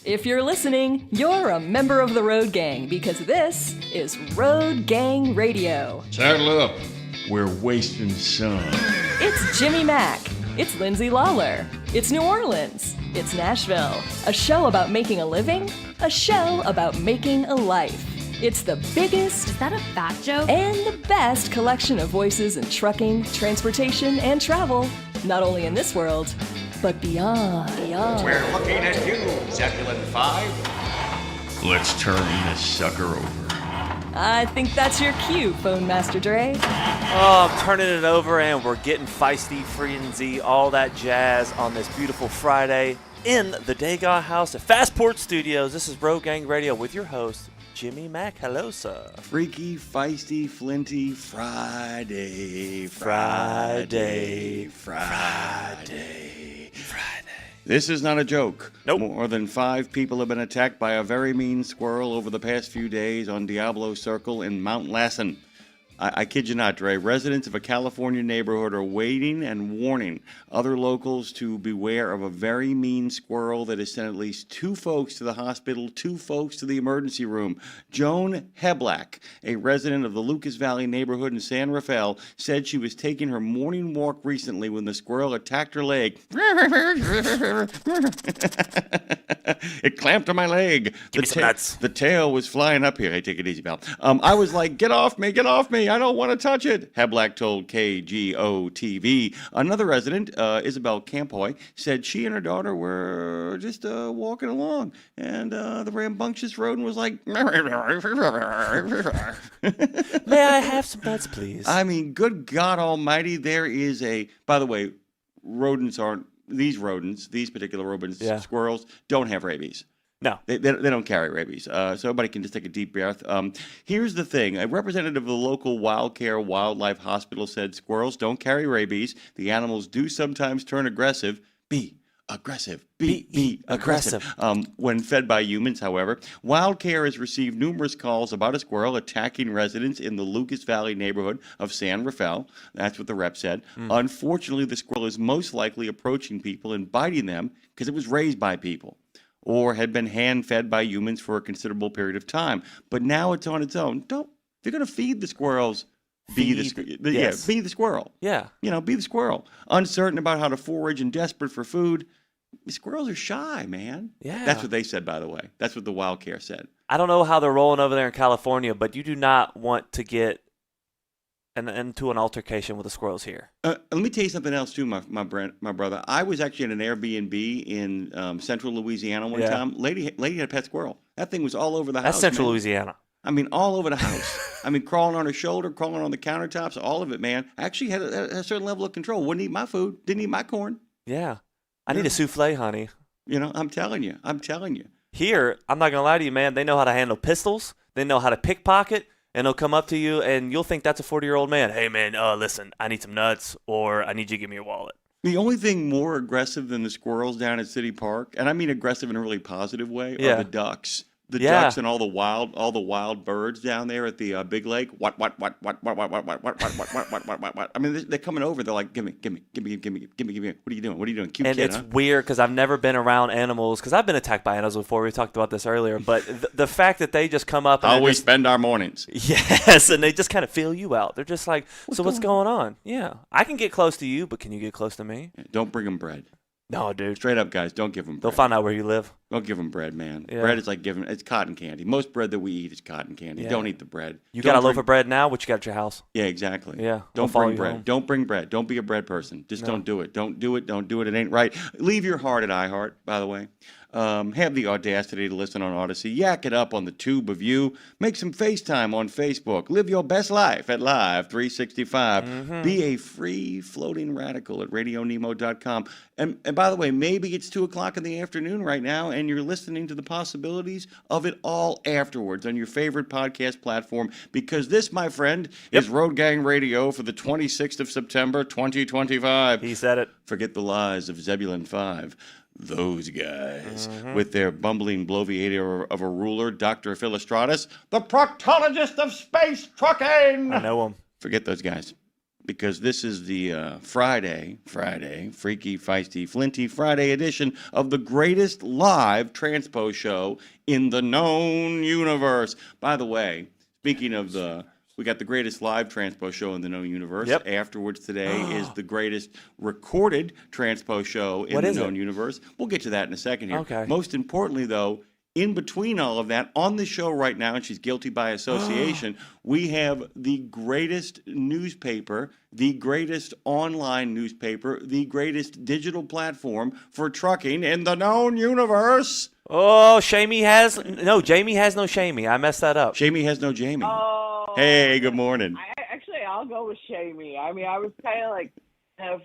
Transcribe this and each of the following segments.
If you're listening, you're a member of the Road Gang because this is Road Gang Radio. Saddle up. We're wasting sun. It's Jimmy Mack. It's Lindsay Lawler. It's New Orleans. It's Nashville. A show about making a living. A show about making a life. It's the biggest... Is that a fat joke? And the best collection of voices in trucking, transportation, and travel. Not only in this world, but beyond. We're looking at you, Zebulon 5. Let's turn this sucker over. I think that's your cue, Phone Master Dre. Oh, I'm turning it over and we're getting feisty, frenzy, all that jazz on this beautiful Friday in the Dagon House at Fastport Studios. This is Road Gang Radio with your host, Jimmy Mack. Hello, sir. Freaky, feisty, flinty, Friday. This is not a joke. Nope. More than 5 people have been attacked by a very mean squirrel over the past few days on Diablo Circle in Mount Lassen. I kid you not, Dre. Residents of a California neighborhood are waiting and warning other locals to beware of a very mean squirrel that has sent at least 2 folks to the hospital, 2 folks to the emergency room. Joan Heblack, a resident of the Lucas Valley neighborhood in San Rafael, said she was taking her morning walk recently when the squirrel attacked her leg. It clamped on my leg. Give me some nuts. The tail was flying up here. Hey, take it easy, pal. I was like, get off me. I don't want to touch it, Heblack told KGO-TV. Another resident, Isabel Campoy, said she and her daughter were just walking along, and the rambunctious rodent was like... May I have some nuts, please? I mean, good God almighty, there is a... By the way, rodents aren't... These particular rodents, squirrels, don't have rabies. No. They don't carry rabies, so everybody can just take a deep breath. Here's the thing. A representative of the local Wild Care Wildlife Hospital said squirrels don't carry rabies. The animals do sometimes turn aggressive. Be aggressive. Be aggressive. When fed by humans, however. Wild Care has received numerous calls about a squirrel attacking residents in the Lucas Valley neighborhood of San Rafael. That's what the rep said. Unfortunately, the squirrel is most likely approaching people and biting them because it was raised by people, or had been hand-fed by humans for a considerable period of time. But now it's on its own. If you're going to feed the squirrels, be the squirrel. Yeah. Be the squirrel. Uncertain about how to forage and desperate for food. Squirrels are shy, man. Yeah. That's what they said, by the way. That's what the Wild Care said. I don't know how they're rolling over there in California, but you do not want to get into an altercation with the squirrels here. Let me tell you something else too, my brother. I was actually at an Airbnb in central Louisiana one time. Lady had a pet squirrel. That thing was all over the house. That's central Louisiana. I mean, all over the house. I mean, crawling on her shoulder, crawling on the countertops, all of it, man. Actually had a certain level of control. Wouldn't eat my food. Didn't eat my corn. Yeah. I need a souffle, honey. I'm telling you. Here, I'm not going to lie to you, man. They know how to handle pistols. They know how to pickpocket. And they'll come up to you, and you'll think that's a 40-year-old man. Hey, man, listen, I need some nuts, or I need you to give me your wallet. The only thing more aggressive than the squirrels down at City Park, and I mean aggressive in a really positive way, are the ducks. the Yeah. ducks and all the wild birds down there at the big lake. What? I mean, they're coming over. They're like, give me. What are you doing? Cute And kid, it's huh? weird because I've never been around animals because I've been attacked by animals before. We talked about this earlier, but the fact that they just come up and How they're we just, spend our mornings. yes, and they just kind of feel you out. They're just like, so what's going on? Yeah, I can get close to you, but can you get close to me? Don't bring them bread. No, dude. Straight up, guys, don't give them bread. They'll find out where you live. Don't give them bread, man. Yeah. Bread is like it's cotton candy. Most bread that we eat is cotton candy. Yeah. Don't eat the bread. You Don't got a loaf bring- of bread now? What you got at your house? Yeah, exactly. Yeah, they'll Don't follow bring you bread. home. Don't bring bread. Don't be a bread person. Just don't do it. Don't do it. Don't do it. It ain't right. Leave your heart at iHeart, by the way. Have the audacity to listen on Odyssey. Yak it up on the tube of you. Make some FaceTime on Facebook. Live your best life at Live 365. Be a free floating radical at RadioNemo.com. And by the way, maybe it's 2 o'clock in the afternoon right now, and you're listening to the possibilities of it all afterwards on your favorite podcast platform, because this, my friend, is Road Gang Radio for the 26th of September, 2025. He said it. Forget the lies of Zebulon 5. Those guys, with their bumbling bloviator of a ruler, Dr. Philostratus, the proctologist of space trucking. I know him. Forget those guys, because this is the Friday, freaky, feisty, flinty Friday edition of the greatest live transpo show in the known universe. By the way, speaking of we got the greatest live transpo show in the known universe. Yep. Afterwards today is the greatest recorded transpo show in What the is known it? universe. We'll get to that in a second here. Okay. Most importantly, though, in between all of that, on the show right now, and she's guilty by association, we have the greatest newspaper, the greatest online newspaper, the greatest digital platform for trucking in the known universe. Oh, Jamie has no Jamie. I messed that up. Jamie has no Jamie. Oh, Hey, good morning. I'll go with Shamey. I mean, I was kind of like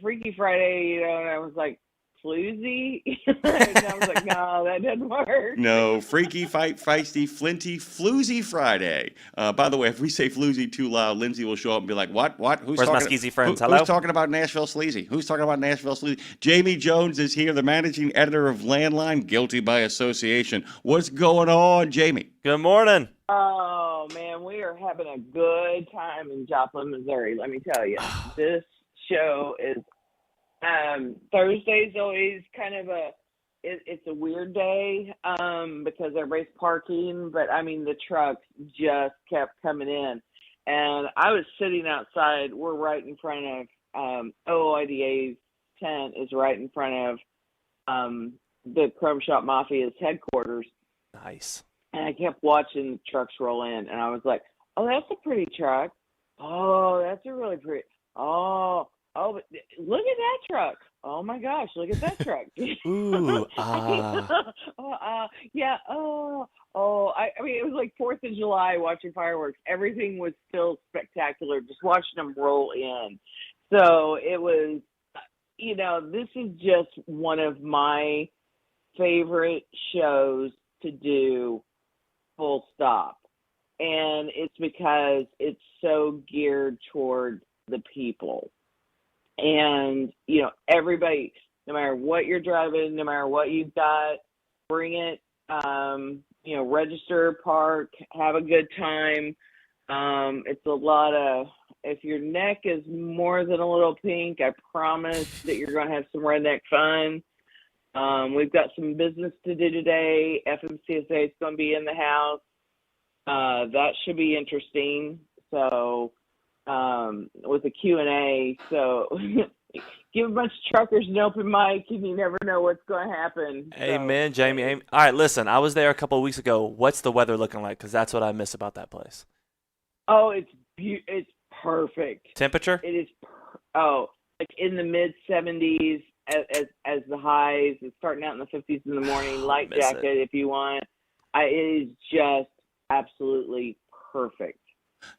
Freaky Friday, and I was like, floozy? And I was like, no, that doesn't work. No, freaky, feisty, flinty, floozy Friday. By the way, if we say floozy too loud, Lindsay will show up and be like, what? Who's Where's my talking, skeezy friends? Who's Hello? talking about Nashville Sleazy? Who's talking about Nashville Sleazy? Jamie Jones is here, the managing editor of Landline, guilty by association. What's going on, Jamie? Good morning. Oh, man, we are having a good time in Joplin, Missouri, let me tell you. This show is Thursday's always kind of it's a weird day because everybody's parking, but I mean the trucks just kept coming in, and I was sitting outside. We're right in front of OIDA's tent is right in front of the Chrome Shop Mafia's headquarters, Nice. and I kept watching the trucks roll in, and I was like, oh, that's a pretty truck. Oh, that's a really pretty. Oh, but look at that truck. Oh, my gosh, look at that truck. Ooh, yeah, I mean, it was like 4th of July watching fireworks. Everything was still spectacular, just watching them roll in. So it was, this is just one of my favorite shows to do, full stop. And it's because it's so geared toward the people. And, everybody, no matter what you're driving, no matter what you've got, bring it, register, park, have a good time. It's a lot of, if your neck is more than a little pink, I promise that you're going to have some redneck fun. We've got some business to do today. FMCSA is going to be in the house. That should be interesting. So, with a Q&A, so give a bunch of truckers an open mic, and you never know what's going to happen. Amen, Jamie. Amen. All right, listen, I was there a couple of weeks ago. What's the weather looking like? Because that's what I miss about that place. Oh, it's perfect. Temperature? It is, like in the mid-70s as the highs. It's starting out in the 50s in the morning. Light miss jacket if you want. It is just absolutely perfect.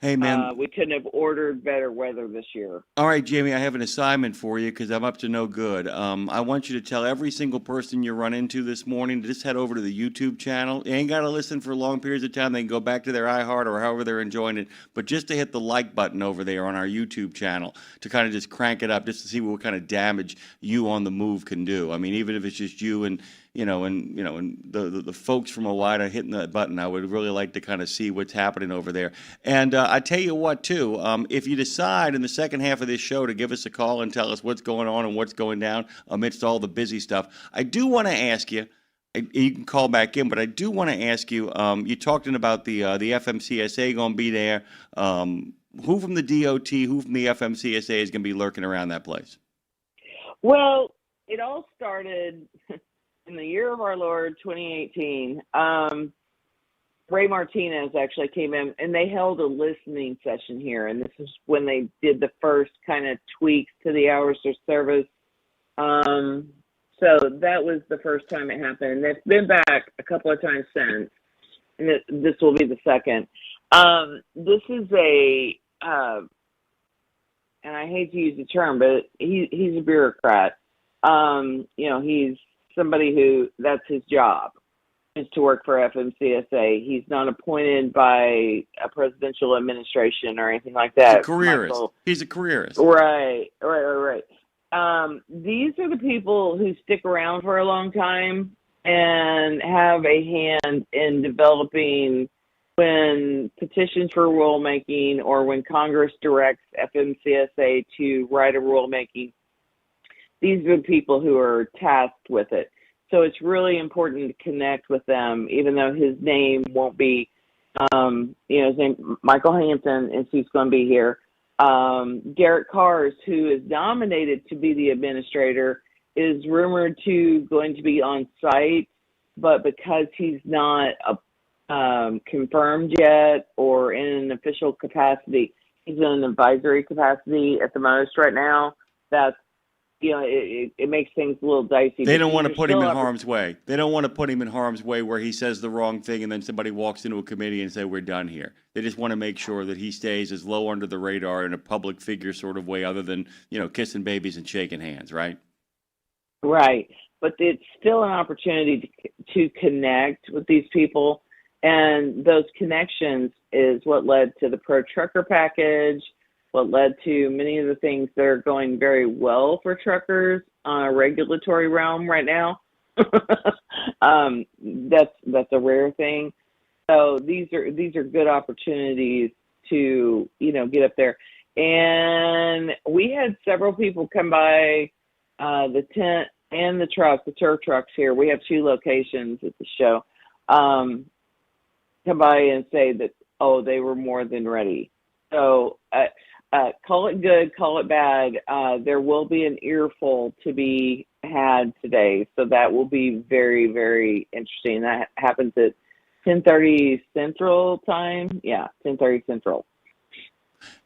Hey, man. We couldn't have ordered better weather this year. All right, Jamie, I have an assignment for you because I'm up to no good. I want you to tell every single person you run into this morning to just head over to the YouTube channel. You ain't got to listen for long periods of time. They can go back to their iHeart or however they're enjoying it. But just to hit the like button over there on our YouTube channel to kind of just crank it up just to see what kind of damage you on the move can do. I mean, even if it's just you and and the folks from OOIDA hitting that button, I would really like to kind of see what's happening over there. And I tell you what, too, if you decide in the second half of this show to give us a call and tell us what's going on and what's going down amidst all the busy stuff, I do want to ask you. You can call back in, but I do want to ask you. You talked about the FMCSA going to be there. Who from the DOT, who from the FMCSA is going to be lurking around that place? Well, it all started in the year of our Lord, 2018. Ray Martinez actually came in, and they held a listening session here, and this is when they did the first kind of tweaks to the hours of service. So that was the first time it happened. They've been back a couple of times since, and this will be the second. This is and I hate to use the term, but he's a bureaucrat. He's somebody who that's his job, is to work for FMCSA. He's not appointed by a presidential administration or anything like that. He's a careerist. He's a careerist. Right. These are the people who stick around for a long time and have a hand in developing when petitions for rulemaking or when Congress directs FMCSA to write a rulemaking. These are the people who are tasked with it. So it's really important to connect with them, even though his name won't be, his name, Michael Hampton, is who's going to be here. Garrett Cars, who is nominated to be the administrator, is rumored to going to be on site, but because he's not confirmed yet or in an official capacity, he's in an advisory capacity at the most right now. That's, it makes things a little dicey. They don't want to put him in harm's way. They don't want to put him in harm's way where he says the wrong thing and then somebody walks into a committee and say, we're done here. They just want to make sure that he stays as low under the radar in a public figure sort of way other than, kissing babies and shaking hands, right? Right. But it's still an opportunity to connect with these people. And those connections is what led to the pro-trucker package, what led to many of the things that are going very well for truckers on a regulatory realm right now. That's a rare thing. So these are good opportunities to, get up there. And we had several people come by the tent and the turf trucks here. We have 2 locations at the show. Come by and say that, they were more than ready. So call it good, call it bad. There will be an earful to be had today, so that will be very, very interesting. That happens at 10:30 Central Time. Yeah, 10:30 Central.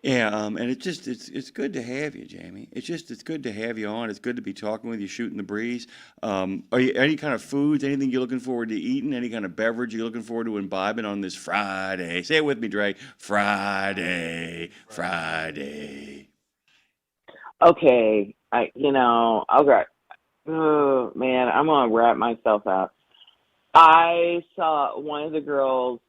Yeah, and it's good to have you, Jamie. It's good to have you on. It's good to be talking with you, shooting the breeze. Are you any kind of foods, anything you're looking forward to eating, any kind of beverage you're looking forward to imbibing on this Friday? Say it with me, Dre. Friday. Okay, okay. Oh man, I'm gonna wrap myself out. I saw one of the girls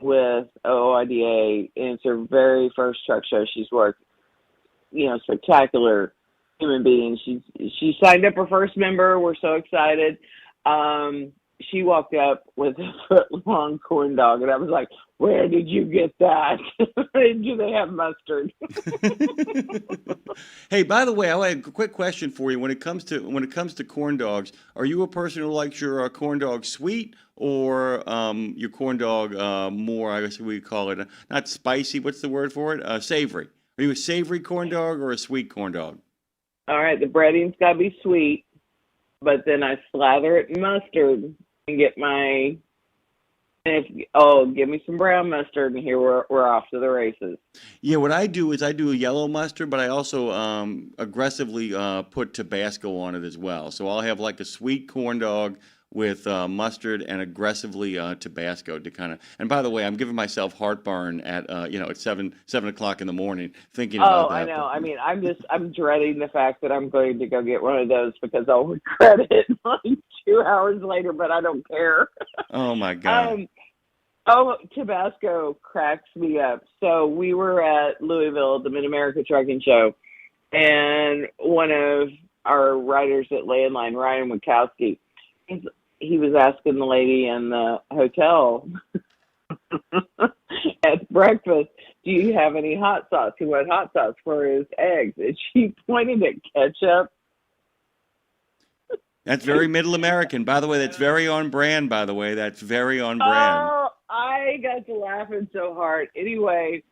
with OOIDA, and it's her very first truck show she's worked. Spectacular human being. She signed up her first member. We're so excited. She walked up with a foot-long corn dog, and I was like, where did you get that? Do they have mustard? Hey, by the way, I have a quick question for you. When it comes to corn dogs, are you a person who likes your corn dog sweet or your corn dog more, I guess we call it, not spicy, what's the word for it? Savory. Are you a savory corn dog or a sweet corn dog? All right, the breading's got to be sweet, but then I slather it in mustard and get my... give me some brown mustard, and here we're off to the races. Yeah, what I do is I do a yellow mustard, but I also aggressively put Tabasco on it as well. So I'll have like a sweet corn dog with mustard and aggressively Tabasco to kind of. And by the way, I'm giving myself heartburn at at 7 o'clock in the morning thinking about that. Oh, I know. I mean, I'm dreading the fact that I'm going to go get one of those because I'll regret it like 2 hours later. But I don't care. Oh my God. Tabasco cracks me up. So we were at Louisville, the Mid-America Trucking Show, and one of our writers at Landline, Ryan Wachowski, he was asking the lady in the hotel at breakfast, do you have any hot sauce? He wanted hot sauce for his eggs. And she pointed at ketchup. That's very middle American. By the way, that's very on brand, by the way. That's very on brand. Oh, I got to laughing so hard. Anyway,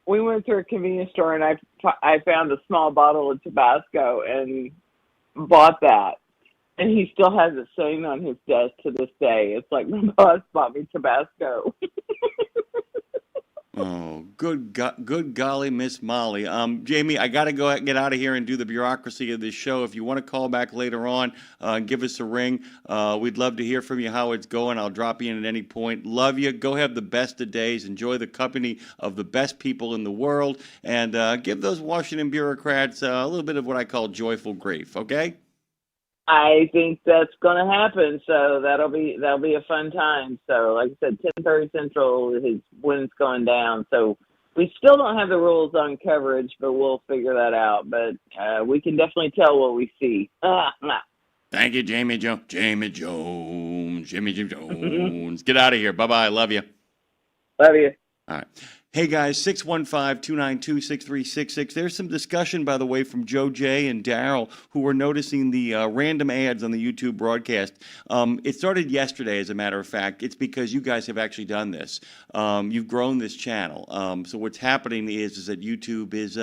we went to a convenience store, and I found a small bottle of Tabasco and bought that. And he still has it sitting on his desk to this day. It's like, my boss bought me Tabasco. Oh, good golly, Miss Molly. Jamie, I got to get out of here and do the bureaucracy of this show. If you want to call back later on and give us a ring, we'd love to hear from you how it's going. I'll drop you in at any point. Love you. Go have the best of days. Enjoy the company of the best people in the world. And give those Washington bureaucrats a little bit of what I call joyful grief, okay? I think that's going to happen, so that'll be a fun time. So, like I said, 10:30 Central, his wind's going down. So we still don't have the rules on coverage, but we'll figure that out. But we can definitely tell what we see. Thank you, Jamie Jones. Jimmy Jones. Get out of here. Bye-bye. Love you. Love you. All right. Hey, guys, 615-292-6366. There's some discussion, by the way, from Joe J. and Daryl, who were noticing the random ads on the YouTube broadcast. It started yesterday, as a matter of fact. It's because you guys have actually done this. You've grown this channel. So what's happening is that YouTube is,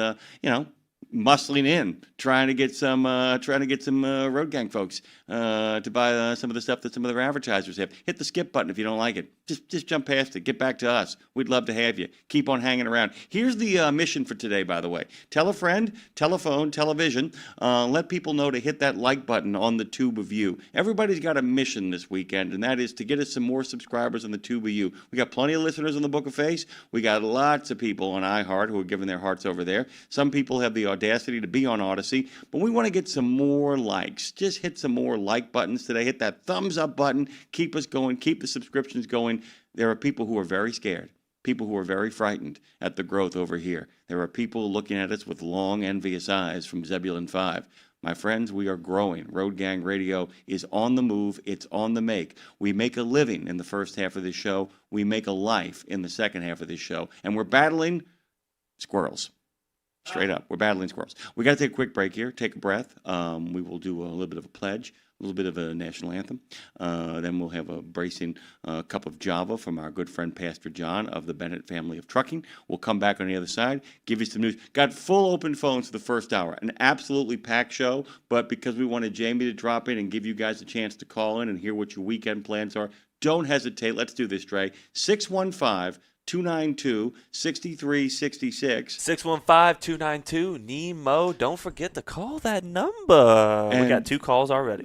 muscling in, trying to get some road gang folks to buy some of the stuff that some of their advertisers have. Hit the skip button if you don't like it. Just jump past it. Get back to us. We'd love to have you. Keep on hanging around. Here's the mission for today, by the way. Tell a friend, telephone, television. Let people know to hit that like button on the Tube of You. Everybody's got a mission this weekend, and that is to get us some more subscribers on the Tube of You. We got plenty of listeners on the Book of Face. We got lots of people on iHeart who are giving their hearts over there. Some people have the audacity to be on Odyssey, but we want to get some more likes. Just hit some more like buttons today. Hit that thumbs up button. Keep us going. Keep the subscriptions going. There are people who are very scared, people who are very frightened at the growth over here. There are people looking at us with long, envious eyes from Zebulon 5. My friends, we are growing. Road Gang Radio is on the move. It's on the make. We make a living in the first half of this show. We make a life in the second half of this show. And we're battling squirrels. Straight up. We're battling squirrels. We got to take a quick break here. Take a breath. We will do a little bit of a pledge, a little bit of a national anthem. Then we'll have a bracing cup of Java from our good friend Pastor John of the Bennett family of trucking. We'll come back on the other side, give you some news. Got full open phones for the first hour. An absolutely packed show, but because we wanted Jamie to drop in and give you guys a chance to call in and hear what your weekend plans are, don't hesitate. Let's do this, Trey. 615-292-6366. 615-292-NEMO. Don't forget to call that number. And we got 2 calls already.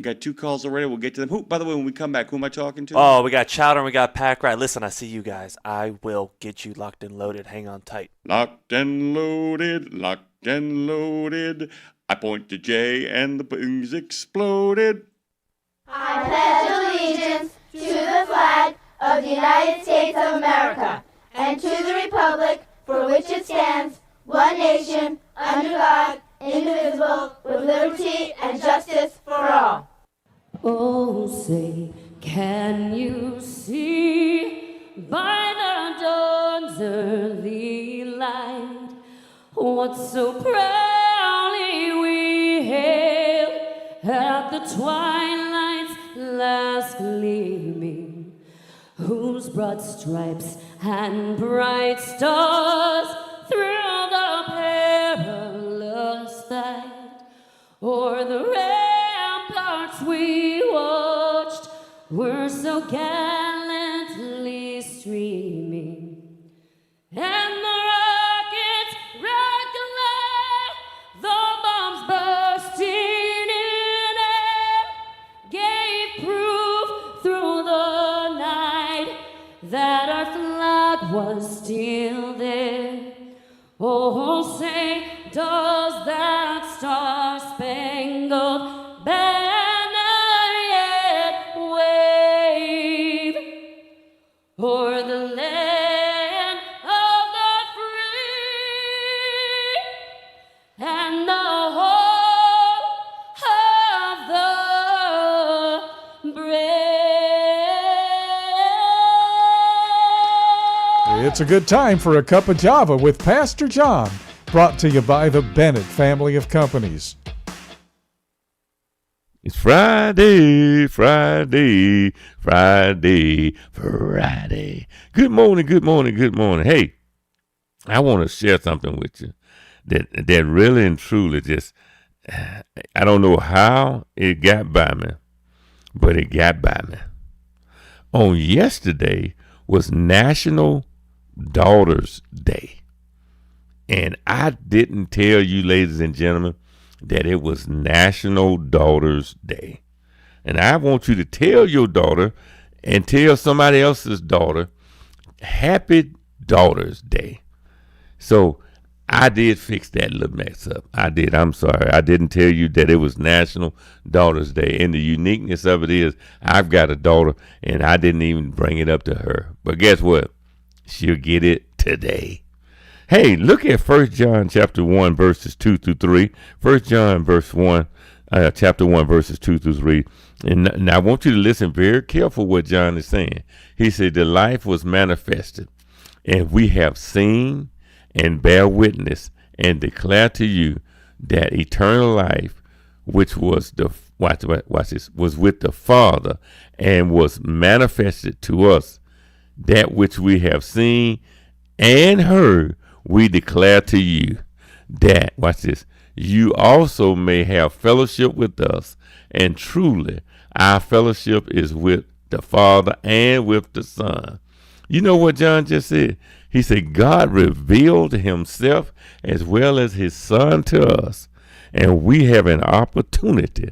We'll get to them. By the way, when we come back, who am I talking to? Oh, we got Chowder and we got Pack Rat. Listen, I see you guys. I will get you locked and loaded. Hang on tight. Locked and loaded, locked and loaded. I point to Jay and the booms exploded. I pledge allegiance to the flag of the United States of America and to the republic for which it stands, one nation, under God, indivisible, with liberty and justice for all. Oh, say, can you see by the dawn's early light what so proudly we hailed at the twilight's last gleaming, whose broad stripes and bright stars through the perilous fight o'er the ramparts we watched were so gallantly streaming, and the rockets rocked the bombs bursting in air gave proof through the night that our flag was still there. Oh, say, does that star-spangled banner yet wave o'er the land of the free and the home of the It's a good time for a cup of Java with Pastor John, brought to you by the Bennett family of companies. It's Friday, Friday, Friday, Friday. Good morning, good morning, good morning. Hey, I want to share something with you that really and truly just, I don't know how it got by me, but it got by me. On yesterday was National Daughters Day. And I didn't tell you, ladies and gentlemen, that it was National Daughters Day. And I want you to tell your daughter and tell somebody else's daughter, Happy Daughters Day. So I did fix that little mess up. I did. I'm sorry. I didn't tell you that it was National Daughters Day. And the uniqueness of it is I've got a daughter and I didn't even bring it up to her. But guess what? She'll get it today. Hey, look at 1 John chapter 1, verses 2 through 3. 1 John chapter 1, verses 2 through 3. And I want you to listen very careful what John is saying. He said, the life was manifested, and we have seen and bear witness and declare to you that eternal life, which was watch this, was with the Father and was manifested to us. That which we have seen and heard, we declare to you, that, watch this, you also may have fellowship with us. And truly, our fellowship is with the Father and with the Son. You know what John just said? He said, God revealed himself as well as his Son to us, and we have an opportunity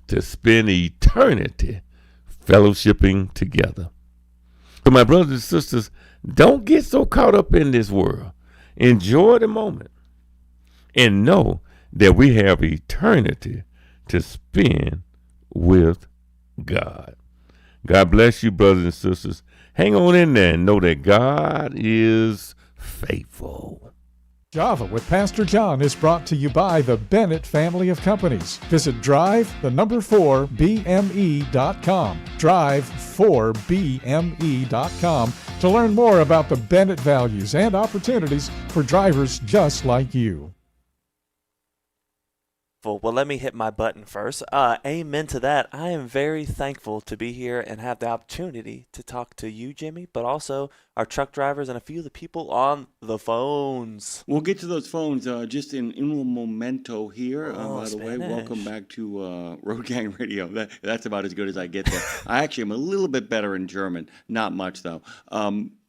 to spend eternity fellowshipping together. So my brothers and sisters, don't get so caught up in this world. Enjoy the moment and know that we have eternity to spend with God. God bless you, brothers and sisters. Hang on in there and know that God is faithful. Java with Pastor John is brought to you by the Bennett family of companies. Visit drive4bme.com. Drive4bme.com to learn more about the Bennett values and opportunities for drivers just like you. Well, let me hit my button first. Amen to that. I am very thankful to be here and have the opportunity to talk to you, Jimmy, but also our truck drivers and a few of the people on the phones. We'll get to those phones just in un momento here. By the way, Spanish. welcome back to Road Gang Radio. That's about as good as I get there. I actually am a little bit better in German. Not much, though.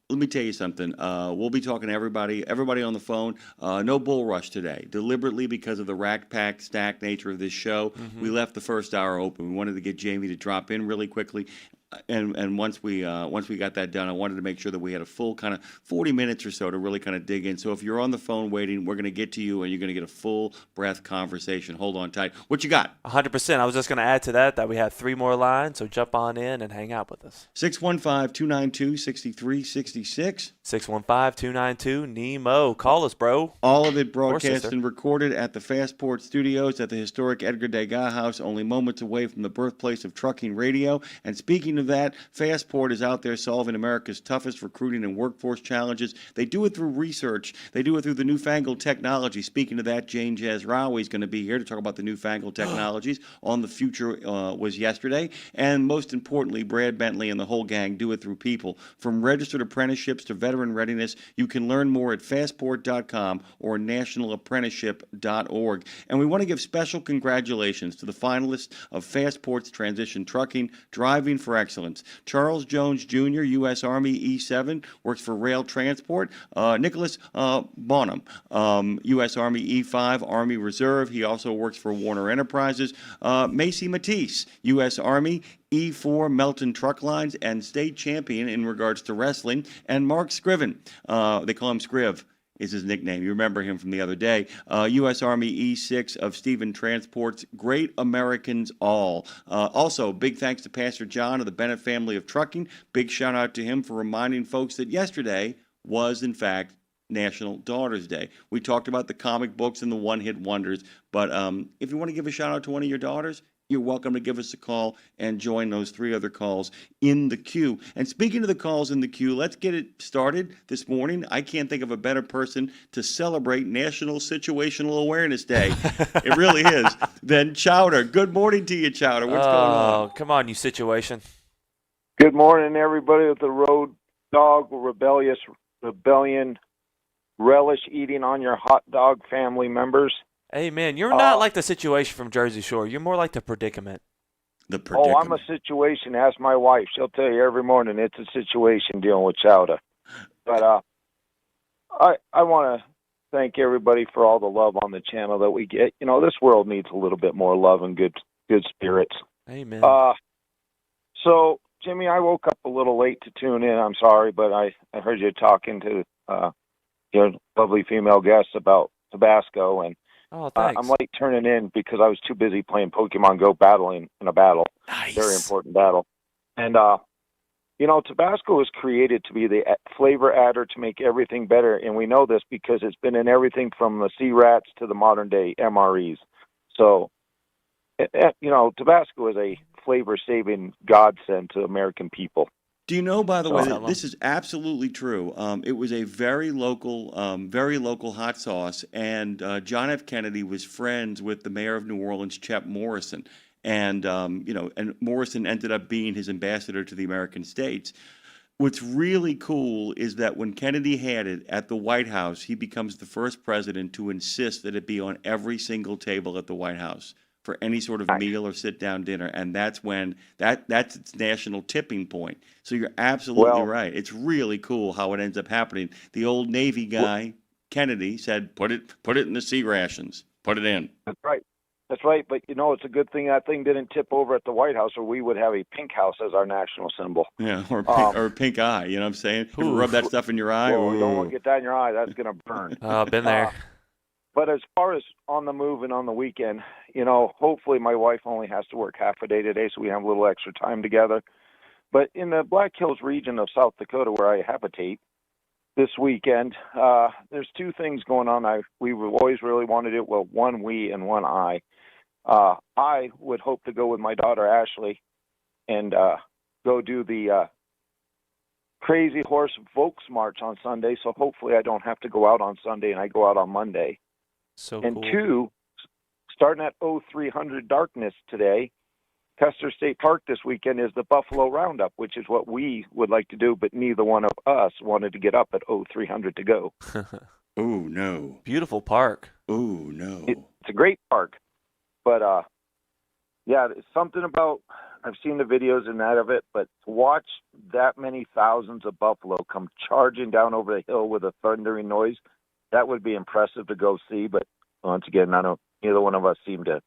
Let me tell you something. We'll be talking to everybody on the phone. No bull rush today, deliberately because of the rack pack stack nature of this show. We left the first hour open. We wanted to get Jamie to drop in really quickly. And once we got that done, I wanted to make sure that we had a full kind of 40 minutes or so to really kind of dig in. So if you're on the phone waiting, we're going to get to you, and you're going to get a full breath conversation. Hold on tight. What you got? 100%. I was just going to add to that we have 3 more lines, so jump on in and hang out with us. 615-292-6366. 615-292-NEMO. Call us, bro. All of it broadcast and recorded at the Fastport Studios at the historic Edgar Degas House, only moments away from the birthplace of trucking radio. And speaking of that, Fastport is out there solving America's toughest recruiting and workforce challenges. They do it through research. They do it through the newfangled technology. Speaking of that, Jane Jazrawi is going to be here to talk about the newfangled technologies. On the Future was yesterday. And most importantly, Brad Bentley and the whole gang do it through people. From registered apprenticeships to veteran readiness, you can learn more at fastport.com or nationalapprenticeship.org. And we want to give special congratulations to the finalists of Fastport's Transition Trucking, Driving for Excellence. Charles Jones Jr., U.S. Army E7, works for Rail Transport. Nicholas Bonham, U.S. Army E5, Army Reserve. He also works for Warner Enterprises. Macy Matisse, U.S. Army E4, Melton Truck Lines, and state champion in regards to wrestling. And Mark Scriven, they call him Scriv, is his nickname. You remember him from the other day. U.S. Army E6 of Stephen Transport's Great Americans All. Also, big thanks to Pastor John of the Bennett family of trucking. Big shout out to him for reminding folks that yesterday was, in fact, National Daughters Day. We talked about the comic books and the one-hit wonders, but if you want to give a shout out to one of your daughters, you're welcome to give us a call and join those 3 other calls in the queue. And speaking of the calls in the queue, let's get it started this morning. I can't think of a better person to celebrate National Situational Awareness Day. It really is. Than Chowder. Good morning to you, Chowder. What's going on? Oh, come on, you situation. Good morning, everybody with the Road Dog Rebellion relish eating on your hot dog family members. Hey, man, you're not like the situation from Jersey Shore. You're more like the predicament. The predicament. Oh, I'm a situation. Ask my wife. She'll tell you every morning it's a situation dealing with chowder. But I want to thank everybody for all the love on the channel that we get. You know, this world needs a little bit more love and good spirits. Amen. So, Jimmy, I woke up a little late to tune in. I'm sorry, but I heard you talking to your lovely female guests about Tabasco, and thanks. I'm late turning in because I was too busy playing Pokemon Go battling in a battle. Nice. Very important battle. And, you know, Tabasco was created to be the flavor adder to make everything better, and we know this because it's been in everything from the sea rats to the modern-day MREs. So, you know, Tabasco is a flavor-saving godsend to American people. Do you know, by the way, that this is absolutely true. It was a very local hot sauce, and John F. Kennedy was friends with the mayor of New Orleans, Chet Morrison, and and Morrison ended up being his ambassador to the American states. What's really cool is that when Kennedy had it at the White House, he becomes the first president to insist that it be on every single table at the White House for any sort of meal or sit-down dinner, and that's when that's its national tipping point. So you're absolutely right. It's really cool how it ends up happening. The old Navy guy, Kennedy, said, "Put it in the sea rations. Put it in." That's right. That's right. But you know, it's a good thing that thing didn't tip over at the White House, or we would have a pink house as our national symbol. Yeah, or a pink eye. You know what I'm saying? You ever rub that stuff in your eye? Well, don't want to get that in your eye. That's going to burn. Oh, been there. But as far as on the move and on the weekend, you know, hopefully my wife only has to work half a day today, so we have a little extra time together. But in the Black Hills region of South Dakota, where I habitate, this weekend, there's 2 things going on. We always really wanted to do. Well, one we and one I. I would hope to go with my daughter Ashley and go do the Crazy Horse Volks March on Sunday. So hopefully I don't have to go out on Sunday and I go out on Monday. So and cool. 2, starting at 0300 darkness today, Custer State Park this weekend is the Buffalo Roundup, which is what we would like to do, but neither one of us wanted to get up at 0300 to go. Oh, no. Beautiful park. Oh, no. It's a great park. But, yeah, it's something about, I've seen the videos and that of it, but to watch that many thousands of buffalo come charging down over the hill with a thundering noise, that would be impressive to go see. But once again, neither one of us seem to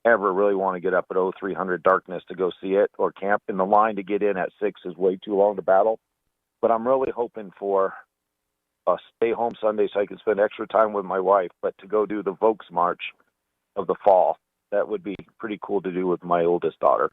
ever really want to get up at 0300 darkness to go see it or camp. And the line to get in at 6 is way too long to battle. But I'm really hoping for a stay-home Sunday so I can spend extra time with my wife, but to go do the Volks March of the fall. That would be pretty cool to do with my oldest daughter.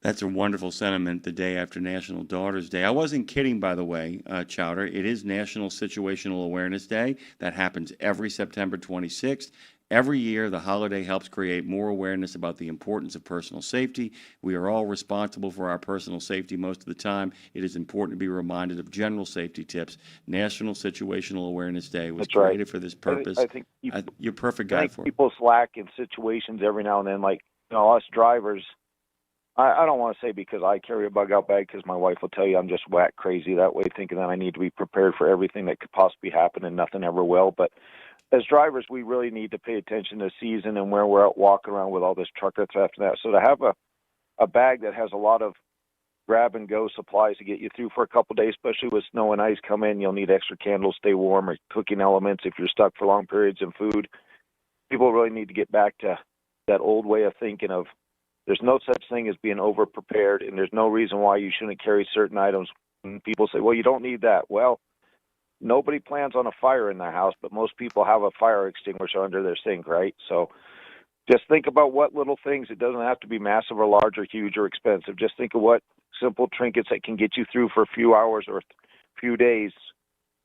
That's a wonderful sentiment the day after National Daughters Day. I wasn't kidding, by the way, Chowder. It is National Situational Awareness Day. That happens every September 26th. Every year, the holiday helps create more awareness about the importance of personal safety. We are all responsible for our personal safety most of the time. It is important to be reminded of general safety tips. National Situational Awareness Day was created for this purpose. I think you're a perfect guy for it. People slack in situations every now and then, like, you know, us drivers. I don't want to say because I carry a bug-out bag, because my wife will tell you I'm just whack crazy that way, thinking that I need to be prepared for everything that could possibly happen, and nothing ever will. But as drivers, we really need to pay attention to season and where we're out walking around with all this trucker theft and that. So to have a bag that has a lot of grab-and-go supplies to get you through for a couple of days, especially with snow and ice come in, you'll need extra candles, stay warm, or cooking elements if you're stuck for long periods, and food. People really need to get back to that old way of thinking of there's no such thing as being over-prepared, and there's no reason why you shouldn't carry certain items. And people say, well, you don't need that. Well, nobody plans on a fire in their house, but most people have a fire extinguisher under their sink, right? So just think about what little things. It doesn't have to be massive or large or huge or expensive. Just think of what simple trinkets that can get you through for a few hours or a few days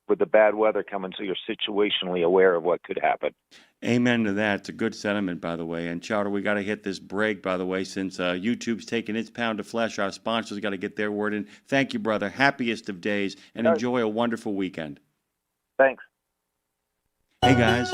with the bad weather coming, so you're situationally aware of what could happen. Amen to that. It's a good sentiment, by the way. And Chowder, we got to hit this break, by the way, since YouTube's taking its pound of flesh. Our sponsors got to get their word in. Thank you, brother. Happiest of days, and enjoy a wonderful weekend. Thanks. Hey, guys.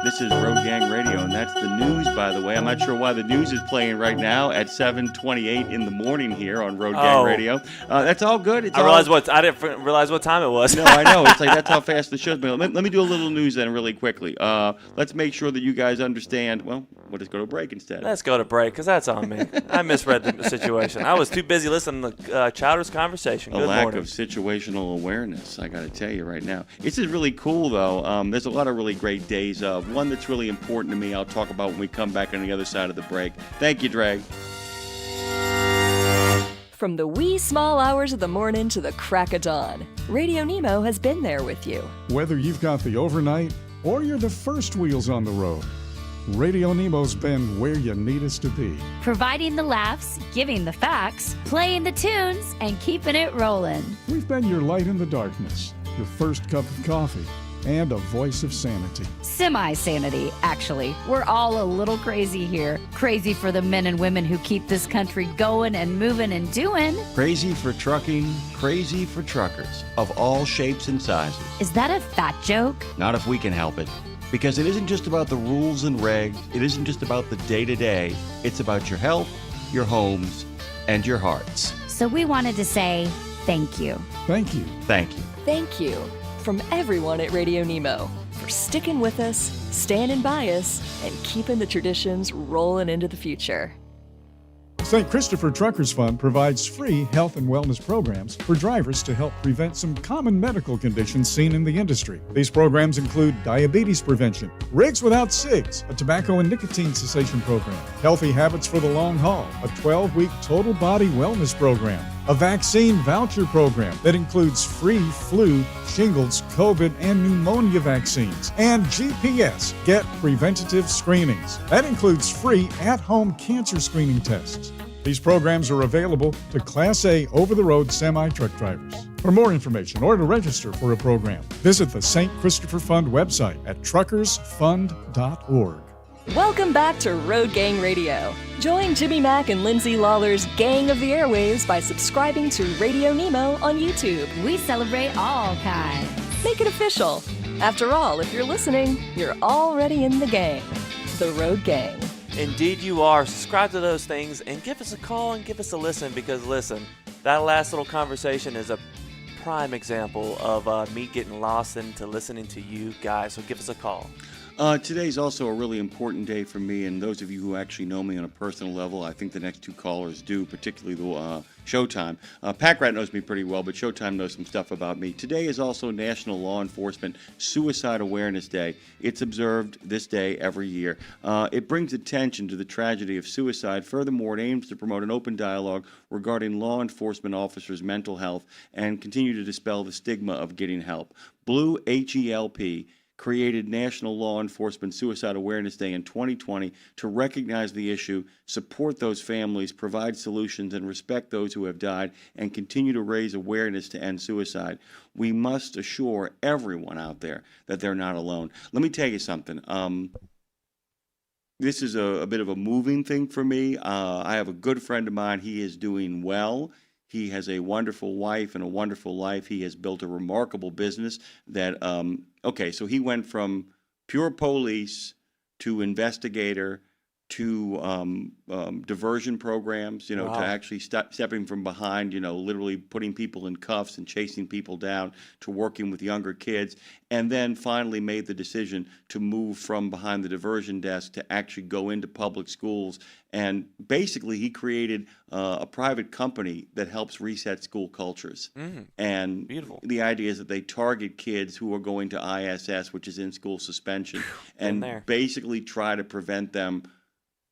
This is Road Gang Radio, and that's the news, by the way. I'm not sure why the news is playing right now at 7:28 in the morning here on Road Gang Radio. That's all good. I didn't realize what time it was. No, I know. It's like that's how fast the show's been. Let me do a little news then really quickly. Let's make sure that you guys understand. Well, we'll just go to break instead. Let's go to break, because that's on me. I misread the situation. I was too busy listening to Chowder's conversation. Good lack morning. of situational awareness, I got to tell you right now. This is really cool, though. There's a lot of really great days. One that's really important to me, I'll talk about when we come back on the other side of the break. Thank you, Drag. From the wee small hours of the morning to the crack of dawn, RadioNemo has been there with you. Whether you've got the overnight or you're the first wheels on the road, RadioNemo's been where you need us to be. Providing the laughs, giving the facts, playing the tunes, and keeping it rolling. We've been your light in the darkness, your first cup of coffee, and a voice of sanity. Semi-sanity, actually. We're all a little crazy here. Crazy for the men and women who keep this country going and moving and doing. Crazy for trucking, crazy for truckers of all shapes and sizes. Is that a fat joke? Not if we can help it. Because it isn't just about the rules and regs. It isn't just about the day-to-day. It's about your health, your homes, and your hearts. So we wanted to say thank you. Thank you. Thank you. Thank you from everyone at RadioNemo for sticking with us, standing by us, and keeping the traditions rolling into the future. St. Christopher Truckers Fund provides free health and wellness programs for drivers to help prevent some common medical conditions seen in the industry. These programs include diabetes prevention, rigs without cigs, a tobacco and nicotine cessation program, healthy habits for the long haul, a 12-week total body wellness program, a vaccine voucher program that includes free flu, shingles, COVID, and pneumonia vaccines, and GPS, Get Preventative Screenings. That includes free at-home cancer screening tests. These programs are available to Class A over-the-road semi-truck drivers. For more information or to register for a program, visit the St. Christopher Fund website at truckersfund.org. Welcome back to Road Gang Radio. Join Jimmy Mack and Lindsay Lawler's Gang of the Airwaves by subscribing to RadioNemo on YouTube. We celebrate all kinds. Make it official. After all, if you're listening, you're already in the gang. The Road Gang. Indeed you are. Subscribe to those things and give us a call and give us a listen, because listen, that last little conversation is a prime example of me getting lost into listening to you guys. So give us a call. Today's also a really important day for me, and those of you who actually know me on a personal level, I think the next two callers do, particularly the Showtime. Pack Rat knows me pretty well, but Showtime knows some stuff about me. Today is also National Law Enforcement Suicide Awareness Day. It's observed this day every year. It brings attention to the tragedy of suicide. Furthermore, it aims to promote an open dialogue regarding law enforcement officers' mental health and continue to dispel the stigma of getting help. Blue, HELP, created National Law Enforcement Suicide Awareness Day in 2020 to recognize the issue, support those families, provide solutions, and respect those who have died, and continue to raise awareness to end suicide. We must assure everyone out there that they're not alone. Let me tell you something. This is a bit of a moving thing for me. I have a good friend of mine. He is doing well. He has a wonderful wife and a wonderful life. He has built a remarkable business that, so he went from pure police to investigator to diversion programs, to actually stepping from behind, literally putting people in cuffs and chasing people down, to working with younger kids, and then finally made the decision to move from behind the diversion desk to actually go into public schools. And basically, he created a private company that helps reset school cultures. And beautiful. The idea is that they target kids who are going to ISS, which is in-school suspension, and basically try to prevent them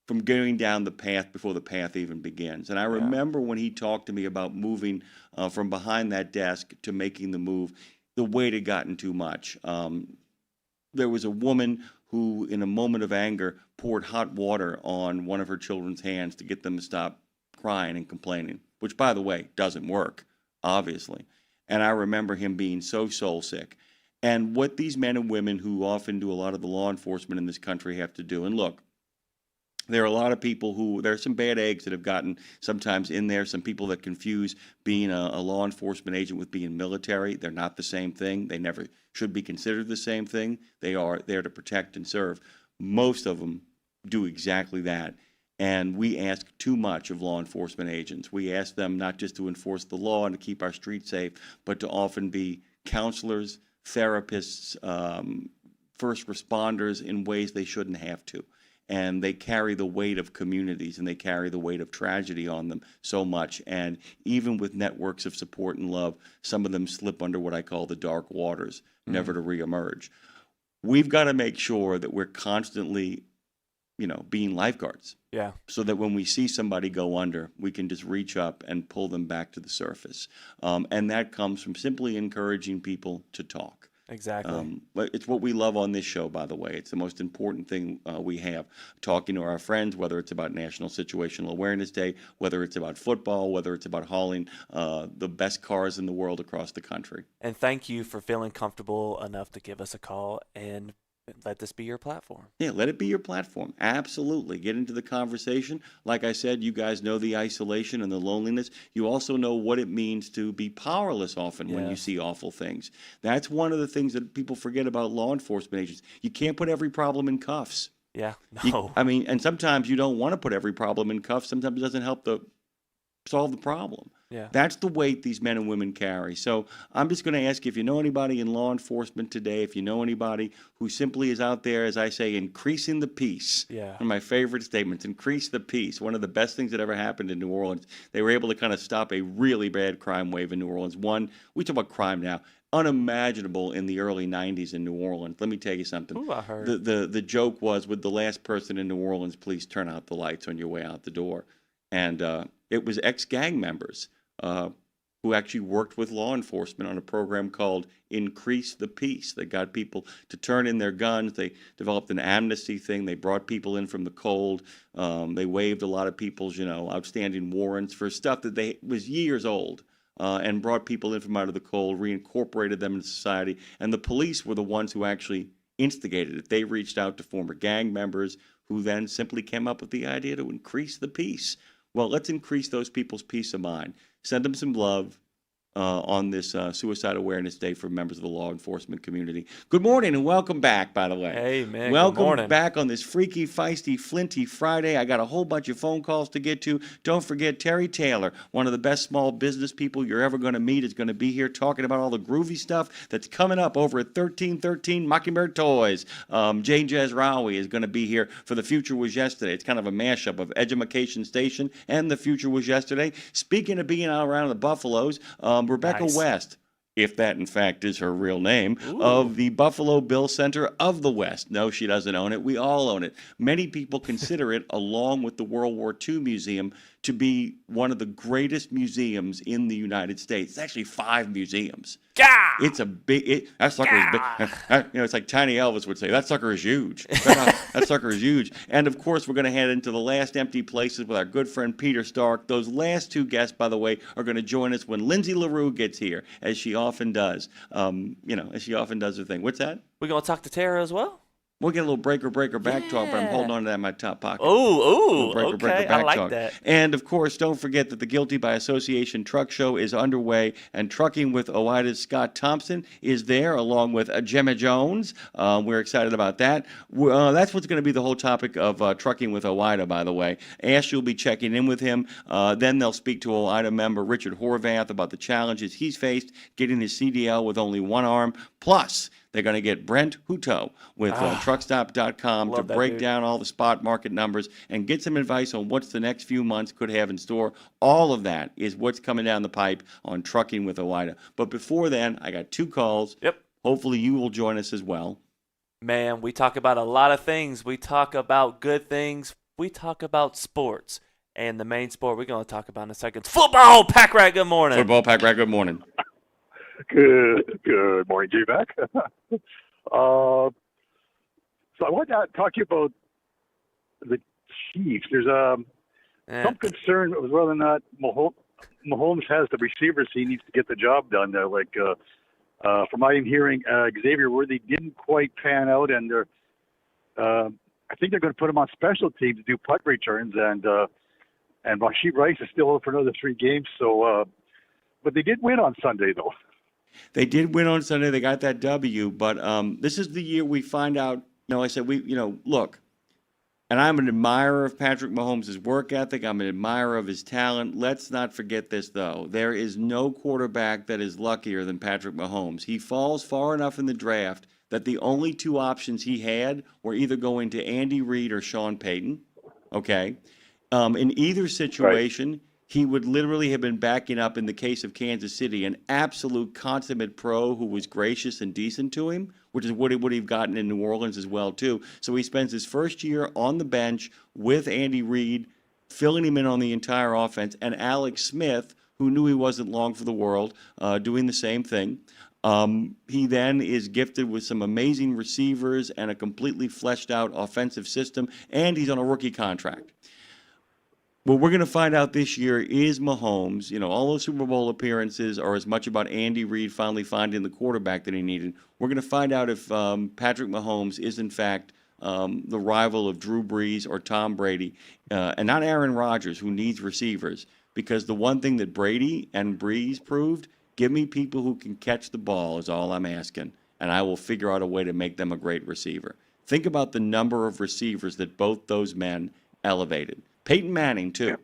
from going down the path before the path even begins. And I remember when he talked to me about moving from behind that desk to making the move, the weight had gotten too much. There was a woman who, in a moment of anger, poured hot water on one of her children's hands to get them to stop crying and complaining, which, by the way, doesn't work, obviously. And I remember him being so soul sick. And what these men and women who often do a lot of the law enforcement in this country have to do, and look, there are a lot of people there are some bad eggs that have gotten sometimes in there, some people that confuse being a law enforcement agent with being military. They're not the same thing. They never should be considered the same thing. They are there to protect and serve. Most of them do exactly that. And we ask too much of law enforcement agents. We ask them not just to enforce the law and to keep our streets safe, but to often be counselors, therapists, first responders in ways they shouldn't have to. And they carry the weight of communities and they carry the weight of tragedy on them so much. And even with networks of support and love, some of them slip under what I call the dark waters, never to reemerge. We've got to make sure that we're constantly, being lifeguards. Yeah. So that when we see somebody go under, we can just reach up and pull them back to the surface. And that comes from simply encouraging people to talk. Exactly. But it's what we love on this show, by the way. It's the most important thing we have. Talking to our friends, whether it's about National Situational Awareness Day, whether it's about football, whether it's about hauling the best cars in the world across the country. And thank you for feeling comfortable enough to give us a call and let this be your platform. Yeah, let it be your platform. Absolutely. Get into the conversation. Like I said, you guys know the isolation and the loneliness. You also know what it means to be powerless often when you see awful things. That's one of the things that people forget about law enforcement agents. You can't put every problem in cuffs. Yeah, no. And sometimes you don't want to put every problem in cuffs. Sometimes it doesn't help solve the problem. Yeah. That's the weight these men and women carry. So I'm just going to ask you, if you know anybody in law enforcement today, if you know anybody who simply is out there, as I say, increasing the peace. Yeah. One of my favorite statements, increase the peace. One of the best things that ever happened in New Orleans. They were able to kind of stop a really bad crime wave in New Orleans. We talk about crime now, unimaginable in the early 90s in New Orleans. Let me tell you something. Ooh, I heard. The joke was, with the last person in New Orleans, please turn out the lights on your way out the door. And it was ex-gang members who actually worked with law enforcement on a program called Increase the Peace. They got people to turn in their guns. They developed an amnesty thing. They brought people in from the cold. They waived a lot of people's, outstanding warrants for stuff that was years old, and brought people in from out of the cold, reincorporated them into society. And the police were the ones who actually instigated it. They reached out to former gang members who then simply came up with the idea to increase the peace. Well, let's increase those people's peace of mind. Send them some love on this Suicide Awareness Day for members of the law enforcement community. Good morning and welcome back, by the way. Hey, man. Welcome good morning. back on this freaky, feisty, flinty Friday. I got a whole bunch of phone calls to get to. Don't forget, Terry Taylor, one of the best small business people you're ever going to meet, is going to be here talking about all the groovy stuff that's coming up over at 1313 Mockingbird Toys. Jane Jazraoui is going to be here for The Future Was Yesterday. It's kind of a mashup of Edumacation Station and The Future Was Yesterday. Speaking of being out around the Buffaloes, Rebecca Nice. West, if that in fact is her real name, of the Buffalo Bill Center of the West. No, she doesn't own it. We all own it. Many people consider it, along with the World War II Museum, to be one of the greatest museums in the United States. It's actually 5 museums. Gah! It's a big, that sucker is big. It's like Tiny Elvis would say, that sucker is huge. That sucker is huge. And of course, we're going to head into the last empty places with our good friend Peter Stark. Those last 2 guests, by the way, are going to join us when Lindsay LaRue gets here, as she often does. As she often does her thing. What's that? We're going to talk to Tara as well? We'll get a little breaker back talk, but I'm holding on to that in my top pocket. Oh, Breaker okay. back I like talk. that. And of course, don't forget that the Guilty by Association Truck Show is underway, and Trucking with OOIDA's Scott Thompson is there, along with Gemma Jones. We're excited about that. That's what's going to be the whole topic of Trucking with OOIDA, by the way. Ash will be checking in with him. Then they'll speak to OOIDA member Richard Horvath about the challenges he's faced getting his CDL with only one arm. Plus, they're going to get Brent Hutto with truckstop.com to break down all the spot market numbers and get some advice on what's the next few months could have in store. All of that is what's coming down the pipe on Trucking with OOIDA. But before then, I got 2 calls. Yep. Hopefully you will join us as well. Man, we talk about a lot of things. We talk about good things. We talk about sports. And the main sport we're going to talk about in a second is football. Pack Rat, good morning. Football, Pack Rat, good morning. Good morning, J-Mac. So I want to talk to you about the Chiefs. There's some concern with whether or not Mahomes has the receivers he needs to get the job done. From what I'm hearing, Xavier Worthy didn't quite pan out, and I think they're going to put him on special teams to do punt returns, and Rashid Rice is still out for another 3 games. So, but they did win on Sunday, though. They did win on Sunday. They got that W. But this is the year we find out. I said look. And I'm an admirer of Patrick Mahomes' work ethic. I'm an admirer of his talent. Let's not forget this, though. There is no quarterback that is luckier than Patrick Mahomes. He falls far enough in the draft that the only 2 options he had were either going to Andy Reid or Sean Payton. Okay? In either situation, he would literally have been backing up, in the case of Kansas City, an absolute consummate pro who was gracious and decent to him, which is what he would have gotten in New Orleans as well, too. So he spends his first year on the bench with Andy Reid, filling him in on the entire offense, and Alex Smith, who knew he wasn't long for the world, doing the same thing. He then is gifted with some amazing receivers and a completely fleshed out offensive system, and he's on a rookie contract. What we're going to find out this year is Mahomes. All those Super Bowl appearances are as much about Andy Reid finally finding the quarterback that he needed. We're going to find out if Patrick Mahomes is, in fact, the rival of Drew Brees or Tom Brady, and not Aaron Rodgers, who needs receivers. Because the one thing that Brady and Brees proved, give me people who can catch the ball is all I'm asking, and I will figure out a way to make them a great receiver. Think about the number of receivers that both those men elevated. Peyton Manning, too.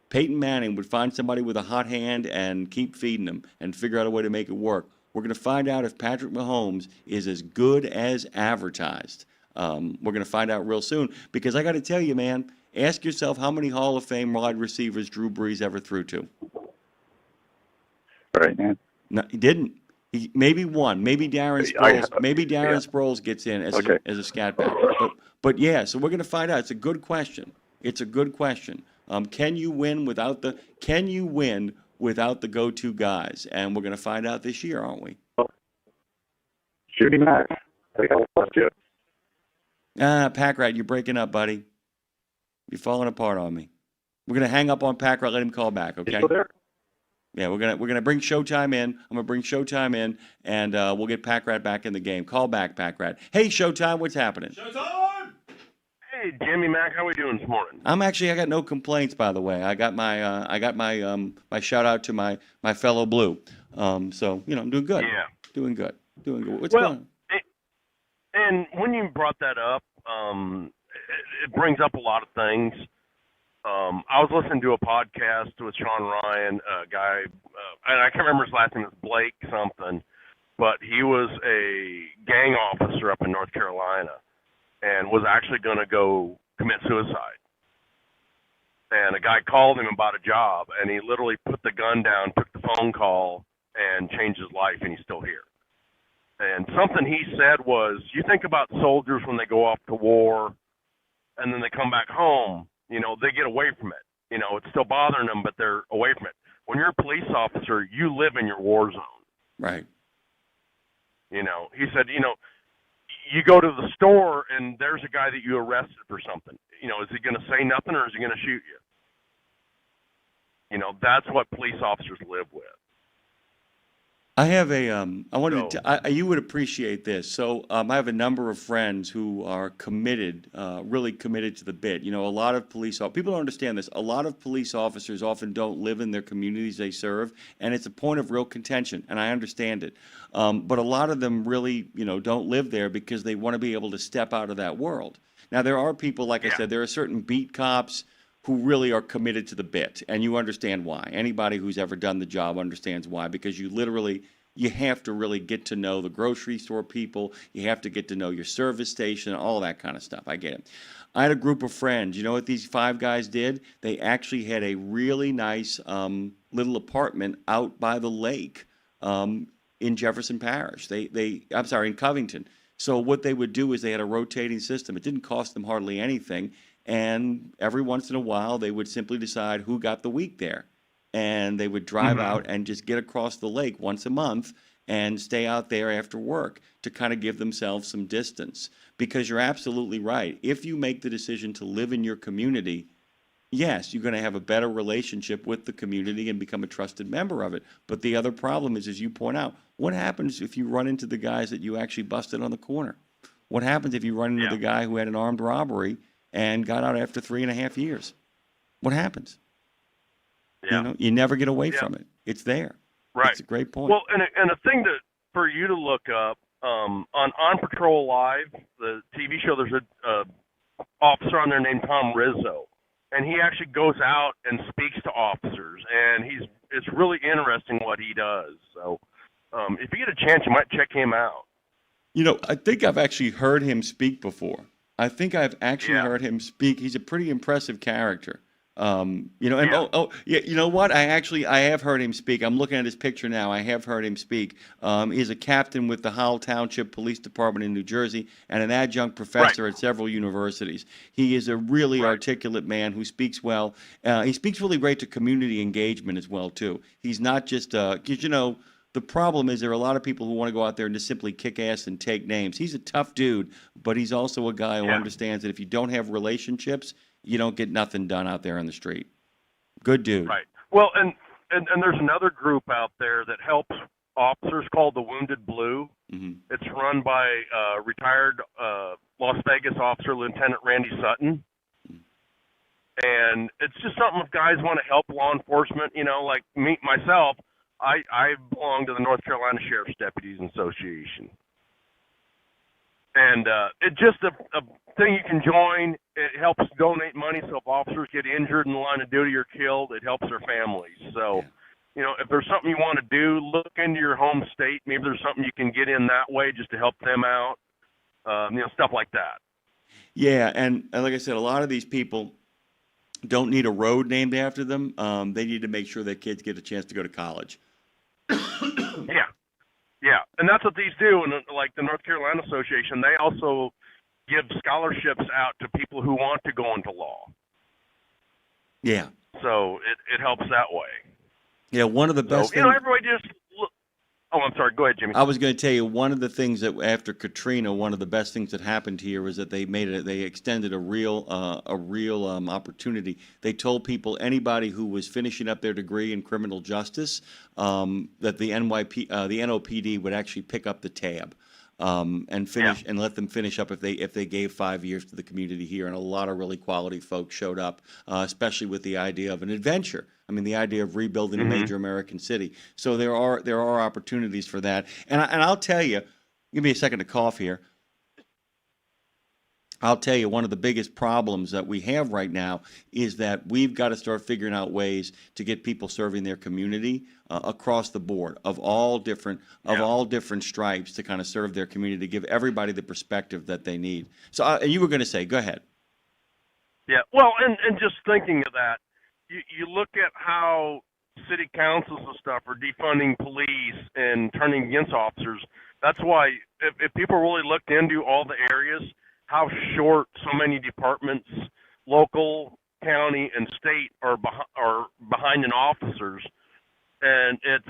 Peyton Manning would find somebody with a hot hand and keep feeding them and figure out a way to make it work. We're going to find out if Patrick Mahomes is as good as advertised. We're going to find out real soon, because I got to tell you, man, ask yourself how many Hall of Fame wide receivers Drew Brees ever threw to. Right, man. No, he didn't. Maybe one. Maybe Darren Sproles. Maybe Darren Sproles gets in as a scat back. But yeah, so we're going to find out. It's a good question. It's a good question. Can you win without the go-to guys? And we're going to find out this year, aren't we? Shooting Mac. I think I lost you. Packrat, you're breaking up, buddy. You're falling apart on me. We're going to hang up on Packrat. Let him call back, okay? You still there? Yeah, we're gonna bring Showtime in. I'm gonna bring Showtime in, and we'll get Packrat back in the game. Call back, Packrat. Hey, Showtime, what's happening? Showtime! Hey, Jimmy Mac, how are we doing this morning? I got no complaints, by the way. I got my my shout out to my fellow Blue. So I'm doing good. Yeah, doing good. What's going on? And when you brought that up, it brings up a lot of things. I was listening to a podcast with Sean Ryan, a guy, and I can't remember his last name, it's Blake something, but he was a gang officer up in North Carolina and was actually going to go commit suicide. And a guy called him about a job, and he literally put the gun down, took the phone call, and changed his life, and he's still here. And something he said was, you think about soldiers when they go off to war, and then they come back home, they get away from it. It's still bothering them, but they're away from it. When you're a police officer, you live in your war zone. Right. He said, you go to the store and there's a guy that you arrested for something. Is he going to say nothing or is he going to shoot you? That's what police officers live with. I have you would appreciate this. So I have a number of friends who are committed, really committed to the bit. A lot of people don't understand this. A lot of police officers often don't live in their communities they serve, and it's a point of real contention, and I understand it. But a lot of them really, don't live there because they want to be able to step out of that world. Now, there are people, like I said, there are certain beat cops who really are committed to the bit, and you understand why. Anybody who's ever done the job understands why, because you have to really get to know the grocery store people, you have to get to know your service station, all that kind of stuff. I get it. I had a group of friends. You know what these 5 guys did? They actually had a really nice little apartment out by the lake in Jefferson Parish. In Covington. So what they would do is they had a rotating system. It didn't cost them hardly anything. And every once in a while, they would simply decide who got the week there. And they would drive out and just get across the lake once a month and stay out there after work to kind of give themselves some distance. Because you're absolutely right. If you make the decision to live in your community, yes, you're going to have a better relationship with the community and become a trusted member of it. But the other problem is, as you point out, what happens if you run into the guys that you actually busted on the corner? What happens if you run into the guy who had an armed robbery and got out after 3.5 years? What happens? Yeah. You know, you never get away from it. It's there. Right. It's a great point. Well, and a thing for you to look up on Patrol Live, the TV show. There's a officer on there named Tom Rizzo, and he actually goes out and speaks to officers, and it's really interesting what he does. So if you get a chance, you might check him out. You know, I think I've actually heard him speak before. I think I've actually heard him speak. He's a pretty impressive character. You know, and you know what? I have heard him speak. I'm looking at his picture now. I have heard him speak. He's a captain with the Howell Township Police Department in New Jersey and an adjunct professor at several universities. He is a really articulate man who speaks well. He speaks really great to community engagement as well, too. He's not just, 'cause, you know, the problem is there are a lot of people who want to go out there and just simply kick ass and take names. He's a tough dude, but he's also a guy who understands that if you don't have relationships, you don't get nothing done out there on the street. Good dude. Right. Well, and there's another group out there that helps officers called the Wounded Blue. Mm-hmm. It's run by retired Las Vegas officer Lieutenant Randy Sutton. And it's just something if guys want to help law enforcement, you know, like me, myself, I belong to the North Carolina Sheriff's Deputies Association. And it's just a thing you can join. It helps donate money so if officers get injured in the line of duty or killed, it helps their families. So, you know, if there's something you want to do, look into your home state. Maybe there's something you can get in that way just to help them out, you know, stuff like that. Yeah, and like I said, a lot of these people don't need a road named after them. They need to make sure that kids get a chance to go to college. Yeah, and that's what these do. And like the North Carolina Association, they also give scholarships out to people who want to go into law. Yeah. So it helps that way. Yeah, one of the best things. You know, everybody just look. Oh, I'm sorry. Go ahead, Jimmy. I was going to tell you one of the things that after Katrina, one of the best things that happened here was that they extended a real opportunity. They told people anybody who was finishing up their degree in criminal justice that the NOPD would actually pick up the tab. And finish and let them finish up if they gave 5 years to the community here, and a lot of really quality folks showed up, especially with the idea of an adventure. I mean, the idea of rebuilding a major American city. So there are opportunities for that. And I'll tell you, give me a second to cough here. I'll tell you, one of the biggest problems that we have right now is that we've got to start figuring out ways to get people serving their community across the board of all different stripes to kind of serve their community, to give everybody the perspective that they need. So you were going to say, go ahead. Yeah, well, and just thinking of that, you look at how city councils and stuff are defunding police and turning against officers. That's why if people really looked into all the areas, how short so many departments, local, county, and state are behind in officers, and it's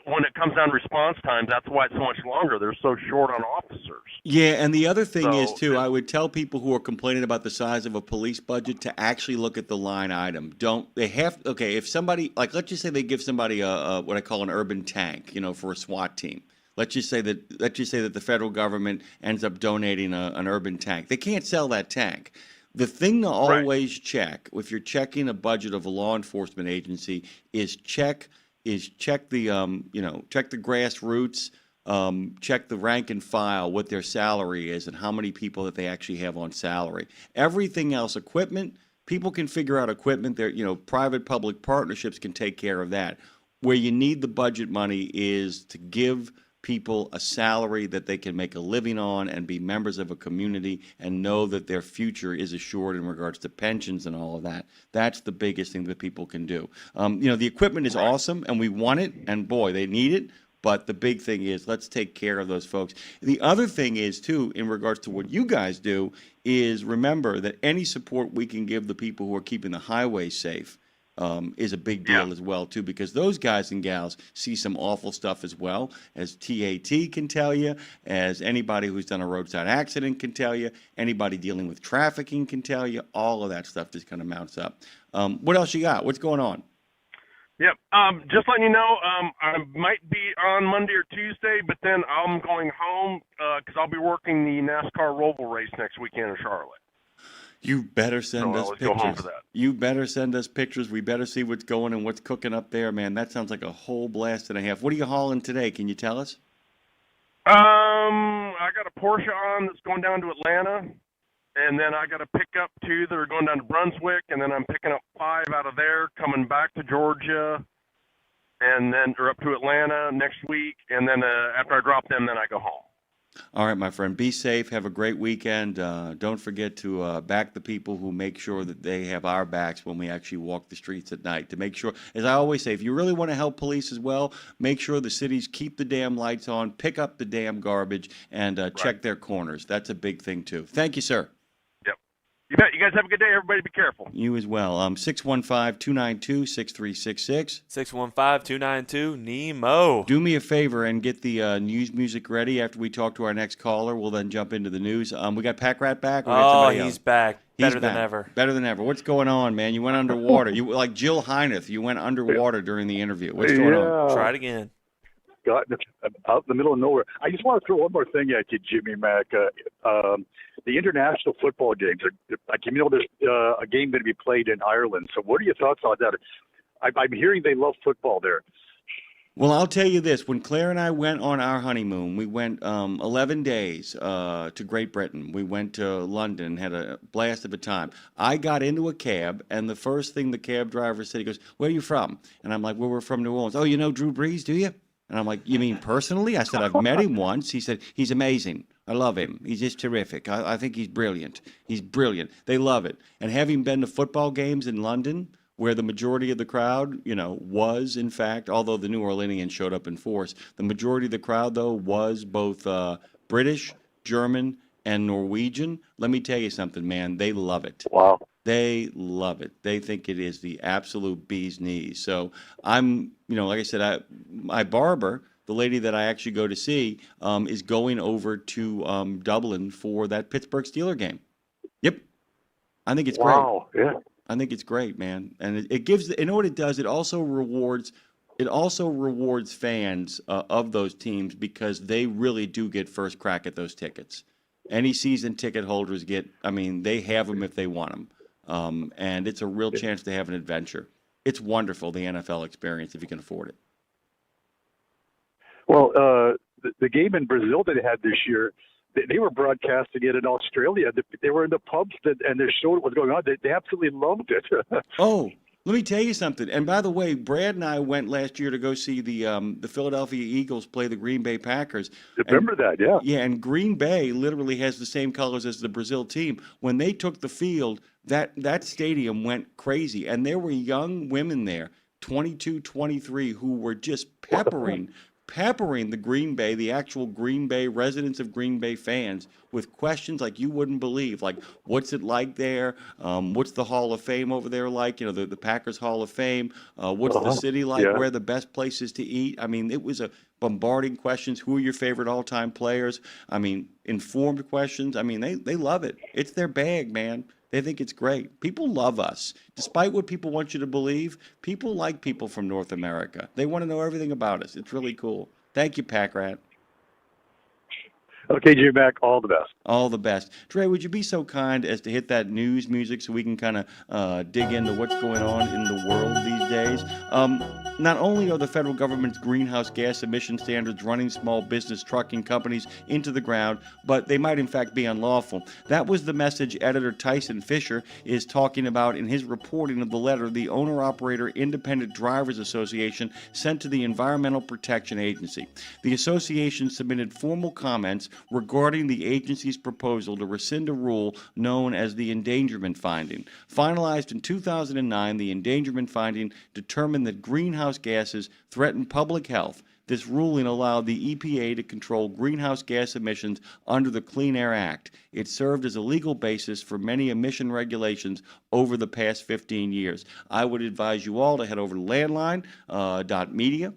when it comes down to response times, that's why it's so much longer. They're so short on officers. Yeah, and the other thing is, too, I would tell people who are complaining about the size of a police budget to actually look at the line item. If somebody, like, let's just say they give somebody a what I call an urban tank, you know, for a SWAT team. Let's just say that the federal government ends up donating an urban tank. They can't sell that tank. The thing to always check, if you're checking a budget of a law enforcement agency, is check the grassroots, check the rank and file, what their salary is, and how many people that they actually have on salary. Everything else, equipment, people can figure out equipment. Private-public partnerships can take care of that. Where you need the budget money is to give people a salary that they can make a living on and be members of a community and know that their future is assured in regards to pensions and all of that. That's the biggest thing that people can do. The equipment is awesome and we want it, and boy, they need it. But the big thing is, let's take care of those folks. The other thing is, too, in regards to what you guys do, is remember that any support we can give the people who are keeping the highways safe, is a big deal as well, too, because those guys and gals see some awful stuff as well, as TAT can tell you, as anybody who's done a roadside accident can tell you, anybody dealing with trafficking can tell you. All of that stuff just kind of mounts up. What else you got? What's going on? Yep. Just letting you know, I might be on Monday or Tuesday, but then I'm going home because I'll be working the NASCAR Roval race next weekend in Charlotte. You better send us Go home pictures. for that. You better send us pictures. We better see what's going and what's cooking up there, man. That sounds like a whole blast and a half. What are you hauling today? Can you tell us? I got a Porsche on that's going down to Atlanta, and then I got a pickup 2 that are going down to Brunswick, and then I'm picking up 5 out of there, coming back to Georgia, and then or up to Atlanta next week, and then after I drop them, then I go home. All right, my friend. Be safe. Have a great weekend. Don't forget to back the people who make sure that they have our backs when we actually walk the streets at night. To make sure, as I always say, if you really want to help police as well, make sure the cities keep the damn lights on, pick up the damn garbage, and check their corners. That's a big thing, too. Thank you, sir. Yep. You bet. You guys have a good day. Everybody be careful. You as well. 615-292-6366. 615-292-NEMO. Do me a favor and get the news music ready after we talk to our next caller. We'll then jump into the news. We got Pack Rat back? Or we got somebody else? Back. Better He's than back. ever. Better than ever. What's going on, man? You went underwater. You like Jill Heineth. You went underwater during the interview. What's going on? Try it again. Got out in the middle of nowhere. I just want to throw one more thing at you, Jimmy Mack. The international football games are like, there's a game going to be played in Ireland. So what are your thoughts on that? I'm hearing they love football there. Well, I'll tell you this. When Claire and I went on our honeymoon, we went 11 days to Great Britain. We went to London, had a blast of a time. I got into a cab, and the first thing the cab driver said, he goes, "Where are you from?" And I'm like, "Well, we're from New Orleans." "Oh, you know Drew Brees, do you?" And I'm like, "You mean personally?" I said, "I've met him once." He said, "He's amazing. I love him. He's just terrific. I think he's brilliant. He's brilliant." They love it. And having been to football games in London, where the majority of the crowd, was, in fact, although the New Orleanians showed up in force, the majority of the crowd, though, was both British, German, and Norwegian. Let me tell you something, man. They love it. Wow. They love it. They think it is the absolute bee's knees. So I'm, like I said, my barber, the lady that I actually go to see, is going over to Dublin for that Pittsburgh Steelers game. Yep. I think it's great. Wow. Yeah. I think it's great, man. And it gives, what it does, it also rewards fans of those teams because they really do get first crack at those tickets. Any season ticket holders they have them if they want them. And it's a real chance to have an adventure. It's wonderful, the NFL experience, if you can afford it. Well, the game in Brazil that they had this year, they were broadcasting it in Australia. They were in the pubs and they showed what was going on. They absolutely loved it. Oh, let me tell you something. And by the way, Brad and I went last year to go see the Philadelphia Eagles play the Green Bay Packers. Remember that, yeah. Yeah, and Green Bay literally has the same colors as the Brazil team. When they took the field, that stadium went crazy. And there were young women there, 22, 23, who were just peppering the Green Bay, the actual Green Bay residents of Green Bay fans with questions like you wouldn't believe, like what's it like there? What's the Hall of Fame over there like? The Packers Hall of Fame. What's the city like? Yeah. Where are the best places to eat? I mean, it was a bombarding questions. Who are your favorite all-time players? I mean, informed questions. I mean, they love it. It's their bag, man. They think it's great. People love us. Despite what people want you to believe, people like people from North America. They want to know everything about us. It's really cool. Thank you, Pack Rat. Okay, Jim Mack, all the best. All the best. Dre, would you be so kind as to hit that news music so we can kind of dig into what's going on in the world these days? Not only are the federal government's greenhouse gas emission standards running small business trucking companies into the ground, but they might in fact be unlawful. That was the message editor Tyson Fisher is talking about in his reporting of the letter the Owner-Operator Independent Drivers Association sent to the Environmental Protection Agency. The association submitted formal comments regarding the agency's proposal to rescind a rule known as the endangerment finding. Finalized in 2009, the endangerment finding determined that greenhouse gases threaten public health, This ruling allowed the EPA to control greenhouse gas emissions under the Clean Air Act. It served as a legal basis for many emission regulations over the past 15 years. I would advise you all to head over to landline.media,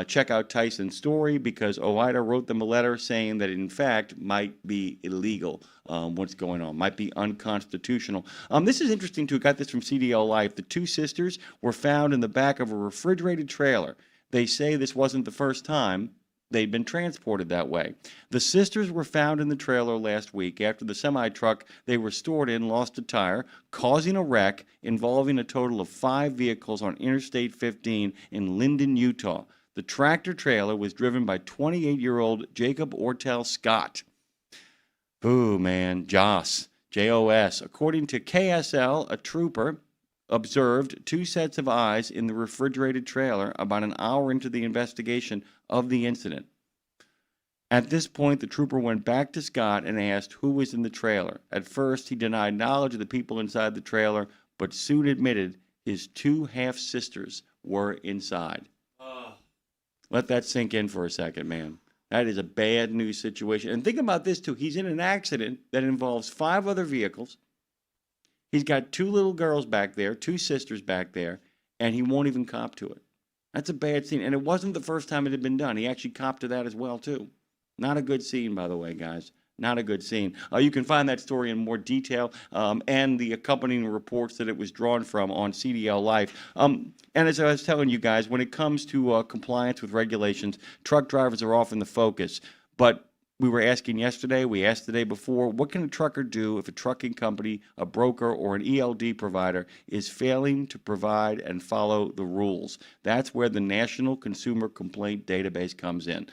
check out Tyson's story, because OIDA wrote them a letter saying that it, in fact, might be illegal. What's going on might be unconstitutional. This is interesting too. Got this from CDL Life. The two sisters were found in the back of a refrigerated trailer. They say this wasn't the first time they'd been transported that way. The sisters were found in the trailer last week after the semi-truck they were stored in lost a tire, causing a wreck involving a total of 5 vehicles on Interstate 15 in Linden, Utah. The tractor trailer was driven by 28-year-old Jacob Ortel Scott. Ooh, man, Joss, J-O-S. According to KSL, a trooper observed 2 sets of eyes in the refrigerated trailer about an hour into the investigation of the incident. At this point, the trooper went back to Scott and asked who was in the trailer. At first, he denied knowledge of the people inside the trailer, but soon admitted his 2 half-sisters were inside. Let that sink in for a second, man. That is a bad news situation. And think about this, too. He's in an accident that involves 5 other vehicles. He's got 2 little girls back there, 2 sisters back there, and he won't even cop to it. That's a bad scene. And it wasn't the first time it had been done. He actually copped to that as well, too. Not a good scene, by the way, guys. Not a good scene. You can find that story in more detail and the accompanying reports that it was drawn from on CDL Life. And as I was telling you guys, when it comes to compliance with regulations, truck drivers are often the focus. But we were asking yesterday, we asked the day before, what can a trucker do if a trucking company, a broker, or an ELD provider is failing to provide and follow the rules? That's where the National Consumer Complaint Database comes in.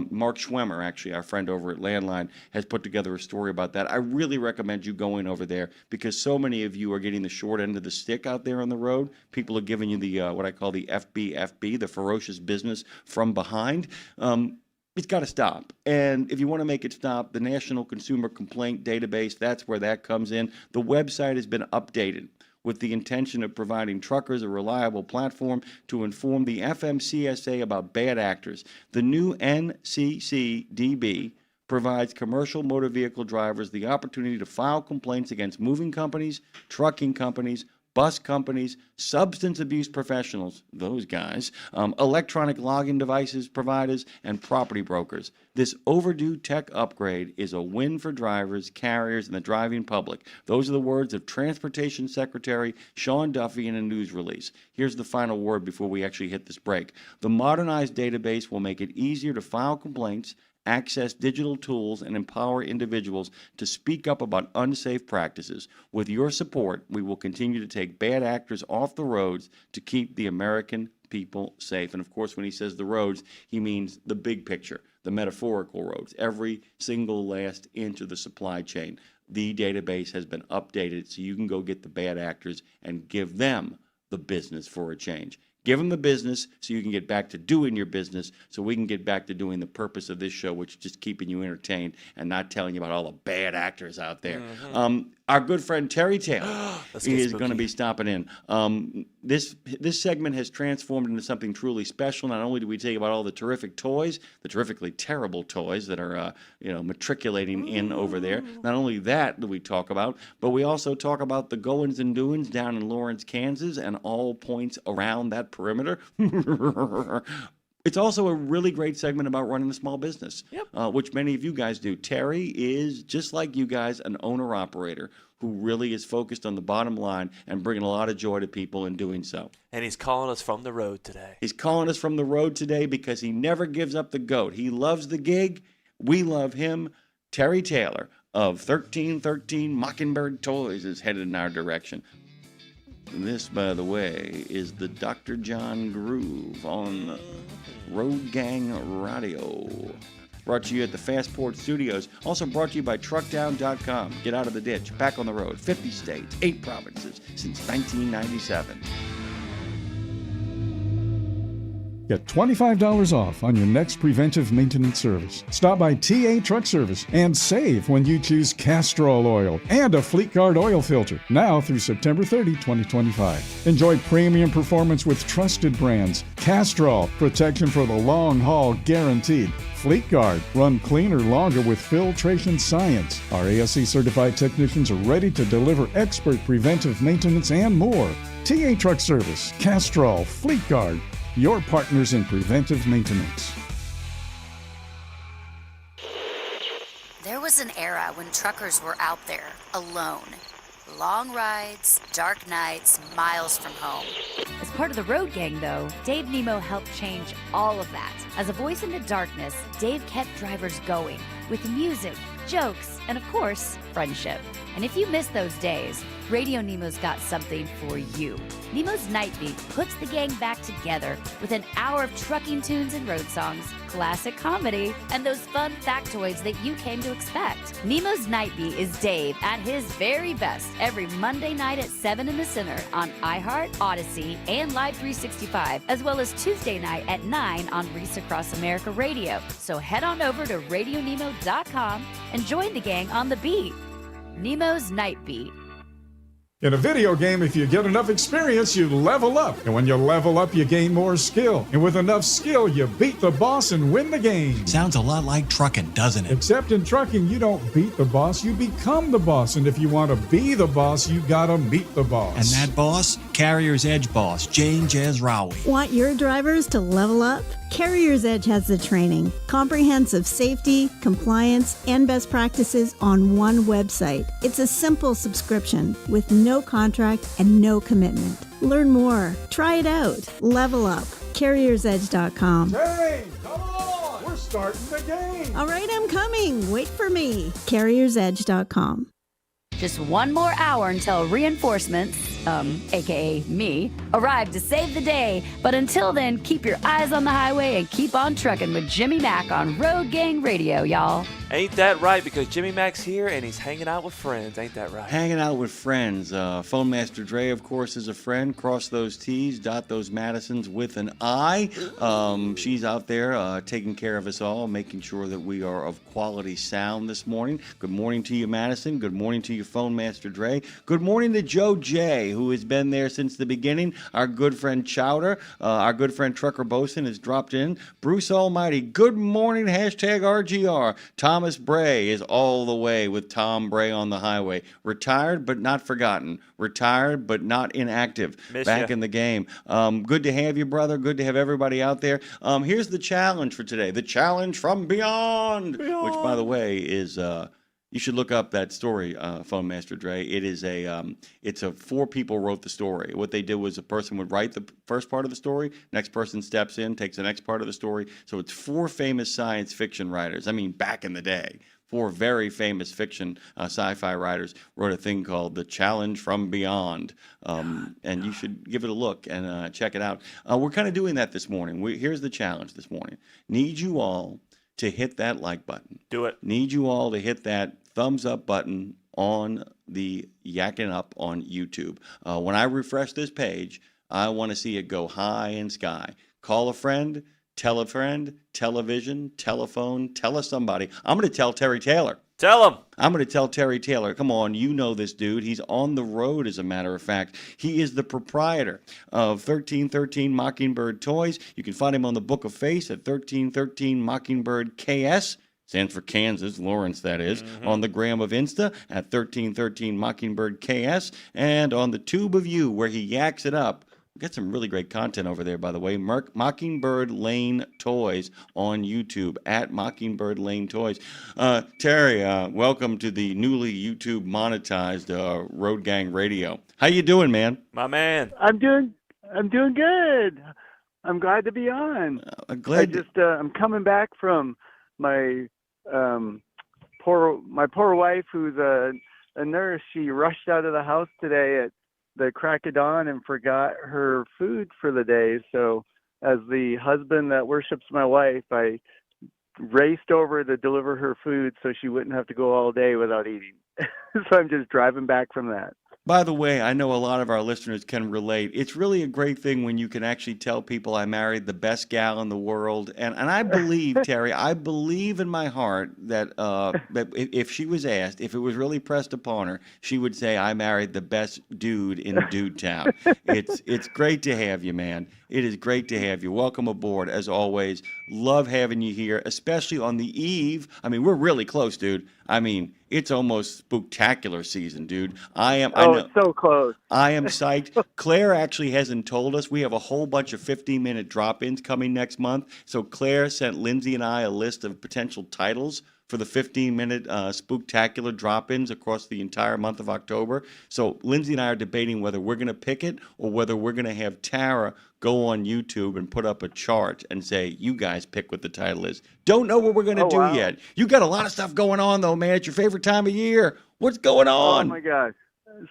Mark Schwemmer, actually, our friend over at Landline, has put together a story about that. I really recommend you going over there because so many of you are getting the short end of the stick out there on the road. People are giving you the what I call the FBFB, the ferocious business from behind. It's got to stop. And if you want to make it stop, the National Consumer Complaint Database, that's where that comes in. The website has been updated with the intention of providing truckers a reliable platform to inform the FMCSA about bad actors. The new NCCDB provides commercial motor vehicle drivers the opportunity to file complaints against moving companies, trucking companies, bus companies, substance abuse professionals, those guys, electronic login devices providers, and property brokers. This overdue tech upgrade is a win for drivers, carriers, and the driving public. Those are the words of Transportation Secretary Sean Duffy in a news release. Here's the final word before we actually hit this break. The modernized database will make it easier to file complaints, access digital tools, and empower individuals to speak up about unsafe practices. With your support, we will continue to take bad actors off the roads to keep the American people safe. And of course, when he says the roads, he means the big picture, the metaphorical roads, every single last inch of the supply chain. The database has been updated so you can go get the bad actors and give them the business for a change. Give them the business so you can get back to doing your business so we can get back to doing the purpose of this show, which is just keeping you entertained and not telling you about all the bad actors out there. Our good friend Terry Taylor is going to be stopping in. This segment has transformed into something truly special. Not only do we tell you about all the terrific toys, the terrifically terrible toys that are matriculating in over there. Not only that do we talk about, but we also talk about the goings and doings down in Lawrence, Kansas, and all points around that perimeter. It's also a really great segment about running a small business, which many of you guys do. Terry is, just like you guys, an owner-operator who really is focused on the bottom line and bringing a lot of joy to people in doing so. And he's calling us from the road today. He's calling us from the road today because he never gives up the goat. He loves the gig. We love him. Terry Taylor of 1313 Mockingbird Toys is headed in our direction. This, by the way, is the Dr. John Groove on Road Gang Radio. Brought to you at the Fastport Studios. Also brought to you by TruckDown.com. Get out of the ditch. Back on the road. 50 states, 8 provinces since 1997. Get $25 off on your next preventive maintenance service. Stop by TA Truck Service and save when you choose Castrol oil and a Fleet Guard oil filter. Now through September 30, 2025. Enjoy premium performance with trusted brands. Castrol, protection for the long haul guaranteed. Fleet Guard, run cleaner longer with filtration science. Our ASE certified technicians are ready to deliver expert preventive maintenance and more. TA Truck Service, Castrol, Fleet Guard, your partners in preventive maintenance. There was an era when truckers were out there, alone. Long rides, dark nights, miles from home. As part of the Road Gang, though, Dave Nemo helped change all of that. As a voice in the darkness, Dave kept drivers going with music, jokes, and of course, friendship. And if you miss those days, Radio Nemo's got something for you. Nemo's Night Beat puts the gang back together with an hour of trucking tunes and road songs, classic comedy, and those fun factoids that you came to expect. Nemo's Night Beat is Dave at his very best every Monday night at 7 in the Center on iHeart, Odyssey, and Live 365, as well as Tuesday night at 9 on Reese Across America Radio. So head on over to RadioNemo.com and join the gang on the beat. Nemo's Night Beat. In a video game, if you get enough experience, you level up. And when you level up, you gain more skill. And with enough skill, you beat the boss and win the game. Sounds a lot like trucking, doesn't it? Except in trucking, you don't beat the boss, you become the boss. And if you want to be the boss, you gotta meet the boss. And that boss? Carrier's Edge boss, Jane Jazrawi. Want your drivers to level up? Carrier's Edge has the training, comprehensive safety, compliance, and best practices on one website. It's a simple subscription with no contract and no commitment. Learn more. Try it out. Level up. CarriersEdge.com. Hey, come on! We're starting the game! All right, I'm coming. Wait for me. CarriersEdge.com. Just one more hour until reinforcements, aka me, arrive to save the day. But until then, keep your eyes on the highway and keep on trucking with Jimmy Mack on Road Gang Radio, y'all. Ain't that right? Because Jimmy Mack's here and he's hanging out with friends. Ain't that right? Hanging out with friends. Phone Master Dre, of course, is a friend. Cross those T's, dot those Madisons with an I. She's out there taking care of us all, making sure that we are of quality sound this morning. Good morning to you, Madison. Good morning to you, Phone Master Dre. Good morning to Joe J., who has been there since the beginning. Our good friend Chowder, our good friend Trucker Boson has dropped in. Bruce Almighty, good morning, hashtag RGR. Thomas Bray is all the way with Tom Bray on the highway. Retired but not forgotten. Retired but not inactive. Back in the game. Good to have you, brother. Good to have everybody out there. Here's the challenge for today. The challenge from beyond. Which, by the way, is... you should look up that story, Phone Master Dre. It is it's 4 people wrote the story. What they did was a person would write the first part of the story, next person steps in, takes the next part of the story. So it's 4 famous science fiction writers. I mean, back in the day, 4 very famous fiction sci-fi writers wrote a thing called The Challenge from Beyond. And you should give it a look and check it out. We're kind of doing that this morning. Here's the challenge this morning. Need you all to hit that like button. Do it. Need you all to hit that thumbs up button on the Yakking Up on YouTube. When I refresh this page, I want to see it go high in sky. Call a friend, tell a friend, television, telephone, tell us somebody. I'm going to tell Terry Taylor. Tell him. I'm going to tell Terry Taylor. Come on, you know this dude. He's on the road, as a matter of fact. He is the proprietor of 1313 Mockingbird Toys. You can find him on the Book of Face at 1313 Mockingbird KS. Stands for Kansas, Lawrence, that is. On the gram of Insta at 1313 Mockingbird KS. And on the Tube of You, where he yaks it up. We've got some really great content over there, by the way. Mockingbird Lane Toys on YouTube, at Mockingbird Lane Toys. Terry, welcome to the newly YouTube monetized Road Gang Radio. How you doing, man? My man. I'm doing good. I'm glad to be on. I'm coming back from my poor wife, who's a nurse. She rushed out of the house today at the crack of dawn and forgot her food for the day. So as the husband that worships my wife, I raced over to deliver her food so she wouldn't have to go all day without eating. So I'm just driving back from that. By the way, I know a lot of our listeners can relate. It's really a great thing when you can actually tell people I married the best gal in the world. And I believe, Terry, I believe in my heart that if she was asked, if it was really pressed upon her, she would say, I married the best dude in Dude Town. It's great to have you, man. It is great to have you. Welcome aboard, as always. Love having you here, especially on the eve. I mean, we're really close, dude. I mean, it's almost spooktacular season, dude. I know. It's so close. I am psyched. Claire actually hasn't told us. We have a whole bunch of 15-minute drop-ins coming next month. So Claire sent Lindsay and I a list of potential titles for the 15-minute spooktacular drop-ins across the entire month of October. So Lindsay and I are debating whether we're going to pick it or whether we're going to have Tara go on YouTube and put up a chart and say, you guys pick what the title is. Don't know what we're going to do yet. You got a lot of stuff going on, though, man. It's your favorite time of year. What's going on? Oh, my gosh.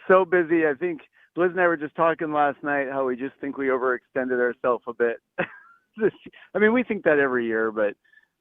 So busy. I think Liz and I were just talking last night how we just think we overextended ourselves a bit. I mean, we think that every year, but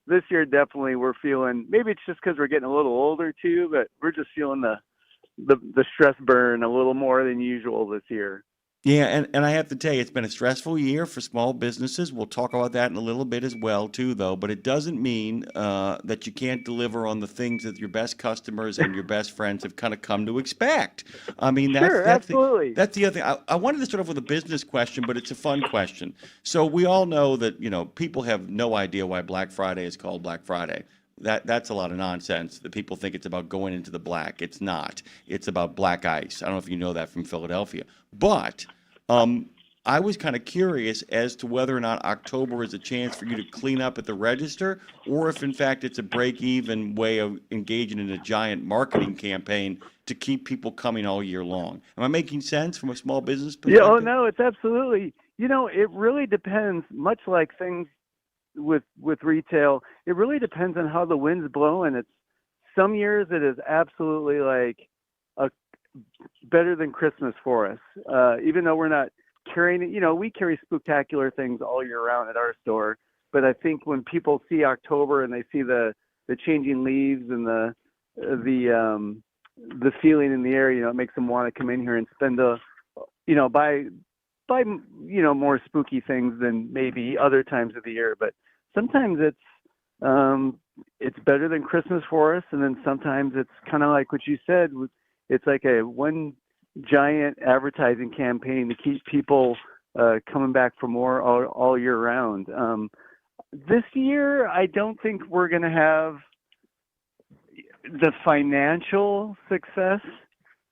this year definitely we're feeling, maybe it's just because we're getting a little older too, but we're just feeling the stress burn a little more than usual this year. Yeah, and I have to tell you, it's been a stressful year for small businesses. We'll talk about that in a little bit as well, too, though. But it doesn't mean that you can't deliver on the things that your best customers and your best friends have kind of come to expect. I mean, that's absolutely. That's the other thing. I wanted to start off with a business question, but it's a fun question. So we all know that, people have no idea why Black Friday is called Black Friday. That's a lot of nonsense that people think it's about going into the black. It's not. It's about black ice. I don't know if you know that from Philadelphia. But I was kind of curious as to whether or not October is a chance for you to clean up at the register, or if, in fact, it's a break-even way of engaging in a giant marketing campaign to keep people coming all year long. Am I making sense from a small business perspective? Yeah, oh, no, it's absolutely. It really depends, much like things with retail, it really depends on how the wind's blowing. It's some years it is absolutely like better than Christmas for us. Even though we're not carrying it, we carry spooktacular things all year round at our store. But I think when people see October and they see the changing leaves and the feeling in the air, it makes them want to come in here and spend buy more spooky things than maybe other times of the year. But sometimes it's better than Christmas for us, and then sometimes it's kind of like what you said. It's like a one giant advertising campaign to keep people coming back for more all year round. This year, I don't think we're going to have the financial success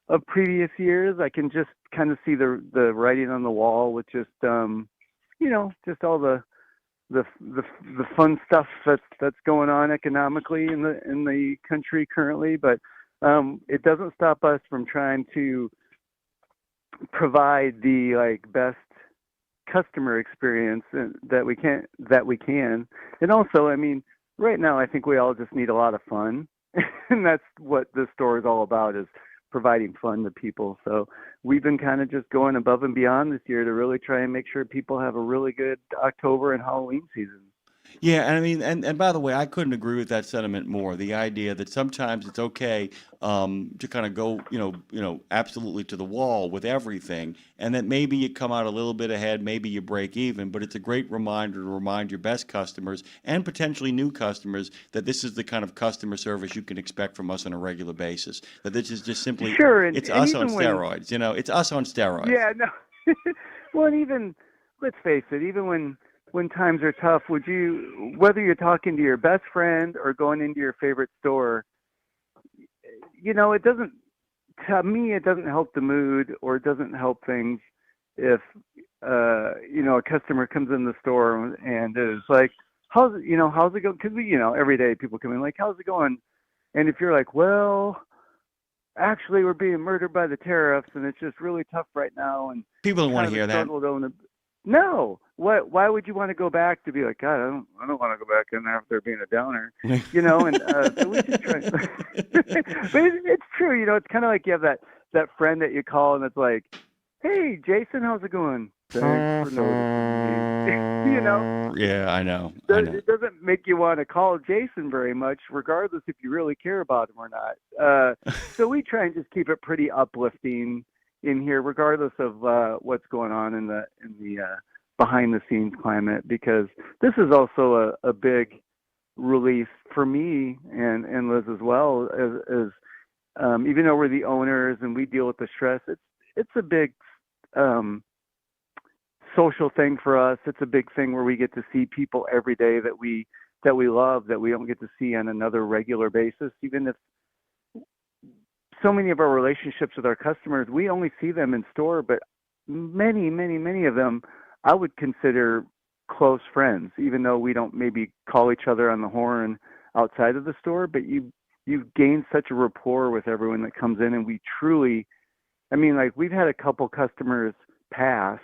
of previous years. I can just kind of see the writing on the wall with just just all the fun stuff that's going on economically in the country currently, but it doesn't stop us from trying to provide the best customer experience that we can. And also, I mean, right now I think we all just need a lot of fun. And that's what this store is all about, is providing fun to people. So we've been kind of just going above and beyond this year to really try and make sure people have a really good October and Halloween season. Yeah, and I mean, and by the way, I couldn't agree with that sentiment more. The idea that sometimes it's okay to kind of go, absolutely to the wall with everything, and that maybe you come out a little bit ahead, maybe you break even, but it's a great reminder to remind your best customers and potentially new customers that this is the kind of customer service you can expect from us on a regular basis. That this is just simply, it's us on steroids. It's us on steroids. Yeah, no. Well, and even, let's face it, even when times are tough, whether you're talking to your best friend or going into your favorite store, it doesn't help the mood, or it doesn't help things if, a customer comes in the store and is like, how's it going? Because every day people come in like, how's it going? And if you're like, well, actually we're being murdered by the tariffs and it's just really tough right now. And people don't want to hear that. No. Why would you want to go back to be like, God, I don't want to go back in there if they're being a downer, And so we just try. But it's true, it's kind of like you have that friend that you call and it's like, hey, Jason, how's it going? Thanks for noticing me. Yeah, I know. It doesn't make you want to call Jason very much, regardless if you really care about him or not. So we try and just keep it pretty uplifting. in here, regardless of what's going on in the behind the scenes climate, because this is also a big relief for me and Liz as well, as even though we're the owners and we deal with the stress, it's a big social thing for us. It's a big thing where we get to see people every day that we love, that we don't get to see on another regular basis. Even if so many of our relationships with our customers, we only see them in store, but many of them I would consider close friends, even though we don't maybe call each other on the horn outside of the store. But you've gained such a rapport with everyone that comes in, and we truly, I mean, like, we've had a couple customers pass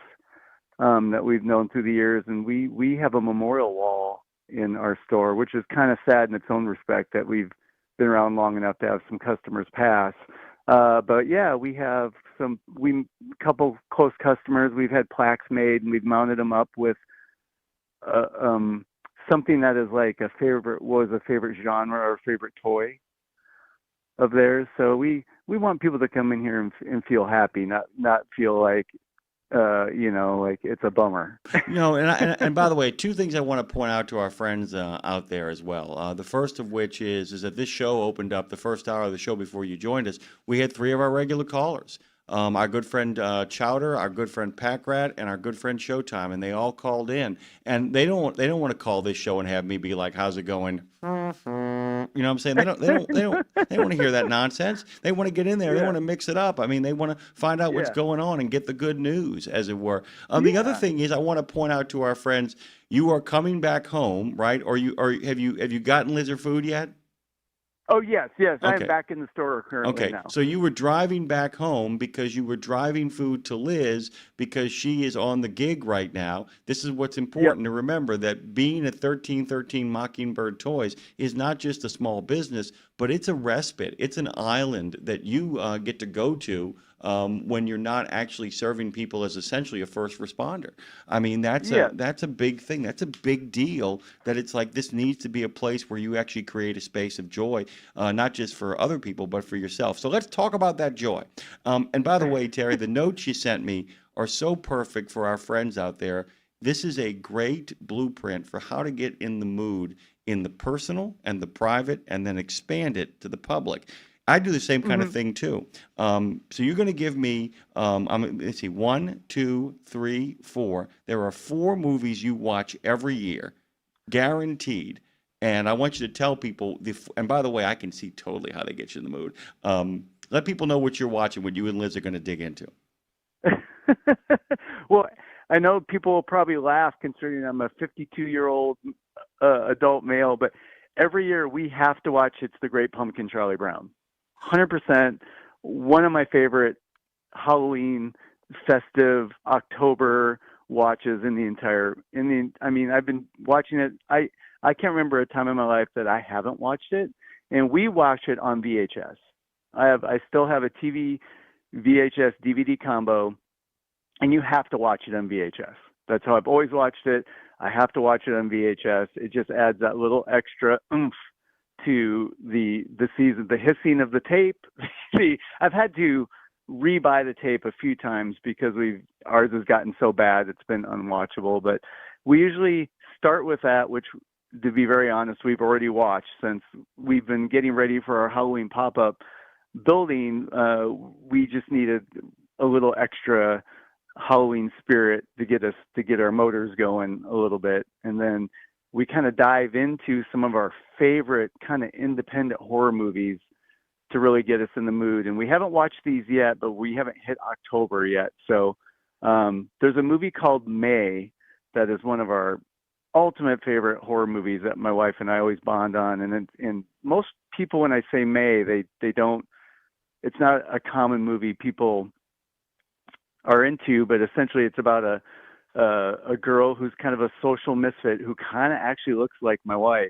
that we've known through the years, and we have a memorial wall in our store, which is kind of sad in its own respect that we've been around long enough to have some customers pass. But yeah, we have couple close customers. We've had plaques made, and we've mounted them up with something that is like a favorite genre or favorite toy of theirs. So we want people to come in here and feel happy, not feel like like it's a bummer. And by the way, two things I want to point out to our friends out there as well. The first of which is that this show opened up the first hour of the show before you joined us. We had 3 of our regular callers. Our good friend Chowder, our good friend Packrat, and our good friend Showtime, and they all called in. And they don't want to call this show and have me be like, "How's it going?" You know what I'm saying? They don't want to hear that nonsense. They want to get in there. They want to mix it up. I mean, they want to find out what's going on and get the good news, as it were. The other thing is, I want to point out to our friends, you are coming back home, right? Or have you gotten Liz her food yet? Oh, yes. Okay. I'm back in the store currently now. So you were driving back home because you were driving food to Liz because she is on the gig right now. This is what's important to remember, that being at 1313 Mockingbird Toys is not just a small business, but it's a respite. It's an island that you get to go to when you're not actually serving people as essentially a first responder. I mean, that's a big thing. That's a big deal, that it's like this needs to be a place where you actually create a space of joy, not just for other people, but for yourself. So let's talk about that joy. And by the way, Terry, the notes you sent me are so perfect for our friends out there. This is a great blueprint for how to get in the mood in the personal and the private, and then expand it to the public. I do the same kind of thing too. So you're going to give me, let's see, 1, 2, 3, 4. There are 4 movies you watch every year, guaranteed. And I want you to tell people, and by the way, I can see totally how they get you in the mood. Let people know what you're watching, what you and Liz are going to dig into. Well, I know people will probably laugh considering I'm a 52-year-old adult male, but every year we have to watch It's the Great Pumpkin, Charlie Brown. 100%. One of my favorite Halloween festive October watches in the entire. I mean, I've been watching it. I can't remember a time in my life that I haven't watched it, and we watch it on VHS. I still have a TV VHS DVD combo, and you have to watch it on VHS. That's how I've always watched it. I have to watch it on VHS. It just adds that little extra oomph to the season, the hissing of the tape. See, I've had to rebuy the tape a few times because ours has gotten so bad it's been unwatchable. But we usually start with that, which, to be very honest, we've already watched since we've been getting ready for our Halloween pop-up building. We just needed a little extra Halloween spirit to get our motors going a little bit, and then we kind of dive into some of our favorite kind of independent horror movies to really get us in the mood. And we haven't watched these yet, but we haven't hit October yet. So there's a movie called May that is one of our ultimate favorite horror movies that my wife and I always bond on. And most people, when I say May, they don't. It's not a common movie people are into, but essentially it's about a girl who's kind of a social misfit who kind of actually looks like my wife,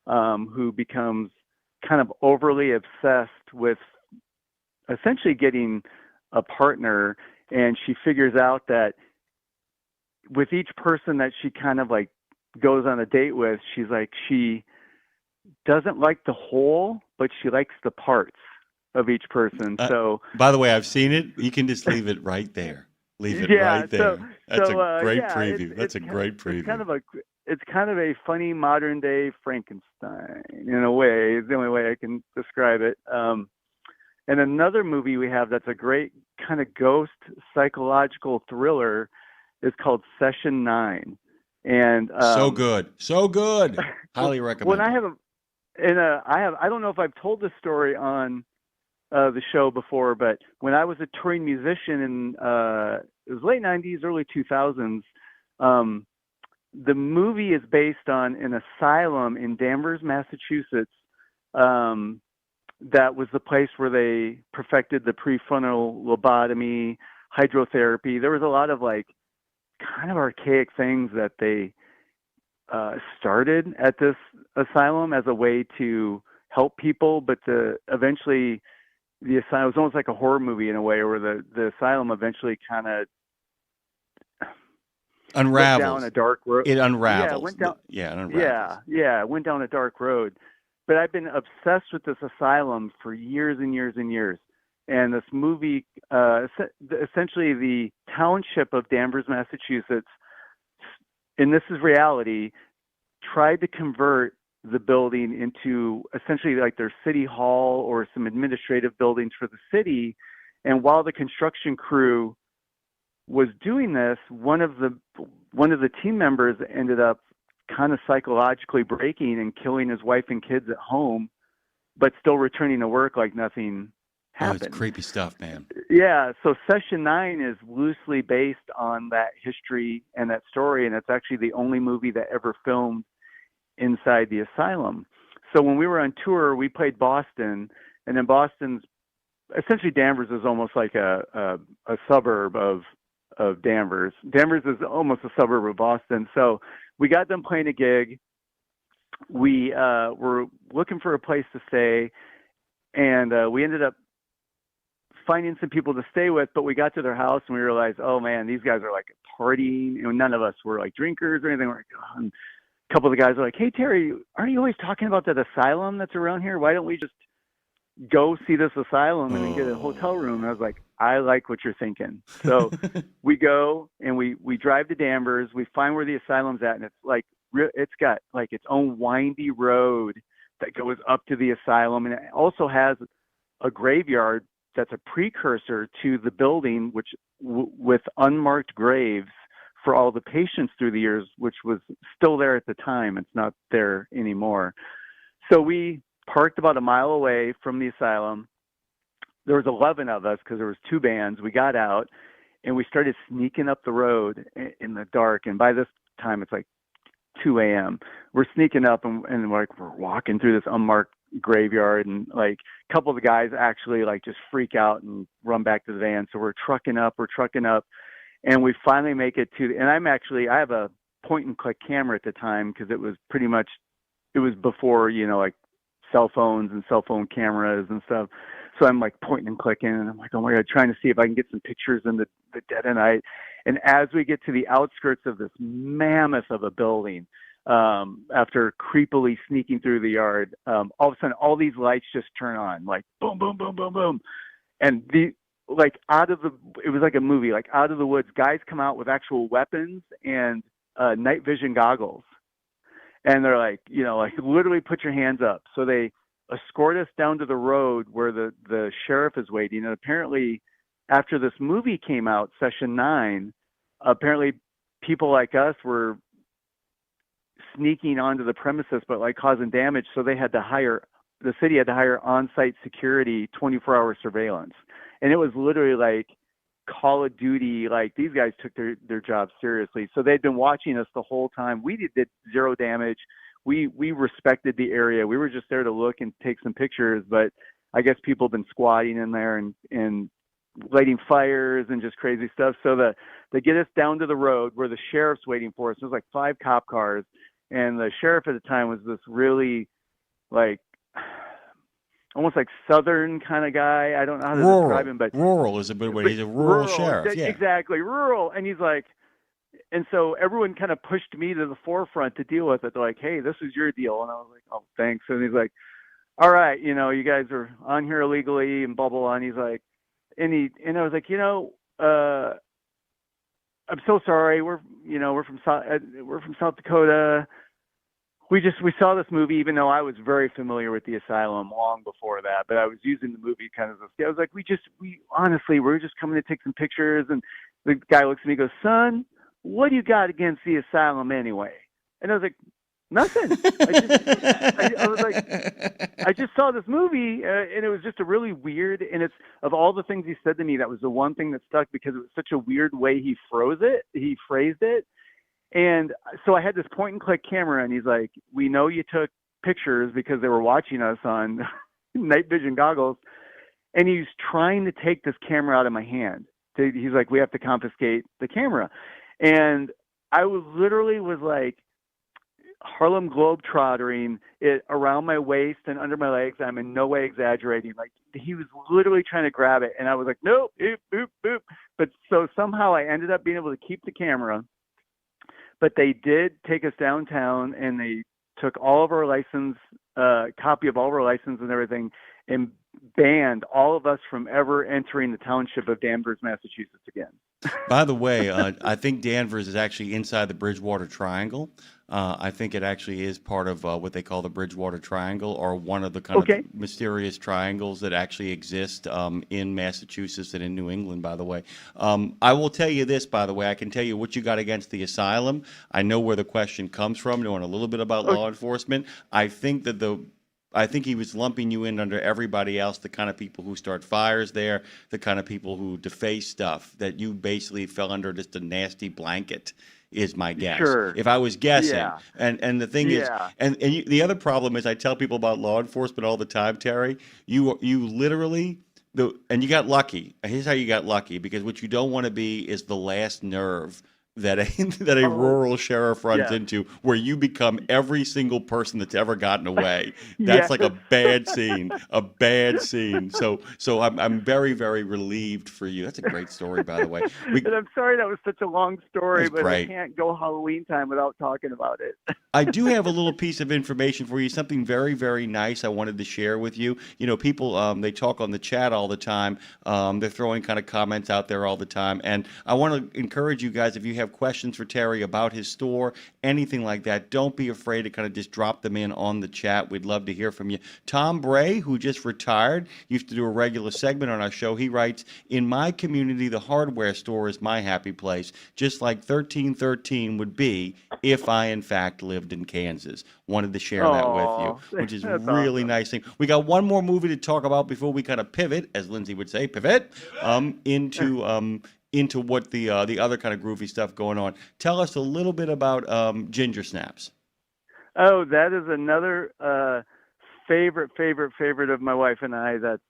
who becomes kind of overly obsessed with essentially getting a partner. And she figures out that with each person that she kind of like goes on a date with, she's like, she doesn't like the whole, but she likes the parts of each person. So, by the way, I've seen it. You can just leave it right there. Leave it right there. That's a great preview. That's a great preview. It's kind of a funny modern day Frankenstein in a way. Is the only way I can describe it. And another movie we have that's a great kind of ghost psychological thriller is called Session 9. And so good. Highly recommend. When I don't know if I've told this story on the show before, but when I was a touring musician in it was late 90s, early 2000s, the movie is based on an asylum in Danvers, Massachusetts. That was the place where they perfected the prefrontal lobotomy, hydrotherapy. There was a lot of like kind of archaic things that they started at this asylum as a way to help people, but eventually the asylum was almost like a horror movie in a way, where the asylum eventually kind of unravels down a dark road. It unravels. Yeah, it went down. Yeah, it unravels. Yeah, it went down a dark road. But I've been obsessed with this asylum for years and years and years. And this movie, essentially the township of Danvers, Massachusetts, and this is reality, tried to convert the building into essentially like their city hall or some administrative buildings for the city. And while the construction crew was doing this, one of the team members ended up kind of psychologically breaking and killing his wife and kids at home, but still returning to work like nothing happened. Oh, it's creepy stuff, man. Yeah, so Session 9 is loosely based on that history and that story, and it's actually the only movie that ever filmed inside the asylum. So when we were on tour, we played Boston, and in Boston's essentially Danvers is almost like a suburb of Danvers. Danvers is almost a suburb of Boston. So we got them playing a gig. We were looking for a place to stay, and we ended up finding some people to stay with, but we got to their house and we realized, oh man, these guys are like partying. None of us were like drinkers or anything. And a couple of the guys were like, hey Terry, aren't you always talking about that asylum that's around here? Why don't we just go see this asylum and then get a hotel room? And I was like, I like what you're thinking. So we go and we drive to Danvers. We find where the asylum's at, and it's like it's got like its own windy road that goes up to the asylum, and it also has a graveyard that's a precursor to the building, which with unmarked graves for all the patients through the years, which was still there at the time. It's not there anymore. So we parked about a mile away from the asylum. There was 11 of us because there was 2 bands. We got out and we started sneaking up the road in the dark. And by this time, it's like 2 a.m. We're sneaking up and we're walking through this unmarked graveyard, and like a couple of the guys actually like just freak out and run back to the van. So we're trucking up, and we finally make it to, and I have a point and click camera at the time because it was before, like cell phones and cell phone cameras and stuff. So I'm like pointing and clicking, and I'm like, oh my God, trying to see if I can get some pictures in the dead of night. And as we get to the outskirts of this mammoth of a building, after creepily sneaking through the yard, all of a sudden all these lights just turn on, like boom, boom, boom, boom, boom. And it was like a movie, like out of the woods, guys come out with actual weapons and night vision goggles. And they're like, like literally put your hands up. So they escort us down to the road where the sheriff is waiting. And apparently after this movie came out, Session 9, apparently people like us were sneaking onto the premises, but like causing damage. So the city had to hire on-site security, 24-hour surveillance. And it was literally like Call of Duty. Like these guys took their job seriously. So they'd been watching us the whole time. We did zero damage. We respected the area. We were just there to look and take some pictures, but I guess people have been squatting in there and lighting fires and just crazy stuff. So they get us down to the road where the sheriff's waiting for us. There's like 5 cop cars. And the sheriff at the time was this really like almost like Southern kind of guy. I don't know how to describe him, but rural is a good way. He's a rural sheriff. Yeah. Exactly. Rural. And he's like, and so everyone kind of pushed me to the forefront to deal with it. They're like, hey, this is your deal. And I was like, oh, thanks. And he's like, all right, you guys are on here illegally and blah, blah, blah. And he's like, and I was like, I'm so sorry. We're from South Dakota. We saw this movie, even though I was very familiar with the asylum long before that, but I was using the movie kind of, I was like, we're just coming to take some pictures. And the guy looks at me and goes, son, what do you got against the asylum anyway? And I was like, nothing. I was like, I just saw this movie, and it was just a really weird, and it's, of all the things he said to me, that was the one thing that stuck because it was such a weird way he phrased it. And so I had this point and click camera, and he's like, we know you took pictures because they were watching us on night vision goggles. And he's trying to take this camera out of my hand. He's like, we have to confiscate the camera. And I was like Harlem Globetrottering it around my waist and under my legs. I'm in no way exaggerating. Like, he was literally trying to grab it. And I was like, nope, boop, boop, boop. But so somehow I ended up being able to keep the camera. But they did take us downtown, and they took all of our license, copy of all of our license and everything, and banned all of us from ever entering the township of Danvers, Massachusetts again. By the way, I think Danvers is actually inside the Bridgewater Triangle. I think it actually is part of what they call the Bridgewater Triangle, or one of the kind of mysterious triangles that actually exist in Massachusetts and in New England, by the way. I will tell you this, by the way. I can tell you what you got against the asylum. I know where the question comes from, knowing a little bit about law enforcement. I think he was lumping you in under everybody else, the kind of people who start fires there, the kind of people who deface stuff, that you basically fell under just a nasty blanket, is my guess. Sure. If I was guessing. Yeah. And the thing is, the other problem is, I tell people about law enforcement all the time, Terry, you literally, and you got lucky. Here's how you got lucky, because what you don't want to be is the last nerve that a rural sheriff runs into, where you become every single person that's ever gotten away. That's like a bad scene. So I'm very, very relieved for you. That's a great story, by the way. And I'm sorry that was such a long story, but great. I can't go Halloween time without talking about it. I do have a little piece of information for you, something very, very nice I wanted to share with you. People, they talk on the chat all the time. They're throwing kind of comments out there all the time. And I want to encourage you guys, if you have questions for Terry about his store, anything like that, don't be afraid to kind of just drop them in on the chat. We'd love to hear from you. Tom Bray, who just retired, used to do a regular segment on our show. He writes, in my community, the hardware store is my happy place, just like 1313 would be if I, in fact, lived in Kansas. Wanted to share that with you, which is really awesome. Nice thing. We got one more movie to talk about before we kind of pivot, as Lindsay would say, into what the other kind of groovy stuff going on. Tell us a little bit about Ginger Snaps. Oh, that is another favorite of my wife and I. That's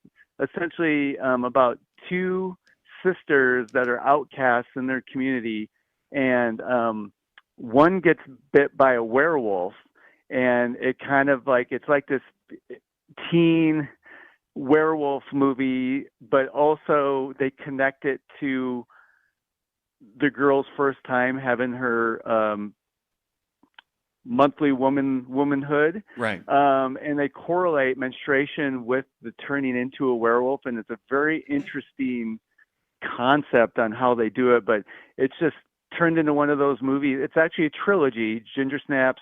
essentially about two sisters that are outcasts in their community, and one gets bit by a werewolf, and it kind of like, it's like this teen werewolf movie, but also they connect it to the girl's first time having her monthly womanhood, right? And they correlate menstruation with the turning into a werewolf, and it's a very interesting concept on how they do it. But it's just turned into one of those movies. It's actually a trilogy: Ginger Snaps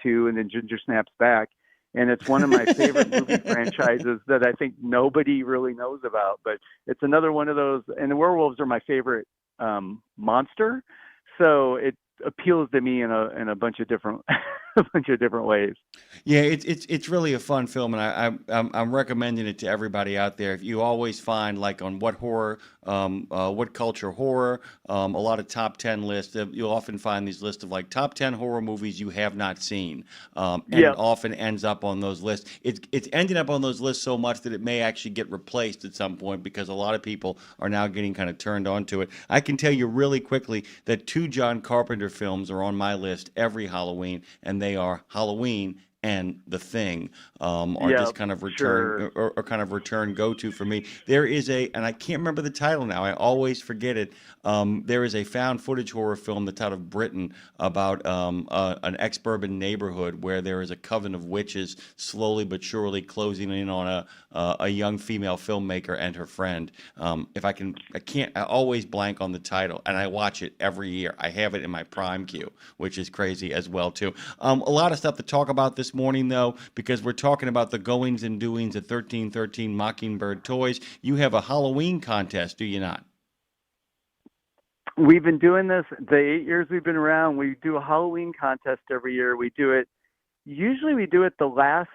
2, and then Ginger Snaps Back. And it's one of my favorite movie franchises that I think nobody really knows about. But it's another one of those, and the werewolves are my favorite monster, so it appeals to me in a bunch of different ways. Yeah, it's really a fun film, and I'm recommending it to everybody out there. If you always find, like, on what culture horror, a lot of top 10 lists, you'll often find these lists of like top 10 horror movies you have not seen, and it often ends up on those lists. It's ending up on those lists so much that it may actually get replaced at some point, because a lot of people are now getting kind of turned on to it. I can tell you really quickly that 2 John Carpenter films are on my list every Halloween, and they are Halloween and The Thing are just kind of return or kind of return go-to for me. There is and I can't remember the title now. I always forget it. There is a found footage horror film that's out of Britain about an ex-bourbon neighborhood where there is a coven of witches slowly but surely closing in on a young female filmmaker and her friend. I always blank on the title, and I watch it every year. I have it in my Prime queue, which is crazy as well too. A lot of stuff to talk about this morning, though, because we're talking about the goings and doings at 1313 Mockingbird Toys. You have a Halloween contest, do you not? We've been doing this the 8 years we've been around. We do a Halloween contest every year. Usually we do it the last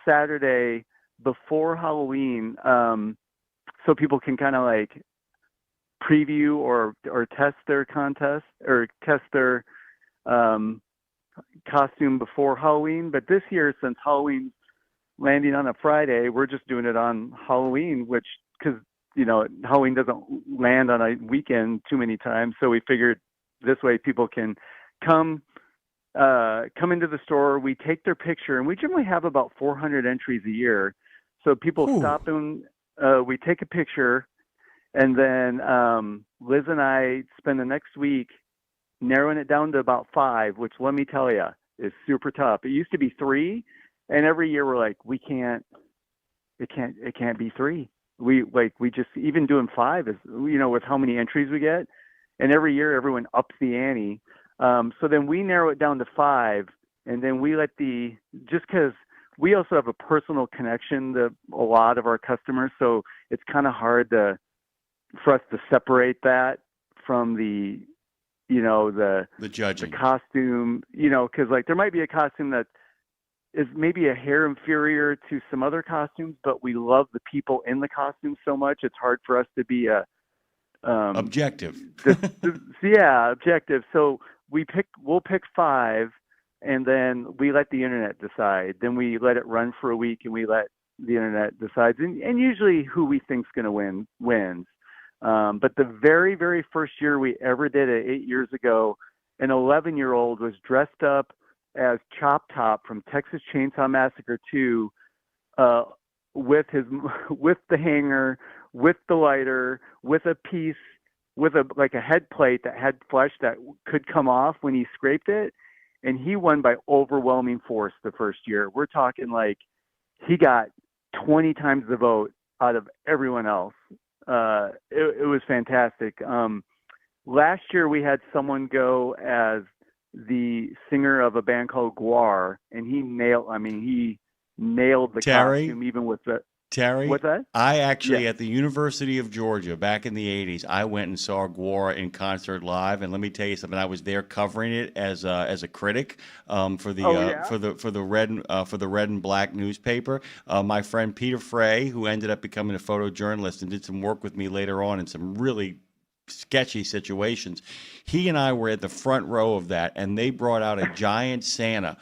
Saturday before Halloween, so people can kind of like preview or test their contest or test their costume before Halloween. But this year, since Halloween's landing on a Friday, we're just doing it on Halloween, because Halloween doesn't land on a weekend too many times. So we figured this way people can come into the store. We take their picture, and we generally have about 400 entries a year. So people stop and we take a picture, and then Liz and I spend the next week narrowing it down to about 5, which, let me tell you, is super tough. It used to be 3, and every year we're like, it can't be 3. We just, even doing 5 is, with how many entries we get, and every year everyone ups the ante. So then we narrow it down to 5, and then we let just because we also have a personal connection to a lot of our customers, so it's kind of hard for us to separate that from the judging, the costume, because like there might be a costume that is maybe a hair inferior to some other costumes, but we love the people in the costume so much, it's hard for us to be objective. Objective. So we'll pick 5, and then we let the internet decide. Then we let it run for a week, and we let the internet decide. And usually who we think's going to win wins. But the very, very first year we ever did it 8 years ago, an 11-year-old was dressed up as Chop Top from Texas Chainsaw Massacre 2, with the hanger, with the lighter, with a piece, with a head plate that had flesh that could come off when he scraped it, and he won by overwhelming force the first year. We're talking like he got 20 times the vote out of everyone else. It was fantastic. Last year we had someone go as the singer of a band called Guar, and he nailed the costume, even with the Terry, what's that? I actually, at the University of Georgia back in the 80s, I went and saw Guar in concert live, and let me tell you something. I was there covering it as a critic for the Red and Black newspaper. My friend Peter Frey, who ended up becoming a photojournalist and did some work with me later on in some really sketchy situations, he and I were at the front row of that, and they brought out a giant Santa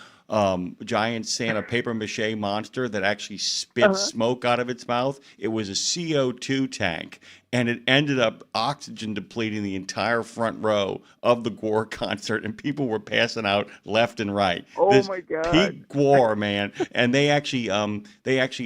paper mache monster that actually spit smoke out of its mouth. It was a CO2 tank, and it ended up oxygen depleting the entire front row of the Guar concert, and people were passing out left and right. My God. Pete Guar, man. And they actually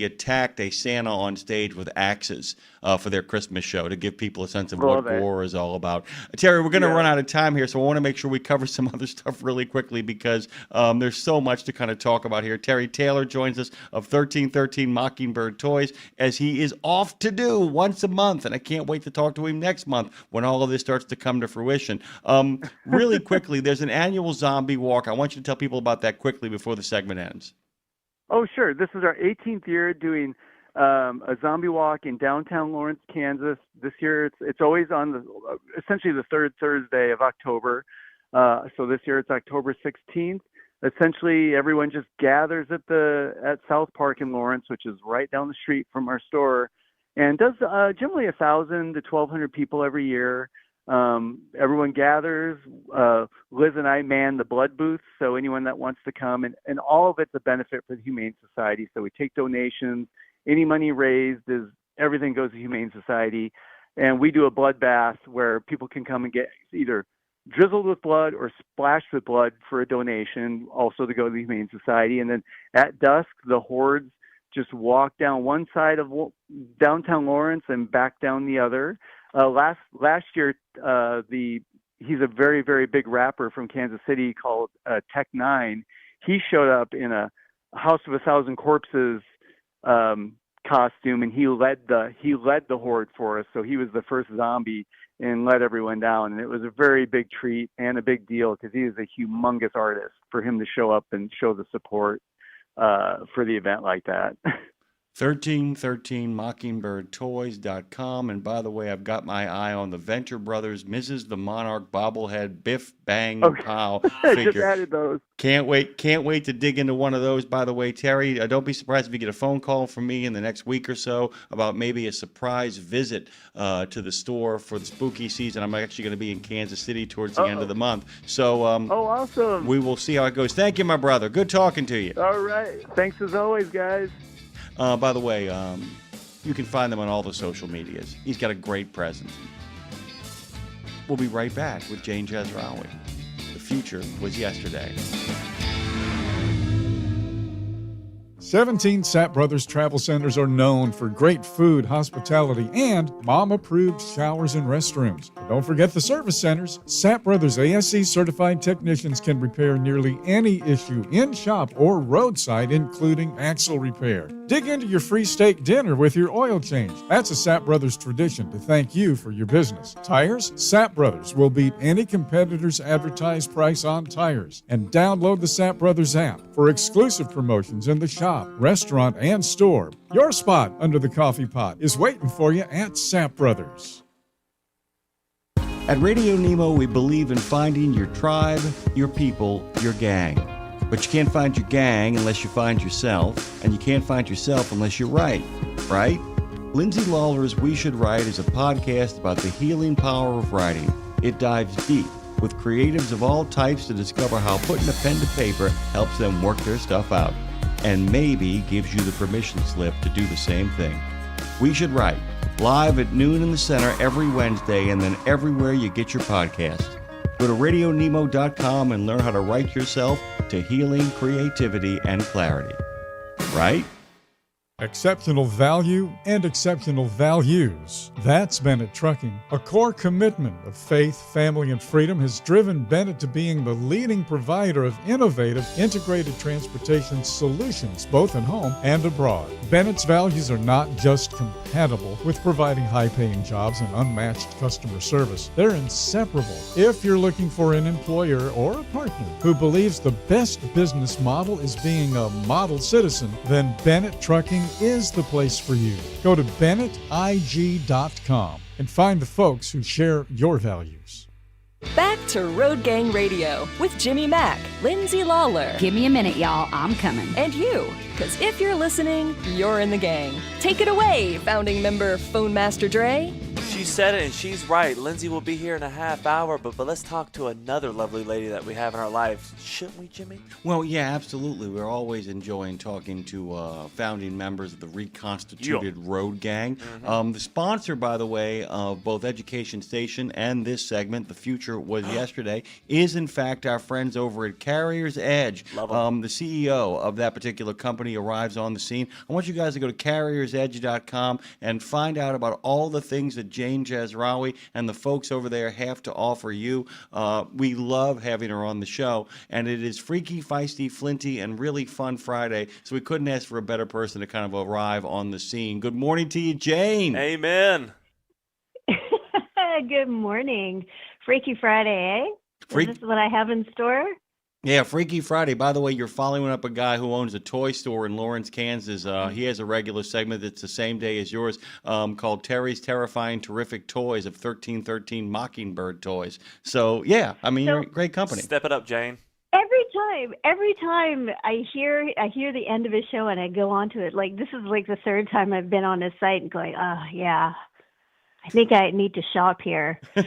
attacked a Santa on stage with axes for their Christmas show to give people a sense of what Guar is all about. Terry, we're going to run out of time here, so I want to make sure we cover some other stuff really quickly because there's so much to kind of talk about here. Terry Taylor joins us of 1313 Mockingbird Toys, as he is off to do once a month, and I can't wait to talk to him next month when all of this starts to come to fruition. Really quickly, there's an annual zombie walk. I want you to tell people about that quickly before the segment ends. Oh, sure. This is our 18th year doing a zombie walk in downtown Lawrence, Kansas. This year, it's always on essentially the third Thursday of October. So this year it's October 16th. Essentially, everyone just gathers at South Park in Lawrence, which is right down the street from our store, and does generally 1,000 to 1,200 people every year. Everyone gathers. Liz and I man the blood booths, so anyone that wants to come, and all of it's a benefit for the Humane Society. So we take donations. Any money raised everything goes to Humane Society, and we do a blood bath where people can come and get either drizzled with blood or splashed with blood for a donation, also to go to the Humane Society. And then at dusk, the hordes just walk down one side of downtown Lawrence and back down the other. Last year, he's a very, very big rapper from Kansas City called Tech Nine. He showed up in a House of 1,000 Corpses costume, and he led the horde for us. So he was the first zombie and led everyone down. And it was a very big treat and a big deal because he is a humongous artist. For him to show up and show the support for the event like that. 1313mockingbirdtoys.com. And by the way, I've got my eye on the Venture Brothers Mrs. the Monarch bobblehead Biff Bang Pow figure. Just added those. Can't wait to dig into one of those. By the way, Terry, don't be surprised if you get a phone call from me in the next week or so about maybe a surprise visit to the store for the spooky season. I'm actually going to be in Kansas City towards the end of the month. So awesome. We will see how it goes. Thank you, my brother. Good talking to you. All right. Thanks as always, guys. By the way, you can find them on all the social medias. He's got a great presence. We'll be right back with Jane Jezraoui. The future was yesterday. 17 Sapp Brothers Travel Centers are known for great food, hospitality, and mom-approved showers and restrooms. But don't forget the service centers. Sapp Brothers ASE certified technicians can repair nearly any issue in shop or roadside, including axle repair. Dig into your free steak dinner with your oil change. That's a Sapp Brothers tradition to thank you for your business. Tires? Sapp Brothers will beat any competitor's advertised price on tires. And download the Sapp Brothers app for exclusive promotions in the shop, restaurant, and store. Your spot under the coffee pot is waiting for you at Sapp Brothers. At Radio Nemo, we believe in finding your tribe, your people, your gang. But you can't find your gang unless you find yourself, and you can't find yourself unless you write, right? Lindsay Lawler's We Should Write is a podcast about the healing power of writing. It dives deep with creatives of all types to discover how putting a pen to paper helps them work their stuff out, and maybe gives you the permission slip to do the same thing. We Should Write, live at noon in the center every Wednesday, and then everywhere you get your podcast. Go to RadioNemo.com and learn how to write yourself to healing, creativity, and clarity. Right? Exceptional value and exceptional values. That's Bennett Trucking. A core commitment of faith, family, and freedom has driven Bennett to being the leading provider of innovative, integrated transportation solutions, both at home and abroad. Bennett's values are not just compatible with providing high-paying jobs and unmatched customer service. They're inseparable. If you're looking for an employer or a partner who believes the best business model is being a model citizen, then Bennett Trucking is the place for you. Go to BennettIG.com and find the folks who share your values. Back to Road Gang Radio with Jimmy Mack, Lindsay Lawler. Give me a minute, y'all. I'm coming. And you, because if you're listening, you're in the gang. Take it away, founding member Phone Master Dre. She said it, and she's right. Lindsay will be here in a half hour, but let's talk to another lovely lady that we have in our life. Shouldn't we, Jimmy? Well, yeah, absolutely. We're always enjoying talking to founding members of the reconstituted Road Gang. Mm-hmm. The sponsor, by the way, of both Education Station and this segment, The Future Was Yesterday, is in fact our friends over at Carrier's Edge. Love them. The CEO of that particular company arrives on the scene. I want you guys to go to carriersedge.com and find out about all the things that Jane Jezraoui and the folks over there have to offer you. We love having her on the show, and it is freaky, feisty, flinty, and really fun Friday, so we couldn't ask for a better person to kind of arrive on the scene. Good morning to you, Jane. Amen. Good morning. Freaky Friday, eh? Is this what I have in store? Yeah, Freaky Friday. By the way, you're following up a guy who owns a toy store in Lawrence, Kansas. He has a regular segment that's the same day as yours called Terry's Terrifying Terrific Toys of 1313 Mockingbird Toys. So, yeah, I mean, you're a great company. Step it up, Jane. Every time I hear the end of a show and I go on to it, like this is like the third time I've been on his site and going, oh, yeah. I think I need to shop here. But,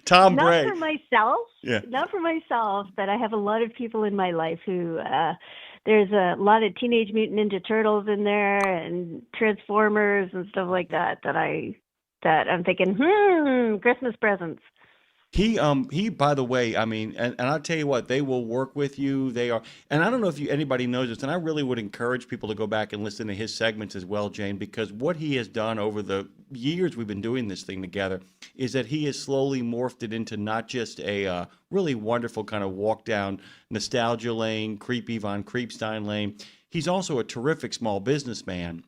Tom Bray. Not for myself. Yeah. Not for myself, but I have a lot of people in my life who there's a lot of Teenage Mutant Ninja Turtles in there and Transformers and stuff like that that I'm thinking, Christmas presents. He, by the way, I mean, and I'll tell you what, they will work with you. They are, and I don't know if anybody knows this, and I really would encourage people to go back and listen to his segments as well, Jane, because what he has done over the years we've been doing this thing together is that he has slowly morphed it into not just a really wonderful kind of walk down nostalgia lane, creepy Von Creepstein lane. He's also a terrific small businessman.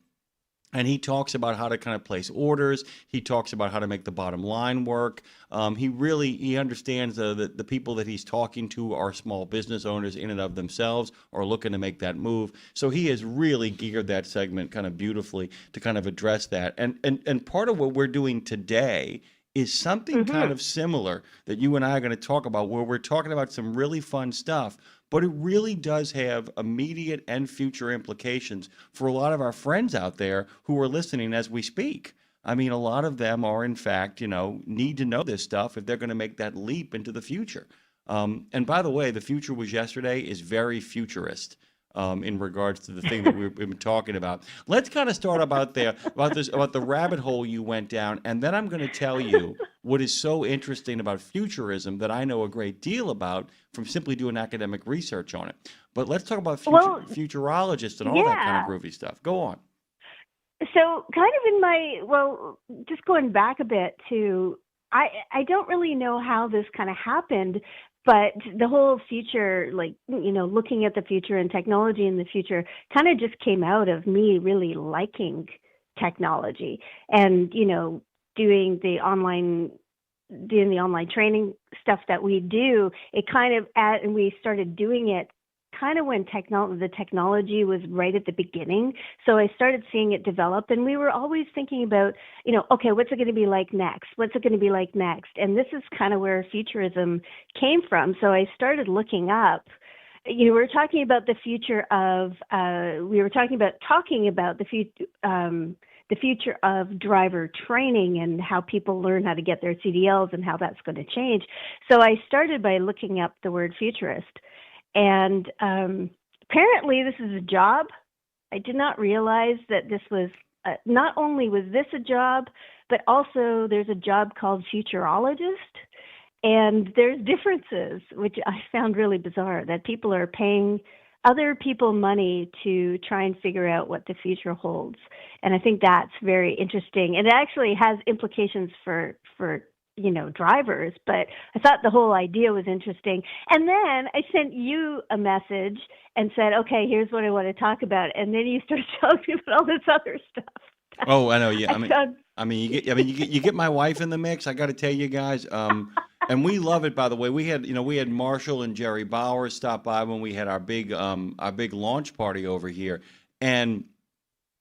And he talks about how to kind of place orders. He talks about how to make the bottom line work. He understands that the people that he's talking to are small business owners in and of themselves or looking to make that move. So he has really geared that segment kind of beautifully to kind of address that. And part of what we're doing today is something kind of similar that you and I are going to talk about, where we're talking about some really fun stuff, but it really does have immediate and future implications for a lot of our friends out there who are listening as we speak. I mean, a lot of them are, in fact, need to know this stuff if they're going to make that leap into the future. And by the way, the future was yesterday is very futurist. In regards to the thing that we've been talking about. Let's kind of start about the rabbit hole you went down, and then I'm going to tell you what is so interesting about futurism that I know a great deal about from simply doing academic research on it. But let's talk about futurologists and all that kind of groovy stuff. Go on. So kind of just going back a bit to, I don't really know how this kind of happened, but the whole future, looking at the future and technology in the future kind of just came out of me really liking technology and, doing the online training stuff that we do. It kind of, and we started doing it kind of when the technology was right at the beginning. So I started seeing it develop, and we were always thinking about, okay, what's it going to be like next? What's it going to be like next? And this is kind of where futurism came from. So I started looking up. We were talking about the future of, the future of driver training and how people learn how to get their CDLs and how that's going to change. So I started by looking up the word futurist. And apparently this is a job. I did not realize that this was, not only was this a job, but also there's a job called futurologist. And there's differences, which I found really bizarre, that people are paying other people money to try and figure out what the future holds. And I think that's very interesting. And it actually has implications for drivers, but I thought the whole idea was interesting. And then I sent you a message and said, okay, here's what I want to talk about. And then you started telling me about all this other stuff. Oh, I know. Yeah. You get my wife in the mix. I got to tell you guys, and we love it, by the way. We had Marshall and Jerry Bauer stop by when we had our big launch party over here. And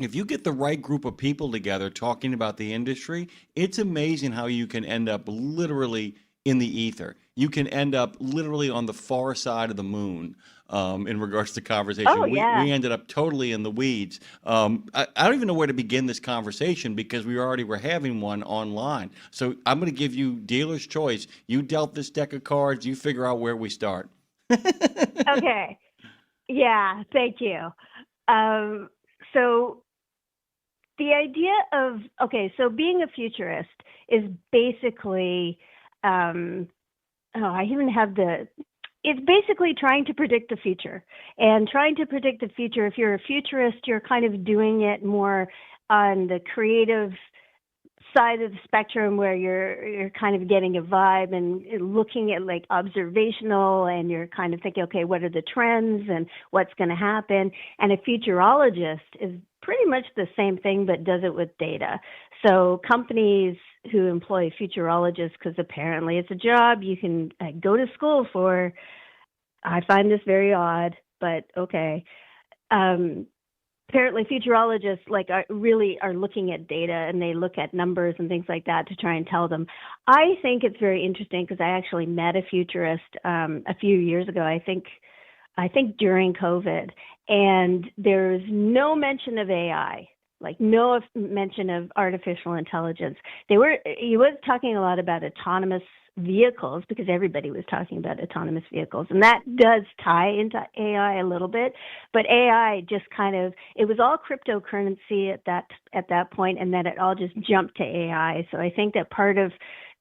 if you get the right group of people together talking about the industry, it's amazing how you can end up literally in the ether. You can end up literally on the far side of the moon in regards to conversation. Oh, yeah. We ended up totally in the weeds. I don't even know where to begin this conversation because we already were having one online. So I'm going to give you dealer's choice. You dealt this deck of cards. You figure out where we start. Okay. Yeah, thank you. So the idea of, so being a futurist is basically, it's basically trying to predict the future. And trying to predict the future, if you're a futurist, you're kind of doing it more on the creative side of the spectrum where you're kind of getting a vibe and looking at like observational, and you're kind of thinking, okay, what are the trends and what's going to happen? And a futurologist is pretty much the same thing, but does it with data. So companies who employ futurologists, because apparently it's a job you can go to school for. I find this very odd, but okay. Apparently futurologists really are looking at data, and they look at numbers and things like that to try and tell them. I think it's very interesting because I actually met a futurist a few years ago, I think during COVID, and there's no mention of AI, no mention of artificial intelligence. He was talking a lot about autonomous vehicles because everybody was talking about autonomous vehicles, and that does tie into AI a little bit, but AI just it was all cryptocurrency at that point, and then it all just jumped to AI. So I think that part of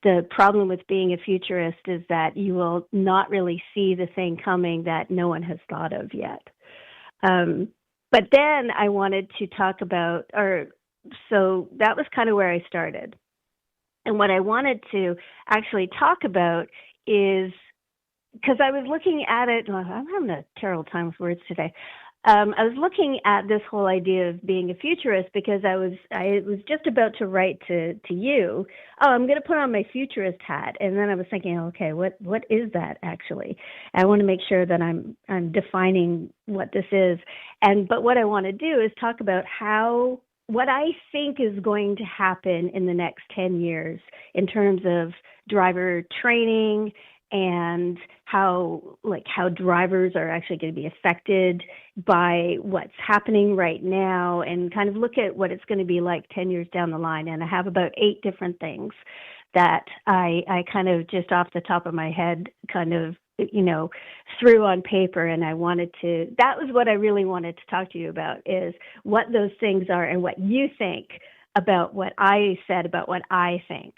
the problem with being a futurist is that you will not really see the thing coming that no one has thought of yet. But then I wanted to talk about, so that was kind of where I started. And what I wanted to actually talk about is, because I was looking at it, I'm having a terrible time with words today. I was looking at this whole idea of being a futurist because I was just about to write to you. Oh, I'm going to put on my futurist hat, and then I was thinking, okay, what is that actually? I want to make sure that I'm defining what this is, but what I want to do is talk about what I think is going to happen in the next 10 years in terms of driver training and how drivers are actually going to be affected by what's happening right now, and kind of look at what it's going to be like 10 years down the line. And I have about 8 different things that I kind of just off the top of my head kind of, threw on paper. And that was what I really wanted to talk to you about, is what those things are and what you think about what I said about what I think.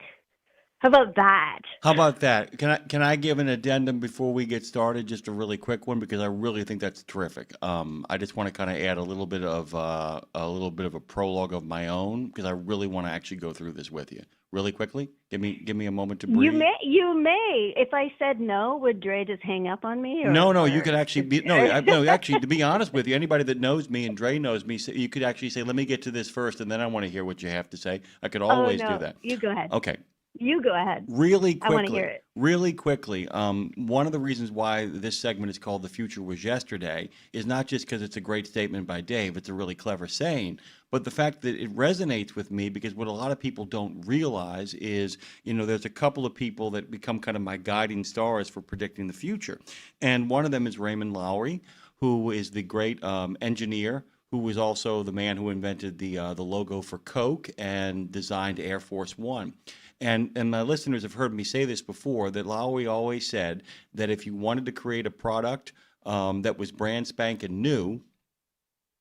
How about that? How about that? Can I give an addendum before we get started? Just a really quick one, because I really think that's terrific. I just want to kind of add a little bit of a prologue of my own, because I really want to actually go through this with you really quickly. Give me a moment to breathe. You may. If I said no, would Dre just hang up on me? No. You could actually be no. Actually, to be honest with you, anybody that knows me, and Dre knows me, you could actually say, "Let me get to this first, and then I want to hear what you have to say." I could always do that. You go ahead. Okay. You go ahead. Really quickly. I want to hear it. Really quickly. One of the reasons why this segment is called "The Future Was Yesterday" is not just because it's a great statement by Dave. It's a really clever saying, but the fact that it resonates with me, because what a lot of people don't realize is, there's a couple of people that become kind of my guiding stars for predicting the future, and one of them is Raymond Lowry, who is the great engineer, who was also the man who invented the logo for Coke and designed Air Force One. And my listeners have heard me say this before, that Lowry always said that if you wanted to create a product that was brand spanking new,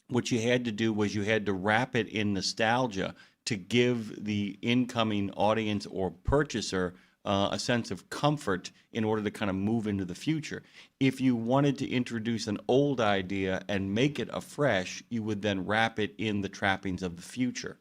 what you had to do was you had to wrap it in nostalgia to give the incoming audience or purchaser a sense of comfort in order to kind of move into the future. If you wanted to introduce an old idea and make it afresh, you would then wrap it in the trappings of the future.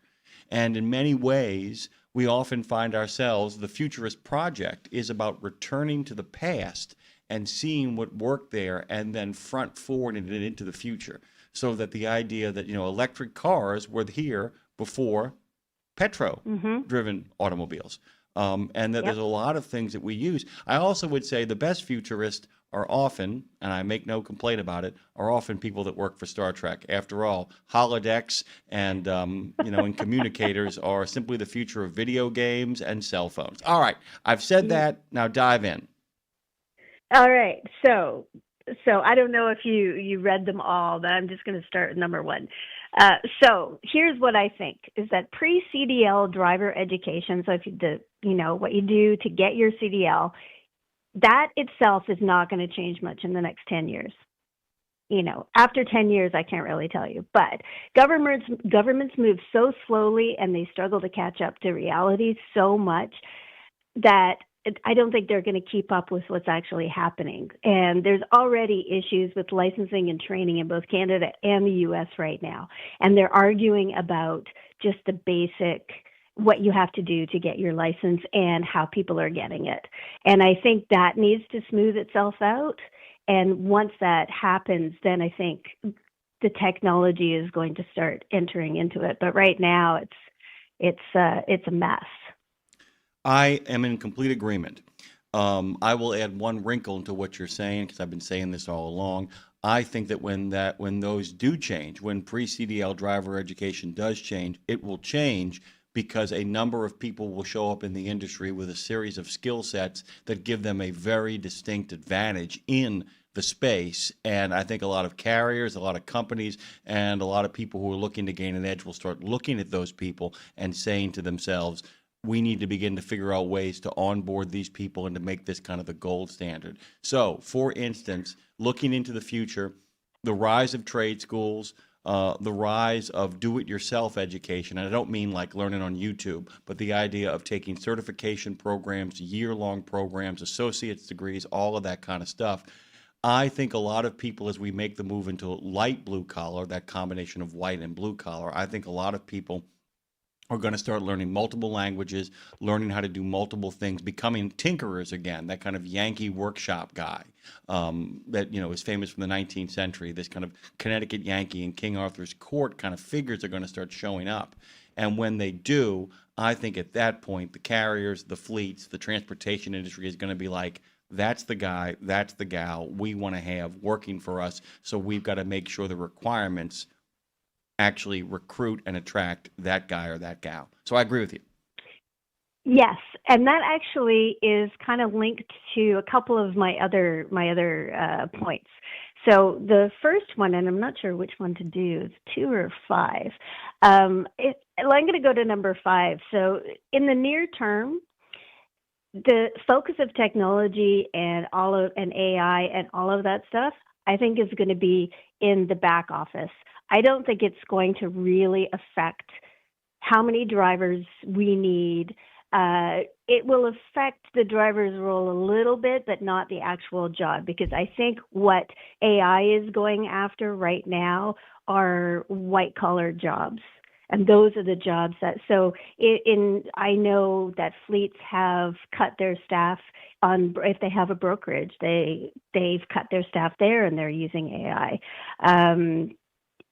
And in many ways, we often find ourselves, the futurist project is about returning to the past and seeing what worked there, and then front forward it into the future. So that the idea that, electric cars were here before petrol-driven automobiles. And that there's a lot of things that we use. I also would say the best futurists are often, and I make no complaint about it, are often people that work for Star Trek. After all, holodecks and and communicators are simply the future of video games and cell phones. All right, I've said that. Now dive in. All right, so I don't know if you read them all, but I'm just going to start with number 1. So here's what I think is that pre-CDL driver education. So if what you do to get your CDL, that itself is not going to change much in the next 10 years. After 10 years, I can't really tell you, but governments move so slowly and they struggle to catch up to reality so much that I don't think they're going to keep up with what's actually happening. And there's already issues with licensing and training in both Canada and the U.S. right now. And they're arguing about just the basic, what you have to do to get your license and how people are getting it. And I think that needs to smooth itself out. And once that happens, then I think the technology is going to start entering into it. But right now it's a mess. I am in complete agreement. I will add one wrinkle into what you're saying, because I've been saying this all along. I think that when those do change, when pre-CDL driver education does change, it will change because a number of people will show up in the industry with a series of skill sets that give them a very distinct advantage in the space. And I think a lot of carriers, a lot of companies, and a lot of people who are looking to gain an edge will start looking at those people and saying to themselves, we need to begin to figure out ways to onboard these people and to make this kind of the gold standard. So, for instance, looking into the future, the rise of trade schools, the rise of do-it-yourself education. And I don't mean like learning on YouTube, but the idea of taking certification programs, year-long programs, associate's degrees, all of that kind of stuff. I think a lot of people, as we make the move into light blue collar, that combination of white and blue collar, I think a lot of people are going to start learning multiple languages, learning how to do multiple things, becoming tinkerers again, that kind of Yankee workshop guy that, is famous from the 19th century. This kind of Connecticut Yankee and King Arthur's court kind of figures are going to start showing up. And when they do, I think at that point, the carriers, the fleets, the transportation industry is going to be like, that's the guy, that's the gal we want to have working for us. So we've got to make sure the requirements actually recruit and attract that guy or that gal. So I agree with you. Yes, and that actually is kind of linked to a couple of my other points. So the first one, and I'm not sure which one to do, is 2 or 5. I'm going to go to number 5. So in the near term, the focus of technology and AI and all of that stuff, I think is going to be in the back office. I don't think it's going to really affect how many drivers we need. It will affect the driver's role a little bit, but not the actual job, because I think what AI is going after right now are white-collar jobs. And those are the jobs that, I know that fleets have cut their staff on, if they have a brokerage, they've cut their staff there and they're using AI.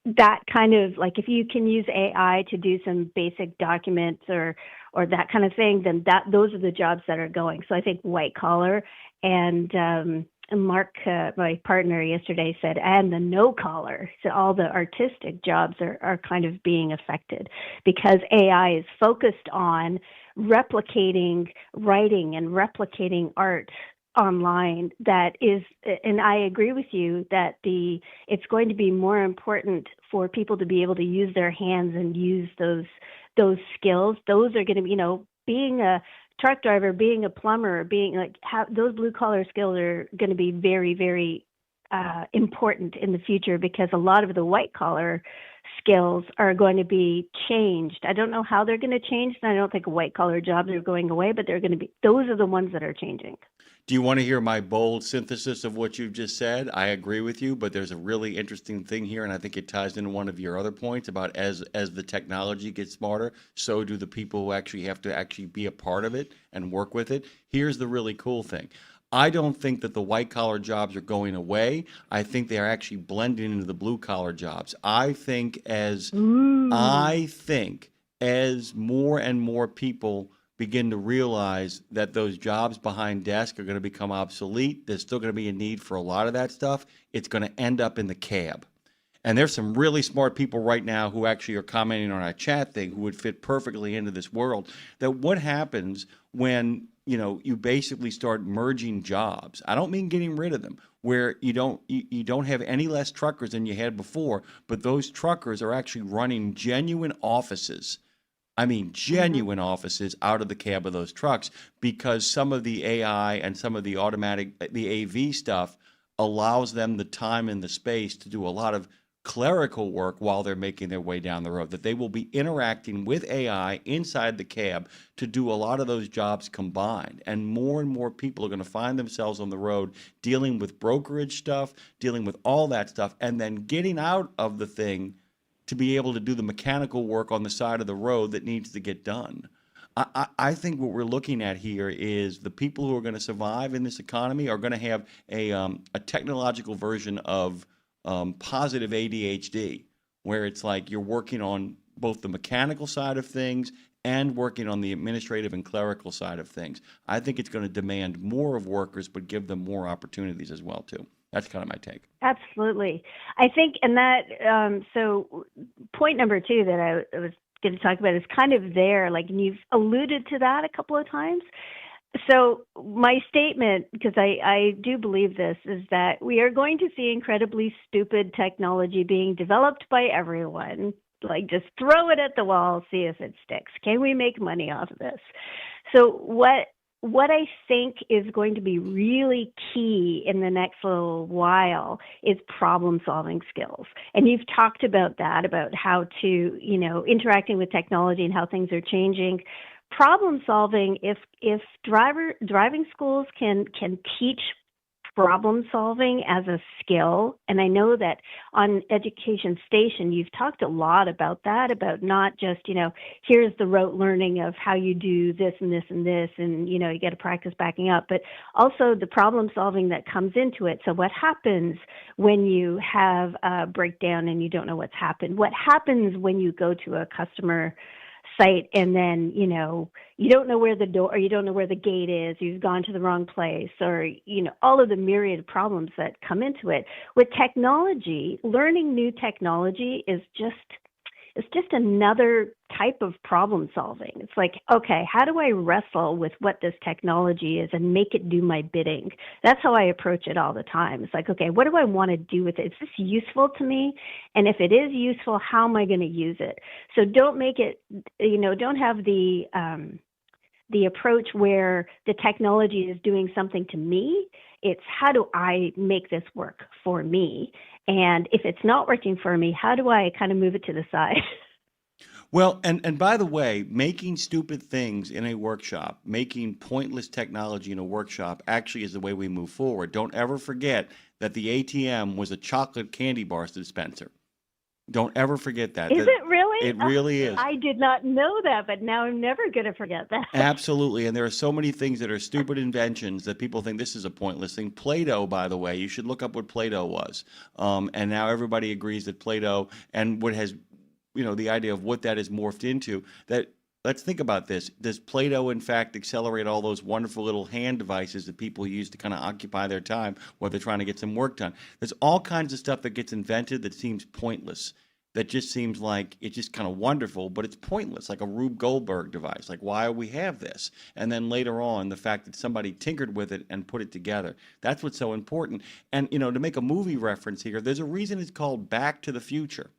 That kind of, like, if you can use AI to do some basic documents or that kind of thing, then those are the jobs that are going. So I think white collar and Mark, my partner yesterday, said, and the no collar, so all the artistic jobs are kind of being affected because AI is focused on replicating writing and replicating art online. That is, and I agree with you that it's going to be more important for people to be able to use their hands and use those skills. Those are going to be, being a truck driver, being a plumber, those blue collar skills are going to be very, very important in the future, because a lot of the white collar skills are going to be changed. I don't know how they're going to change, and I don't think white collar jobs are going away, but those are the ones that are changing. Do you want to hear my bold synthesis of what you've just said? I agree with you, but there's a really interesting thing here, and I think it ties into one of your other points about as the technology gets smarter, so do the people who actually have to actually be a part of it and work with it. Here's the really cool thing. I don't think that the white-collar jobs are going away. I think they are actually blending into the blue-collar jobs. I think as more and more people begin to realize that those jobs behind desk are going to become obsolete, there's still going to be a need for a lot of that stuff. It's going to end up in the cab. And there's some really smart people right now who actually are commenting on our chat thing who would fit perfectly into this world. That what happens when you basically start merging jobs. I don't mean getting rid of them, where you don't have any less truckers than you had before, but those truckers are actually running genuine offices. I mean, genuine offices out of the cab of those trucks, because some of the AI and some of the AV stuff allows them the time and the space to do a lot of clerical work while they're making their way down the road, that they will be interacting with AI inside the cab to do a lot of those jobs combined. And more people are going to find themselves on the road dealing with brokerage stuff, dealing with all that stuff, and then getting out of the thing to be able to do the mechanical work on the side of the road that needs to get done. I think what we're looking at here is the people who are going to survive in this economy are going to have a technological version of positive ADHD, where it's like you're working on both the mechanical side of things and working on the administrative and clerical side of things. I think it's going to demand more of workers, but give them more opportunities as well, too. That's kind of my take. Absolutely. I think, and that, so point number 2 that I was going to talk about is kind of there, like, and you've alluded to that a couple of times. So my statement, because I do believe this, is that we are going to see incredibly stupid technology being developed by everyone. Like, just throw it at the wall, see if it sticks. Can we make money off of this? So what what I think is going to be really key in the next little while is problem-solving skills. And you've talked about that, about how to, interacting with technology and how things are changing. Problem solving, if driving schools can teach problem solving as a skill, and I know that on Education Station you've talked a lot about that, about not just here's the rote learning of how you do this and this and this, and you got to practice backing up, but also the problem solving that comes into it. So what happens when you have a breakdown and you don't know what's happened? What happens when you go to a customer site and then you don't know where the door, or you don't know where the gate is, you've gone to the wrong place, or all of the myriad problems that come into it. With technology, learning new technology is just another type of problem solving. It's like, okay, how do I wrestle with what this technology is and make it do my bidding? That's how I approach it all the time. It's like, okay, what do I want to do with it? Is this useful to me? And if it is useful, how am I going to use it? So don't make it, don't have the approach where the technology is doing something to me. It's how do I make this work for me? And if it's not working for me, how do I kind of move it to the side? Well, and by the way, making stupid things in a workshop, making pointless technology in a workshop actually is the way we move forward. Don't ever forget that the ATM was a chocolate candy bar dispenser. Don't ever forget that. Is it really? It really is. I did not know that, but now I'm never going to forget that. Absolutely. And there are so many things that are stupid inventions that people think this is a pointless thing. Play-Doh, by the way, you should look up what Play-Doh was. And now everybody agrees that Play-Doh and what has, the idea of what that has morphed into, that let's think about this. Does Play-Doh, in fact, accelerate all those wonderful little hand devices that people use to kind of occupy their time while they're trying to get some work done? There's all kinds of stuff that gets invented that seems pointless, that just seems like it's just kind of wonderful, but it's pointless, like a Rube Goldberg device. Like, why do we have this? And then later on, the fact that somebody tinkered with it and put it together. That's what's so important. And, to make a movie reference here, there's a reason it's called Back to the Future,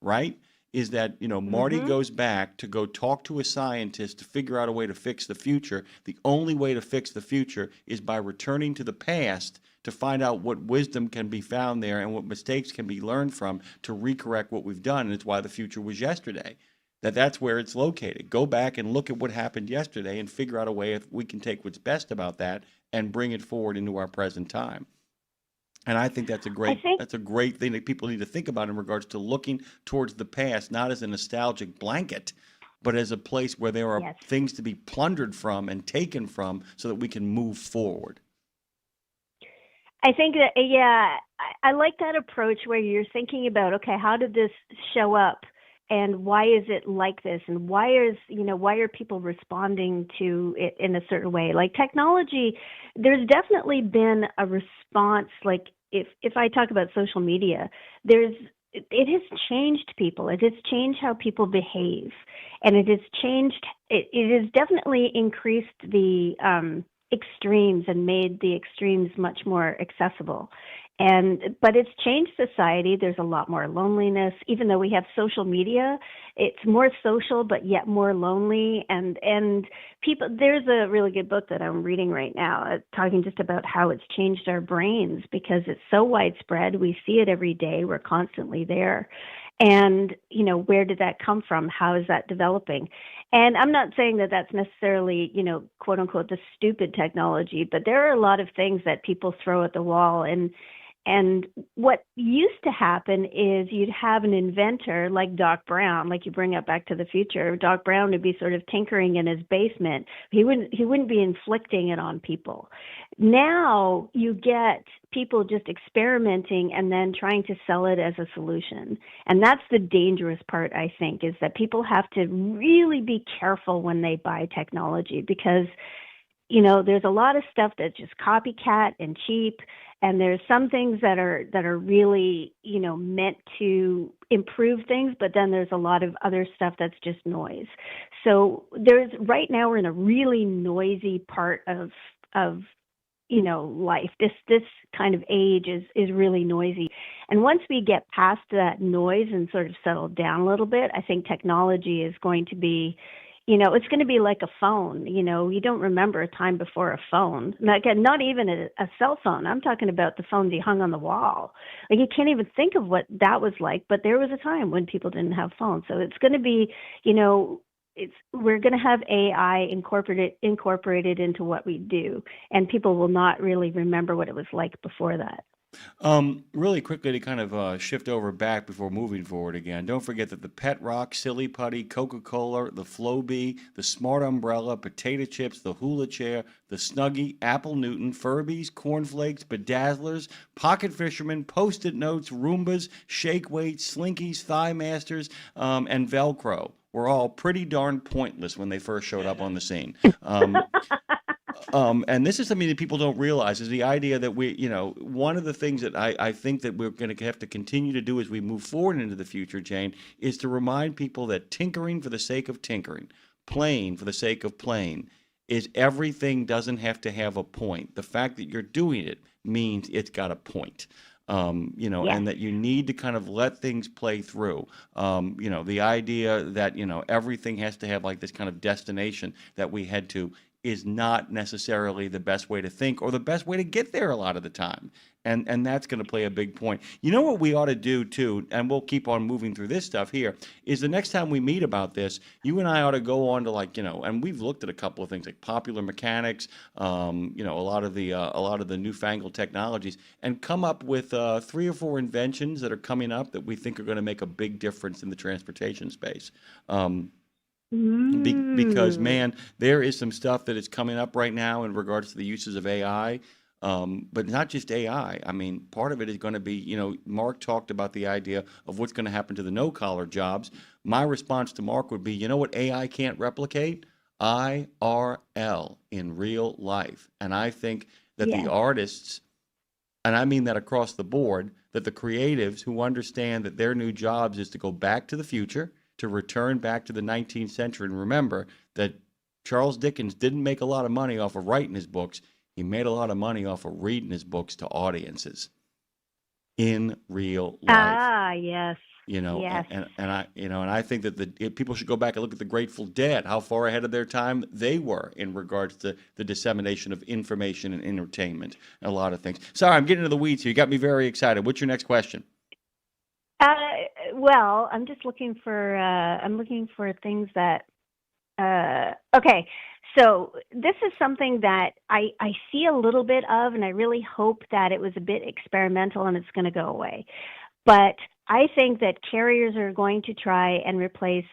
right? Is that, Marty goes back to go talk to a scientist to figure out a way to fix the future. The only way to fix the future is by returning to the past to find out what wisdom can be found there and what mistakes can be learned from to recorrect what we've done. And it's why the future was yesterday. That's where it's located. Go back and look at what happened yesterday and figure out a way if we can take what's best about that and bring it forward into our present time. And I think that's a great thing that people need to think about in regards to looking towards the past, not as a nostalgic blanket, but as a place where there are things to be plundered from and taken from so that we can move forward. I think that, I like that approach where you're thinking about, okay, how did this show up? And why is it like this? And why are people responding to it in a certain way? Like technology, there's definitely been a response. Like if I talk about social media, it has changed people. It has changed how people behave, and it has definitely increased the extremes and made the extremes much more accessible. But it's changed society. There's a lot more loneliness. Even though we have social media, it's more social, but yet more lonely. And people, there's a really good book that I'm reading right now, talking just about how it's changed our brains because it's so widespread. We see it every day. We're constantly there. And, where did that come from? How is that developing? And I'm not saying that that's necessarily, quote unquote, the stupid technology, but there are a lot of things that people throw at the wall. And what used to happen is you'd have an inventor like Doc Brown, like you bring up Back to the Future. Doc Brown would be sort of tinkering in his basement. He wouldn't be inflicting it on people. Now you get people just experimenting and then trying to sell it as a solution. And that's the dangerous part, I think, is that people have to really be careful when they buy technology because, there's a lot of stuff that's just copycat and cheap. And there's some things that are really, meant to improve things, but then there's a lot of other stuff that's just noise. So right now we're in a really noisy part of life. This kind of age is really noisy. And once we get past that noise and sort of settle down a little bit, I think technology is going to be, It's going to be like a phone. You don't remember a time before a phone. Not even a cell phone. I'm talking about the phones you hung on the wall. Like, you can't even think of what that was like, but there was a time when people didn't have phones. So it's going to be, we're going to have AI incorporated into what we do, and people will not really remember what it was like before that. Really quickly to kind of shift over back before moving forward again. Don't forget that the Pet Rock, Silly Putty, Coca-Cola, the Flowbee, the Smart Umbrella, Potato Chips, the Hula Chair, the Snuggie, Apple Newton, Furbies, Cornflakes, Bedazzlers, Pocket Fisherman, Post-it Notes, Roombas, Shake Weights, Slinkies, Thigh Masters, and Velcro were all pretty darn pointless when they first showed up on the scene. And this is something that people don't realize, is the idea that one of the things that I think that we're going to have to continue to do as we move forward into the future, Jane, is to remind people that tinkering for the sake of tinkering, playing for the sake of playing, is everything doesn't have to have a point. The fact that you're doing it means it's got a point. And that you need to kind of let things play through. The idea that, everything has to have like this kind of destination that we head to is not necessarily the best way to think or the best way to get there a lot of the time. And that's going to play a big point. You know what we ought to do too, and we'll keep on moving through this stuff here, is the next time we meet about this, you and I ought to go on to and we've looked at a couple of things like popular mechanics, a lot of the newfangled technologies, and come up with 3 or 4 inventions that are coming up that we think are going to make a big difference in the transportation space. Because, man, there is some stuff that is coming up right now in regards to the uses of AI, but not just AI. I mean, part of it is going to be, Mark talked about the idea of what's going to happen to the no-collar jobs. My response to Mark would be, you know what AI can't replicate? IRL, in real life. And I think that the artists, and I mean that across the board, that the creatives who understand that their new jobs is to go back to the future, to return back to the 19th century. And remember that Charles Dickens didn't make a lot of money off of writing his books. He made a lot of money off of reading his books to audiences in real life. Ah, yes. Yes. And I think that people should go back and look at the Grateful Dead, how far ahead of their time they were in regards to the dissemination of information and entertainment, and a lot of things. Sorry, I'm getting into the weeds here. You got me very excited. What's your next question? Well, I'm just looking for things that. Okay, so this is something that I see a little bit of, and I really hope that it was a bit experimental and it's going to go away. But I think that carriers are going to try and replace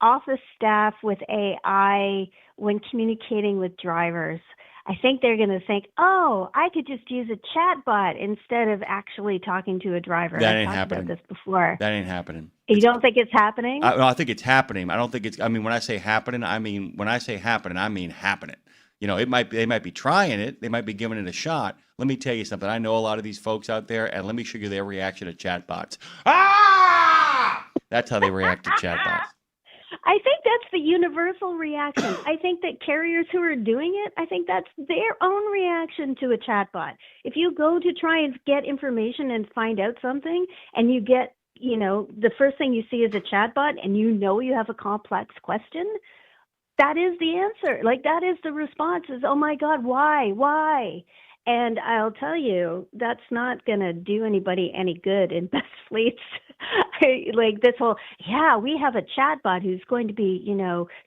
office staff with AI when communicating with drivers. I think they're going to think, oh, I could just use a chat bot instead of actually talking to a driver. That ain't happening. I've talked about this before. That ain't happening. You don't think it's happening? I think it's happening. I don't think it's. I mean, when I say happening, I mean happening. They might be trying it. They might be giving it a shot. Let me tell you something. I know a lot of these folks out there, and let me show you their reaction to chatbots. Ah! That's how they react to chatbots. I think that's the universal reaction. I think that carriers who are doing it, I think that's their own reaction to a chatbot. If you go to try and get information and find out something, and you get, the first thing you see is a chatbot, and you have a complex question, that is the answer. Like, that is the response is, oh my God, why? And I'll tell you, that's not going to do anybody any good in best fleets. Like this whole, we have a chatbot who's going to be,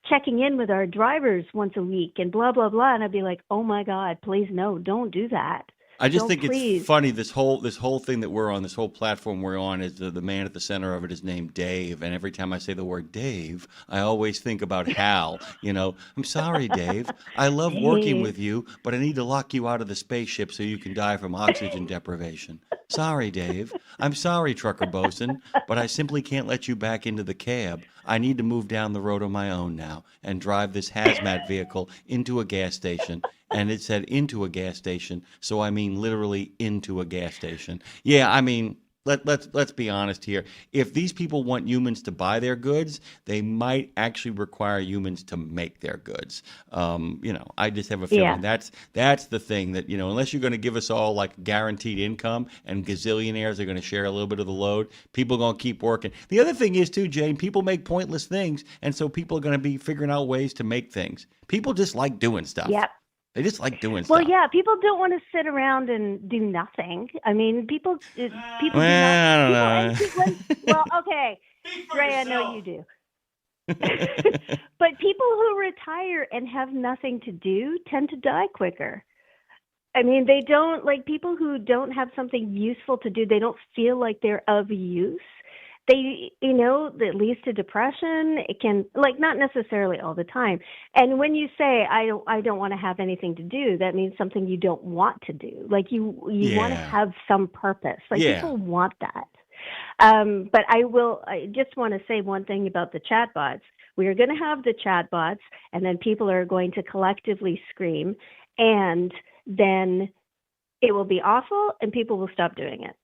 checking in with our drivers once a week and blah, blah, blah. And I'd be like, oh my God, please, no, don't do that. I just think it's funny, this whole thing that we're on, this whole platform we're on, is the man at the center of it is named Dave. And every time I say the word Dave, I always think about Hal. I'm sorry, Dave. I love working with you, but I need to lock you out of the spaceship so you can die from oxygen deprivation. Sorry, Dave. I'm sorry, Trucker Bosun, but I simply can't let you back into the cab. I need to move down the road on my own now and drive this hazmat vehicle into a gas station. And it said into a gas station, so I mean literally into a gas station. Yeah, I mean, let's be honest here. If these people want humans to buy their goods, they might actually require humans to make their goods. I just have a feeling that's the thing that, unless you're going to give us all like guaranteed income and gazillionaires are going to share a little bit of the load, people are going to keep working. The other thing is too, Jane, people make pointless things, and so people are going to be figuring out ways to make things. People just like doing stuff. Yep. They just like doing Well, stuff. yeah, people don't want to sit around and do nothing. I mean, people do not. I don't know. Well, okay, Ray, I know you do. But people who retire and have nothing to do tend to die quicker. I mean, they don't, like, people who don't have something useful to do, they don't feel like they're of use. They, that leads to depression. It can, like, not necessarily all the time. And when you say, I don't want to have anything to do, that means something you don't want to do. Like, you want to have some purpose. Like, people want that. But I just want to say one thing about the chatbots. We are going to have the chatbots, and then people are going to collectively scream, and then it will be awful, and people will stop doing it.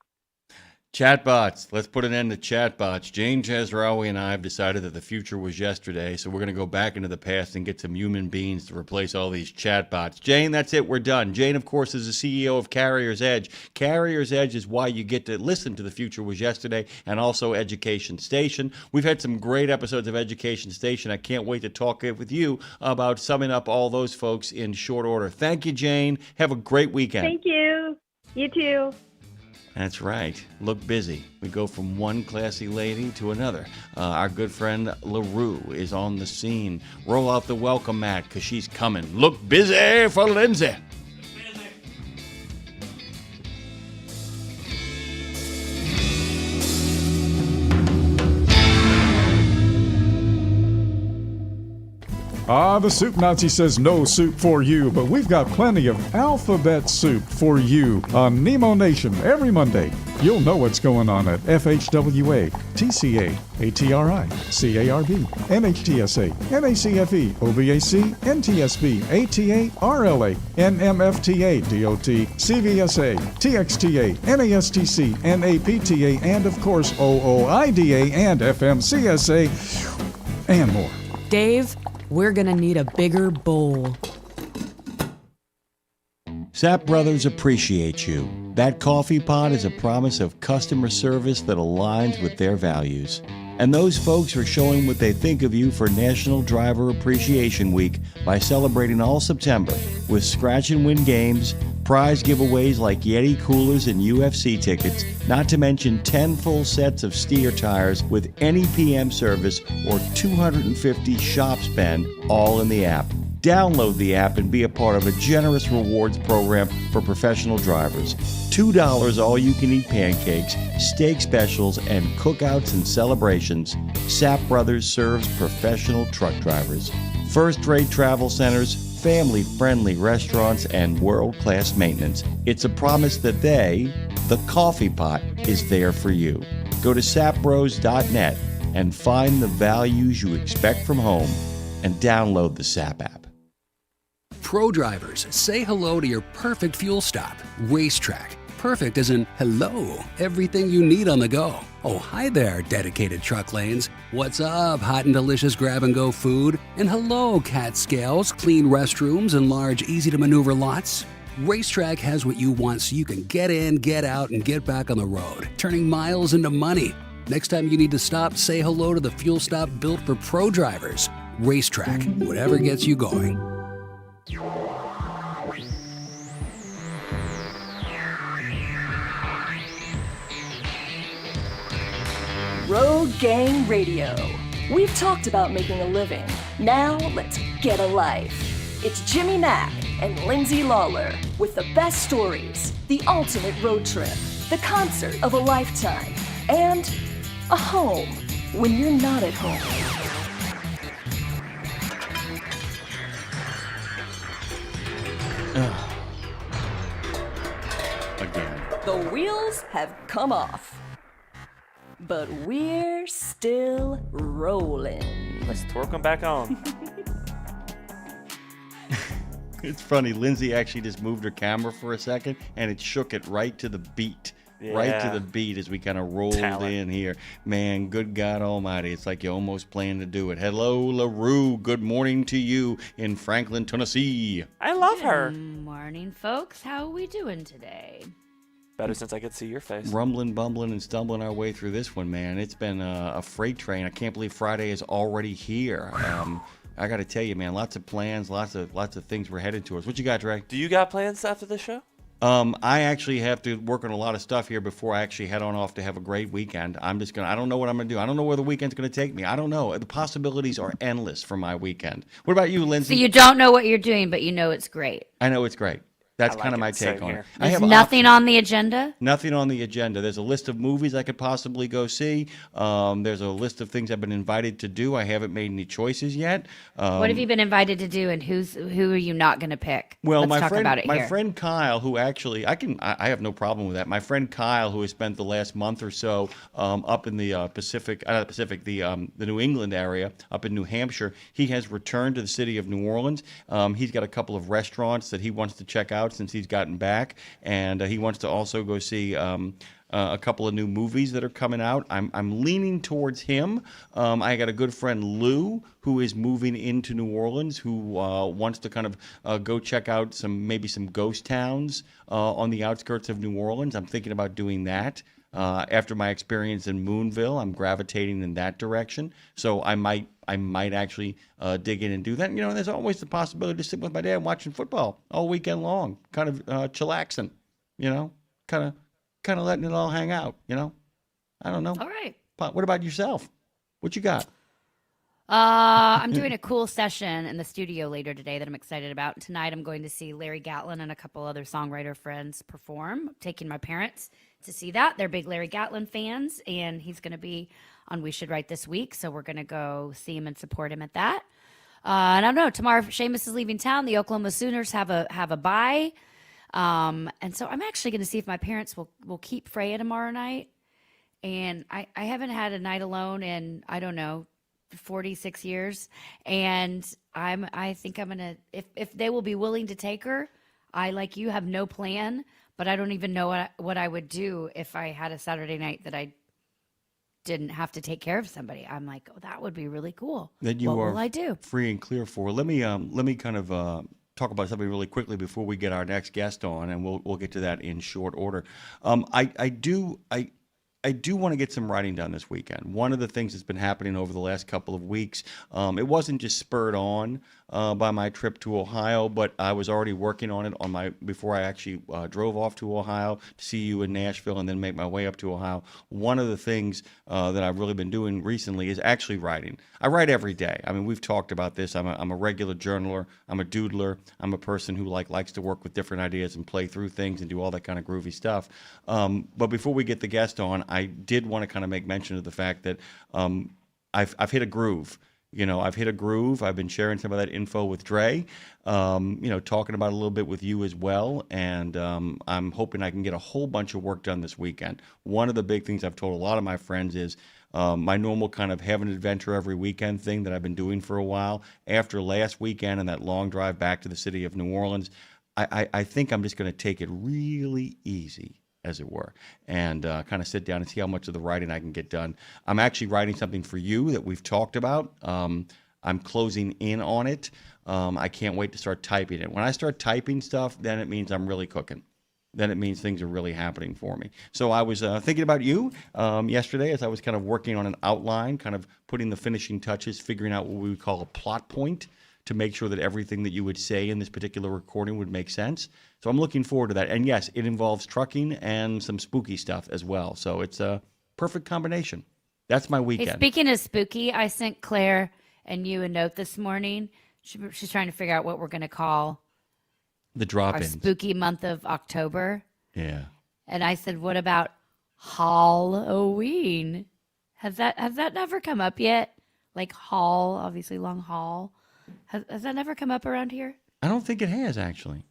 Chatbots. Let's put an end to chatbots. Jane Jezraoui and I have decided that the future was yesterday, so we're going to go back into the past and get some human beings to replace all these chatbots. Jane, that's it. We're done. Jane, of course, is the CEO of Carrier's Edge. Carrier's Edge is why you get to listen to The Future Was Yesterday and also Education Station. We've had some great episodes of Education Station. I can't wait to talk with you about summing up all those folks in short order. Thank you, Jane. Have a great weekend. Thank you. You too. That's right. Look busy. We go from one classy lady to another. Our good friend LaRue is on the scene. Roll out the welcome mat because she's coming. Look busy for Lindsay. The Soup Nazi says no soup for you, but we've got plenty of alphabet soup for you on Nemo Nation every Monday. You'll know what's going on at FHWA, TCA, ATRI, CARB, NHTSA, NACFE, OVAC, NTSB, ATA, RLA, NMFTA, DOT, CVSA, TXTA, NASTC, NAPTA, and of course OOIDA and FMCSA, and more. Dave, we're gonna need a bigger bowl. Sapp Brothers appreciate you. That coffee pot is a promise of customer service that aligns with their values. And those folks are showing what they think of you for National Driver Appreciation Week by celebrating all September with scratch and win games, prize giveaways like Yeti coolers and UFC tickets, not to mention 10 full sets of steer tires with any PM service or 250 shop spend, all in the app. Download the app and be a part of a generous rewards program for professional drivers. $2 all-you-can-eat pancakes, steak specials, and cookouts and celebrations. Sapp Brothers serves professional truck drivers. First-rate travel centers, family-friendly restaurants, and world-class maintenance. It's a promise that the coffee pot, is there for you. Go to sappbros.net and find the values you expect from home and download the Sapp app. Pro drivers, say hello to your perfect fuel stop, Racetrack. Perfect as in hello, everything you need on the go. Oh, hi there, dedicated truck lanes. What's up, hot and delicious grab-and-go food? And hello, cat scales, clean restrooms, and large, easy-to-maneuver lots. Racetrack has what you want so you can get in, get out, and get back on the road, turning miles into money. Next time you need to stop, say hello to the fuel stop built for pro drivers. Racetrack, whatever gets you going. Road Gang Radio. We've talked about making a living. Now let's get a life. It's Jimmy Mack and Lindsay Lawler with the best stories, the ultimate road trip, the concert of a lifetime, and a home when you're not at home. Again. The wheels have come off. But we're still rolling. Let's torque them back on. It's funny. Lindsay actually just moved her camera for a second, and it shook it right to the beat. right to the beat as we kind of rolled in here. Man, good God Almighty, it's like you almost planned to do it. Hello, LaRue. Good morning to you in Franklin, Tennessee. I love her. Good morning, folks. How are we doing today? Better since I could see your face. Rumbling, bumbling, and stumbling our way through this one, man. It's been a freight train. I can't believe Friday is already here. I got to tell you, man, lots of plans, lots of things we're headed towards. What you got, Dre? Do you got plans after the show? I actually have to work on a lot of stuff here before I actually head on off to have a great weekend. I don't know what I'm going to do. I don't know where the weekend's going to take me. I don't know. The possibilities are endless for my weekend. What about you, Lindsay? So you don't know what you're doing, but you know it's great. I know it's great. That's kind of my take on it. There's nothing on the agenda? Nothing on the agenda. There's a list of movies I could possibly go see. There's a list of things I've been invited to do. I haven't made any choices yet. What have you been invited to do, and who are you not going to pick? Well, Let's talk about it my here. friend Kyle, who actually I have no problem with that. My friend Kyle, who has spent the last month or so up in the the New England area, up in New Hampshire, he has returned to the city of New Orleans. He's got a couple of restaurants that he wants to check out since he's gotten back, and he wants to also go see a couple of new movies that are coming out. I'm leaning towards him. I got a good friend Lou who is moving into New Orleans, who wants to kind of go check out maybe some ghost towns on the outskirts of New Orleans. I'm thinking about doing that. After my experience in Moonville, I'm gravitating in that direction. So I might actually dig in and do that. And, there's always the possibility to sit with my dad watching football all weekend long, kind of chillaxing, kind of letting it all hang out, I don't know. All right. What about yourself? What you got? I'm doing a cool session in the studio later today that I'm excited about. Tonight I'm going to see Larry Gatlin and a couple other songwriter friends perform. I'm taking my parents to see that. They're big Larry Gatlin fans, and he's going to be on We Should Write this week, so we're going to go see him and support him at that. And I don't know, tomorrow Seamus is leaving town. The Oklahoma Sooners have a bye. And so I'm actually going to see if my parents will keep Freya tomorrow night. And I haven't had a night alone in, I don't know, 46 years. And I think I'm going to, if they will be willing to take her, I, like you, have no plan, but I don't even know what I would do if I had a Saturday night that I didn't have to take care of somebody. I'm like, oh, that would be really cool. That you what are will I do? Free and clear for. Let me kind of talk about something really quickly before we get our next guest on, and we'll get to that in short order. I do want to get some writing done this weekend. One of the things that's been happening over the last couple of weeks, it wasn't just spurred on by my trip to Ohio, but I was already working on it before I actually drove off to Ohio to see you in Nashville and then make my way up to Ohio. One of the things that I've really been doing recently is actually writing. I write every day. I mean, we've talked about this. I'm a regular journaler. I'm a doodler. I'm a person who likes to work with different ideas and play through things and do all that kind of groovy stuff. But before we get the guest on, I did want to kind of make mention of the fact that I've hit a groove. I've hit a groove. I've been sharing some of that info with Dre, talking about it a little bit with you as well. And I'm hoping I can get a whole bunch of work done this weekend. One of the big things I've told a lot of my friends is my normal kind of have an adventure every weekend thing that I've been doing for a while. After last weekend and that long drive back to the city of New Orleans, I think I'm just going to take it really easy, as it were, and kind of sit down and see how much of the writing I can get done. I'm actually writing something for you that we've talked about. I'm closing in on it. I can't wait to start typing it. When I start typing stuff, then it means I'm really cooking. Then it means things are really happening for me. So I was thinking about you yesterday as I was kind of working on an outline, kind of putting the finishing touches, figuring out what we would call a plot point to make sure that everything that you would say in this particular recording would make sense. So I'm looking forward to that. And yes, it involves trucking and some spooky stuff as well. So it's a perfect combination. That's my weekend. Hey, speaking of spooky, I sent Claire and you a note this morning. She's trying to figure out what we're going to call the drop-ins. Our spooky month of October. Yeah. And I said, what about Halloween? Has that never come up yet? Like Hall, obviously long haul. Has that never come up around here? I don't think it has, actually.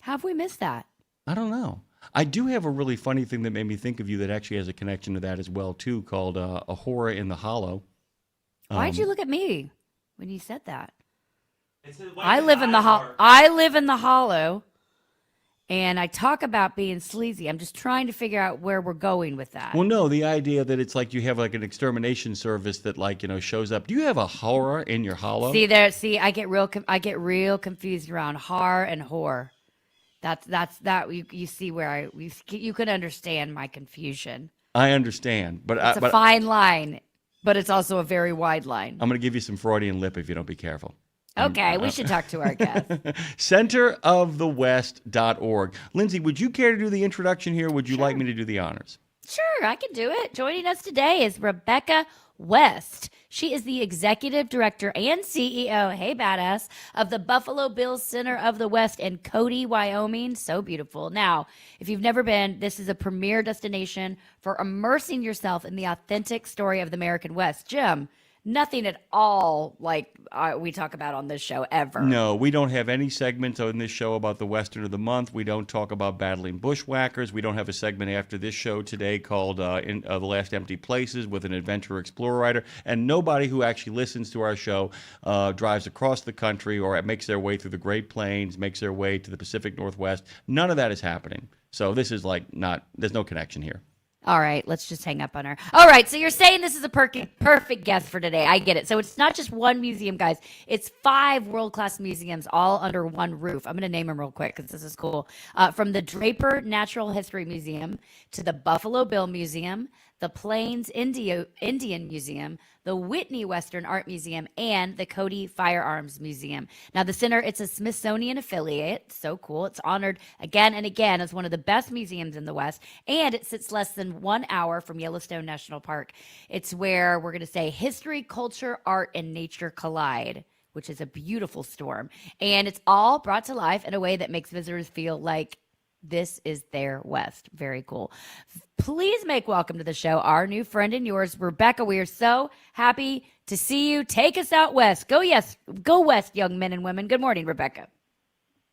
How have we missed that? I don't know. I do have a really funny thing that made me think of you that actually has a connection to that as well, too, called A Horror in the Hollow. Why'd you look at me when you said that? I live in the Hollow, And I talk about being sleazy. I'm just trying to figure out where we're going with that. Well, no, the idea that it's like you have like an extermination service that like, shows up. Do you have a horror in your hollow? I get real confused around har and whore. That's you see where you can understand my confusion. I understand, but It's a fine line, but it's also a very wide line. I'm going to give you some Freudian lip if you don't be careful. Okay, we should talk to our guest. Centerofthewest.org. Lindsay, would you care to do the introduction here? Or would you like me to do the honors? Sure, I can do it. Joining us today is Rebecca West. She is the executive director and CEO, hey badass, of the Buffalo Bills Center of the West in Cody, Wyoming. So beautiful. Now, if you've never been, this is a premier destination for immersing yourself in the authentic story of the American West. Jim, nothing at all like we talk about on this show ever. No, we don't have any segments on this show about the Western of the Month. We don't talk about battling bushwhackers. We don't have a segment after this show today called The Last Empty Places with an adventurer explorer writer. And nobody who actually listens to our show drives across the country or makes their way through the Great Plains, makes their way to the Pacific Northwest. None of that is happening. So this is there's no connection here. All right, let's just hang up on her. All right, so you're saying this is a perfect guest for today. I get it. So it's not just one museum, guys. It's 5 world-class museums all under one roof. I'm going to name them real quick because this is cool. From the Draper Natural History Museum to the Buffalo Bill Museum, the Plains Indian Museum, the Whitney Western Art Museum, and the Cody Firearms Museum. Now, the center, it's a Smithsonian affiliate. So cool. It's honored again and again as one of the best museums in the West, and it sits less than 1 hour from Yellowstone National Park. It's where we're going to say history, culture, art, and nature collide, which is a beautiful storm. And it's all brought to life in a way that makes visitors feel like this is their West. Very cool. Please make welcome to the show our new friend and yours, Rebecca. We are so happy to see you. Take us out west. Go west, young men and women. Good morning, Rebecca.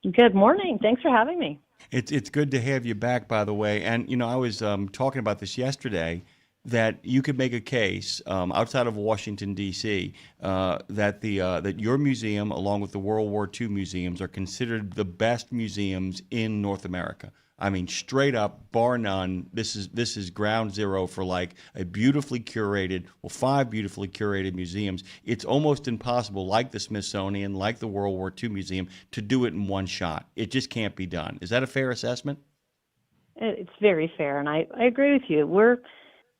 Good morning. Thanks for having me. It's good to have you back, by the way. And, I was talking about this yesterday, that you could make a case outside of Washington, D.C., that your museum, along with the World War II museums, are considered the best museums in North America. I mean, straight up, bar none. This is ground zero for like a beautifully curated, 5 beautifully curated museums. It's almost impossible, like the Smithsonian, like the World War II Museum, to do it in one shot. It just can't be done. Is that a fair assessment? It's very fair, and I agree with you. We're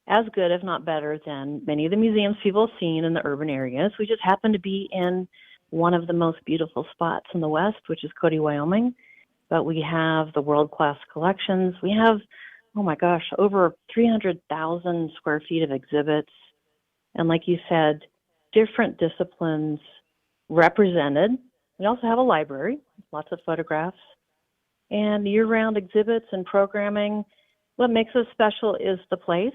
as good, if not better, than many of the museums people have seen in the urban areas. We just happen to be in one of the most beautiful spots in the West, which is Cody, Wyoming. But we have the world-class collections. We have, oh my gosh, over 300,000 square feet of exhibits. And like you said, different disciplines represented. We also have a library, lots of photographs, and year-round exhibits and programming. What makes us special is the place.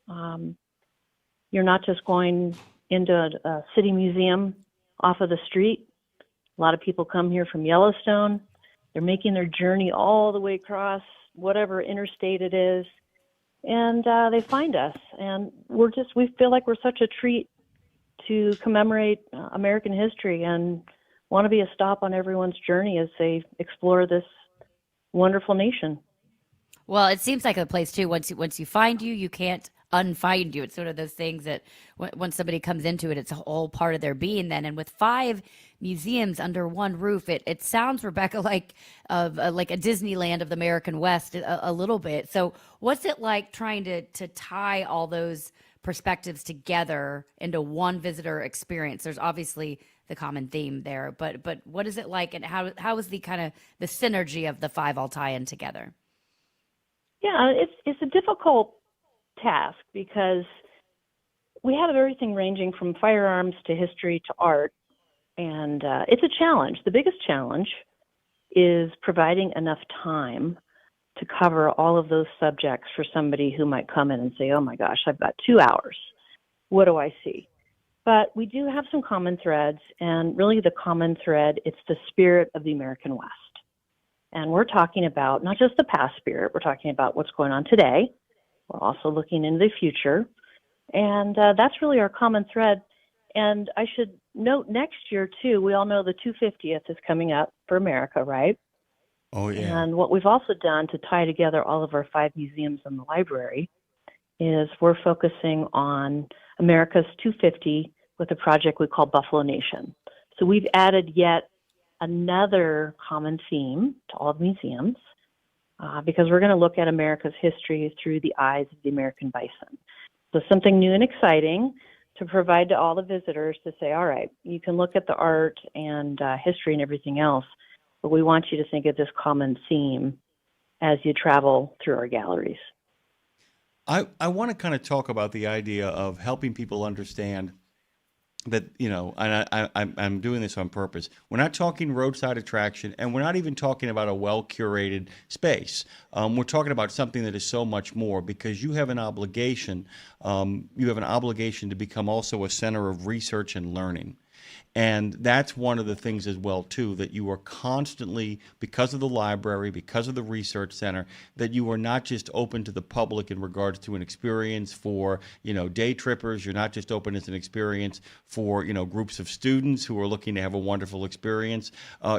You're not just going into a city museum off of the street. A lot of people come here from Yellowstone. They're making their journey all the way across whatever interstate it is, and they find us. And we feel like we're such a treat to commemorate American history and want to be a stop on everyone's journey as they explore this wonderful nation. Well, it seems like a place too. Once you find you can't unfind you. It's sort of those things that when somebody comes into it, it's a whole part of their being then. And with 5 museums under one roof, it sounds, Rebecca, like a Disneyland of the American West a little bit. So what's it like trying to tie all those perspectives together into one visitor experience? There's obviously the common theme there, but what is it like, and how is the kind of the synergy of the 5 all tie in together? Yeah, it's a difficult task because we have everything ranging from firearms to history to art, and it's a challenge. The biggest challenge is providing enough time to cover all of those subjects for somebody who might come in and say, oh my gosh, I've got 2 hours. What do I see? But we do have some common threads, and really the common thread, it's the spirit of the American West. And we're talking about not just the past spirit, we're talking about what's going on today. We're also looking into the future. And that's really our common thread. And I should note next year, too, we all know the 250th is coming up for America, right? Oh, yeah. And what we've also done to tie together all of our 5 museums in the library is we're focusing on America's 250 with a project we call Buffalo Nation. So we've added yet another common theme to all the museums because we're going to look at America's history through the eyes of the American bison. So something new and exciting to provide to all the visitors to say, all right, you can look at the art and history and everything else, but we want you to think of this common theme as you travel through our galleries. I want to kind of talk about the idea of helping people understand that, and I'm doing this on purpose. We're not talking roadside attraction, and we're not even talking about a well-curated space. We're talking about something that is so much more, because you have an obligation. You have an obligation to become also a center of research and learning. And that's one of the things as well, too, that you are constantly, because of the library, because of the research center, that you are not just open to the public in regards to an experience for, day trippers. You're not just open as an experience for, groups of students who are looking to have a wonderful experience.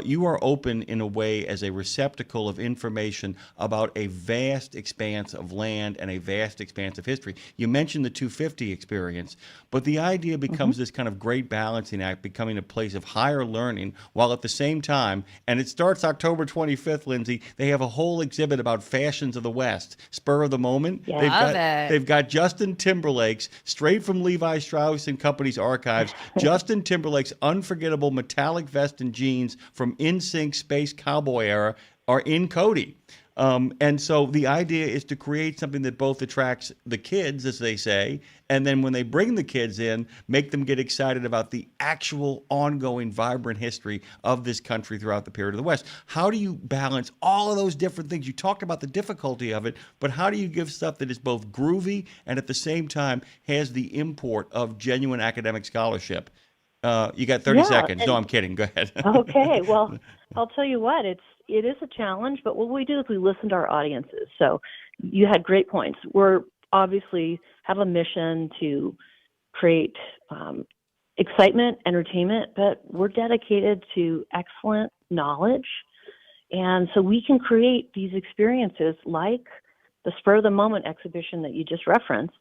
You are open in a way as a receptacle of information about a vast expanse of land and a vast expanse of history. You mentioned the 250 experience, but the idea becomes this kind of great balancing act, becoming a place of higher learning, while at the same time, and it starts October 25th, Lindsay, they have a whole exhibit about fashions of the West, spur of the moment. Yeah. They've got Justin Timberlake's, straight from Levi Strauss and Company's archives, Justin Timberlake's unforgettable metallic vest and jeans from NSYNC Space Cowboy era are in Cody. And so the idea is to create something that both attracts the kids, as they say, and then when they bring the kids in, make them get excited about the actual ongoing, vibrant history of this country throughout the period of the West. How do you balance all of those different things? You talked about the difficulty of it, but how do you give stuff that is both groovy and at the same time has the import of genuine academic scholarship? You got 30 seconds. No, I'm kidding. Go ahead. Okay. Well, I'll tell you what, it is a challenge, but what we do is we listen to our audiences. So you had great points. We're obviously have a mission to create excitement, entertainment, but we're dedicated to excellent knowledge. And so we can create these experiences like the Spur of the Moment exhibition that you just referenced,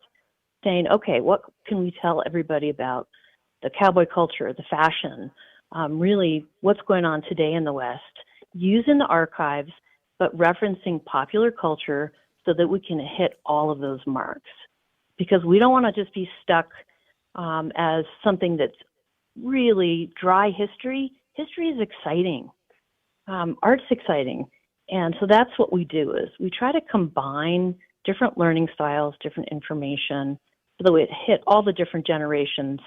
saying, okay, what can we tell everybody about the cowboy culture, the fashion, really what's going on today in the West, using the archives, but referencing popular culture so that we can hit all of those marks. Because we don't want to just be stuck as something that's really dry history. History is exciting. Art's exciting. And so that's what we do is we try to combine different learning styles, different information, so that we hit all the different generations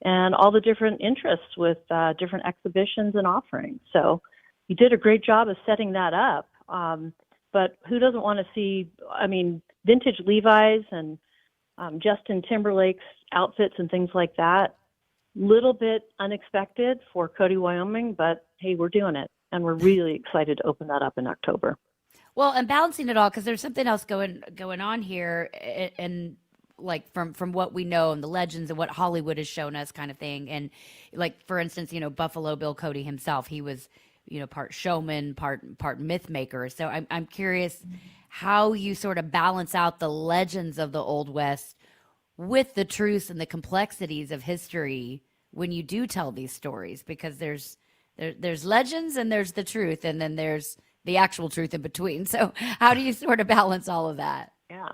and all the different interests with different exhibitions and offerings. So you did a great job of setting that up. But who doesn't want to see, vintage Levi's and Justin Timberlake's outfits and things like that? Little bit unexpected for Cody, Wyoming, but hey, we're doing it. And we're really excited to open that up in October. Well, and balancing it all, because there's something else going on here, and like from what we know and the legends and what Hollywood has shown us, kind of thing. And like, for instance, Buffalo Bill Cody himself, he was part showman, part myth maker. So I'm curious how you sort of balance out the legends of the Old West with the truths and the complexities of history when you do tell these stories, because there's legends and there's the truth, and then there's the actual truth in between. So how do you sort of balance all of that? Yeah,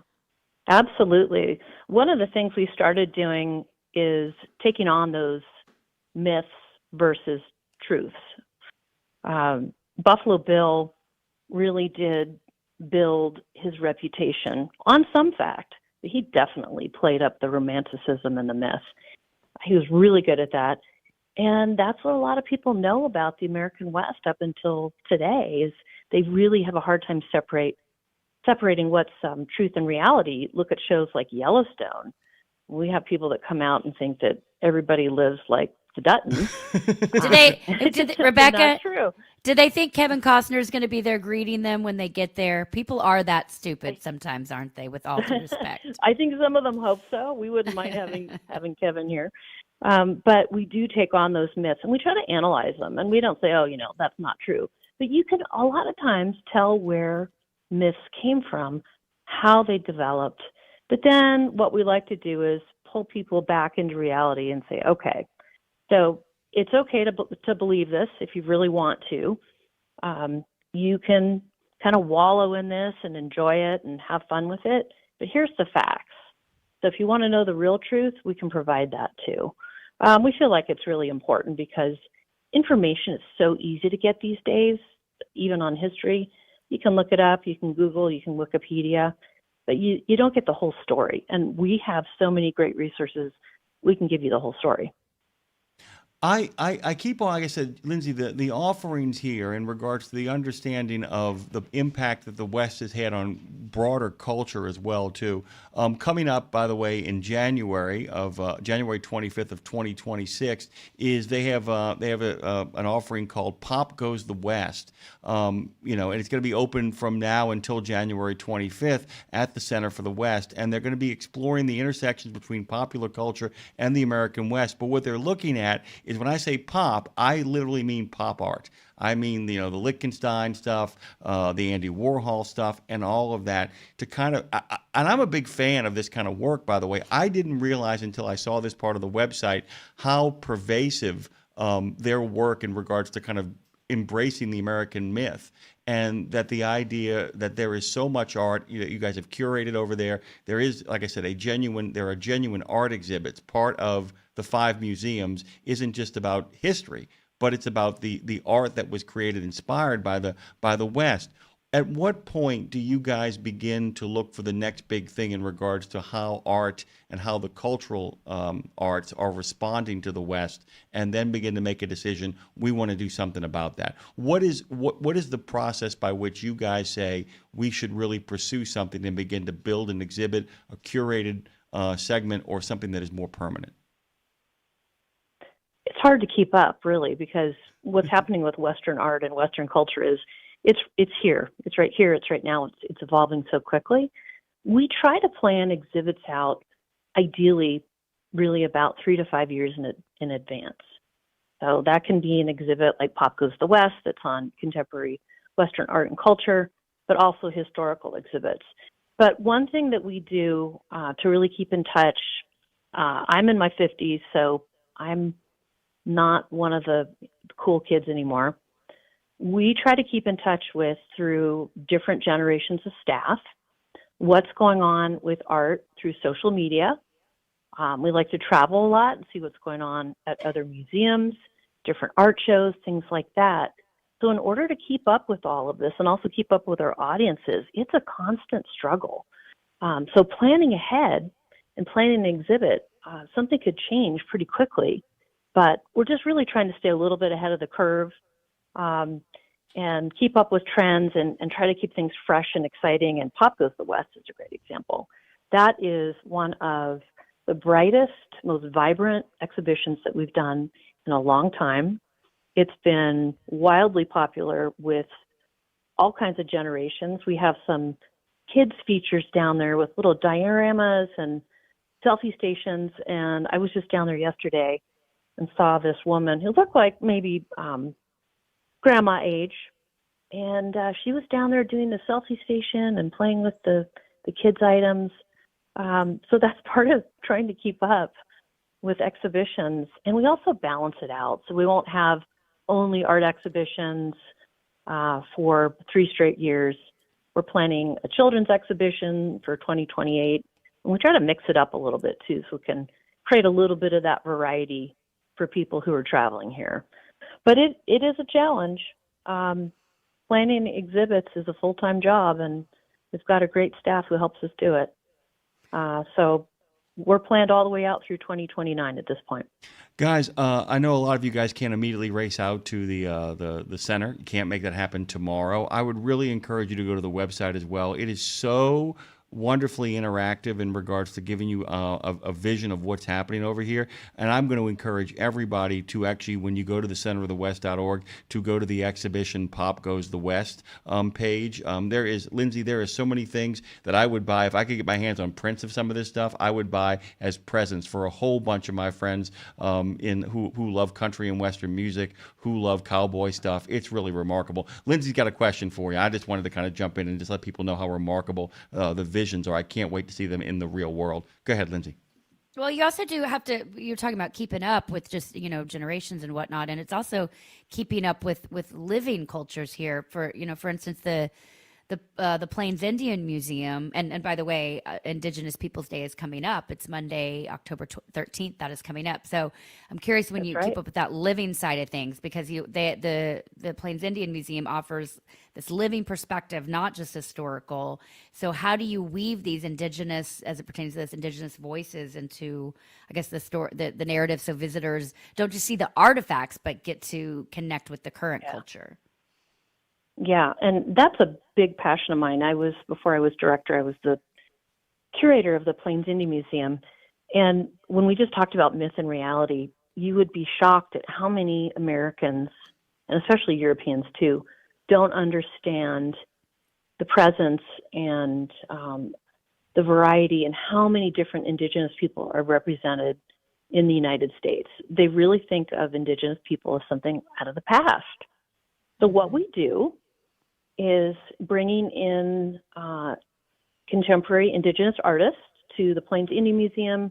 absolutely. One of the things we started doing is taking on those myths versus truths. Buffalo Bill really did build his reputation on some fact, but he definitely played up the romanticism and the myth. He was really good at that. And that's what a lot of people know about the American West up until today, is they really have a hard time separating what's truth and reality. Look at shows like Yellowstone. We have people that come out and think that everybody lives like the Duttons. Rebecca, not true. do they think Kevin Costner is going to be there greeting them when they get there? People are that stupid sometimes, aren't they, with all due respect? I think some of them hope so. We wouldn't mind having Kevin here. But we do take on those myths and we try to analyze them. And we don't say, that's not true. But you can a lot of times tell where myths came from, how they developed. But then what we like to do is pull people back into reality and say, okay, so it's okay to believe this if you really want to. You can kind of wallow in this and enjoy it and have fun with it. But here's the facts. So if you want to know the real truth, we can provide that too. We feel like it's really important because information is so easy to get these days, even on history. You can look it up, you can Google, you can Wikipedia, but you don't get the whole story. And we have so many great resources, we can give you the whole story. I keep on, like I said, Lindsay, the offerings here in regards to the understanding of the impact that the West has had on broader culture as well, too. Coming up, by the way, in January 25th of 2026, is they have an offering called Pop Goes the West. And it's going to be open from now until January 25th at the Center for the West, and they're going to be exploring the intersections between popular culture and the American West. But what they're looking at is, when I say pop, I literally mean pop art. I mean, the Lichtenstein stuff, the Andy Warhol stuff, and all of that to kind of, and I'm a big fan of this kind of work, by the way. I didn't realize until I saw this part of the website how pervasive their work in regards to kind of embracing the American myth, and that the idea that there is so much art you guys have curated over there. There is, like I said, there are genuine art exhibits. Part of the 5 museums isn't just about history, but it's about the art that was created, inspired by the West. At what point do you guys begin to look for the next big thing in regards to how art and how the cultural arts are responding to the West, and then begin to make a decision, we want to do something about that? What is the process by which you guys say we should really pursue something and begin to build an exhibit, a curated segment, or something that is more permanent? It's hard to keep up, really, because what's happening with Western art and Western culture is it's here. It's right here. It's right now. It's evolving so quickly. We try to plan exhibits out, ideally, really about 3 to 5 years in advance. So that can be an exhibit like Pop Goes the West that's on contemporary Western art and culture, but also historical exhibits. But one thing that we do to really keep in touch, I'm in my 50s, so I'm not one of the cool kids anymore. We try to keep in touch with, through different generations of staff, what's going on with art through social media. We like to travel a lot and see what's going on at other museums, different art shows, things like that. So in order to keep up with all of this and also keep up with our audiences, it's a constant struggle. So planning ahead and planning an exhibit, something could change pretty quickly. But we're just really trying to stay a little bit ahead of the curve and keep up with trends and try to keep things fresh and exciting. And Pop Goes the West is a great example. That is one of the brightest, most vibrant exhibitions that we've done in a long time. It's been wildly popular with all kinds of generations. We have some kids features down there with little dioramas and selfie stations. And I was just down there yesterday and saw this woman who looked like maybe grandma age. And she was down there doing the selfie station and playing with the kids' items. So that's part of trying to keep up with exhibitions. And we also balance it out. So we won't have only art exhibitions for 3 straight years. We're planning a children's exhibition for 2028. And we try to mix it up a little bit too, so we can create a little bit of that variety for people who are traveling here. But it is a challenge. Planning exhibits is a full-time job, and we've got a great staff who helps us do it. So we're planned all the way out through 2029 at this point. Guys, I know a lot of you guys can't immediately race out to the center. You can't make that happen tomorrow. I would really encourage you to go to the website as well. It is so wonderfully interactive in regards to giving you a vision of what's happening over here. And I'm going to encourage everybody to actually, when you go to the centerofthewest.org, to go to the exhibition Pop Goes the West page. There is, Lindsay, there is so many things that I would buy. If I could get my hands on prints of some of this stuff, I would buy as presents for a whole bunch of my friends who love country and Western music, who love cowboy stuff. It's really remarkable. Lindsay's got a question for you. I just wanted to kind of jump in and just let people know how remarkable the visions are. I can't wait to see them in the real world. Go ahead, Lindsay. Well, you also do have to, you're talking about keeping up with just, generations and whatnot. And it's also keeping up with living cultures here. For instance, the Plains Indian Museum, and by the way, Indigenous Peoples Day is coming up. It's Monday, October 13th. That is coming up. So I'm curious when you keep up with that living side of things, because the Plains Indian Museum offers this living perspective, not just historical. So how do you weave these indigenous, as it pertains to this, indigenous voices into, I guess, the narrative, so visitors don't just see the artifacts, but get to connect with the current culture? Yeah, and that's a big passion of mine. Before I was director, I was the curator of the Plains Indian Museum. And when we just talked about myth and reality, you would be shocked at how many Americans, and especially Europeans too, don't understand the presence and the variety and how many different indigenous people are represented in the United States. They really think of indigenous people as something out of the past. So what we do is bringing in contemporary indigenous artists to the Plains Indian Museum,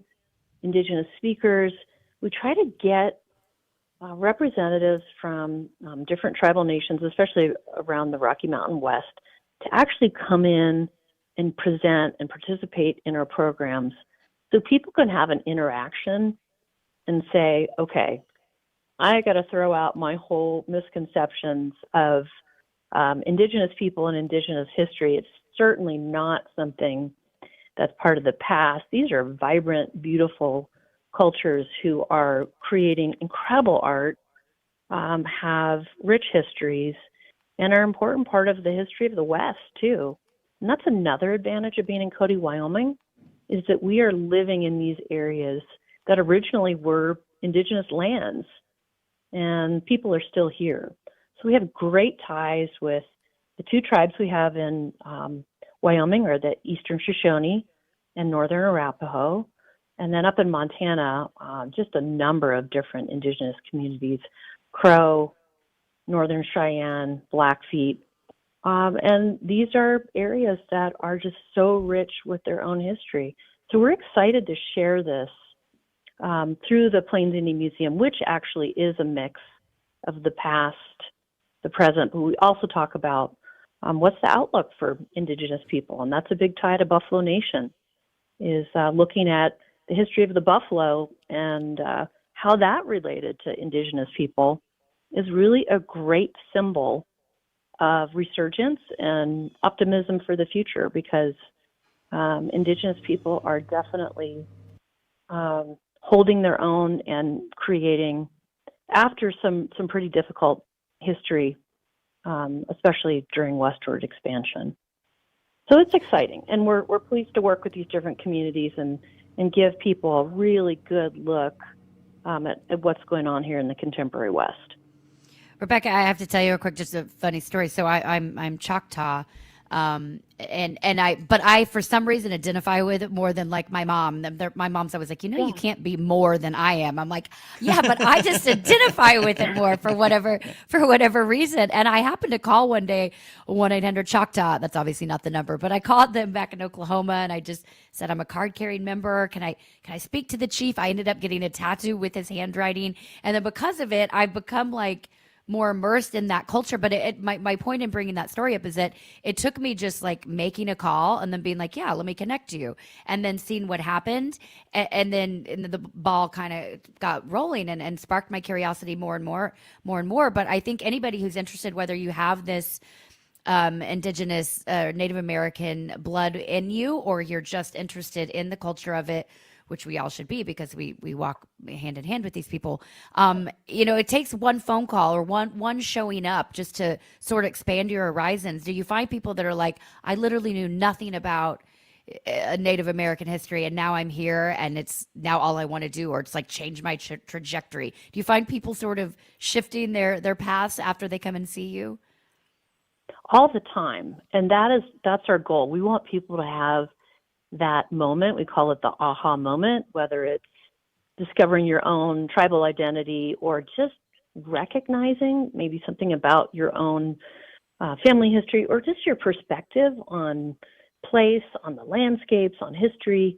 indigenous speakers. We try to get representatives from different tribal nations, especially around the Rocky Mountain West, to actually come in and present and participate in our programs so people can have an interaction and say, okay, I got to throw out my whole misconceptions of indigenous people and indigenous history. It's certainly not something that's part of the past. These are vibrant, beautiful cultures who are creating incredible art, have rich histories, and are an important part of the history of the West, too. And that's another advantage of being in Cody, Wyoming, is that we are living in these areas that originally were indigenous lands, and people are still here. So we have great ties with the two tribes we have in Wyoming, are the Eastern Shoshone and Northern Arapaho. And then up in Montana, just a number of different indigenous communities, Crow, Northern Cheyenne, Blackfeet. And these are areas that are just so rich with their own history. So we're excited to share this through the Plains Indian Museum, which actually is a mix of the past, the present, but we also talk about what's the outlook for indigenous people. And that's a big tie to Buffalo Nation, is looking at the history of the buffalo and how that related to indigenous people is really a great symbol of resurgence and optimism for the future, because indigenous people are definitely holding their own and creating, after some pretty difficult history, especially during westward expansion. So it's exciting, and we're pleased to work with these different communities and give people a really good look at what's going on here in the contemporary West. Rebecca, I have to tell you real quick, just a funny story. So I'm Choctaw, but I for some reason identify with it more than like my mom. My mom's always like, you can't be more than I am. I'm like, yeah, but I just identify with it more for whatever reason. And I happened to call one day 1-800-CHOCTAW. That's obviously not the number, but I called them back in Oklahoma, and I just said, I'm a card carrying member. Can I speak to the chief? I ended up getting a tattoo with his handwriting, and then because of it, I've become like more immersed in that culture. But my point in bringing that story up is that it took me just like making a call and then being like, yeah, let me connect you, and then seeing what happened. And then the ball kind of got rolling and sparked my curiosity more and more. But I think anybody who's interested, whether you have this indigenous Native American blood in you, or you're just interested in the culture of it, which we all should be, because we walk hand in hand with these people. It takes one phone call or one showing up just to sort of expand your horizons. Do you find people that are like, I literally knew nothing about Native American history, and now I'm here, and it's now all I want to do, or it's like change my trajectory. Do you find people sort of shifting their paths after they come and see you? All the time. And that's our goal. We want people to have that moment. We call it the aha moment, whether it's discovering your own tribal identity or just recognizing maybe something about your own family history, or just your perspective on place, on the landscapes, on history.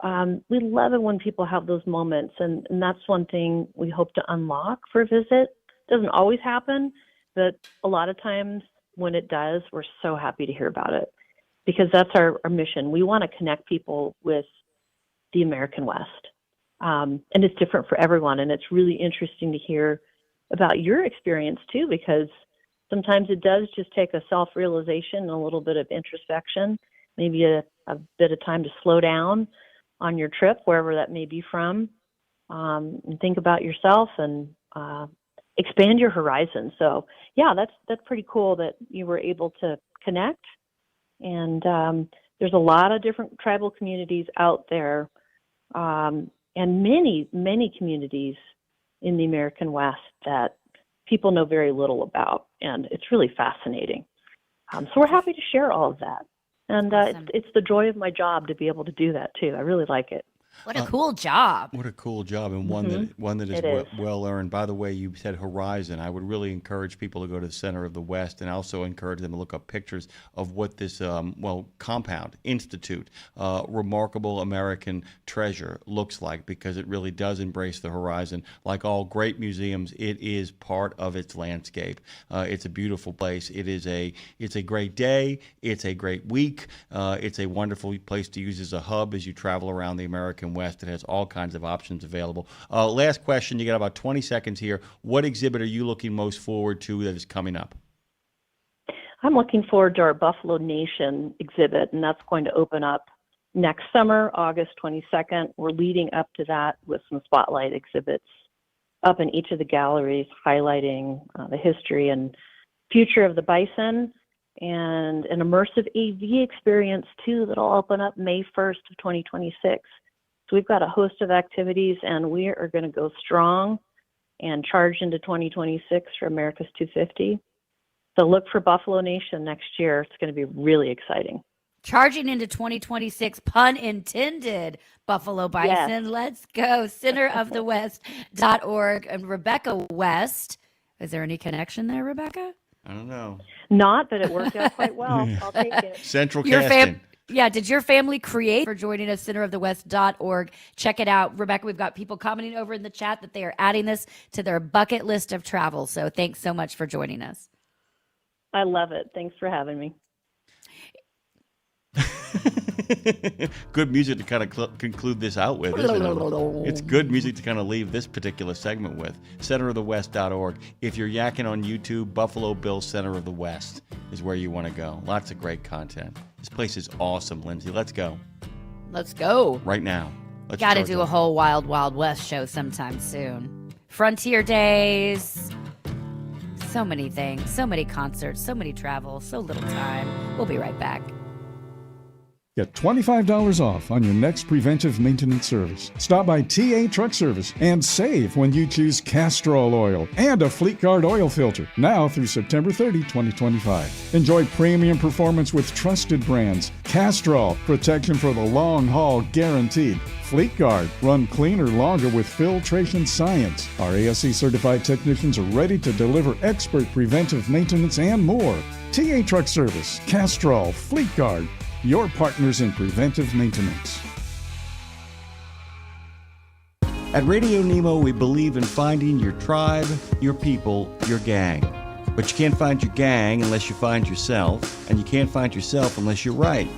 We love it when people have those moments, and that's one thing we hope to unlock for a visit. It doesn't always happen, but a lot of times when it does, we're so happy to hear about it, because that's our mission. We want to connect people with the American West. And it's different for everyone, and it's really interesting to hear about your experience too, because sometimes it does just take a self-realization and a little bit of introspection, maybe a bit of time to slow down on your trip, wherever that may be from, and think about yourself and expand your horizon. So yeah, that's pretty cool that you were able to connect. And there's a lot of different tribal communities out there, and many, many communities in the American West that people know very little about, and it's really fascinating. So we're happy to share all of that. And Awesome. it's the joy of my job to be able to do that too. I really like it. What a cool job. What a cool job, and one that is It is. well earned. By the way, you said horizon. I would really encourage people to go to the Center of the West, and also encourage them to look up pictures of what this compound, institute, remarkable American treasure looks like, because it really does embrace the horizon. Like all great museums, it is part of its landscape. It's a beautiful place. It's a great day. It's a great week. It's a wonderful place to use as a hub as you travel around the American West. It has all kinds of options available. Last question, you got about 20 seconds here. What exhibit are you looking most forward to that is coming up? I'm looking forward to our Buffalo Nation exhibit, and that's going to open up next summer, August 22nd. We're leading up to that with some spotlight exhibits up in each of the galleries, highlighting the history and future of the bison, and an immersive AV experience too that'll open up May 1st of 2026. So we've got a host of activities, and we are going to go strong and charge into 2026 for America's 250. So look for Buffalo Nation next year. It's going to be really exciting. Charging into 2026, pun intended, Buffalo Bison. Yes. Let's go. Centerofthewest.org. And Rebecca West, is there any connection there, Rebecca? I don't know. Not, but it worked out quite well. I'll take it. Central Your casting. did your family create for joining us, centerofthewest.org? Check it out. Rebecca, we've got people commenting over in the chat that they are adding this to their bucket list of travel. So thanks so much for joining us. I love it. Thanks for having me. Good music to kind of conclude this out with, isn't it? It's good music to kind of leave this particular segment with. Centerofthewest.org. If you're yakking on YouTube, Buffalo Bill Center of the West is where you want to go. Lots of great content. This place is awesome, Lindsay. Let's go. Let's go. Right now. Let's Got to charge do a up. whole Wild Wild West show sometime soon. Frontier Days. So many things, so many concerts, so many travel, so little time. We'll be right back. Get $25 off on your next preventive maintenance service. Stop by TA Truck Service and save when you choose Castrol oil and a Fleet Guard oil filter. Now through September 30, 2025. Enjoy premium performance with trusted brands. Castrol, protection for the long haul guaranteed. Fleet Guard, run cleaner longer with filtration science. Our ASC certified technicians are ready to deliver expert preventive maintenance and more. TA Truck Service, Castrol, Fleet Guard, your partners in preventive maintenance. At Radio Nemo, we believe in finding your tribe, your people, your gang. But you can't find your gang unless you find yourself, and you can't find yourself unless you're right?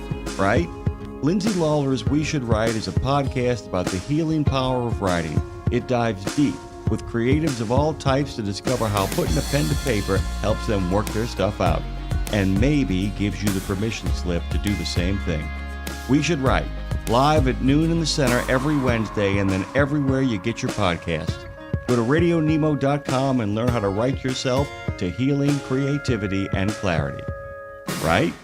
Lindsay Lawler's We Should Write is a podcast about the healing power of writing. It dives deep with creatives of all types to discover how putting a pen to paper helps them work their stuff out, and maybe gives you the permission slip to do the same thing. We Should Write, live at noon in the center every Wednesday, and then everywhere you get your podcast. Go to RadioNemo.com and learn how to write yourself to healing, creativity, and clarity. Right?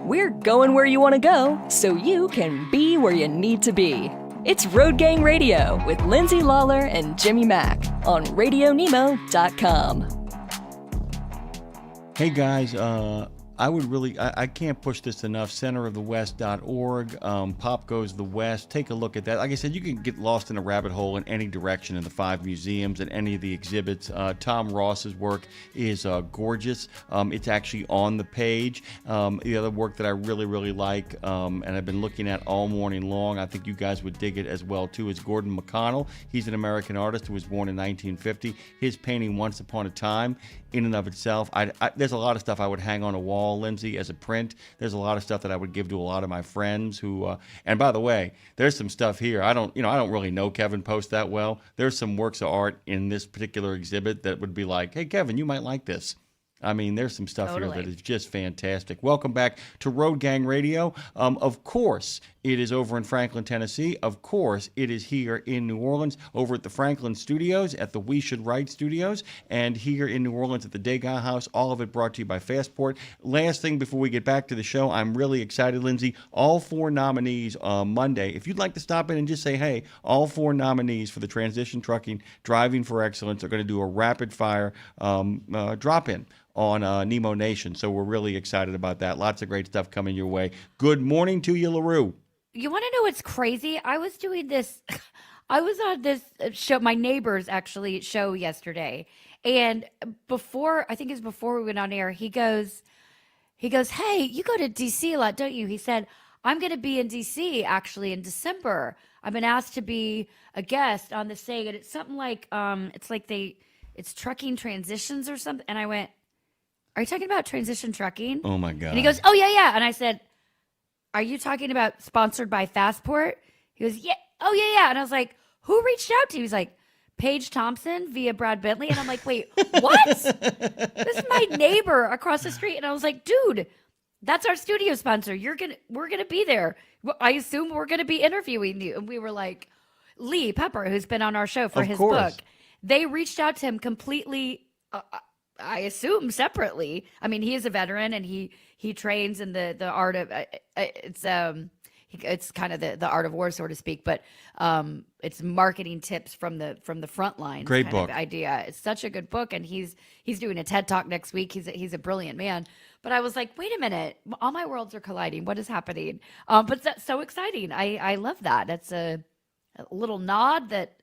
We're going where you want to go so you can be where you need to be. It's Road Gang Radio with Lindsay, Lawler, and Jimmy Mack on RadioNemo.com. Hey guys, I can't push this enough. Centerofthewest.org, Pop Goes the West. Take a look at that. Like I said, you can get lost in a rabbit hole in any direction in the 5 museums and any of the exhibits. Tom Ross's work is gorgeous. It's actually on the page. The other work that I really, really like, and I've been looking at all morning long, I think you guys would dig it as well too, is Gordon McConnell. He's an American artist who was born in 1950. His painting Once Upon a Time, in and of itself, there's a lot of stuff I would hang on a wall, Lindsay, as a print. There's a lot of stuff that I would give to a lot of my friends who, and by the way, there's some stuff here. I don't really know Kevin Post that well. There's some works of art in this particular exhibit that would be like, hey, Kevin, you might like this. I mean, there's some stuff here that is just fantastic. Welcome back to Road Gang Radio. Of course, it is over in Franklin, Tennessee. Of course, it is here in New Orleans, over at the Franklin Studios, at the We Should Write Studios, and here in New Orleans at the Degas House. All of it brought to you by Fastport. Last thing before we get back to the show, I'm really excited, Lindsay. All 4 nominees on Monday. If you'd like to stop in and just say, hey, all 4 nominees for the Transition Trucking Driving for Excellence are going to do a rapid-fire drop-in on Nemo Nation. So we're really excited about that. Lots of great stuff coming your way. Good morning to you, LaRue. You want to know what's crazy? I was doing this. I was on this show, my neighbor's actually show yesterday. And I think it was before we went on air, he goes, hey, you go to DC a lot, don't you? He said, I'm going to be in DC actually in December. I've been asked to be a guest on this thing. And it's something like, it's trucking transitions or something. And I went, are you talking about transition trucking? Oh my God. And he goes, oh yeah. And I said, are you talking about sponsored by Fastport? He goes, yeah. Oh yeah. And I was like, who reached out to you? He's like, Paige Thompson via Brad Bentley. And I'm like, wait, what? This is my neighbor across the street. And I was like, dude, that's our studio sponsor. We're gonna be there. I assume we're gonna be interviewing you. And we were like, Lee Pepper, who's been on our show for his book. They reached out to him completely. I assume separately. I mean, he is a veteran and he trains in the art of it's kind of the art of war, so to speak. But it's marketing tips from the front lines. Great kind book. Of idea. It's such a good book, and he's doing a TED Talk next week. He's a brilliant man. But I was like, wait a minute, all my worlds are colliding. What is happening? But that's so exciting. I love that. That's a little nod that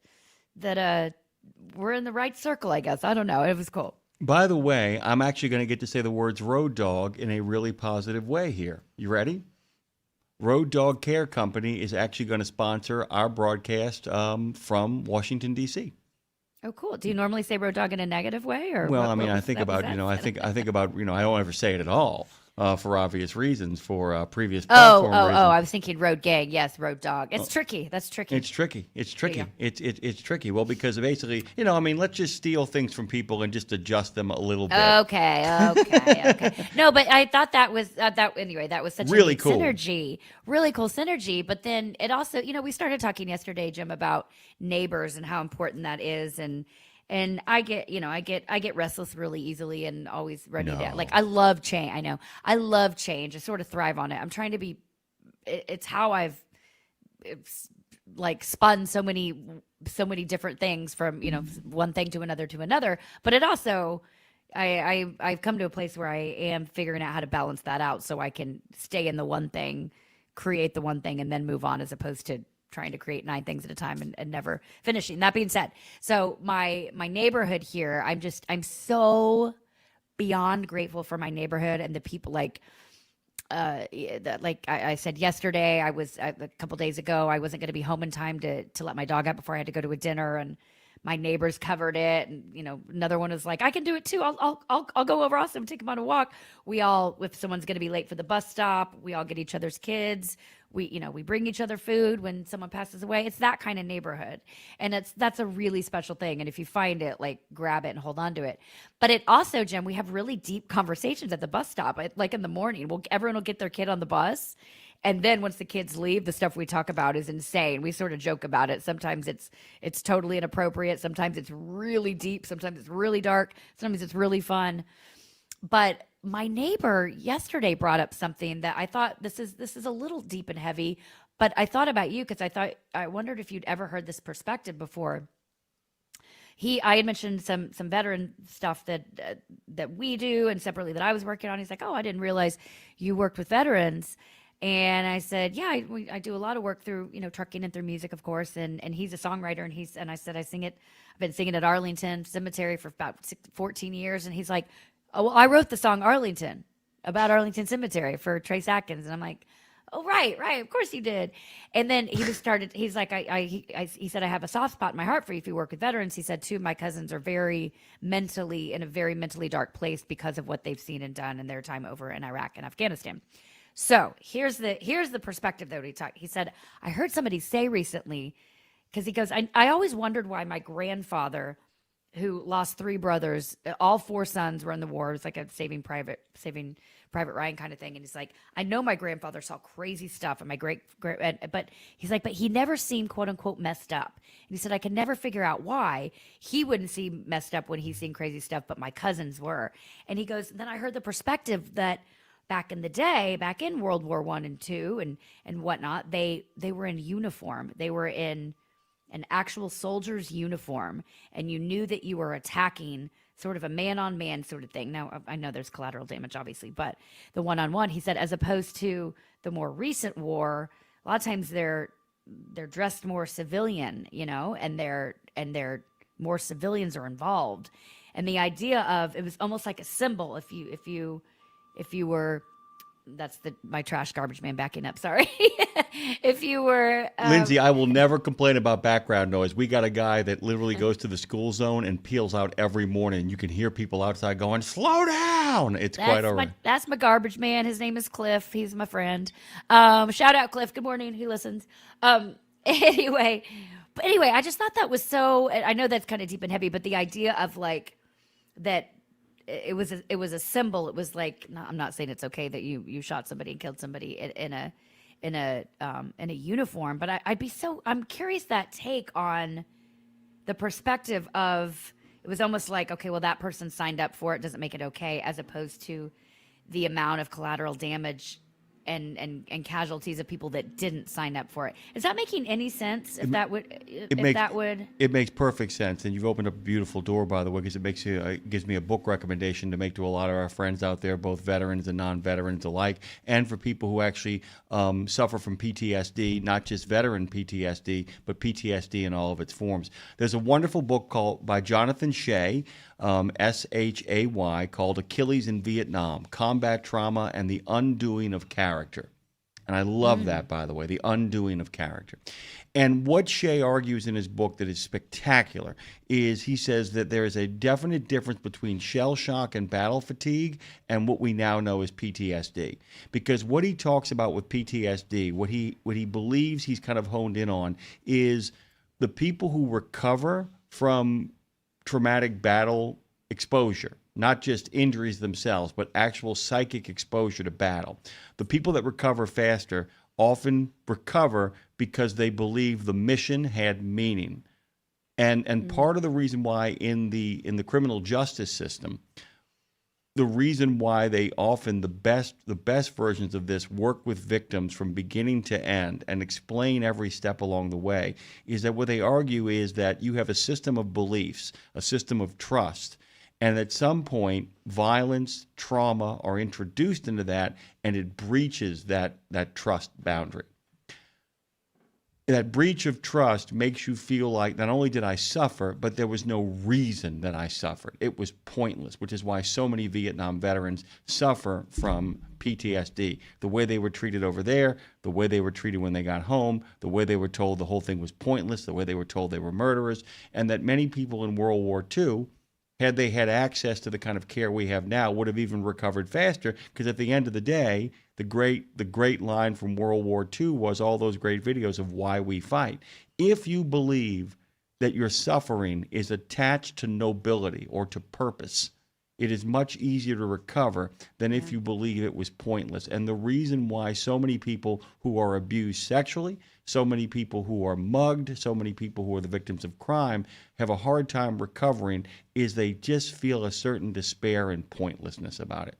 we're in the right circle. I guess I don't know. It was cool. By the way, I'm actually going to get to say the words road dog in a really positive way here. You ready? Road Dog Care Company is actually going to sponsor our broadcast from Washington, D.C. Oh, cool. Do you normally say road dog in a negative way? Or well, what, I mean, what I was- think that was about, that? I think about, I don't ever say it at all for obvious reasons, for previous Oh, platform reasons. I was thinking road gang. Yes, road dog. It's tricky. That's tricky. It's tricky. It's tricky. Yeah. It's tricky. Well, because basically, I mean, let's just steal things from people and just adjust them a little bit. Okay. No, but I thought that was anyway. That was such Really a neat cool. synergy, really cool synergy. But then it also, we started talking yesterday, Jim, about neighbors and how important that is, and I get restless really easily and always ready to, like, I love change. I know I love change. I sort of thrive on it. I'm trying to be. It's how I've like spun so many different things from one thing to another. But it also. I've come to a place where I am figuring out how to balance that out so I can stay in the one thing, create the one thing, and then move on, as opposed to trying to create 9 things at a time and never finishing. That being said, so my neighborhood here, I'm so beyond grateful for my neighborhood and the people. Like I said yesterday, I was a couple days ago, I wasn't going to be home in time to let my dog out before I had to go to a dinner, and my neighbors covered it. And, another one was like, I can do it too. I'll go over also and take him on a walk. We all, if someone's going to be late for the bus stop, we all get each other's kids. We bring each other food when someone passes away. It's that kind of neighborhood. And that's a really special thing. And if you find it, like, grab it and hold on to it. But it also, Jim, we have really deep conversations at the bus stop. Like in the morning, everyone will get their kid on the bus. And then once the kids leave, the stuff we talk about is insane. We sort of joke about it. Sometimes it's totally inappropriate. Sometimes it's really deep. Sometimes it's really dark. Sometimes it's really fun. But my neighbor yesterday brought up something that I thought this is a little deep and heavy, but I thought about you because I wondered if you'd ever heard this perspective before. I had mentioned some veteran stuff that we do and separately that I was working on. He's like, "Oh, I didn't realize you worked with veterans." And I said, "Yeah, I do a lot of work through, trucking and through music, of course." And he's a songwriter, and I said, I've been singing at Arlington Cemetery for about 14 years. And he's like, "Oh, well, I wrote the song Arlington about Arlington Cemetery for Trace Atkins." And I'm like, "Oh, right, of course you did." And then he's like, he said, "I have a soft spot in my heart for you if you work with veterans." He said, "Two of my cousins are in a very mentally dark place because of what they've seen and done in their time over in Iraq and Afghanistan." So here's the perspective that he said, "I heard somebody say recently," because he goes, I always wondered why my grandfather, who lost 3 brothers, all 4 sons were in the war. It was like a Saving Private Ryan kind of thing. And he's like, "I know my grandfather saw crazy stuff, and but he's like, but he never seemed quote unquote messed up." And he said, "I could never figure out why he wouldn't seem messed up when he's seen crazy stuff, but my cousins were." And he goes, "Then I heard the perspective that back in the day, back in World War I and II and whatnot, they were in uniform. They were in an actual soldier's uniform, and you knew that you were attacking sort of a man-on-man sort of thing." Now, I know there's collateral damage, obviously, but the one-on-one, he said, as opposed to the more recent war, a lot of times they're dressed more civilian, and they're more civilians are involved. And the idea of, it was almost like a symbol. If you were, that's my trash garbage man backing up, sorry. If you were Lindsay, I will never complain about background noise. We got a guy that literally goes to the school zone and peels out every morning. You can hear people outside going, "Slow down." It's quite all right. That's my garbage man. His name is Cliff. He's my friend. Shout out Cliff. Good morning. He listens. Anyway, I just thought that was so, I know that's kind of deep and heavy, but the idea of like that, it was a symbol. It was like, no, I'm not saying it's okay that you shot somebody and killed somebody in a uniform, but I'm curious that take on the perspective of, it was almost like, okay, well, that person signed up for it, doesn't make it okay, as opposed to the amount of collateral damage and casualties of people that didn't sign up for it. Is that making any sense? It makes perfect sense, and you've opened up a beautiful door, by the way, because it gives me a book recommendation to make to a lot of our friends out there, both veterans and non-veterans alike, and for people who actually suffer from PTSD, not just veteran PTSD, but PTSD in all of its forms. There's a wonderful book by Jonathan Shay, Shay, called "Achilles in Vietnam: Combat Trauma and the Undoing of Character." And I love that, by the way, the undoing of character. And what Shay argues in his book that is spectacular is, he says that there is a definite difference between shell shock and battle fatigue and what we now know as PTSD. Because what he talks about with PTSD, what he believes he's kind of honed in on, is the people who recover from traumatic battle exposure, not just injuries themselves, but actual psychic exposure to battle. The people that recover faster often recover because they believe the mission had meaning. And part of the reason why in the criminal justice system, the reason why they often, the best versions of this, work with victims from beginning to end and explain every step along the way, is that what they argue is that you have a system of beliefs, a system of trust, and at some point violence, trauma are introduced into that, and it breaches that trust boundary. That breach of trust makes you feel like, not only did I suffer, but there was no reason that I suffered. It was pointless, which is why so many Vietnam veterans suffer from PTSD. The way they were treated over there, the way they were treated when they got home, the way they were told the whole thing was pointless, the way they were told they were murderers, and that many people in World War II, had they had access to the kind of care we have now, would have even recovered faster, because at the end of the day, the great line from World War II was all those great videos of why we fight. If you believe that your suffering is attached to nobility or to purpose, It is much easier to recover than if you believe it was pointless. And the reason why so many people who are abused sexually, so many people who are mugged, so many people who are the victims of crime have a hard time recovering is they just feel a certain despair and pointlessness about it.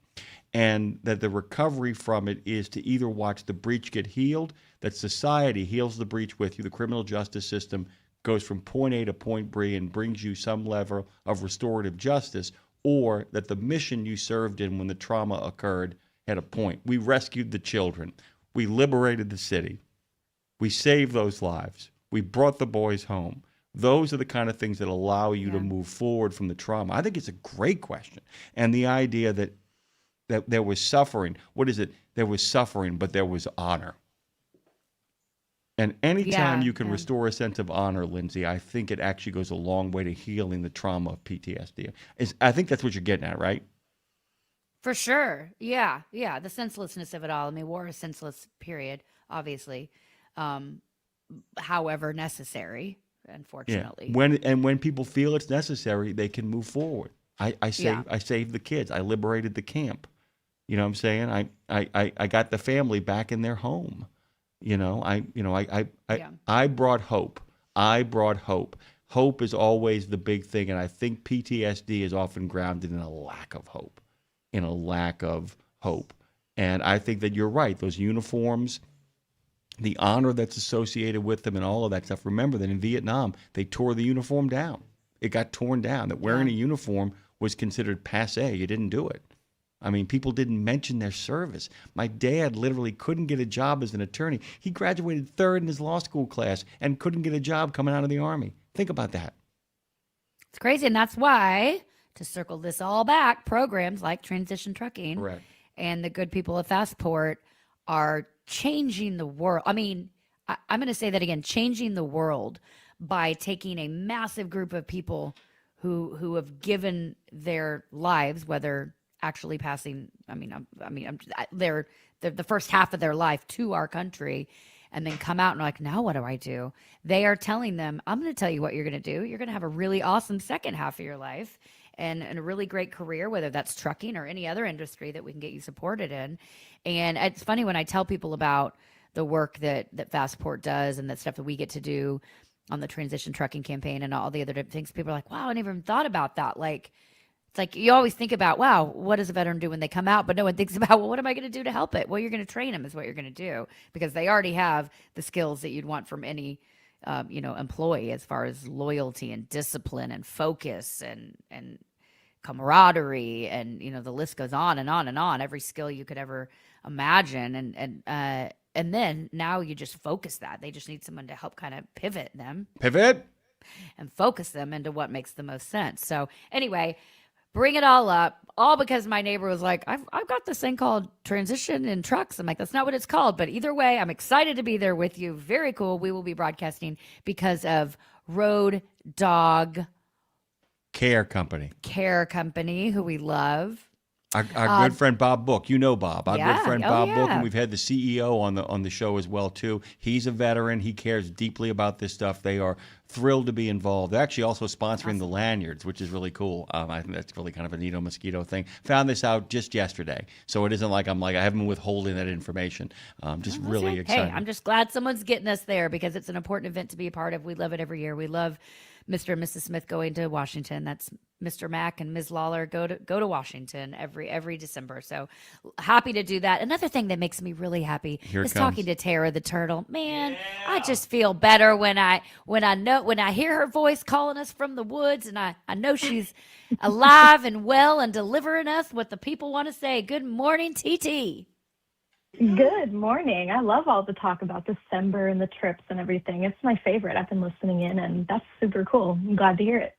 And that the recovery from it is to either watch the breach get healed, that society heals the breach with you, the criminal justice system goes from point A to point B and brings you some level of restorative justice, or that the mission you served in when the trauma occurred had a point. We rescued the children. We liberated the city. We saved those lives. We brought the boys home. Those are the kind of things that allow you to move forward from the trauma. I think it's a great question. And the idea that there was suffering. What is it? There was suffering, but there was honor. And anytime you can restore a sense of honor, Lindsay, I think it actually goes a long way to healing the trauma of PTSD. I think that's what you're getting at, right? For sure. Yeah. Yeah. The senselessness of it all. I mean, war is senseless, period, obviously. However necessary, unfortunately. Yeah. When people feel it's necessary, they can move forward. I saved the kids. I liberated the camp. You know what I'm saying? I got the family back in their home. I brought hope. I brought hope. Hope is always the big thing, and I think PTSD is often grounded in a lack of hope. And I think that you're right. Those uniforms, the honor that's associated with them and all of that stuff. Remember that in Vietnam, they tore the uniform down. It got torn down. That wearing a uniform was considered passé. You didn't do it. I mean, people didn't mention their service. My dad literally couldn't get a job as an attorney. He graduated third in his law school class and couldn't get a job coming out of the Army. Think about that. It's crazy. And that's why, to circle this all back, programs like Transition Trucking and the good people of Fastport are changing the world. I mean, I'm going to say that again, changing the world by taking a massive group of people who have given their lives, whether actually passing, they're the first half of their life to our country, and then come out and like, now what do I do? They are telling them, I'm going to tell you what you're going to do. You're going to have a really awesome second half of your life and a really great career, whether that's trucking or any other industry that we can get you supported in. And it's funny when I tell people about the work that Fastport does and that stuff that we get to do on the Transition Trucking campaign and all the other things, people are like, wow, I never even thought about that. Like, it's like you always think about, wow, what does a veteran do when they come out? But no one thinks about, well, what am I going to do to help it? Well, you're going to train them is what you're going to do, because they already have the skills that you'd want from any, employee, as far as loyalty and discipline and focus and camaraderie. And, the list goes on and on and on, every skill you could ever imagine. And then now you just focus that. They just need someone to help kind of pivot them. And focus them into what makes the most sense. So anyway, bring it all up, all because my neighbor was like, I've got this thing called Transition in Trucks. I'm like, that's not what it's called. But either way, I'm excited to be there with you. Very cool. We will be broadcasting because of Road Dog Care Company, who we love. Our good friend Bob Book, Bob. Our good friend Bob Book, yeah. and we've had the CEO on the show as well too. He's a veteran. He cares deeply about this stuff. They are thrilled to be involved. They're actually also sponsoring the lanyards, which is really cool. I think that's really kind of a neato mosquito thing. Found this out just yesterday, so it isn't like I haven't been withholding that information. Just really excited. Hey, I'm just glad someone's getting us there because it's an important event to be a part of. We love it every year. We love Mr. and Mrs. Smith going to Washington. That's Mr. Mack and Ms. Lawler go to Washington every December. So happy to do that. Another thing that makes me really happy is talking to Tara the turtle. Man, I just feel better when I hear her voice calling us from the woods, and I know she's alive and well and delivering us what the people want to say. Good morning, TT. Good morning. I love all the talk about December and the trips and everything. It's my favorite. I've been listening in, and that's super cool. I'm glad to hear it.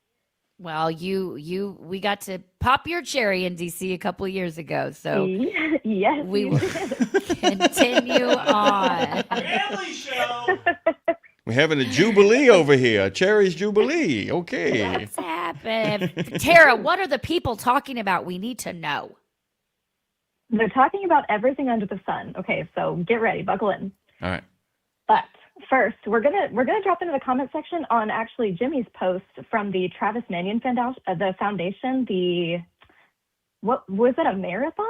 Well, we got to pop your cherry in DC a couple of years ago, so yes, we will continue on. Family show. We're having a jubilee over here, Cherry's Jubilee. Okay, what's happening, Tara? What are the people talking about? We need to know. They're talking about everything under the sun. Okay, so get ready, buckle in. All right. But first, we're gonna drop into the comment section on actually Jimmy's post from the Travis Manion Foundation. What was it? A marathon?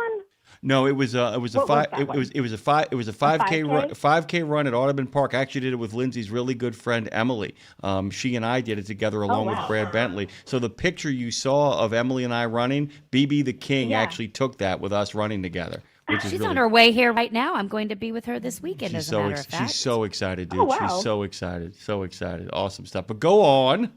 No, it was a What was five. that It one? was it was a five. It was a 5K 5K? run. 5K run at Audubon Park. I actually did it with Lindsay's really good friend Emily. She and I did it together along with wow. Brad Bentley. So the picture you saw of Emily and I running, BB the King Yeah. actually took that with us running together, which is She's really. on her way here right now. I'm going to be with her this weekend, She's as a matter of she's fact. so excited, dude. Oh, wow. She's so excited, so excited. Awesome stuff. But go on.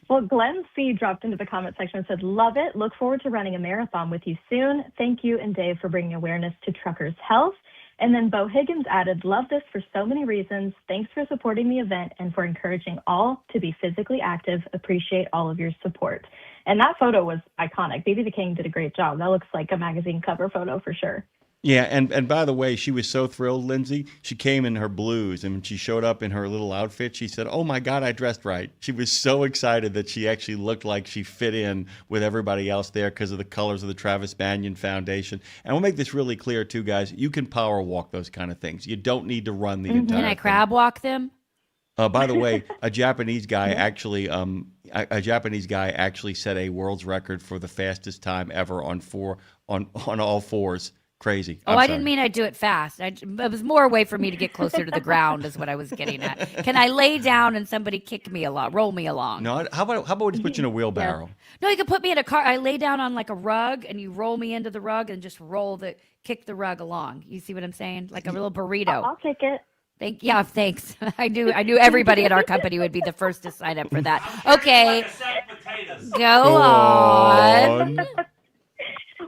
Well, Glenn C. dropped into the comment section and said, love it. Look forward to running a marathon with you soon. Thank you and Dave for bringing awareness to truckers' health. And then Bo Higgins added, love this for so many reasons. Thanks for supporting the event and for encouraging all to be physically active. Appreciate all of your support. And that photo was iconic. BB the King did a great job. That looks like a magazine cover photo for sure. Yeah, and by the way, she was so thrilled, Lindsay. She came in her blues, and when she showed up in her little outfit, she said, "Oh my God, I dressed right." She was so excited that she actually looked like she fit in with everybody else there because of the colors of the Travis Banyan Foundation. And we'll make this really clear too, guys. You can power walk those kind of things. You don't need to run the entire Can I thing. crab walk them? By the way, a Japanese guy actually, set a world's record for the fastest time ever on all fours. Crazy. Oh, I didn't mean I'd do it fast. It was more a way for me to get closer to the ground, is what I was getting at. Can I lay down and somebody kick me along, roll me along? No, how about we just put you in a wheelbarrow? No, you can put me in a car. I lay down on like a rug, and you roll me into the rug, and just kick the rug along. You see what I'm saying? Like a little burrito. I'll take it. Thanks. I knew everybody at our company would be the first to sign up for that. Okay, go on.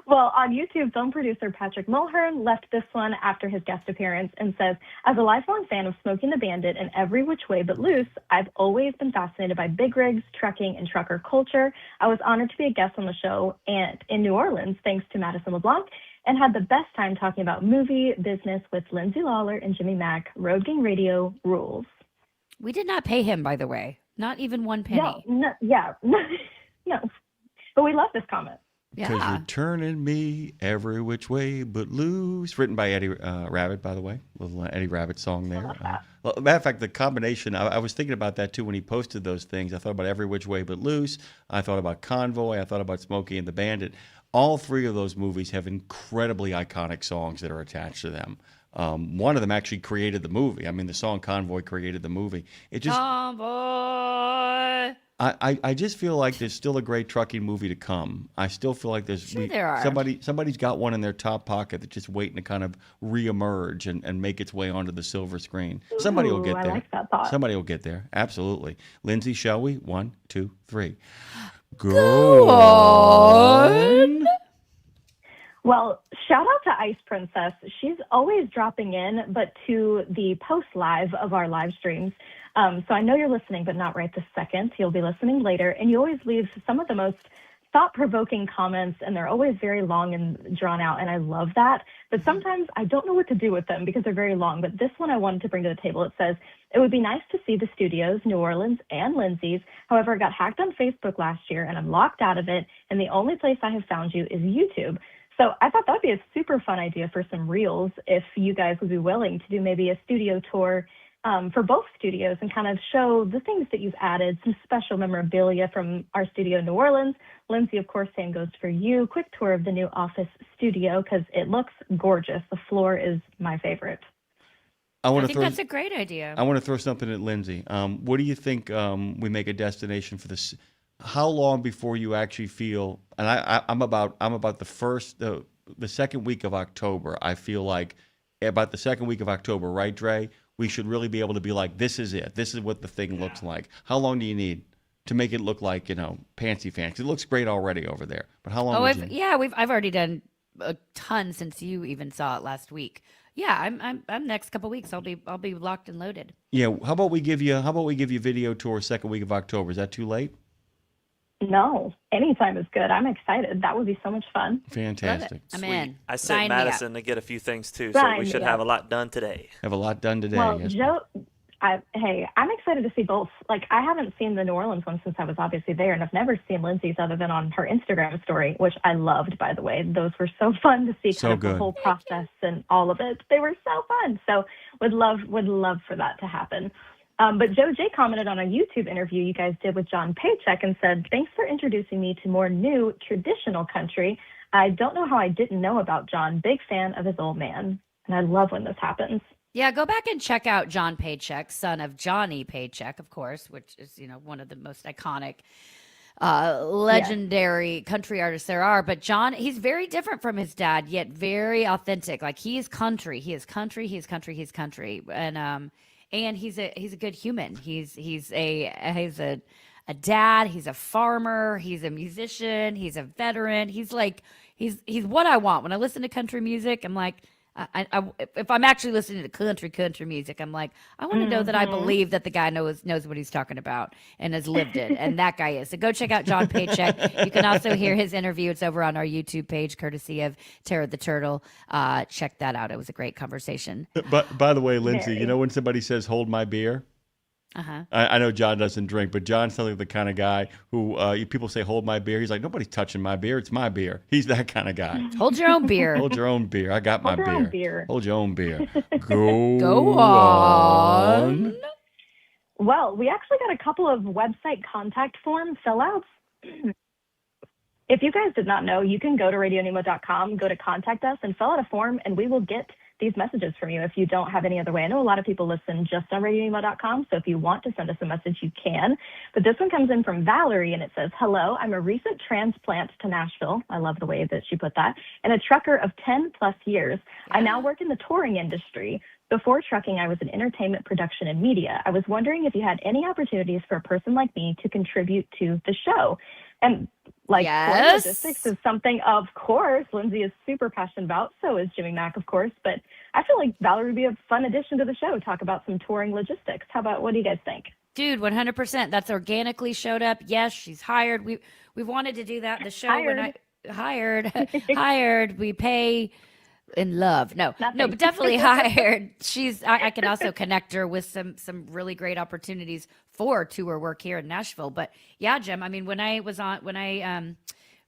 Well, on YouTube, film producer Patrick Mulhern left this one after his guest appearance and says, as a lifelong fan of Smokey and the Bandit and Every Which Way But Loose, I've always been fascinated by big rigs, trucking, and trucker culture. I was honored to be a guest on the show and in New Orleans, thanks to Madison LeBlanc, and had the best time talking about movie business with Lindsay Lawler and Jimmy Mack. Road Gang Radio rules. We did not pay him, by the way. Not even one penny. No. But we love this comment. Because you're turning me every which way but loose. Written by Eddie Rabbitt, by the way. Little Eddie Rabbitt song there. Well, matter of fact, the combination, I was thinking about that too when he posted those things. I thought about Every Which Way But Loose. I thought about Convoy. I thought about Smokey and the Bandit. All three of those movies have incredibly iconic songs that are attached to them. One of them actually created the movie. I mean, the song Convoy created the movie. It just Convoy. I just feel like there's still a great trucking movie to come. I still feel like there are. somebody's got one in their top pocket that's just waiting to kind of reemerge and make its way onto the silver screen. Somebody will get I there. like that thought. Somebody will get there. Absolutely. Lindsay, shall we? 1, 2, 3. Go on. Well, shout out to Ice Princess. She's always dropping in, but to the post live of our live streams. So I know you're listening, but not right this second. You'll be listening later. And you always leave some of the most thought-provoking comments, and they're always very long and drawn out, and I love that. But sometimes I don't know what to do with them because they're very long. But this one I wanted to bring to the table. It says, it would be nice to see the studios, New Orleans and Lindsay's. However, I got hacked on Facebook last year, and I'm locked out of it, and the only place I have found you is YouTube. So I thought that would be a super fun idea for some reels if you guys would be willing to do maybe a studio tour for both studios and kind of show the things that you've added, some special memorabilia from our studio in New Orleans. Lindsay, of course, same goes for you. Quick tour of the new office studio because it looks gorgeous. The floor is my favorite. I think that's a great idea. I want to throw something at Lindsay. What do you think we make a destination for this? How long before you actually feel? And I'm about the second week of October. I feel like about the second week of October, right, Dre? We should really be able to be like, this is it. This is what the thing looks like. How long do you need to make it look like, fancy? It looks great already over there. But how long? I've already done a ton since you even saw it last week. Yeah, I'm next couple weeks. I'll be locked and loaded. Yeah. How about we give you video tour second week of October? Is that too late? No, anytime is good. I'm excited. That would be so much fun. Fantastic. I'm in. I sent Sign Madison to get a few things too, so we should have a lot done today. Have a lot done today. Well, yes. Joe, I'm excited to see both. Like, I haven't seen the New Orleans one since I was obviously there, and I've never seen Lindsay's other than on her Instagram story, which I loved, by the way. Those were so fun to see, kind of the whole process and all of it. They were so fun. So would love for that to happen. But Joe J commented on a YouTube interview you guys did with John Paycheck and said, thanks for introducing me to more new traditional country. I don't know how I didn't know about John. Big fan of his old man. And I love when this happens. Yeah, go back and check out John Paycheck, son of Johnny Paycheck, of course, which is, one of the most iconic, legendary country artists there are. But John, he's very different from his dad, yet very authentic. Like, he is country. He is country. He is country. He's country. And he's a good human. He's a dad. He's a farmer. He's a musician. He's a veteran. He's what I want. When I listen to country music, I'm like, if I'm actually listening to country music, I'm like, I want to know that I believe that the guy knows what he's talking about and has lived it, and that guy is. So go check out John Paycheck. You can also hear his interview. It's over on our YouTube page, courtesy of Tara the Turtle. Check that out. It was a great conversation. But by the way, Lindsay, when somebody says "hold my beer," I know John doesn't drink, but John sounds like the kind of guy who people say "hold my beer." He's like, nobody's touching my beer. It's my beer. He's that kind of guy. Hold your own beer. Hold your own beer. I got my Hold your own beer. Hold your own beer. Go on. Well, we actually got a couple of website contact form fill-outs. If you guys did not know, you can go to RadioNemo.com, go to contact us, and fill out a form, and we will get these messages from you if you don't have any other way. I know a lot of people listen just on RadioNemo.com, so if you want to send us a message, you can. But this one comes in from Valerie, and it says, "Hello, I'm a recent transplant to Nashville." I love the way that she put that. "And a trucker of 10 plus years. I now work in the touring industry. Before trucking, I was in entertainment production and media. I was wondering if you had any opportunities for a person like me to contribute to the show." And touring logistics is something, of course, Lindsay is super passionate about. So is Jimmy Mack, of course. But I feel like Valerie would be a fun addition to the show. Talk about some touring logistics. What do you guys think? Dude, 100%. That's organically showed up. Yes, she's hired. We wanted to do that. The show hired. We pay in love. No, but definitely hired. I can also connect her with some really great opportunities for tour work here in Nashville. But yeah, Jim, I mean, when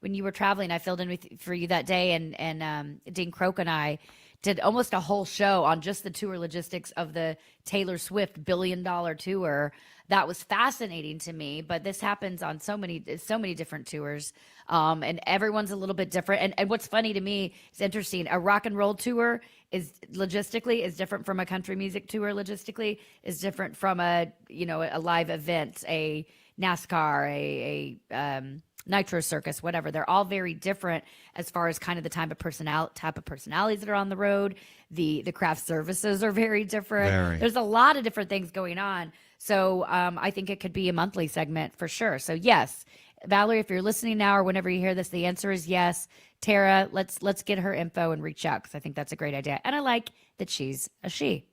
you were traveling, I filled in for you that day, and Dean Croak and I did almost a whole show on just the tour logistics of the Taylor Swift $1 billion tour. That was fascinating to me, but this happens on so many different tours, and everyone's a little bit different. And what's funny to me, it's interesting, a rock and roll tour is logistically is different from a country music tour. Logistically is different from a live event, a NASCAR, a Nitro Circus, whatever. They're all very different as far as kind of the type of personalities that are on the road. The craft services are very different. There's a lot of different things going on. So I think it could be a monthly segment for sure. So yes, Valerie, if you're listening now or whenever you hear this, the answer is yes. Tara, let's get her info and reach out, because I think that's a great idea. And I like that she's a she.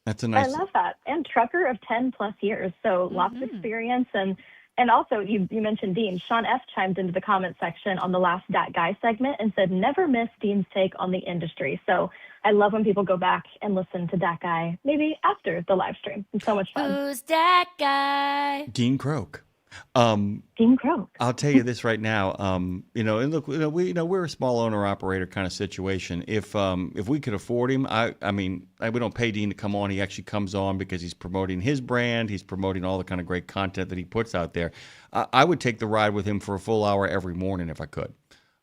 That's a nice. I love that. And trucker of 10 plus years. So lots of experience. And also, you mentioned Dean. Sean F. chimed into the comment section on the last That Guy segment and said, "Never miss Dean's take on the industry." So I love when people go back and listen to That Guy, maybe after the live stream. It's so much fun. Who's that guy? Dean Croak. Dean Croak. I'll tell you this right now. And look, we're a small owner operator kind of situation. If we could afford him, we don't pay Dean to come on. He actually comes on because he's promoting his brand. He's promoting all the kind of great content that he puts out there. I would take the ride with him for a full hour every morning if I could.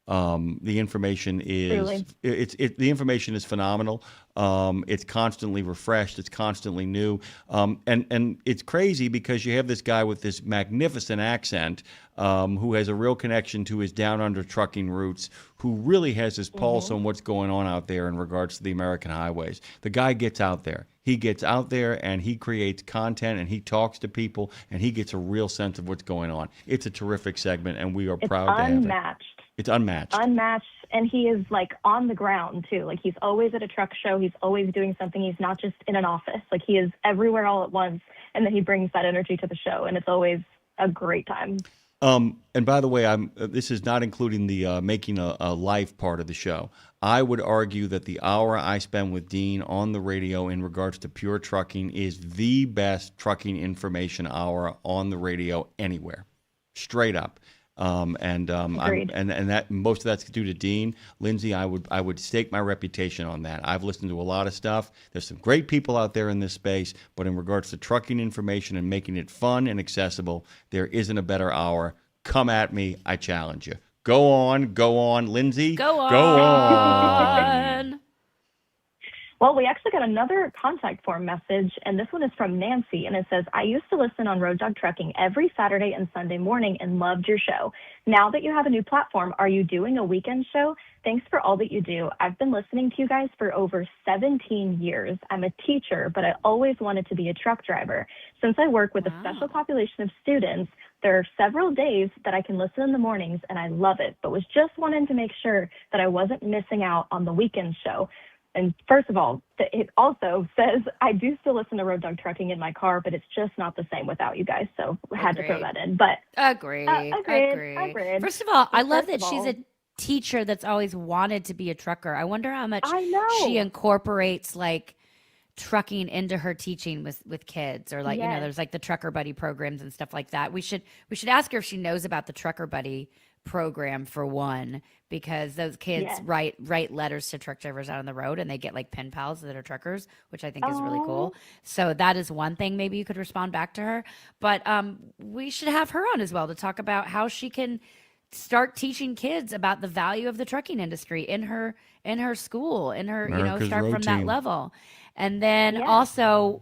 The information is the information is phenomenal. It's constantly refreshed. It's constantly new. And it's crazy because you have this guy with this magnificent accent, who has a real connection to his down under trucking roots, who really has his pulse on what's going on out there in regards to the American highways. The guy gets out there. He gets out there and he creates content and he talks to people and he gets a real sense of what's going on. It's a terrific segment, and we are proud to have it. It's unmatched. And he is on the ground too. He's always at a truck show. He's always doing something. He's not just in an office. He is everywhere all at once. And then he brings that energy to the show. And it's always a great time. And by the way, this is not including the making a life part of the show. I would argue that the hour I spend with Dean on the radio in regards to pure trucking is the best trucking information hour on the radio anywhere, straight up. And that most of that's due to Dean. Lindsay, I would stake my reputation on that. I've listened to a lot of stuff. There's some great people out there in this space, but in regards to trucking information and making it fun and accessible, there isn't a better hour. Come at me. I challenge you. Go on, Lindsay. Go on. Go on. Well, we actually got another contact form message, and this one is from Nancy, and it says, I used to listen on Road Dog Trucking every Saturday and Sunday morning and loved your show. Now that you have a new platform, are you doing a weekend show? Thanks for all that you do. I've been listening to you guys for over 17 years. I'm a teacher, but I always wanted to be a truck driver. Since I work with a special population of students, there are several days that I can listen in the mornings, and I love it, but was just wanting to make sure that I wasn't missing out on the weekend show. And first of all, it also says I do still listen to Road Dog Trucking in my car, but it's just not the same without you guys. So I had to throw that in. But Agreed. Agreed. First of all, I love that she's a teacher that's always wanted to be a trucker. I wonder how much she incorporates like trucking into her teaching with kids, or like, you know, there's like the trucker buddy programs and stuff like that. We should ask her if she knows about the trucker buddy program, for one, because those kids write letters to truck drivers out on the road, and they get like pen pals that are truckers, which I think is really cool. So that is one thing maybe you could respond back to her. But we should have her on as well to talk about how she can start teaching kids about the value of the trucking industry in her school, in her America's start Road from that Team. level. And then also,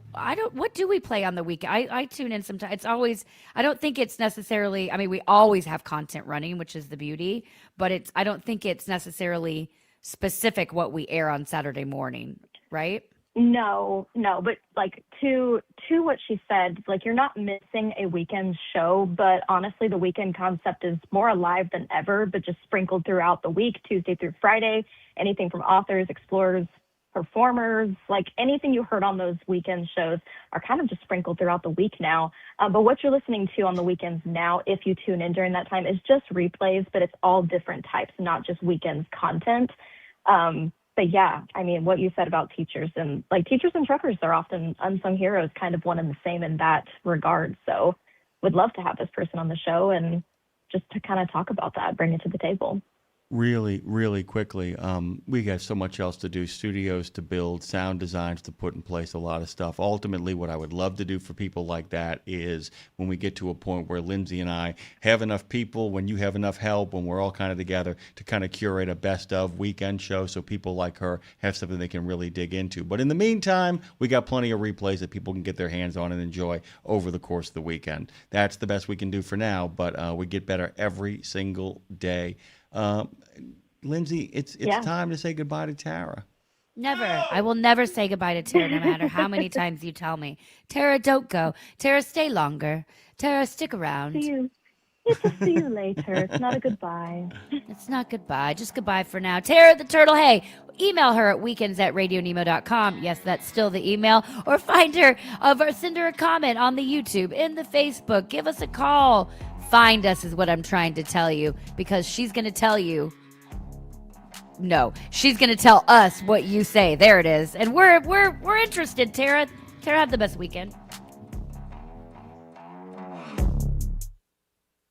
what do we play on the weekend? I tune in sometimes. It's always, I don't think it's necessarily, I mean, we always have content running, which is the beauty, but I don't think it's necessarily specific what we air on Saturday morning, right? No, but like to what she said, like you're not missing a weekend show, but honestly, the weekend concept is more alive than ever, but just sprinkled throughout the week, Tuesday through Friday, anything from authors, explorers, performers, like anything you heard on those weekend shows are kind of just sprinkled throughout the week now. But what you're listening to on the weekends now, if you tune in during that time, is just replays, but it's all different types, not just weekends content. But yeah, I mean, what you said about teachers and truckers are often unsung heroes, kind of one and the same in that regard. So would love to have this person on the show and just to kind of talk about that, bring it to the table. Really, really quickly, we got so much else to do, studios to build, sound designs to put in place, a lot of stuff. Ultimately, what I would love to do for people like that is when we get to a point where Lindsay and I have enough people, when you have enough help, when we're all kind of together to kind of curate a best of weekend show so people like her have something they can really dig into. But in the meantime, we got plenty of replays that people can get their hands on and enjoy over the course of the weekend. That's the best we can do for now, but we get better every single day. Lindsay, it's time to say goodbye to Tara. Never. I will never say goodbye to Tara, no matter how many times you tell me. Tara, don't go. Tara, stay longer. Tara, stick around. See you. It's a see you later. It's not a goodbye. It's not goodbye. Just goodbye for now. Tara the Turtle, hey, email her at weekends@radionemo.com. Yes, that's still the email. Or find her, or send her a comment on the YouTube, in the Facebook. Give us a call. Find us is what I'm trying to tell you, because she's going to tell you. No, she's going to tell us what you say. There it is. And we're interested, Tara. Tara, have the best weekend.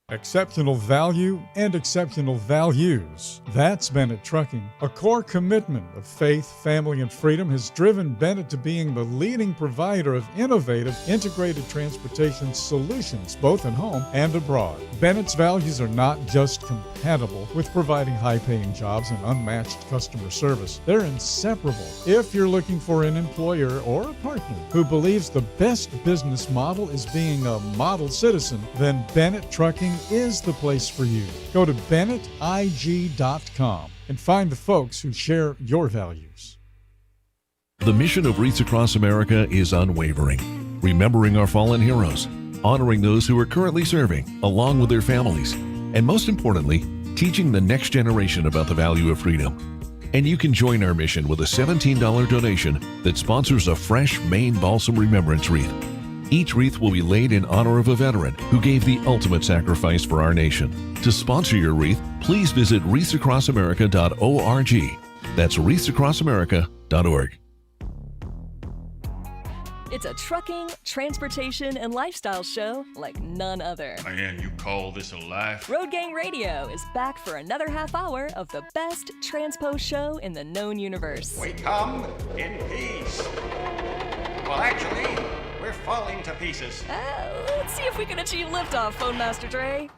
Exceptional value and exceptional values. That's Bennett Trucking. A core commitment of faith, family, and freedom has driven Bennett to being the leading provider of innovative, integrated transportation solutions, both at home and abroad. Bennett's values are not just compatible with providing high-paying jobs and unmatched customer service. They're inseparable. If you're looking for an employer or a partner who believes the best business model is being a model citizen, then Bennett Trucking is the place for you. Go to BennettIG.com and find the folks who share your values. The mission of Wreaths Across America is unwavering, remembering our fallen heroes, honoring those who are currently serving, along with their families, and most importantly, teaching the next generation about the value of freedom. And you can join our mission with a $17 donation that sponsors a fresh Maine Balsam Remembrance Wreath. Each wreath will be laid in honor of a veteran who gave the ultimate sacrifice for our nation. To sponsor your wreath, please visit wreathsacrossamerica.org. That's wreathsacrossamerica.org. It's a trucking, transportation, and lifestyle show like none other. Man, you call this a life? Road Gang Radio is back for another half hour of the best transpo show in the known universe. We come in peace. Well, actually, we're falling to pieces. Let's see if we can achieve liftoff, Phone Master Dre.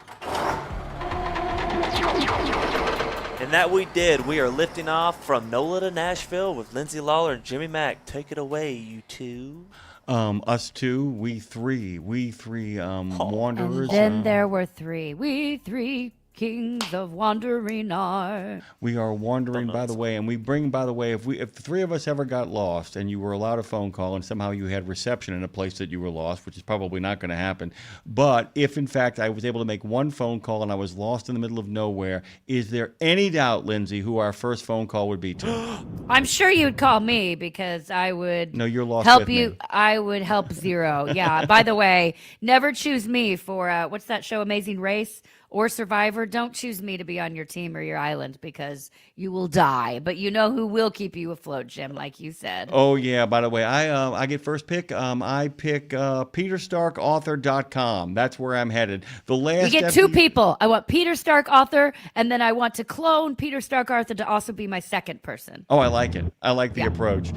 And that we did. We are lifting off from NOLA to Nashville with Lindsay Lawler and Jimmy Mack. Take it away, you two. Us two, we three wanderers. And then there were three. We three kings of wandering are. We are wandering, by the way, and we bring, by the way, if the three of us ever got lost and you were allowed a phone call and somehow you had reception in a place that you were lost, which is probably not going to happen, but if in fact I was able to make one phone call and I was lost in the middle of nowhere, is there any doubt, Lindsay, who our first phone call would be to? I'm sure you'd call me because I would. No, you're lost. Help with you. Me. I would help zero. Yeah. By the way, never choose me for what's that show, Amazing Race or Survivor. Don't choose me to be on your team or your island because you will die. But you know who will keep you afloat, Jim, like you said. Oh yeah. By the way, I get first pick. I pick PeterStarkAuthor.com. That's where I'm headed. The last. You get two people. I want Peter Stark Author, and then I want to clone Peter Stark Author to also be my second person. Oh, I like it. I like the approach.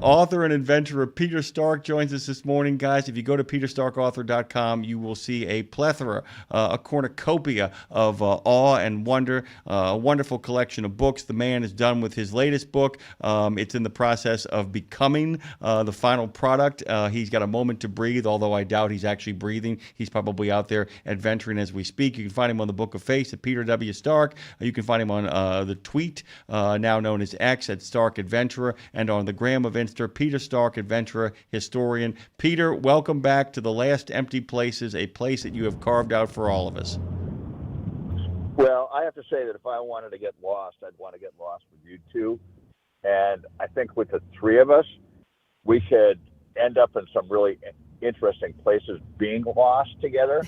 Author and adventurer Peter Stark joins us this morning, guys. If you go to PeterStarkAuthor.com, you will see a plethora, a cornucopia of awe and wonder, a wonderful collection of books. The man is done with his latest book. It's in the process of becoming the final product. He's got a moment to breathe, although I doubt he's actually breathing. He's probably out there adventuring as we speak. You can find him on the Book of Face at Peter W. Stark. You can find him on the tweet, now known as X, at Stark Adventurer, and on the gram of Insta, Peter Stark Adventurer Historian. Peter, welcome back to The Last Empty Places, a place that you have carved out for all of us. Well, I have to say that if I wanted to get lost, I'd want to get lost with you two. And I think with the three of us, we could end up in some really interesting places being lost together.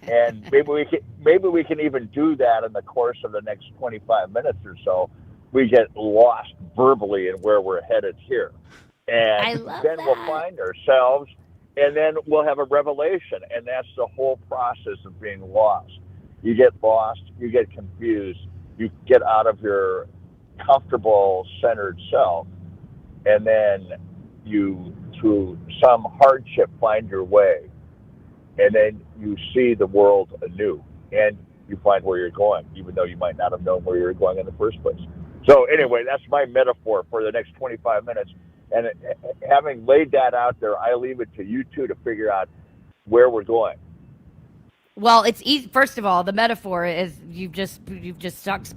And maybe we can even do that in the course of the next 25 minutes or so. We get lost verbally in where we're headed here. And then we'll find ourselves, and then we'll have a revelation. And that's the whole process of being lost. You get lost, you get confused, you get out of your comfortable, centered self, and then you, through some hardship, find your way. And then you see the world anew, and you find where you're going, even though you might not have known where you were going in the first place. So anyway, that's my metaphor for the next 25 minutes. And having laid that out there, I leave it to you two to figure out where we're going. Well, it's easy. First of all, the metaphor is you've just talked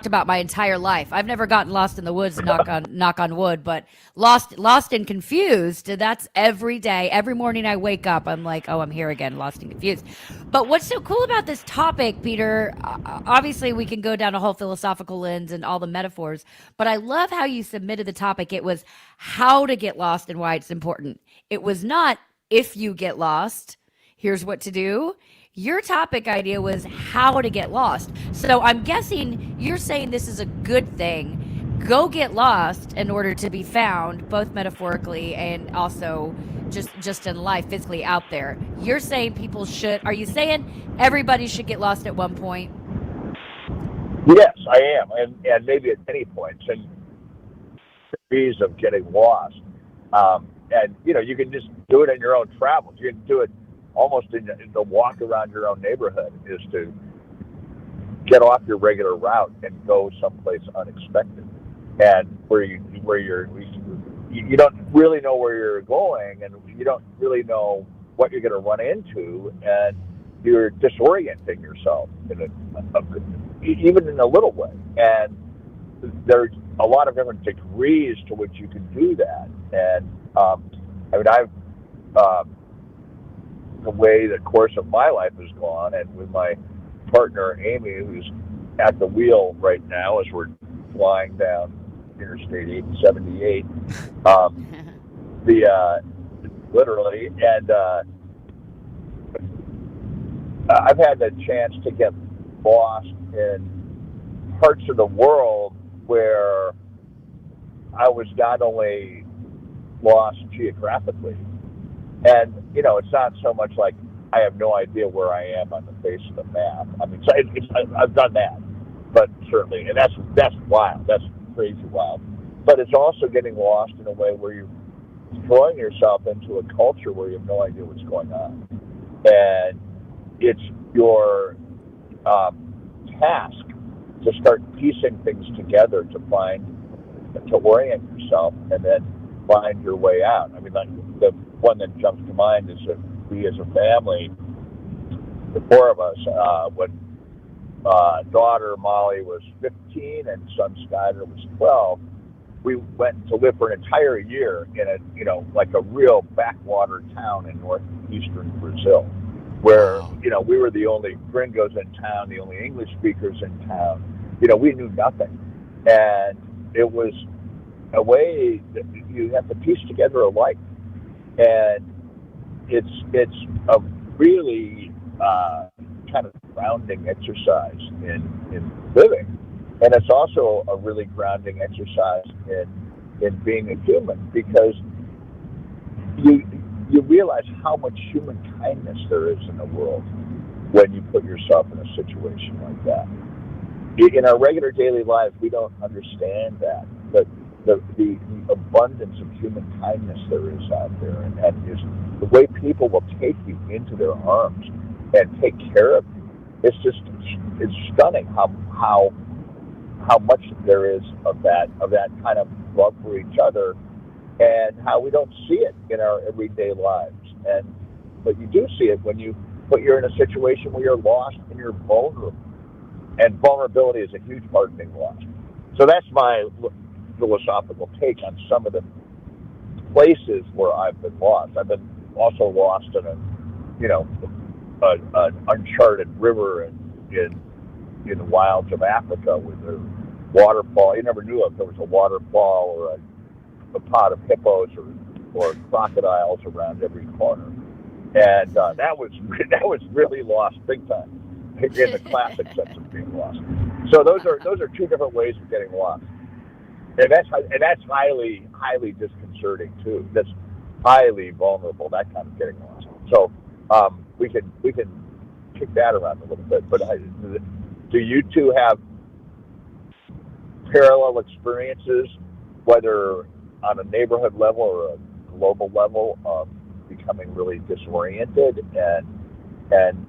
about my entire life. I've never gotten lost in the woods, knock on wood, but lost and confused. That's every day. Every morning I wake up, I'm like, oh, I'm here again, lost and confused. But what's so cool about this topic, Peter? Obviously, we can go down a whole philosophical lens and all the metaphors, but I love how you submitted the topic. It was how to get lost and why it's important. It was not if you get lost, here's what to do. Your topic idea was how to get lost. So I'm guessing you're saying this is a good thing. Go get lost in order to be found, both metaphorically and also just in life, physically out there. You're saying people should. Are you saying everybody should get lost at one point? Yes, I am, and maybe at many points. And degrees of getting lost. And you can just do it in your own travels. You can do it almost in the walk around your own neighborhood, is to get off your regular route and go someplace unexpected, and where you don't really know where you're going, and you don't really know what you're going to run into, and you're disorienting yourself even in a little way. And there's a lot of different degrees to which you can do that. And I've the way the course of my life has gone, and with my partner Amy, who's at the wheel right now as we're flying down Interstate 878, literally, and I've had the chance to get lost in parts of the world where I was not only lost geographically, and it's not so much like I have no idea where I am on the face of the map. I mean, I've done that, but certainly, and that's wild. That's crazy wild. But it's also getting lost in a way where you're throwing yourself into a culture where you have no idea what's going on, and it's your task to start piecing things together to orient yourself and then find your way out. I mean, like, the one that jumps to mind is that we as a family, the four of us, when daughter Molly was 15 and son Skyler was 12, we went to live for an entire year in like a real backwater town in northeastern Brazil, where, we were the only gringos in town, the only English speakers in town. We knew nothing. And it was a way that you have to piece together a life. And it's a really kind of grounding exercise in living. And it's also a really grounding exercise in being a human, because you realize how much human kindness there is in the world when you put yourself in a situation like that. In our regular daily lives, we don't understand that, but the abundance of human kindness there is out there, and that is the way people will take you into their arms and take care of you. It's stunning how much there is of that kind of love for each other, and how we don't see it in our everyday lives. But you do see it when you're in a situation where you're lost and you're vulnerable. And vulnerability is a huge part of being lost. So that's my philosophical take on some of the places where I've been lost. I've been also lost in an uncharted river in the wilds of Africa with a waterfall. You never knew if there was a waterfall or a pod of hippos or crocodiles around every corner. And that was really lost big time, in the classic sense of being lost. So those are two different ways of getting lost, and that's highly disconcerting too. That's highly vulnerable. That kind of getting lost. So we can kick that around a little bit. But do you two have parallel experiences, whether on a neighborhood level or a global level, of becoming really disoriented and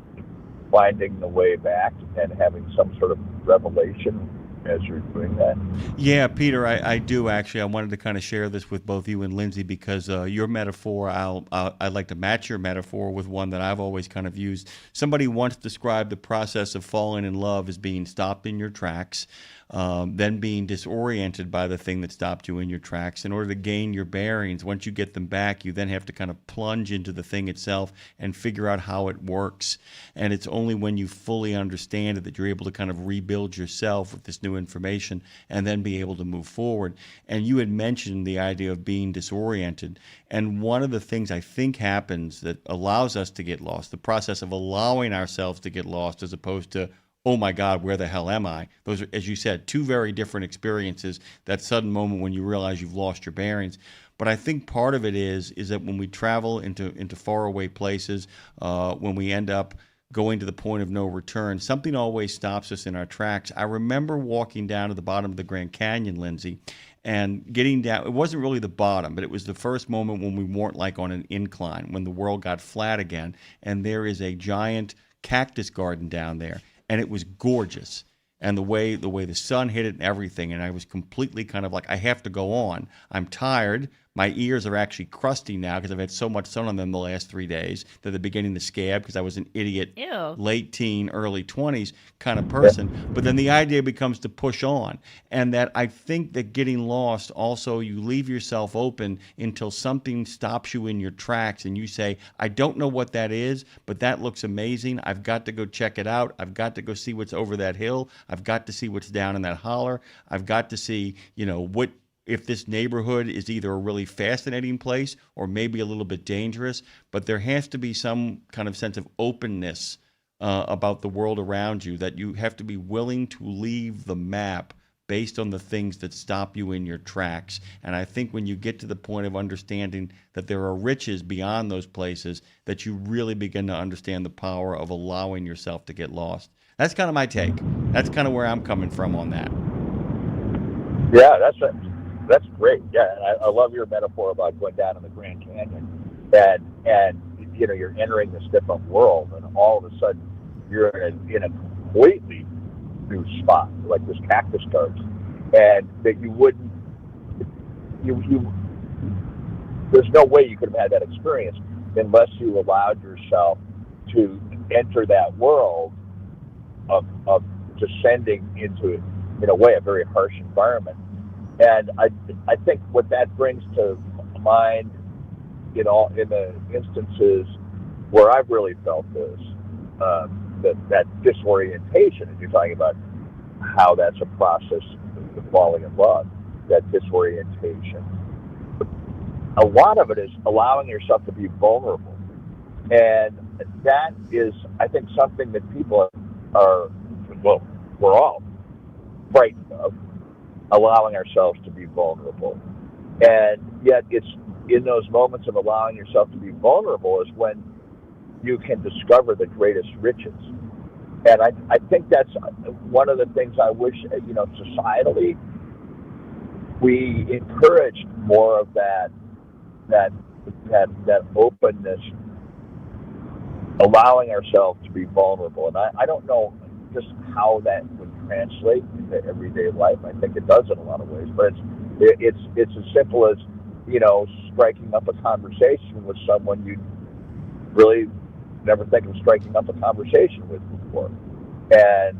finding the way back and having some sort of revelation as you're doing that? Yeah, Peter, I do actually. I wanted to kind of share this with both you and Lindsay, because your metaphor, I'd like to match your metaphor with one that I've always kind of used. Somebody once described the process of falling in love as being stopped in your tracks, then being disoriented by the thing that stopped you in your tracks. In order to gain your bearings, once you get them back, you then have to kind of plunge into the thing itself and figure out how it works. And it's only when you fully understand it that you're able to kind of rebuild yourself with this new information and then be able to move forward. And you had mentioned the idea of being disoriented. And one of the things I think happens that allows us to get lost, the process of allowing ourselves to get lost as opposed to, oh my God, where the hell am I? Those are, as you said, two very different experiences, that sudden moment when you realize you've lost your bearings. But I think part of it is that when we travel into faraway places, when we end up going to the point of no return, something always stops us in our tracks. I remember walking down to the bottom of the Grand Canyon, Lindsay, and getting down. It wasn't really the bottom, but it was the first moment when we weren't like on an incline, when the world got flat again, and there is a giant cactus garden down there. And it was gorgeous, and the way the sun hit it and everything, and I was completely kind of like, I have to go on. I'm tired. My ears are actually crusty now because I've had so much sun on them the last 3 days that they're beginning to scab because I was an idiot, late teen, early 20s kind of person. But then the idea becomes to push on, and that I think that getting lost also, you leave yourself open until something stops you in your tracks and you say, I don't know what that is, but that looks amazing. I've got to go check it out. I've got to go see what's over that hill. I've got to see what's down in that holler. I've got to see, if this neighborhood is either a really fascinating place or maybe a little bit dangerous, but there has to be some kind of sense of openness about the world around you, that you have to be willing to leave the map based on the things that stop you in your tracks. And I think when you get to the point of understanding that there are riches beyond those places, that you really begin to understand the power of allowing yourself to get lost. That's kind of my take. That's kind of where I'm coming from on that. Yeah, that's great. Yeah, and I love your metaphor about going down in the Grand Canyon, and you're entering this different world, and all of a sudden you're in a completely new spot, like this cactus garden, and that you wouldn't, there's no way you could have had that experience unless you allowed yourself to enter that world of descending into, in a way, a very harsh environment. And I think what that brings to mind in the instances where I've really felt this, that disorientation, and you're talking about how that's a process of falling in love, that disorientation. A lot of it is allowing yourself to be vulnerable. And that is, I think, something that people are, well, we're all frightened of, allowing ourselves to be vulnerable. And yet it's in those moments of allowing yourself to be vulnerable is when you can discover the greatest riches. And I think that's one of the things I wish, societally, we encouraged more of that openness, allowing ourselves to be vulnerable. And I don't know just how that would translate into everyday life. I think it does in a lot of ways, but it's as simple as, striking up a conversation with someone you really never think of striking up a conversation with before, and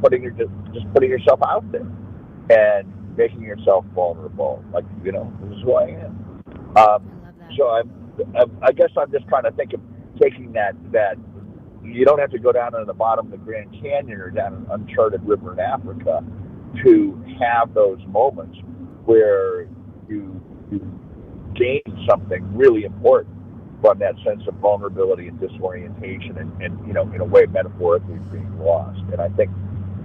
putting yourself out there and making yourself vulnerable. Like, this is who I am. So I guess I'm just trying to think of taking that you don't have to go down to the bottom of the Grand Canyon or down an uncharted river in Africa to have those moments where you gain something really important from that sense of vulnerability and disorientation and in a way, metaphorically being lost. And I think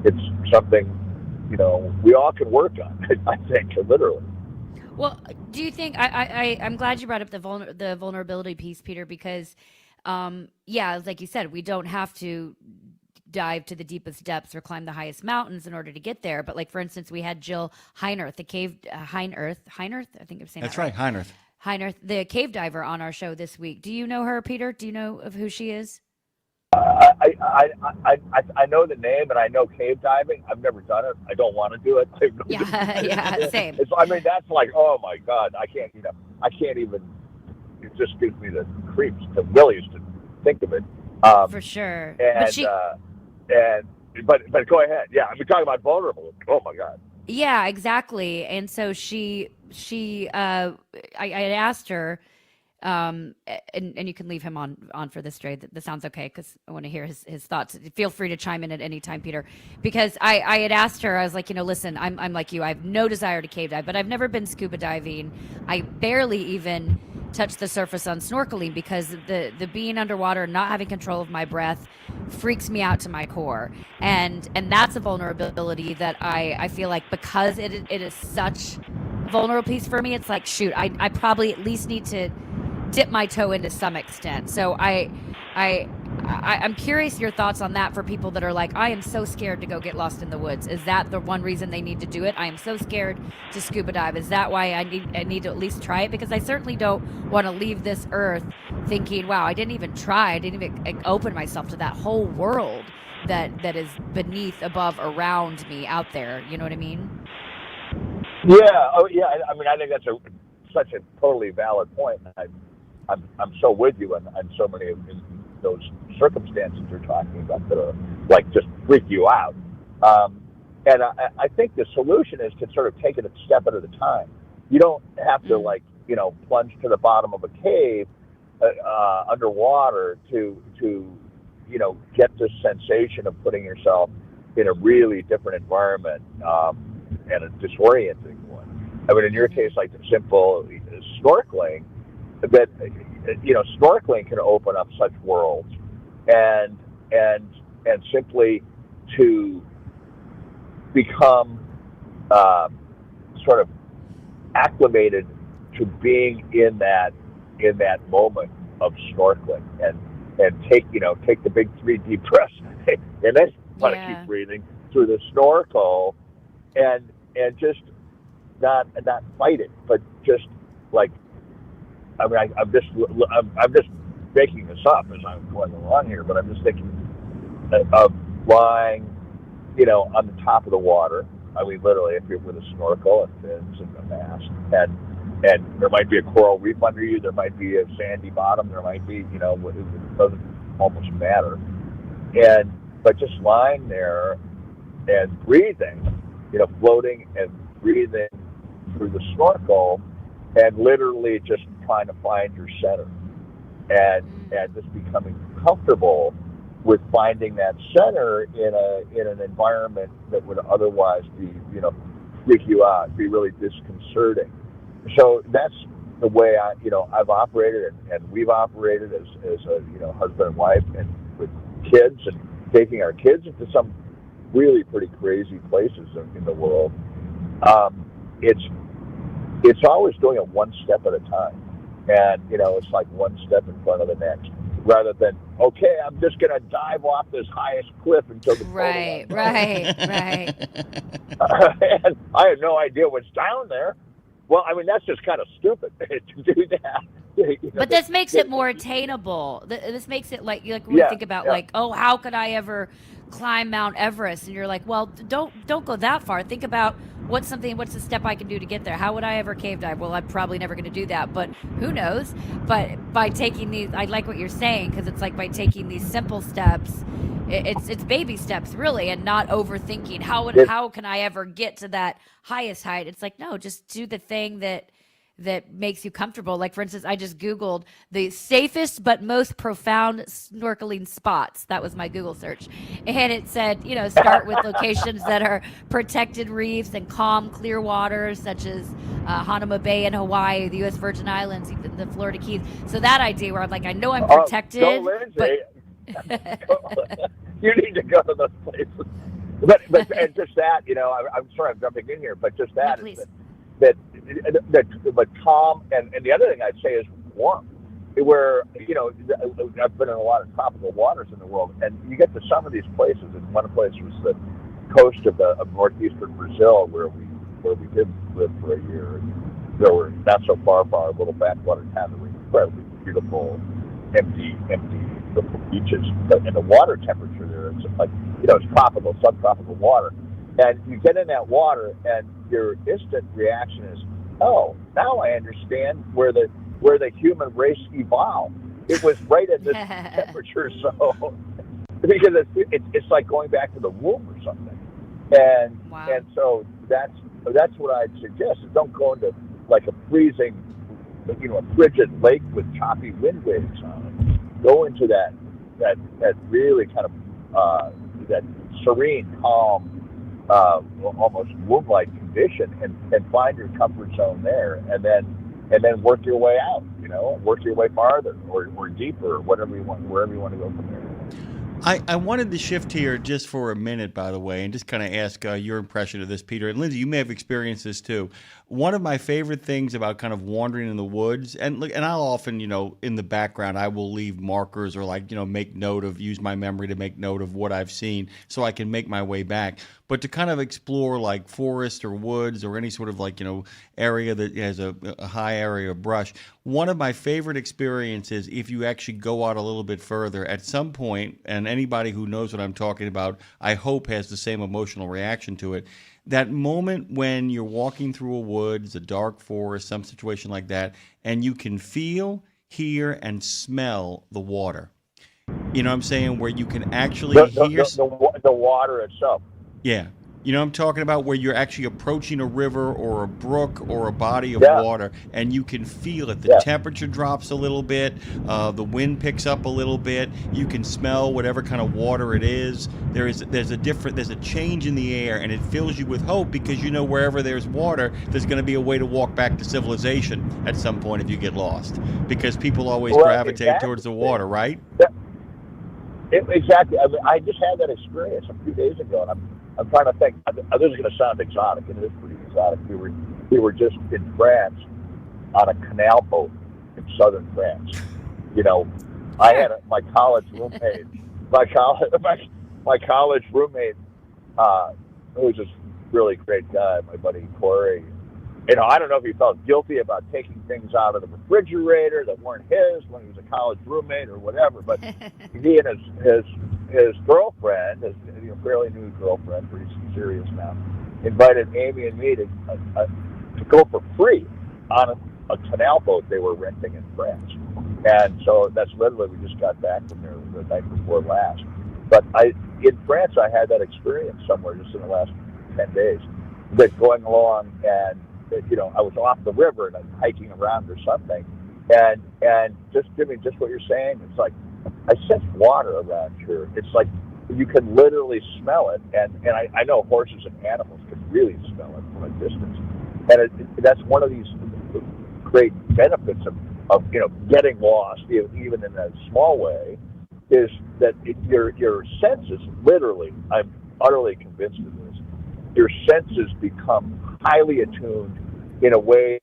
it's something, we all can work on, I think, literally. Well, do you think, I'm glad you brought up the vulnerability piece, Peter, because, like you said, we don't have to dive to the deepest depths or climb the highest mountains in order to get there. But, like, for instance, we had Jill Heinerth, the cave, Heinerth, I think I'm saying that's that right, Heinerth. Heinerth, the cave diver on our show this week. Do you know her, Peter? Do you know of who she is? I know the name, and I know cave diving. I've never done it. I don't want to do it. Same. That's like, oh my God, I can't even. It just gives me the creeps, the willies to think of it. For sure. But go ahead. Yeah, I'm talking about vulnerable. Oh my God. Yeah, exactly. And so I had asked her, and you can leave him on for this, Dre. That sounds okay, because I want to hear his thoughts. Feel free to chime in at any time, Peter, because I had asked her, I was like, listen, I'm like you. I have no desire to cave dive, but I've never been scuba diving. I barely even touch the surface on snorkeling because the being underwater, not having control of my breath, freaks me out to my core, and that's a vulnerability that I feel like, because it is such a vulnerable piece for me. It's like, shoot, I probably at least need to dip my toe into some extent. So I'm curious your thoughts on that for people that are like, I am so scared to go get lost in the woods. Is that the one reason they need to do it? I am so scared to scuba dive. Is that why I need to at least try it? Because I certainly don't want to leave this earth thinking, wow, I didn't even try. I didn't even open myself to that whole world that is beneath, above, around me out there. You know what I mean? Yeah. Oh, yeah. I think that's such a totally valid point. I'm so with you on so many of those circumstances you're talking about that are like just freak you out. And I think the solution is to sort of take it a step at a time. You don't have to plunge to the bottom of a cave underwater to get this sensation of putting yourself in a really different environment and a disorienting one. In your case, like the simple snorkeling, that snorkeling can open up such worlds, and simply to become sort of acclimated to being in that moment of snorkeling, and take the big 3 deep breaths and then want to keep breathing through the snorkel, and just not fight it, but just like, I'm just making this up as I'm going along here, but I'm just thinking of lying, on the top of the water. I mean, literally, if you're with a snorkel and fins and a mask, and there might be a coral reef under you, there might be a sandy bottom, there might be, it doesn't almost matter. But just lying there and breathing, floating and breathing through the snorkel, and literally just trying to find your center, and just becoming comfortable with finding that center in an environment that would otherwise be, freak you out, be really disconcerting. So that's the way I've operated, and we've operated as a husband and wife, and with kids, and taking our kids into some really pretty crazy places in the world. It's always doing it one step at a time, and it's like one step in front of the next, rather than, okay, I'm just going to dive off this highest cliff until the right. and I have no idea what's down there. Well, I mean, that's just kind of stupid to do that. But this makes it more attainable. This makes it like when you think about like, oh, how could I ever climb Mount Everest? And you're like, well, don't go that far. Think about what's the step I can do to get there. How would I ever cave dive? Well, I'm probably never going to do that, but who knows? But by taking these, I like what you're saying, because it's like by taking these simple steps, it's baby steps really, and not overthinking how can I ever get to that highest height. It's like, no, just do the thing that makes you comfortable. Like, for instance, I just Googled the safest but most profound snorkeling spots. That was my Google search. And it said, start with locations that are protected reefs and calm, clear waters, such as Hanama Bay in Hawaii, the U.S. Virgin Islands, even the Florida Keys. So that idea where I'm like, I know I'm protected. Go, Lindsay. You need to go to those places. But and just that, I'm sorry I'm jumping in here, but just that is that calm, and the other thing I'd say is warm. Where I've been in a lot of tropical waters in the world, and you get to some of these places. And one place was the coast of northeastern Brazil, where we did live for a year. And there were not so far from our little backwater town. There were incredibly beautiful, empty little beaches, and the water temperature there is like it's tropical, subtropical water. And you get in that water, and your instant reaction is, oh, now I understand where the human race evolved. It was right at this temperature zone, because it's like going back to the womb or something. And so that's what I'd suggest. Is don't go into like a freezing, a frigid lake with choppy wind waves on it. Go into that really kind of that serene, calm, almost womb-like condition, and find your comfort zone there, and then work your way out, work your way farther or deeper, wherever you want to go from there. I wanted to shift here just for a minute, by the way, and just kind of ask your impression of this, Peter. And Lindsay, you may have experienced this too. One of my favorite things about kind of wandering in the woods, and I'll often, in the background, I will leave markers or use my memory to make note of what I've seen so I can make my way back. But to kind of explore like forest or woods or any sort of area that has a high area of brush, one of my favorite experiences, if you actually go out a little bit further at some point, and anybody who knows what I'm talking about, I hope has the same emotional reaction to it, that moment when you're walking through a woods, a dark forest, some situation like that, and you can feel, hear, and smell the water. You know what I'm saying? Where you can actually hear the water itself. Yeah. You know what I'm talking about? Where you're actually approaching a river or a brook or a body of water, and you can feel it. The temperature drops a little bit. The wind picks up a little bit. You can smell whatever kind of water it is. There's a change in the air, and it fills you with hope, because wherever there's water, there's going to be a way to walk back to civilization at some point if you get lost, because people always gravitate towards the water, right? Exactly. I mean, I just had that experience a few days ago, and I'm trying to think. This is going to sound exotic, and it is pretty exotic. We were just in France on a canal boat in southern France. I had my college roommate. My college roommate, who was this really great guy, my buddy Corey. I don't know if he felt guilty about taking things out of the refrigerator that weren't his when he was a college roommate or whatever, but he and his girlfriend, his fairly new girlfriend, pretty serious now, invited Amy and me to go for free on a canal boat they were renting in France. And so that's literally, we just got back from there the night before last. But in France, I had that experience somewhere just in the last 10 days, that going along and, I was off the river and I'm hiking around or something. And just, Jimmy, just what you're saying, it's like, I sense water around here. It's like you can literally smell it. And I know horses and animals can really smell it from a distance. And that's one of these great benefits of getting lost, even in a small way, is that your senses, literally, I'm utterly convinced of this, your senses become highly attuned in a way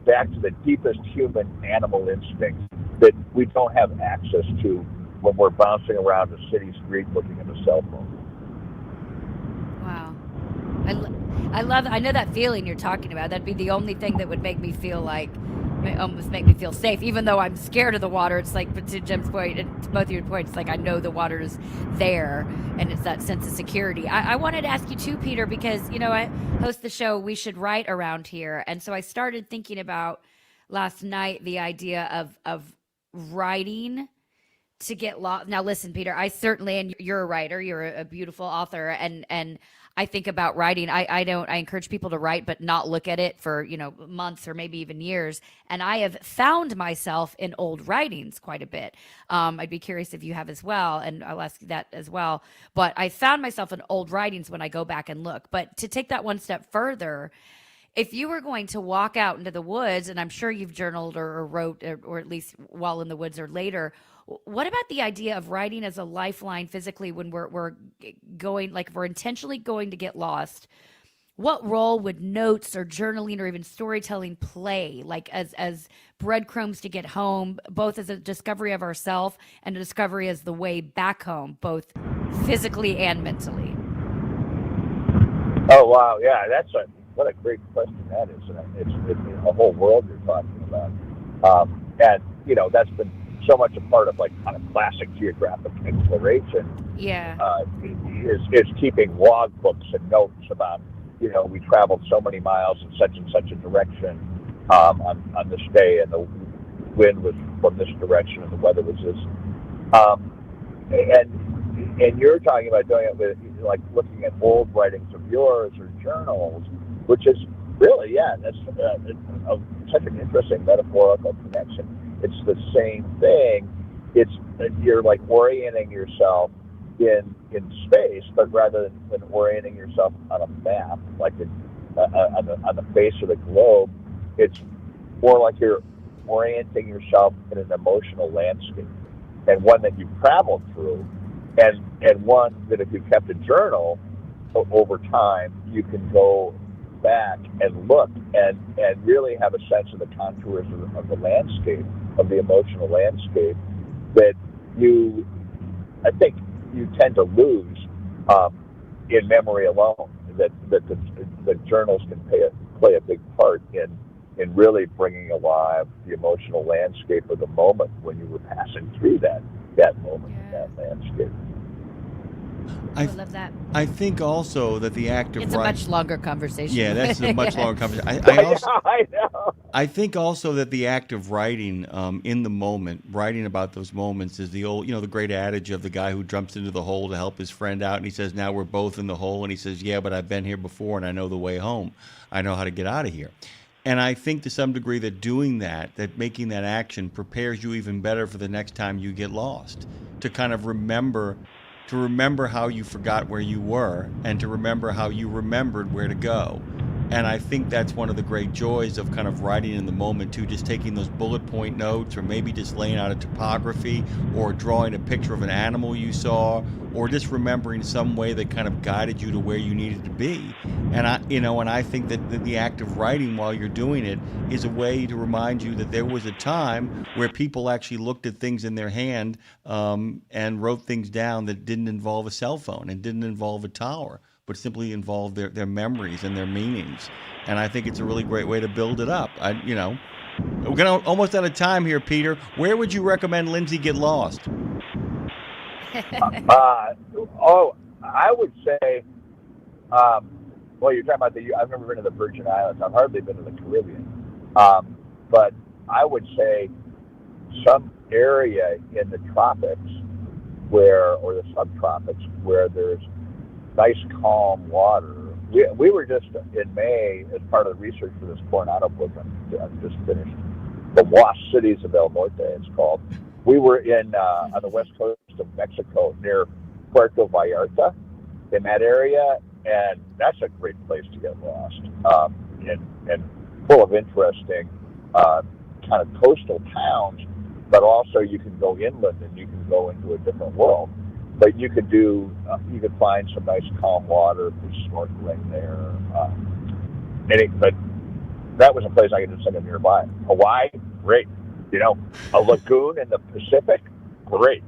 back to the deepest human animal instinct that we don't have access to when we're bouncing around a city street looking at a cell phone. Wow. I know that feeling you're talking about. That'd be the only thing that would make me feel almost make me feel safe, even though I'm scared of the water. It's like, but to Jim's point and to both of your points, it's like I know the water is there, and it's that sense of security. I wanted to ask you too, Peter, because I host the show We Should Write Around Here, and so I started thinking about last night the idea of writing to get lost. Now listen, Peter, I certainly, and you're a writer, you're a beautiful author, and I think about writing. I encourage people to write, but not look at it for, months or maybe even years. And I have found myself in old writings quite a bit. I'd be curious if you have as well, and I'll ask you that as well. But I found myself in old writings when I go back and look. But to take that one step further, if you were going to walk out into the woods, and I'm sure you've journaled or wrote, or at least while in the woods or later, what about the idea of writing as a lifeline physically when we're going, like if we're intentionally going to get lost? What role would notes or journaling or even storytelling play, like as breadcrumbs to get home, both as a discovery of ourselves and a discovery as the way back home, both physically and mentally? Oh, wow. Yeah, what a great question that is. And it's a whole world you're talking about. And, that's been so much a part of kind of classic geographic exploration. Yeah. Is keeping log books and notes about, we traveled so many miles in such and such a direction on this day, and the wind was from this direction and the weather was this. And you're talking about doing it with looking at old writings of yours or journals, which is really, that's such an interesting metaphorical connection. It's the same thing. You're orienting yourself in space, but rather than orienting yourself on a map, on the face of the globe, it's more like you're orienting yourself in an emotional landscape, and one that you've traveled through, and one that if you kept a journal over time, you can go back and look and really have a sense of the contours of the landscape, of the emotional landscape, that I think you tend to lose in memory alone. That the journals can play a big part in really bringing alive the emotional landscape of the moment when you were passing through that moment, that landscape. I love that. I think also that the act of It's a much longer conversation. Yeah, that's a much longer conversation. I know. I think also that the act of writing in the moment, writing about those moments, is the old, the great adage of the guy who jumps into the hole to help his friend out, and he says, "Now we're both in the hole," and he says, "Yeah, but I've been here before, and I know the way home. I know how to get out of here." And I think to some degree that doing that making that action prepares you even better for the next time you get lost, to kind of remember how you forgot where you were, and to remember how you remembered where to go. And I think that's one of the great joys of kind of writing in the moment too, just taking those bullet point notes, or maybe just laying out a topography, or drawing a picture of an animal you saw, or just remembering some way that kind of guided you to where you needed to be. And I think that the act of writing while you're doing it is a way to remind you that there was a time where people actually looked at things in their hand and wrote things down that didn't involve a cell phone and didn't involve a tower, but simply involved their memories and their meanings. And I think it's a really great way to build it up. We're almost out of time here, Peter. Where would you recommend Lindsay get lost? I would say, well, you're talking about I've never been to the Virgin Islands. I've hardly been to the Caribbean. But I would say some area in the tropics or the subtropics where there's nice, calm water. We were just in May as part of the research for this Coronado book I've just finished. The Lost Cities of El Norte, it's called. We were on the west coast of Mexico near Puerto Vallarta in that area, and that's a great place to get lost, and full of interesting kind of coastal towns, but also you can go inland and you can go into a different world. But you could find some nice calm water for snorkeling there. But that was a place I could just think of nearby. Hawaii, great. A lagoon in the Pacific, great.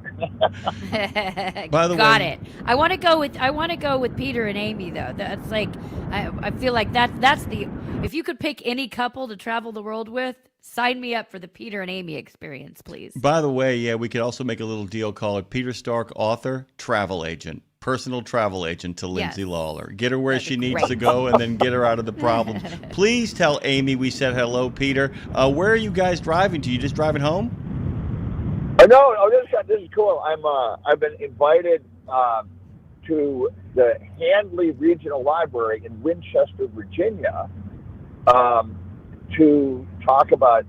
By the Got way, it. I want to go with Peter and Amy though. That's like I feel like that's the if you could pick any couple to travel the world with, sign me up for the Peter and Amy experience, please. By the way, yeah, we could also make a little deal, call it Peter Stark, author, travel agent, personal travel agent to Lindsay Lawler. Get her where she needs to go and then get her out of the problems. Please tell Amy we said hello, Peter. Where are you guys driving to? You just driving home? No, this is cool. I've been invited to the Handley Regional Library in Winchester, Virginia, to talk about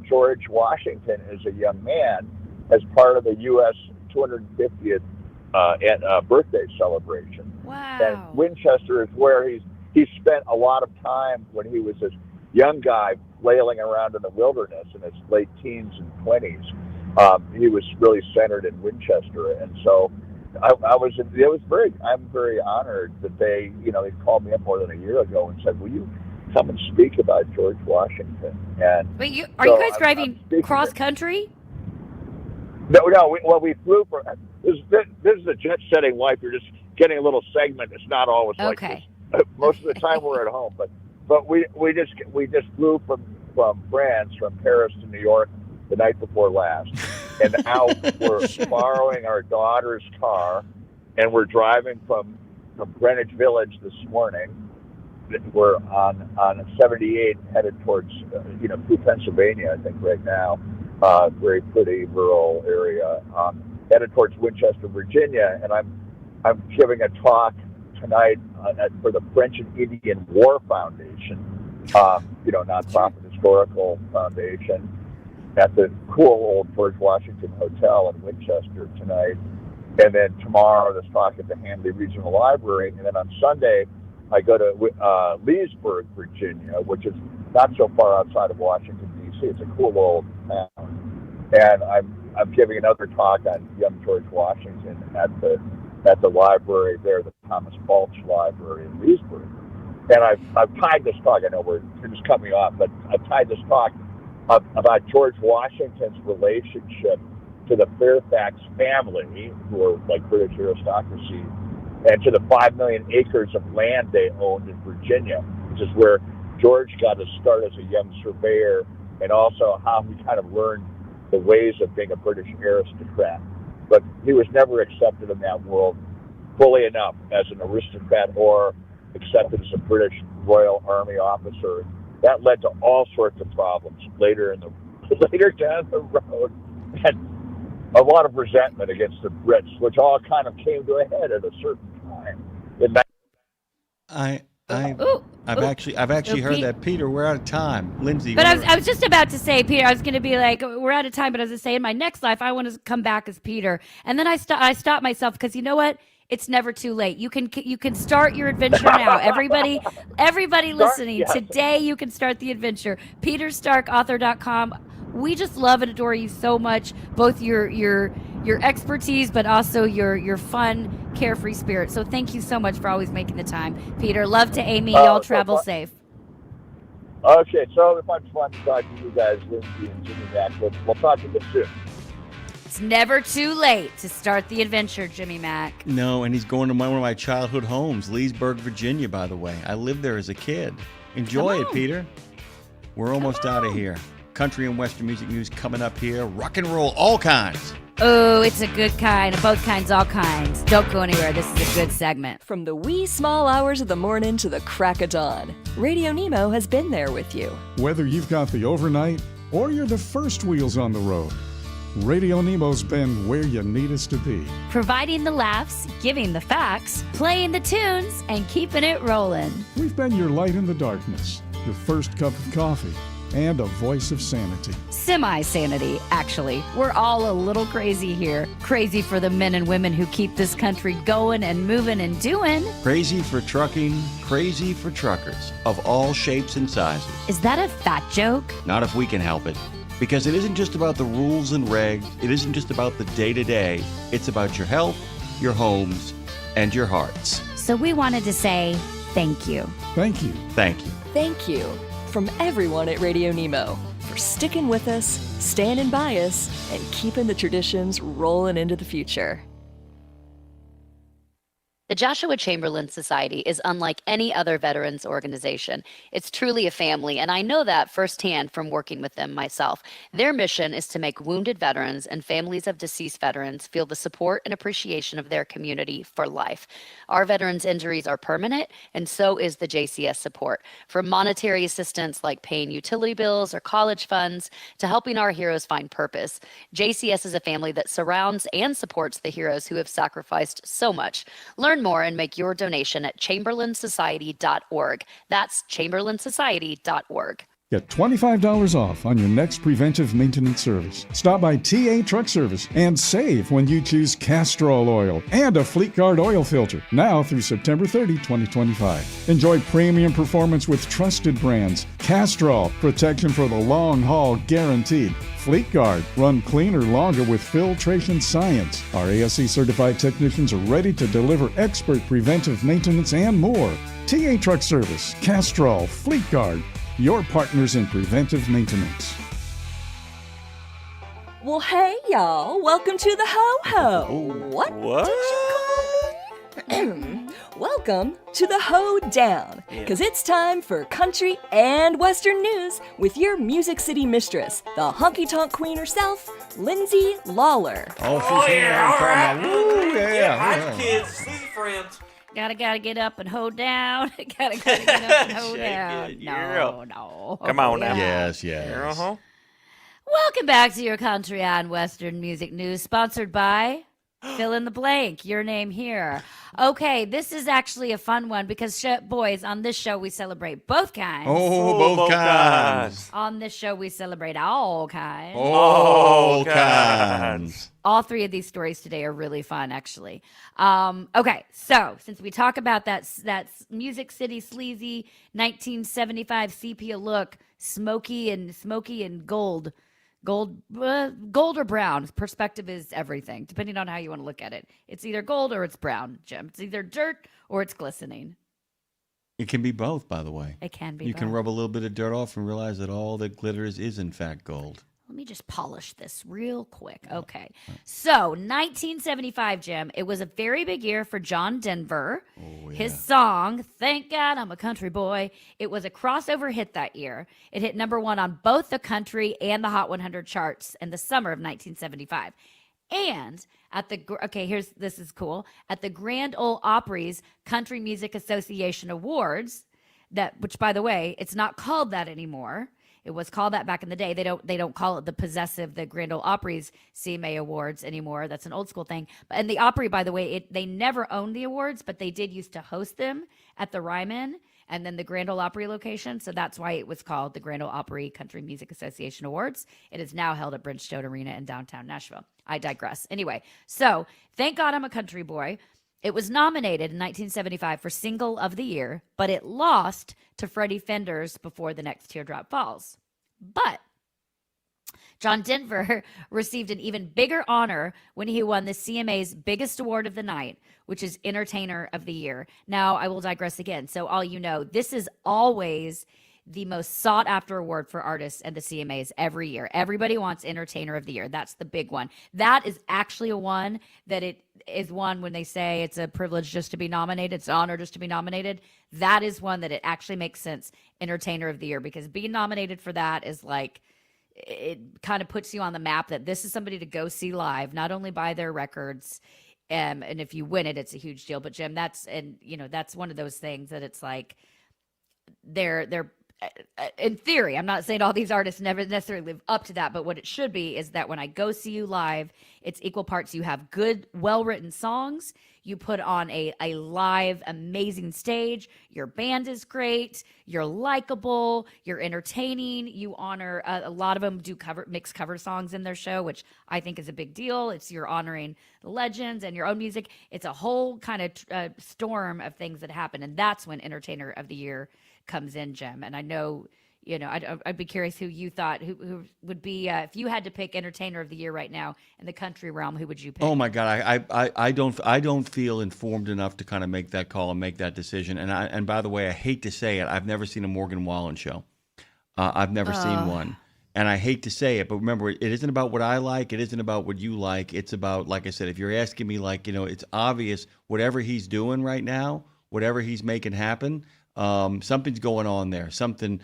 George Washington as a young man as part of the U.S. 250th birthday celebration. Wow. And Winchester is where he spent a lot of time when he was this young guy flailing around in the wilderness in his late teens and 20s. He was really centered in Winchester, and so I'm very honored that they called me up more than a year ago and said, "Will you come and speak about George Washington?" And wait, are you guys driving cross country? No. We flew for this is a jet-setting life. You're just getting a little segment. It's not always like this. Most of the time we're at home, but we just flew from France, from Paris to New York the night before last, and now we're borrowing our daughter's car, and we're driving from Greenwich Village this morning. We're on 78 headed towards through Pennsylvania, I think right now, very pretty rural area, headed towards Winchester, Virginia, and I'm giving a talk tonight for the French and Indian War Foundation, nonprofit historical foundation, at the cool old George Washington Hotel in Winchester tonight. And then tomorrow, this talk at the Handley Regional Library. And then on Sunday, I go to Leesburg, Virginia, which is not so far outside of Washington, D.C. It's a cool old town. And I'm giving another talk on young George Washington at the library there, the Thomas Balch Library in Leesburg. And I've tied this talk, I know we're just cut me off, but I've tied this talk about George Washington's relationship to the Fairfax family, who are like British aristocracy, and to the 5 million acres of land they owned in Virginia, which is where George got his start as a young surveyor, and also how he kind of learned the ways of being a British aristocrat. But he was never accepted in that world fully enough as an aristocrat or accepted as a British Royal Army officer. That led to all sorts of problems later down the road, and a lot of resentment against the Brits, which all kind of came to a head at a certain time. I've actually heard that. Peter, we're out of time. Lindsay, but I was just about to say, Peter, I was going to be like, we're out of time, but as I say, in my next life, I want to come back as Peter, and then I stopped myself because you know what? It's never too late. You can start your adventure now. Everybody listening, today you can start the adventure. PeterStarkAuthor.com. We just love and adore you so much, both your expertise, but also your fun, carefree spirit. So thank you so much for always making the time, Peter. Love to Amy. Y'all travel safe. Okay, so it's fun to talk to you guys, Lindsay and Jimmy Mack. We'll talk to you soon. It's never too late to start the adventure, Jimmy Mack. No, and he's going to one of my childhood homes, Leesburg, Virginia, by the way. I lived there as a kid. Enjoy it, Peter. We're almost out of here. Country and Western music news coming up here. Rock and roll, all kinds. Oh, it's a good kind. Both kinds, all kinds. Don't go anywhere. This is a good segment. From the wee small hours of the morning to the crack of dawn, Radio Nemo has been there with you. Whether you've got the overnight or you're the first wheels on the road, Radio Nemo's been where you need us to be. Providing the laughs, giving the facts, playing the tunes, and keeping it rolling. We've been your light in the darkness, your first cup of coffee, and a voice of sanity. Semi-sanity, actually. We're all a little crazy here. Crazy for the men and women who keep this country going and moving and doing. Crazy for trucking, crazy for truckers of all shapes and sizes. Is that a fat joke? Not if we can help it. Because it isn't just about the rules and regs, it isn't just about the day-to-day, it's about your health, your homes, and your hearts. So we wanted to say thank you. Thank you. Thank you. Thank you from everyone at Radio Nemo for sticking with us, standing by us, and keeping the traditions rolling into the future. The Joshua Chamberlain Society is unlike any other veterans organization. It's truly a family, and I know that firsthand from working with them myself. Their mission is to make wounded veterans and families of deceased veterans feel the support and appreciation of their community for life. Our veterans' injuries are permanent, and so is the JCS support. From monetary assistance like paying utility bills or college funds to helping our heroes find purpose, JCS is a family that surrounds and supports the heroes who have sacrificed so much. Learn more and make your donation at chamberlainsociety.org. That's chamberlainsociety.org. Get $25 off on your next preventive maintenance service. Stop by TA Truck Service and save when you choose Castrol oil and a Fleet Guard oil filter. Now through September 30, 2025. Enjoy premium performance with trusted brands. Castrol, protection for the long haul guaranteed. Fleet Guard, run cleaner longer with filtration science. Our ASC certified technicians are ready to deliver expert preventive maintenance and more. TA Truck Service, Castrol, Fleet Guard, your partners in preventive maintenance. Well, hey, y'all. Welcome to the Ho-Ho. What? Did you call me? Welcome to the Ho-Down, because it's time for country and western news with your Music City mistress, the honky-tonk queen herself, Lindsay Lawler. Oh, she's here. All right. Ooh, yeah. Hi, kids. See you, friends. Gotta get up and hold down. gotta get up and hold Shake down. it, No. Come on now. Yes. Uh-huh. Welcome back to your country and western music news, sponsored by fill in the blank, your name here. Okay, this is actually a fun one because, boys, on this show we celebrate both kinds. Oh, both kinds. On this show we celebrate all kinds. All kinds. All three of these stories today are really fun, actually. Okay, so since we talk about that Music City sleazy 1975 sepia look, smoky and gold or brown. Perspective is everything, depending on how you want to look at it. It's either gold or it's brown, Jim. It's either dirt or it's glistening. It can be both, by the way. It can be You both. can rub a little bit of dirt off and realize that all that glitters is, in fact, gold. Let me just polish this real quick. Okay. So, 1975, Jim, it was a very big year for John Denver. Oh, yeah. His song, Thank God I'm a Country Boy, it was a crossover hit that year. It hit number one on both the country and the Hot 100 charts in the summer of 1975. And at this is cool. At the Grand Ole Opry's Country Music Association Awards, which, by the way, it's not called that anymore. It was called that back in the day. They don't call it the Grand Ole Opry's CMA Awards anymore. That's an old school thing. And the Opry, by the way, they never owned the awards, but they did used to host them at the Ryman and then the Grand Ole Opry location. So that's why it was called the Grand Ole Opry Country Music Association Awards. It is now held at Bridgestone Arena in downtown Nashville. I digress. Anyway, so Thank God I'm a Country Boy. It was nominated in 1975 for Single of the Year, but it lost to Freddie Fender's Before the Next Teardrop Falls. But John Denver received an even bigger honor when he won the CMA's biggest award of the night, which is Entertainer of the Year. Now, I will digress again. So all you know, this is always the most sought after award for artists and the CMAs every year. Everybody wants Entertainer of the Year. That's the big one. That is actually a one that it is one when they say it's a privilege just to be nominated, it's an honor just to be nominated. That is one that it actually makes sense, Entertainer of the Year, because being nominated for that is like, it kind of puts you on the map that this is somebody to go see live, not only buy their records. And if you win it, it's a huge deal. But Jim, that's one of those things that it's like they're in theory, I'm not saying all these artists never necessarily live up to that, but what it should be is that when I go see you live, it's equal parts. You have good, well-written songs. You put on a live, amazing stage. Your band is great. You're likable. You're entertaining. You honor a lot of them do mix cover songs in their show, which I think is a big deal. You're honoring the legends and your own music. It's a whole kind of storm of things that happen, and that's when Entertainer of the Year comes in, Jim. And I know, I'd be curious who you thought who would be if you had to pick Entertainer of the Year right now in the country realm. Who would you pick? Oh my God, I don't feel informed enough to kind of make that call and make that decision. And by the way, I hate to say it, I've never seen a Morgan Wallen show. I've never seen one. And I hate to say it, but remember, it isn't about what I like. It isn't about what you like. It's about, like I said, if you're asking me, like, it's obvious whatever he's doing right now, whatever he's making happen. Something's going on there. Something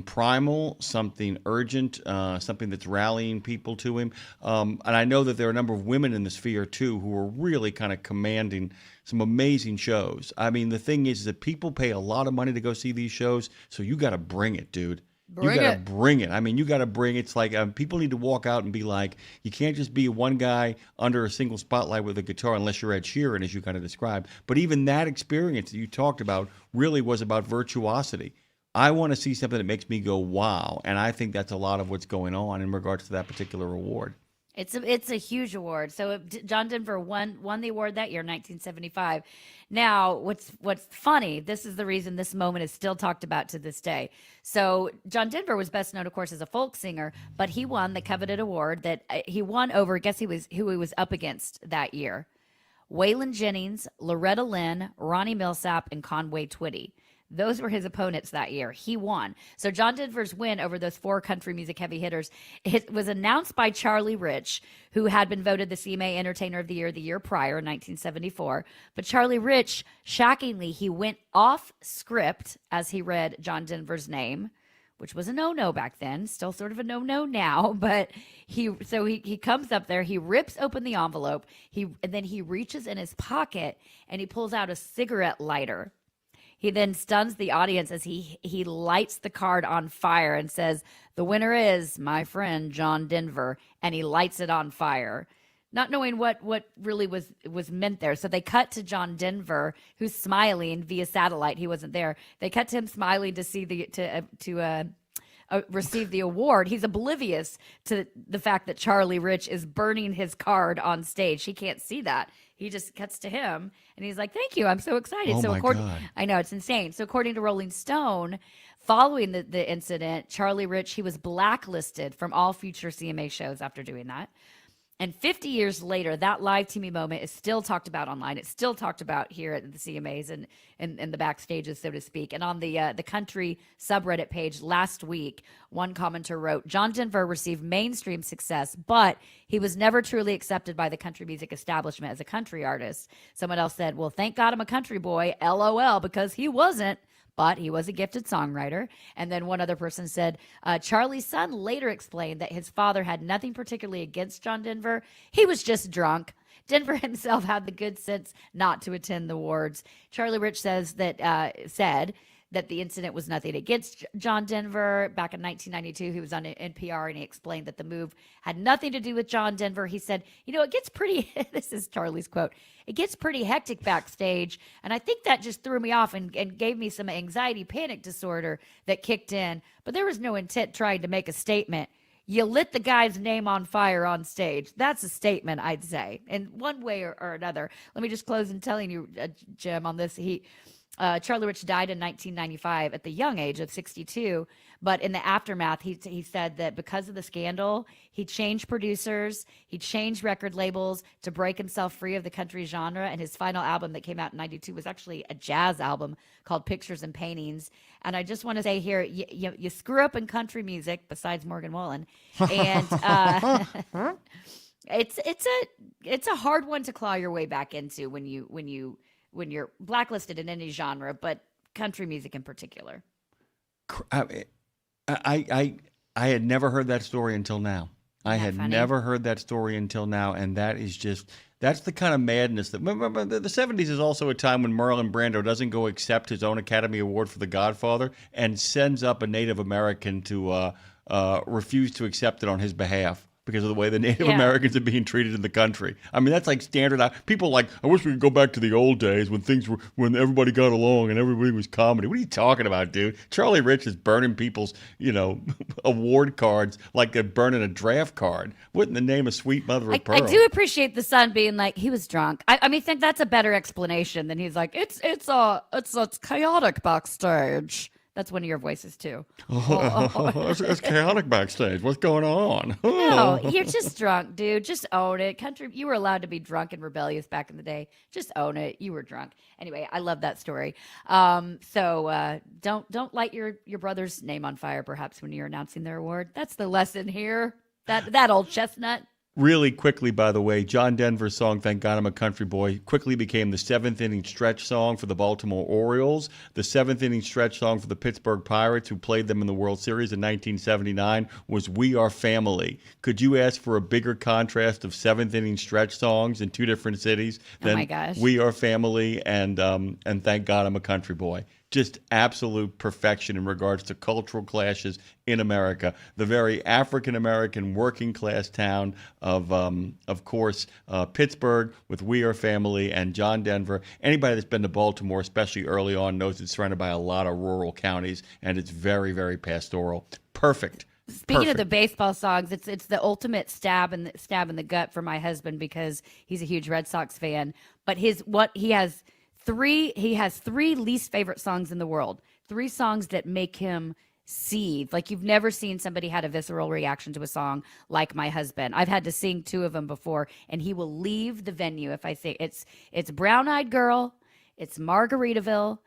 primal, something urgent, something that's rallying people to him. And I know that there are a number of women in the sphere too who are really kind of commanding some amazing shows. I mean, the thing is that people pay a lot of money to go see these shows, so you got to bring it, dude. You got to bring it. I mean, you got to bring it's like people need to walk out and be like, you can't just be one guy under a single spotlight with a guitar unless you're Ed Sheeran, as you kind of described. But even that experience that you talked about really was about virtuosity. I want to see something that makes me go, wow. And I think that's a lot of what's going on in regards to that particular award. It's a huge award. So John Denver won the award that year, 1975. Now, what's funny, this is the reason this moment is still talked about to this day. So John Denver was best known, of course, as a folk singer, but he won the coveted award that he won over, guess who he was up against that year? Waylon Jennings, Loretta Lynn, Ronnie Millsap, and Conway Twitty. Those were his opponents that year. He won. So John Denver's win over those four country music heavy hitters, it was announced by Charlie Rich, who had been voted the CMA Entertainer of the year prior, 1974. But Charlie Rich, shockingly, he went off script as he read John Denver's name, which was a no-no back then, still sort of a no-no now. But he comes up there, he rips open the envelope, and then he reaches in his pocket and he pulls out a cigarette lighter. He then stuns the audience as he lights the card on fire and says, "The winner is my friend John Denver," and he lights it on fire, not knowing what really was meant there. So they cut to John Denver, who's smiling via satellite. He wasn't there. They cut to him smiling to see receive the award. He's oblivious to the fact that Charlie Rich is burning his card on stage. He can't see that. He just cuts to him, and he's like, "Thank you, I'm so excited." Oh my God. I know, it's insane. So according to Rolling Stone, following the incident, Charlie Rich, he was blacklisted from all future CMA shows after doing that. And 50 years later, that live TV moment is still talked about online. It's still talked about here at the CMAs and the backstages, so to speak. And on the country subreddit page last week, one commenter wrote, "John Denver received mainstream success, but he was never truly accepted by the country music establishment as a country artist." Someone else said, "Well, thank God I'm a country boy, LOL, because he wasn't. But he was a gifted songwriter." And then one other person said, Charlie's son later explained that his father had nothing particularly against John Denver. He was just drunk. Denver himself had the good sense not to attend the awards. Charlie Rich said that the incident was nothing against John Denver. Back in 1992, he was on NPR, and he explained that the move had nothing to do with John Denver. He said, "It gets pretty," this is Charlie's quote, "it gets pretty hectic backstage, and I think that just threw me off and gave me some anxiety panic disorder that kicked in. But there was no intent trying to make a statement. You lit the guy's name on fire on stage. That's a statement, I'd say, in one way or another." Let me just close in telling you, Jim, on this. Charlie Rich died in 1995 at the young age of 62, but in the aftermath, he said that because of the scandal, he changed producers, he changed record labels to break himself free of the country genre, and his final album that came out in 92 was actually a jazz album called Pictures and Paintings. And I just want to say here, you screw up in country music, besides Morgan Wallen, and it's a hard one to claw your way back into when you're blacklisted in any genre, but country music in particular. I I had never heard that story until now. I had funny? never heard that story until now, and that is just, that's the kind of madness that, remember, the 70s is also a time when Marlon Brando doesn't go accept his own Academy Award for The Godfather and sends up a Native American to refuse to accept it on his behalf because of the way the Native Americans are being treated in the country. I mean, that's like standard. People like, I wish we could go back to the old days when everybody got along and everybody was comedy. What are you talking about, dude? Charlie Rich is burning people's, award cards like they're burning a draft card. What in the name of sweet mother of pearl? I do appreciate the son being like, he was drunk. I mean, think that's a better explanation than he's like, it's chaotic backstage. That's one of your voices too. It's chaotic backstage. What's going on? No, you're just drunk, dude. Just own it. Country, you were allowed to be drunk and rebellious back in the day. Just own it. You were drunk. Anyway, I love that story. So don't light your brother's name on fire, perhaps, when you're announcing their award. That's the lesson here. That old chestnut. Really quickly, by the way, John Denver's song, Thank God I'm a Country Boy, quickly became the seventh inning stretch song for the Baltimore Orioles, the seventh inning stretch song for the Pittsburgh Pirates, who played them in the World Series in 1979, was We Are Family. Could you ask for a bigger contrast of seventh inning stretch songs in two different cities than We Are Family and Thank God I'm a Country Boy? Just absolute perfection in regards to cultural clashes in America. The very African-American working class town of course, Pittsburgh with We Are Family and John Denver. Anybody that's been to Baltimore, especially early on, knows it's surrounded by a lot of rural counties, and it's very, very pastoral. Perfect. Speaking of the baseball songs, it's the ultimate stab in the gut for my husband because he's a huge Red Sox fan. But he has three least favorite songs in the world. 3 songs that make him seethe. Like you've never seen somebody had a visceral reaction to a song like my husband. I've had to sing 2 of them before, and he will leave the venue if I say it's Brown Eyed Girl, it's Margaritaville,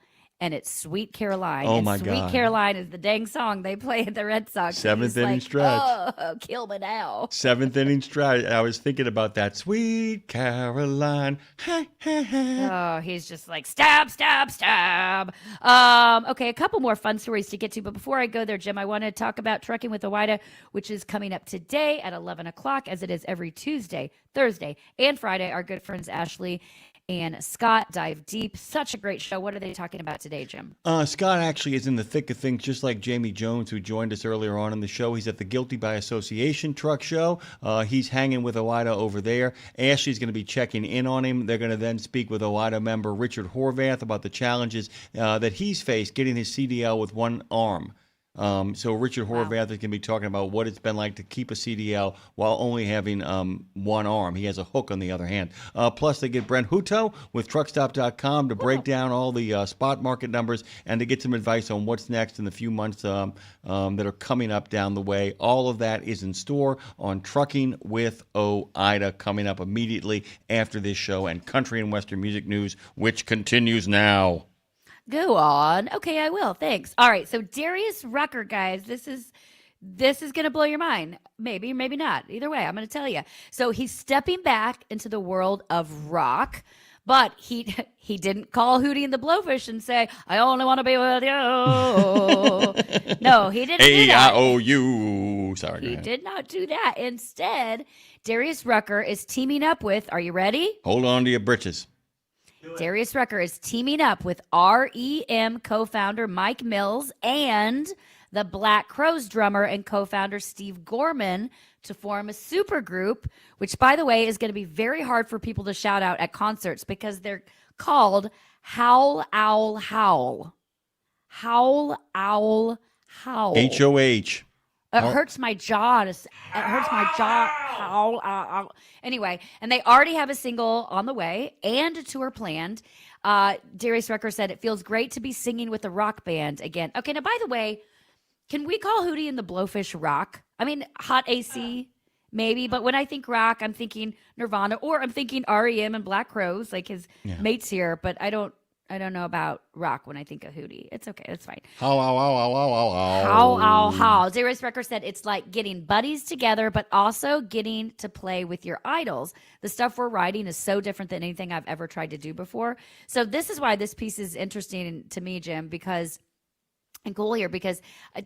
and it's Sweet Caroline. Oh, and my Sweet God. Caroline is the dang song they play at the Red Sox. Seventh inning stretch. Oh, kill me now. Seventh inning stretch. I was thinking about that. Sweet Caroline. Oh, he's just like, stab, stab, stab. Okay, a couple more fun stories to get to. But before I go there, Jim, I want to talk about Trucking with Oida, which is coming up today at 11 o'clock, as it is every Tuesday, Thursday, and Friday. Our good friends Ashley and Scott dive deep. Such a great show. What are they talking about today, Jim? Scott actually is in the thick of things, just like Jamie Jones, who joined us earlier on in the show. He's at the Guilty by Association truck show. He's hanging with OIDA over there. Ashley's going to be checking in on him. They're going to then speak with OIDA member Richard Horvath about the challenges that he's faced getting his CDL with one arm. So Richard Horvath is going to be talking about what it's been like to keep a CDL while only having one arm. He has a hook on the other hand. Plus, they get Brent Hutto with truckstop.com to break down all the spot market numbers and to get some advice on what's next in the few months that are coming up down the way. All of that is in store on Trucking with OIDA, coming up immediately after this show, and Country and Western Music News, which continues now. Go on. Okay, I will. Thanks. All right. So Darius Rucker, guys, this is going to blow your mind. Maybe, maybe not. Either way, I'm going to tell you. So he's stepping back into the world of rock, but he didn't call Hootie and the Blowfish and say, "I only want to be with you." No, he didn't do that. A-I-O-U. Sorry. He did not do that. Instead, Darius Rucker is teaming up with, are you ready? Hold on to your britches. Darius Rucker is teaming up with REM co-founder Mike Mills and the Black Crowes drummer and co-founder Steve Gorman to form a supergroup, which, by the way, is going to be very hard for people to shout out at concerts because they're called Howl Owl Howl. Howl Owl Howl. H-O-H. It hurts my jaw. It hurts my jaw. Ow, ow, ow. Anyway, and they already have a single on the way and a tour planned. Darius Rucker said, "It feels great to be singing with a rock band again." Okay, now, by the way, can we call Hootie and the Blowfish rock? I mean, Hot AC, maybe. But when I think rock, I'm thinking Nirvana, or I'm thinking REM and Black Crowes, like his mates here. But I don't know about rock when I think of Hootie. It's okay. That's fine. How, ow, ow, ow, ow, ow, ow. How, ow, how. Darius Rucker said it's like getting buddies together, but also getting to play with your idols. The stuff we're writing is so different than anything I've ever tried to do before. So this is why this piece is interesting to me, Jim, because and cool here because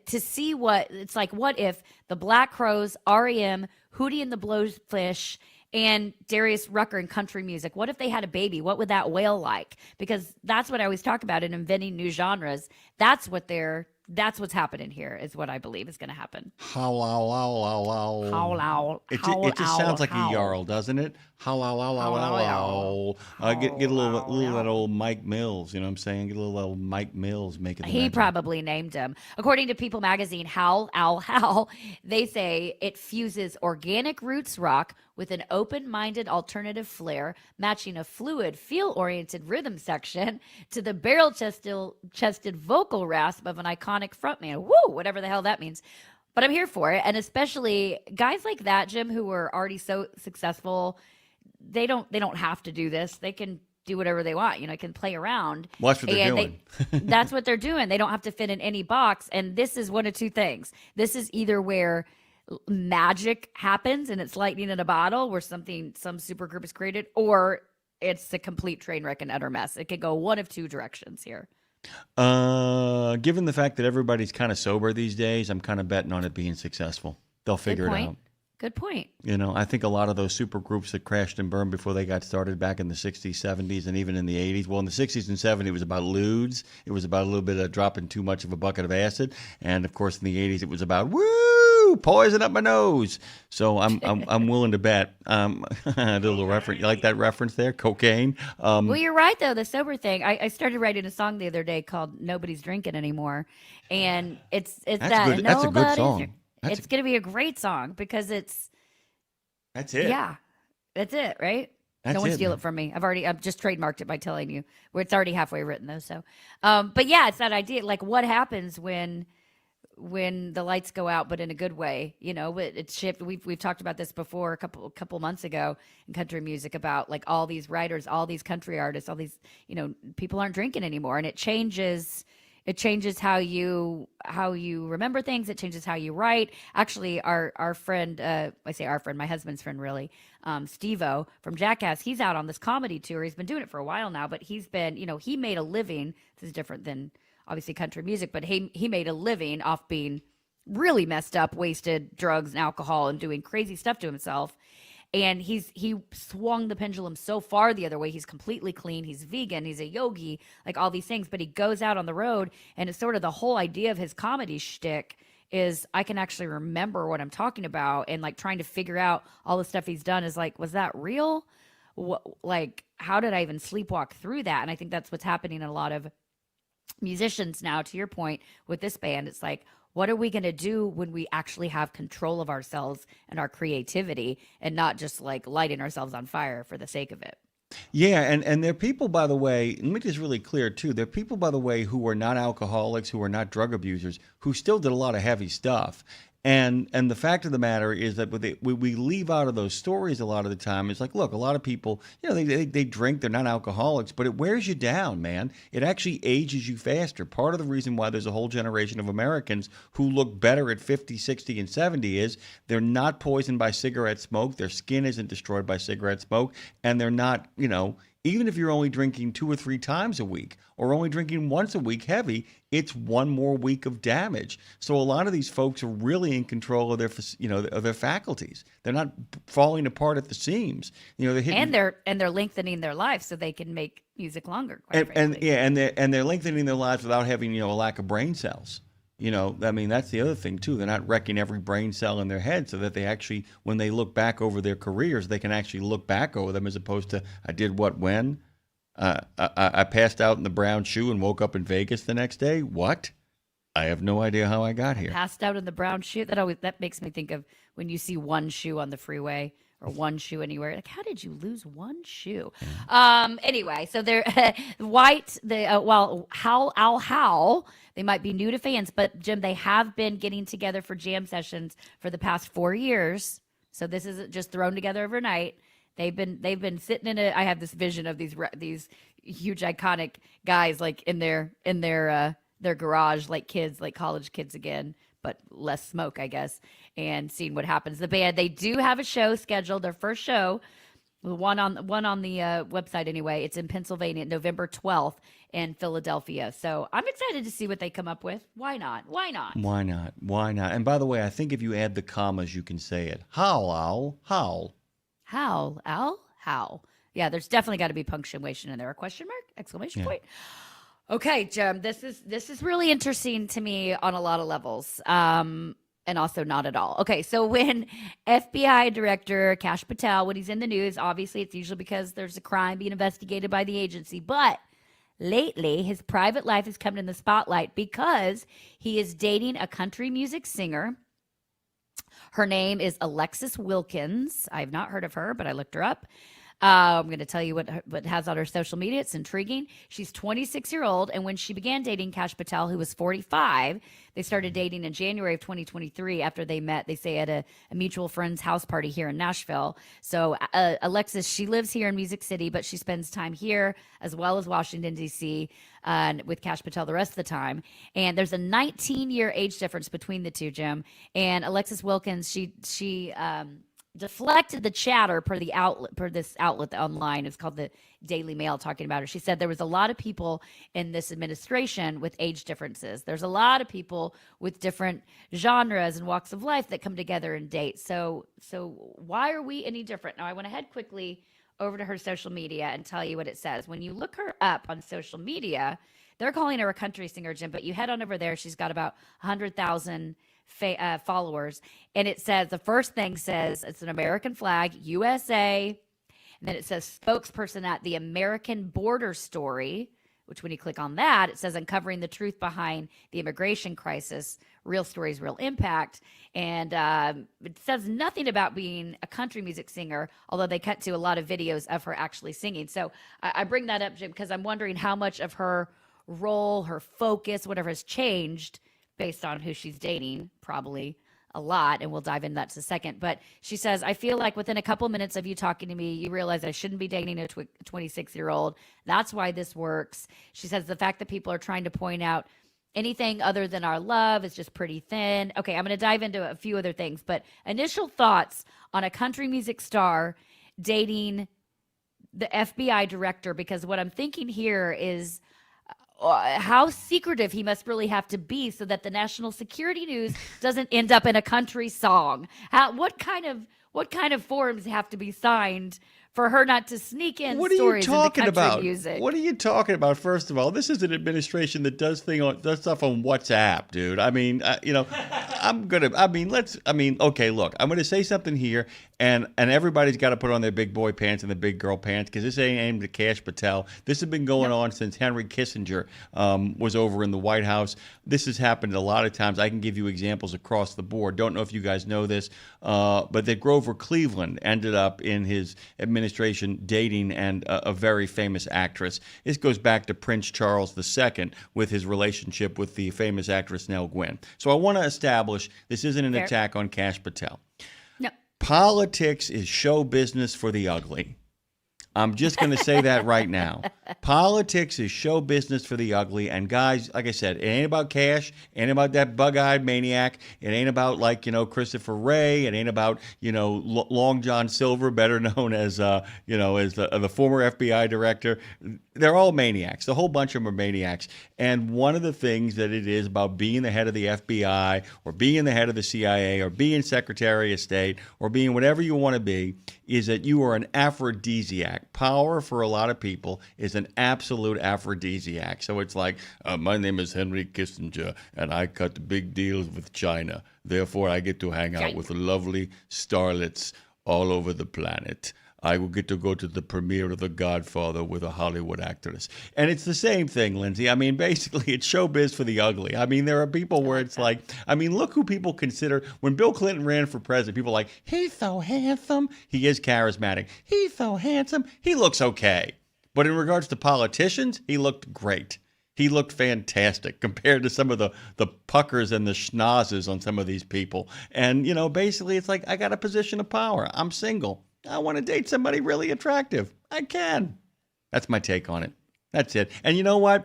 to see what it's like, what if the Black Crowes, REM, Hootie and the Blowfish, and Darius Rucker in country music, what if they had a baby? What would that wail like? Because that's what I always talk about in inventing new genres. That's what's happening here, is what I believe is going to happen. Howl, owl, owl, owl, owl. Howl, owl, It howl, just sounds like howl. a yarl, doesn't it? Howl, owl, owl, owl, owl, owl. Get a little that old Mike Mills, you know what I'm saying? Get a little old Mike Mills making the He magic. probably named him. According to People magazine, Howl, Owl, Howl, they say it fuses organic roots rock with an open-minded alternative flair, matching a fluid, feel-oriented rhythm section to the barrel-chested vocal rasp of an iconic frontman. Woo! Whatever the hell that means. But I'm here for it, and especially guys like that, Jim, who are already so successful, they don't have to do this. They can do whatever they want. They can play around. Watch what they're doing. That's what they're doing. They don't have to fit in any box. And this is one of two things. This is either where magic happens and it's lightning in a bottle, where some super group is created, or it's a complete train wreck and utter mess. It could go one of two directions here. Given the fact that everybody's kind of sober these days, I'm kind of betting on it being successful. They'll figure it out. Good point. I think a lot of those super groups that crashed and burned before they got started back in the 60s, 70s, and even in the 80s. Well, in the 60s and 70s, it was about lewds. It was about a little bit of dropping too much of a bucket of acid. And, of course, in the 80s, it was about, woo, poison up my nose. So I'm willing to bet. A little reference. You like that reference there? Cocaine? Well, you're right, though, the sober thing. I started writing a song the other day called Nobody's Drinking Anymore. And it's that's that. That's a good song. It's going to be a great song because that's it. Yeah, that's it, right? That's no one it, steal man. it from me. I've just trademarked it by telling you where it's already halfway written though. So, but yeah, it's that idea. Like, what happens when the lights go out, but in a good way? It's shift. We've talked about this before a couple months ago in country music about like all these writers, all these country artists, all these people aren't drinking anymore, and it changes. It changes how you remember things. It changes how you write. Actually, our friend, I say our friend, my husband's friend, really, Steve-O from Jackass, he's out on this comedy tour. He's been doing it for a while now, but he's been, he made a living. This is different than obviously country music, but he made a living off being really messed up, wasted, drugs and alcohol, and doing crazy stuff to himself. And he swung the pendulum so far the other way. He's completely clean. He's vegan. He's a yogi, like all these things. But he goes out on the road, and it's sort of the whole idea of his comedy shtick is I can actually remember what I'm talking about, and like trying to figure out all the stuff he's done is like, was that real? Like, how did I even sleepwalk through that? And I think that's what's happening in a lot of musicians now. To your point with this band, it's like, what are we going to do when we actually have control of ourselves and our creativity and not just like lighting ourselves on fire for the sake of it? Yeah, and there are people, by the way, let me just really clear too, there are people, by the way, who are not alcoholics, who are not drug abusers, who still did a lot of heavy stuff. And the fact of the matter is that what we leave out of those stories a lot of the time is like, look, a lot of people, they drink, they're not alcoholics, but it wears you down, man. It actually ages you faster. Part of the reason why there's a whole generation of Americans who look better at 50, 60, and 70 is they're not poisoned by cigarette smoke, their skin isn't destroyed by cigarette smoke, and they're not, even if you're only drinking 2 or 3 times a week or only drinking once a week heavy, it's one more week of damage. So a lot of these folks are really in control of their, of their faculties. They're not falling apart at the seams. They're hitting, and they're lengthening their life so they can make music longer. And they're lengthening their lives without having a lack of brain cells. That's the other thing too. They're not wrecking every brain cell in their head, so that they actually, when they look back over their careers, they can actually look back over them as opposed to, I did what when? I passed out in the brown shoe and woke up in Vegas the next day. What? I have no idea how I got here. Passed out in the brown shoe. That makes me think of when you see one shoe on the freeway or one shoe anywhere. Like, how did you lose one shoe? Anyway, so they're white. Howl. They might be new to fans, but Jim, they have been getting together for jam sessions for the past 4 years. So this isn't just thrown together overnight. They've been sitting in I have this vision of these huge iconic guys like in their garage, like kids, like college kids again, but less smoke, I guess, and seeing what happens. The band, they do have a show scheduled, their first show The one on the website anyway. It's in Pennsylvania, November 12th in Philadelphia. So I'm excited to see what they come up with. Why not? Why not? Why not? Why not? And by the way, I think if you add the commas, you can say it. Howl, owl, howl. Howl, owl, howl. Yeah, there's definitely got to be punctuation in there. A question mark? Exclamation point. Okay, Jim, this is really interesting to me on a lot of levels. And also not at all. Okay, so when FBI Director Kash Patel, when he's in the news, obviously it's usually because there's a crime being investigated by the agency. But lately, his private life has come in the spotlight because he is dating a country music singer. Her name is Alexis Wilkins. I have not heard of her, but I looked her up. I'm going to tell you what has on her social media. It's intriguing. She's 26-year-old, and when she began dating Kash Patel, who was 45, they started dating in January of 2023 after they met, they say, at a mutual friend's house party here in Nashville. So Alexis, she lives here in Music City, but she spends time here as well as Washington, D.C., with Kash Patel the rest of the time. And there's a 19-year age difference between the two, Jim. And Alexis Wilkins, she deflected the chatter per this outlet online. It's called the Daily Mail, talking about her. She said there was a lot of people in this administration with age differences. There's a lot of people with different genres and walks of life that come together and date. So why are we any different? Now I want to head quickly over to her social media and tell you what it says. When you look her up on social media, they're calling her a country singer, Jim, but you head on over there. She's got about 100,000 followers, and it says, the first thing says it's an American flag, USA, and then it says spokesperson at the American Border Story, which when you click on that, it says uncovering the truth behind the immigration crisis, real stories, real impact. And it says nothing about being a country music singer, although they cut to a lot of videos of her actually singing. So I bring that up, Jim, because I'm wondering how much of her role, her focus, whatever has changed based on who she's dating, probably a lot, and we'll dive into that in a second. But she says, I feel like within a couple minutes of you talking to me, you realize I shouldn't be dating a 26-year-old. That's why this works. She says the fact that people are trying to point out anything other than our love is just pretty thin. Okay, I'm going to dive into a few other things, but initial thoughts on a country music star dating the FBI director, because what I'm thinking here is how secretive he must really have to be so that the national security news doesn't end up in a country song. What kind of forms have to be signed for her not to sneak in stories into country music? What are you talking about? First of all, this is an administration that does stuff on WhatsApp, dude. I mean, okay, look, I'm gonna say something here, and everybody's got to put on their big boy pants and the big girl pants, because this ain't aimed at Kash Patel. This has been going on since Henry Kissinger was over in the White House. This has happened a lot of times. I can give you examples across the board. Don't know if you guys know this, but that Grover Cleveland ended up in his administration dating a very famous actress. This goes back to Prince Charles II with his relationship with the famous actress Nell Gwynn. So I want to establish this isn't an attack on Kash Patel. No. Politics is show business for the ugly. I'm just going to say that right now. Politics is show business for the ugly. And guys, like I said, it ain't about Kash. It ain't about that bug-eyed maniac. It ain't about, Christopher Wray. It ain't about, Long John Silver, better known as, the former FBI director. They're all maniacs. The whole bunch of them are maniacs. And one of the things that it is about being the head of the FBI or being the head of the CIA or being Secretary of State or being whatever you want to be is that you are an aphrodisiac. Power for a lot of people is an absolute aphrodisiac. So it's like, my name is Henry Kissinger, and I cut big deals with China. Therefore, I get to hang out with lovely starlets all over the planet. I will get to go to the premiere of The Godfather with a Hollywood actress. And it's the same thing, Lindsay. I mean, basically, it's showbiz for the ugly. I mean, there are people where it's like, look who people consider. When Bill Clinton ran for president, people are like, he's so handsome. He is charismatic. He's so handsome. He looks okay. But in regards to politicians, he looked great. He looked fantastic compared to some of the puckers and the schnozzes on some of these people. And, basically, it's like, I got a position of power. I'm single. I want to date somebody really attractive. I can. That's my take on it. That's it. And you know what?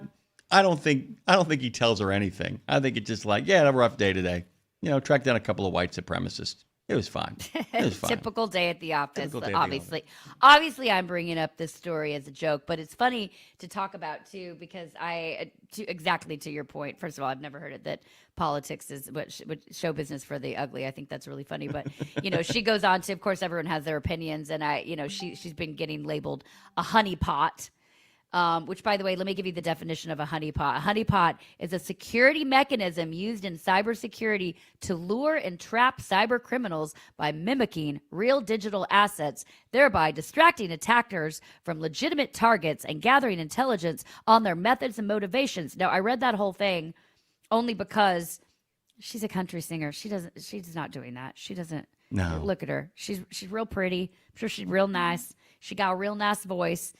I don't think he tells her anything. I think it's just like, a rough day today. Track down a couple of white supremacists. It was fine. It was fine. Typical day at the office. Typical day at the Obviously, I'm bringing up this story as a joke, but it's funny to talk about too because exactly to your point. First of all, I've never heard it that politics is what show business for the ugly. I think that's really funny. But she goes on to, of course, everyone has their opinions, and she's been getting labeled a honeypot. Which, by the way, let me give you the definition of a honeypot. A honeypot is a security mechanism used in cybersecurity to lure and trap cyber criminals by mimicking real digital assets, thereby distracting attackers from legitimate targets and gathering intelligence on their methods and motivations. Now, I read that whole thing only because she's a country singer. She's not doing that. She doesn't. No. Look at her. She's real pretty. I'm sure she's real nice. She got a real nice voice.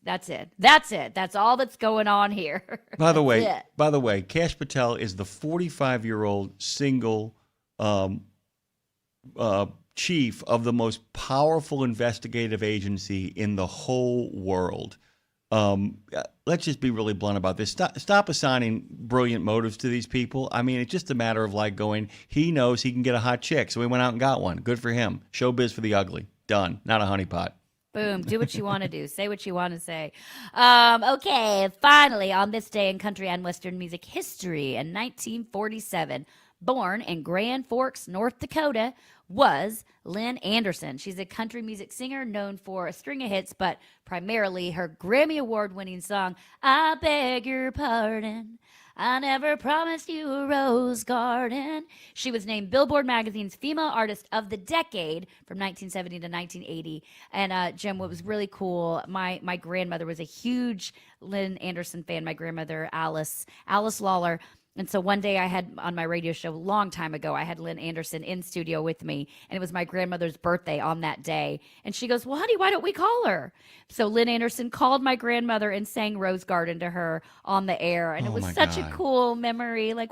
That's it. That's all that's going on here. By the way, Kash Patel is the 45-year-old single chief of the most powerful investigative agency in the whole world. Let's just be really blunt about this. Stop assigning brilliant motives to these people. I mean, it's just a matter of like going, he knows he can get a hot chick, so he went out and got one. Good for him. Showbiz for the ugly. Done. Not a honeypot. Boom. Do what you want to do. Say what you want to say. Okay. Finally, on this day in country and Western music history in 1947, born in Grand Forks, North Dakota, was Lynn Anderson. She's a country music singer known for a string of hits, but primarily her Grammy Award-winning song, I Beg Your Pardon. I never promised you a rose garden. She was named Billboard Magazine's Female Artist of the Decade from 1970 to 1980. And Jim, what was really cool, my grandmother was a huge Lynn Anderson fan. My grandmother, Alice Lawler. And so one day I had on my radio show a long time ago, I had Lynn Anderson in studio with me, and it was my grandmother's birthday on that day. And she goes, well, honey, why don't we call her? So Lynn Anderson called my grandmother and sang Rose Garden to her on the air. And it was such a cool memory. Like,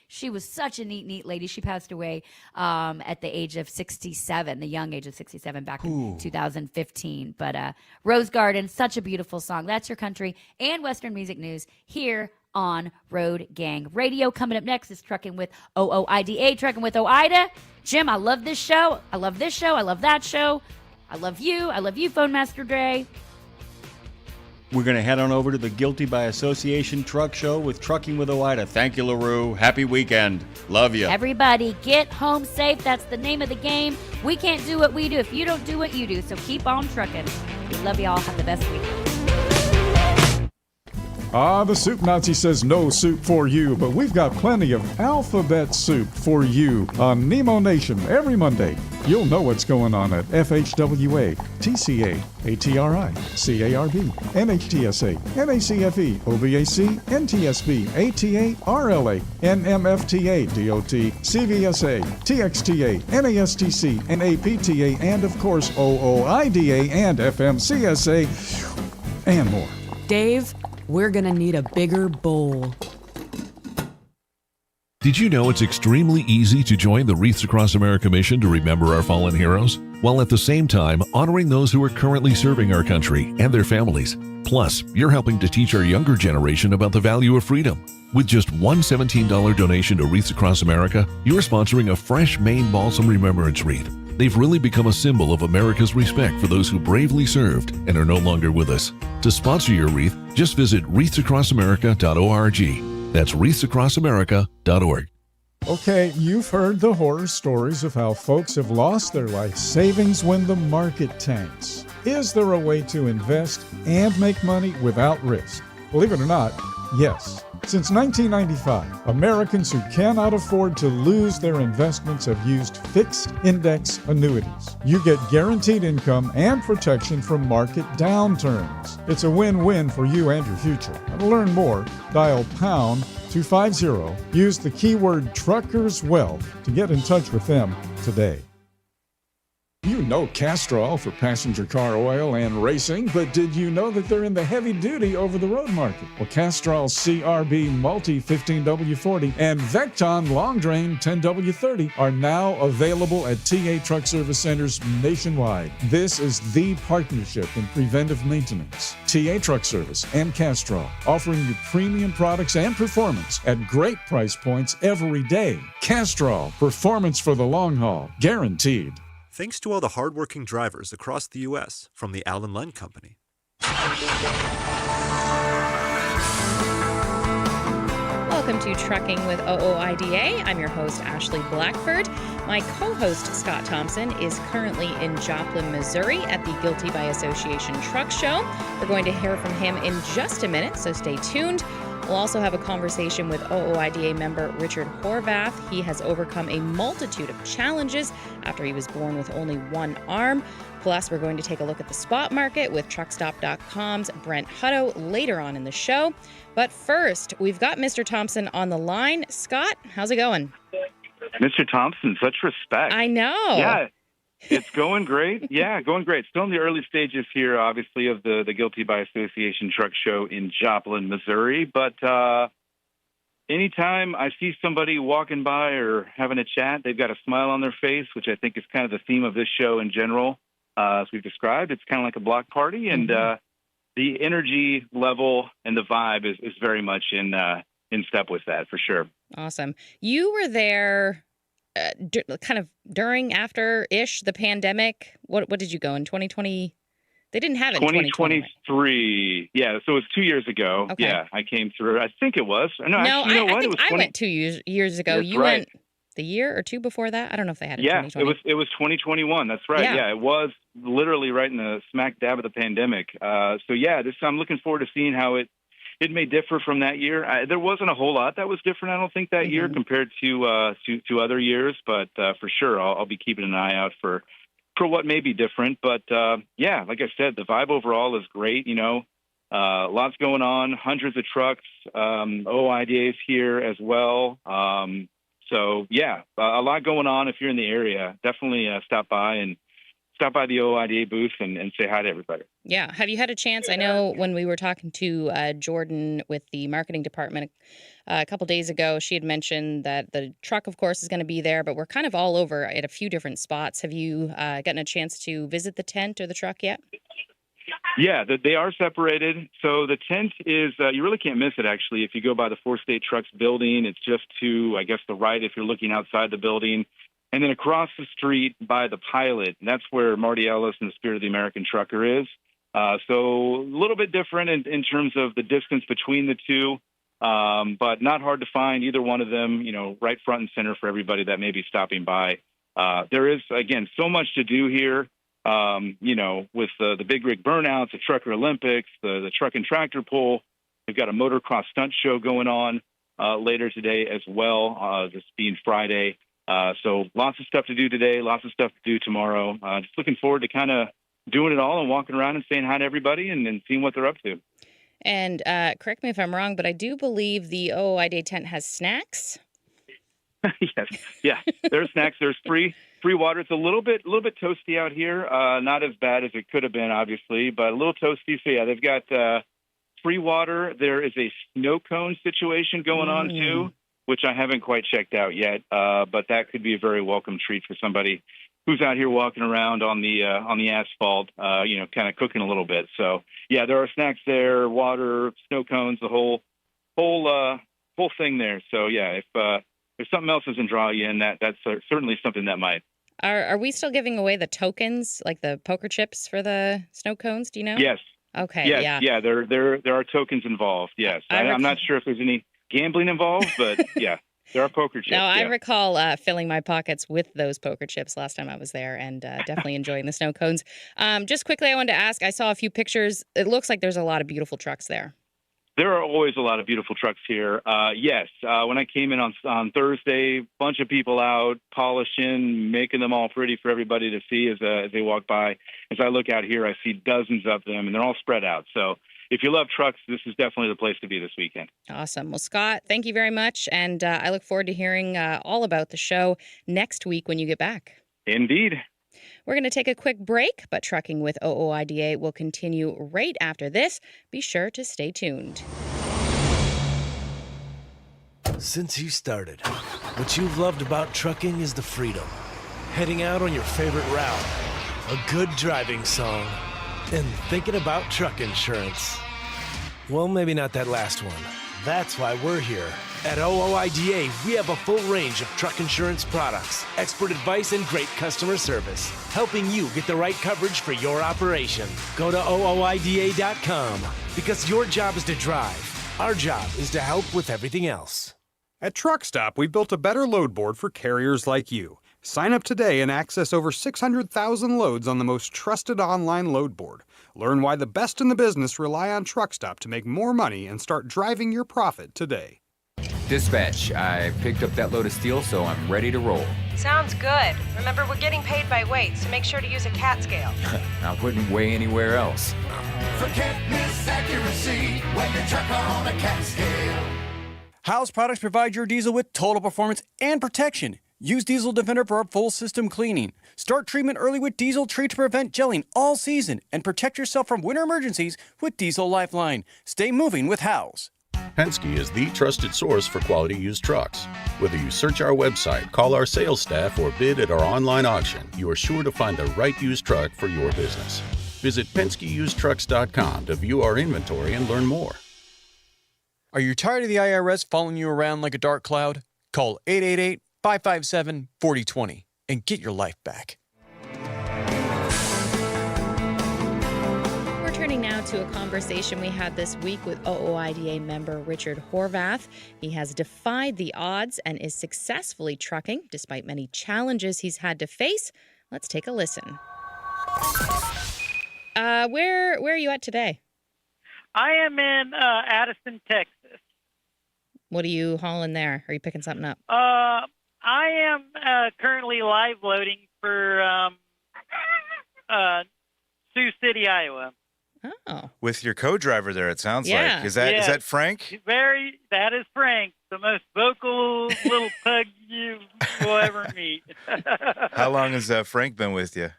she was such a neat lady. She passed away at the age of 67, the young age of 67 back in 2015. But Rose Garden, such a beautiful song. That's your country and Western music news here on Road Gang Radio. Coming up next is Trucking with OOIDA, Trucking with OIDA. Jim, I love this show. I love this show. I love that show. I love you. I love you, Phone Master Dre. We're going to head on over to the Guilty by Association Truck Show with Trucking with OIDA. Thank you, LaRue. Happy weekend. Love you. Everybody, get home safe. That's the name of the game. We can't do what we do if you don't do what you do, so keep on trucking. We love y'all. Have the best week. The Soup Nazi says no soup for you, but we've got plenty of alphabet soup for you on Nemo Nation every Monday. You'll know what's going on at FHWA, TCA, ATRI, CARB, NHTSA, NACFE, OVAC, NTSB, ATA, RLA, NMFTA, DOT, CVSA, TXTA, NASTC, NAPTA, and of course OOIDA and FMCSA, and more. Dave, we're going to need a bigger bowl. Did you know it's extremely easy to join the Wreaths Across America mission to remember our fallen heroes, while at the same time honoring those who are currently serving our country and their families? Plus, you're helping to teach our younger generation about the value of freedom. With just one $17 donation to Wreaths Across America, you're sponsoring a fresh Maine Balsam Remembrance Wreath. They've really become a symbol of America's respect for those who bravely served and are no longer with us. To sponsor your wreath, just visit wreathsacrossamerica.org. That's wreathsacrossamerica.org. Okay, you've heard the horror stories of how folks have lost their life savings when the market tanks. Is there a way to invest and make money without risk? Believe it or not, yes. Since 1995, Americans who cannot afford to lose their investments have used fixed index annuities. You get guaranteed income and protection from market downturns. It's a win-win for you and your future. And to learn more, dial pound 250. Use the keyword Truckers Wealth to get in touch with them today. You know Castrol for passenger car oil and racing, but did you know that they're in the heavy-duty over-the-road market? Well, Castrol CRB Multi 15W40 and Vecton Long Drain 10W30 are now available at TA Truck Service Centers nationwide. This is the partnership in preventive maintenance. TA Truck Service and Castrol, offering you premium products and performance at great price points every day. Castrol, performance for the long haul, guaranteed. Thanks to all the hardworking drivers across the U.S. from the Allen Lund Company. Welcome to Trucking with OOIDA. I'm your host, Ashley Blackford. My co-host, Scott Thompson, is currently in Joplin, Missouri at the Guilty by Association Truck Show. We're going to hear from him in just a minute, so stay tuned. We'll also have a conversation with OOIDA member Richard Horvath. He has overcome a multitude of challenges after he was born with only one arm. Plus, we're going to take a look at the spot market with truckstop.com's Brent Hutto later on in the show. But first, we've got Mr. Thompson on the line. Scott, how's it going? Mr. Thompson, such respect. I know. Yeah, it's going great. Yeah, going great. Still in the early stages here, obviously, of the Guilty by Association Truck Show in Joplin, Missouri. But anytime I see somebody walking by or having a chat, they've got a smile on their face, which I think is kind of the theme of this show in general. As we've described, it's kind of like a block party, and the energy level and the vibe is very much in step with that, for sure. Awesome. You were there kind of during, after-ish, the pandemic. What did you go in 2020? They didn't have it in 2023. Yeah, so it was 2 years ago. Okay. Yeah, I came through. I think it was. No, actually, I think I went 2 years ago. That's you right. went the year or two before that? I don't know if they had it in Yeah, 2020. it was 2021. That's right. Yeah. Yeah, it was literally right in the smack dab of the pandemic. So yeah, I'm looking forward to seeing how it may differ from that year. There wasn't a whole lot that was different, I don't think, that year compared to other years. But for sure, I'll be keeping an eye out for what may be different. But yeah, like I said, the vibe overall is great. You know, lots going on, hundreds of trucks, OIDAs here as well. So yeah, a lot going on. If you're in the area, definitely stop by the OIDA booth and say hi to everybody. Yeah. Have you had a chance? I know when we were talking to Jordan with the marketing department a couple days ago, she had mentioned that the truck, of course, is going to be there, but we're kind of all over at a few different spots. Have you gotten a chance to visit the tent or the truck yet? Yeah, they are separated. So the tent is, you really can't miss it, actually. If you go by the Four State Trucks building, it's just to, I guess, the right if you're looking outside the building. And then across the street by the Pilot, and that's where Marty Ellis and the Spirit of the American Trucker is. So a little bit different in terms of the distance between the two, but not hard to find either one of them, you know, right front and center for everybody that may be stopping by. There is, again, so much to do here. You know, with the big rig burnouts, the Trucker Olympics, the truck and tractor pull. We've got a motocross stunt show going on later today as well, this being Friday. So lots of stuff to do today, lots of stuff to do tomorrow. Just looking forward to kind of doing it all and walking around and saying hi to everybody and seeing what they're up to. And correct me if I'm wrong, but I do believe the OOIDA tent has snacks. Yes, yeah. There's snacks. There's free water. It's a little bit toasty out here. Not as bad as it could have been, obviously, but a little toasty. So yeah, they've got free water. There is a snow cone situation going on too, which I haven't quite checked out yet. But that could be a very welcome treat for somebody who's out here walking around on the asphalt, you know, kind of cooking a little bit. So yeah, there are snacks there, water, snow cones, the whole thing there. So yeah, if something else doesn't draw you in, that's certainly something that might. Are we still giving away the tokens, like the poker chips for the snow cones? Do you know? Yes. Okay. Yes, yeah. There are tokens involved. Yes. I'm not sure if there's any gambling involved, but yeah, there are poker chips. No, I yeah. recall filling my pockets with those poker chips last time I was there, and definitely enjoying the snow cones. Just quickly, I wanted to ask. I saw a few pictures. It looks like there's a lot of beautiful trucks there. There are always a lot of beautiful trucks here. Yes, when I came in on Thursday, bunch of people out polishing, making them all pretty for everybody to see as they walk by. As I look out here, I see dozens of them, and they're all spread out. So if you love trucks, this is definitely the place to be this weekend. Awesome. Well, Scott, thank you very much, and I look forward to hearing all about the show next week when you get back. Indeed. We're going to take a quick break, but Trucking with OOIDA will continue right after this. Be sure to stay tuned. Since you started, what you've loved about trucking is the freedom. Heading out on your favorite route, a good driving song, and thinking about truck insurance. Well, maybe not that last one. That's why we're here. At OOIDA, we have a full range of truck insurance products, expert advice, and great customer service, helping you get the right coverage for your operation. Go to OOIDA.com, because your job is to drive. Our job is to help with everything else. At Truck Stop, we've built a better load board for carriers like you. Sign up today and access over 600,000 loads on the most trusted online load board. Learn why the best in the business rely on Truck Stop to make more money and start driving your profit today. Dispatch, I picked up that load of steel, so I'm ready to roll. Sounds good. Remember, we're getting paid by weight, so make sure to use a cat scale. I wouldn't weigh anywhere else. Forget misaccuracy when you truck on a cat scale. House products provide your diesel with total performance and protection. Use Diesel Defender for a full system cleaning. Start treatment early with Diesel Treat to prevent gelling all season and protect yourself from winter emergencies with Diesel Lifeline. Stay moving with House. Penske is the trusted source for quality used trucks. Whether you search our website, call our sales staff, or bid at our online auction, you are sure to find the right used truck for your business. Visit PenskeUsedTrucks.com to view our inventory and learn more. Are you tired of the IRS following you around like a dark cloud? Call 888-557-4020 and get your life back. We're turning now to a conversation we had this week with OOIDA member Richard Horvath. He has defied the odds and is successfully trucking despite many challenges he's had to face. Let's take a listen. Where are you at today? I am in Addison, Texas. What are you hauling there? Are you picking something up? I am currently live loading for Sioux City, Iowa. Oh. With your co-driver there, it sounds like. Is that Frank? That is Frank, the most vocal little pug you will ever meet. How long has Frank been with you?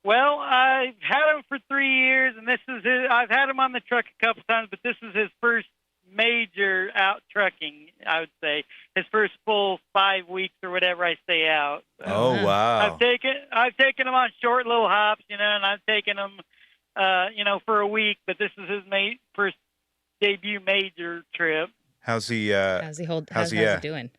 Well, I've had him for 3 years, and I've had him on the truck a couple times, but this is his first major out trucking, I would say. His first full 5 weeks or whatever I stay out. So oh, wow. I've taken him on short little hops, and I've taken him, for a week, but this is his first debut major trip. How's he doing?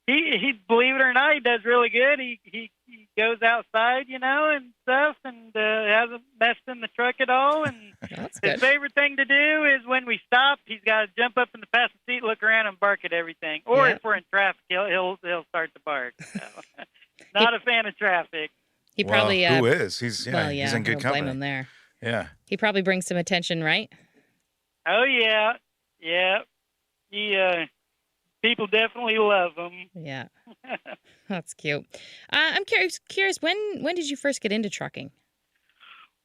He believe it or not, he does really good. He goes outside, and stuff, and hasn't messed in the truck at all. And his favorite thing to do is when we stop, he's got to jump up in the passenger seat, look around, and bark at everything. Or if we're in traffic, he'll start to bark. So, not a fan of traffic. He probably who is? He's he's in good company. Blame him there. Yeah. He probably brings some attention, right? Oh yeah. People definitely love him. Yeah. That's cute. I'm curious, when did you first get into trucking?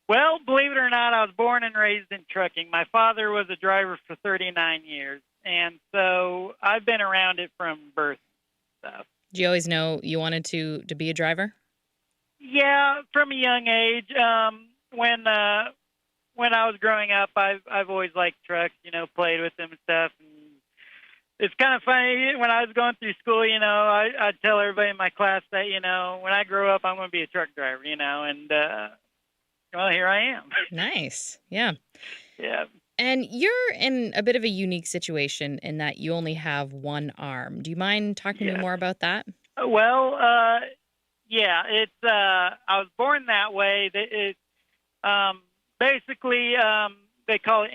Well, believe it or not, I was born and raised in trucking. My father was a driver for 39 years, and so I've been around it from birth and stuff. Did you always know you wanted to be a driver? Yeah, from a young age. When I was growing up, I've always liked trucks, played with them and stuff. And it's kind of funny, when I was going through school, I'd tell everybody in my class that, when I grow up, I'm going to be a truck driver, and, well, here I am. Nice. Yeah. Yeah. And you're in a bit of a unique situation in that you only have one arm. Do you mind talking to me more about that? Well, yeah, it's, I was born that way. Basically, they call it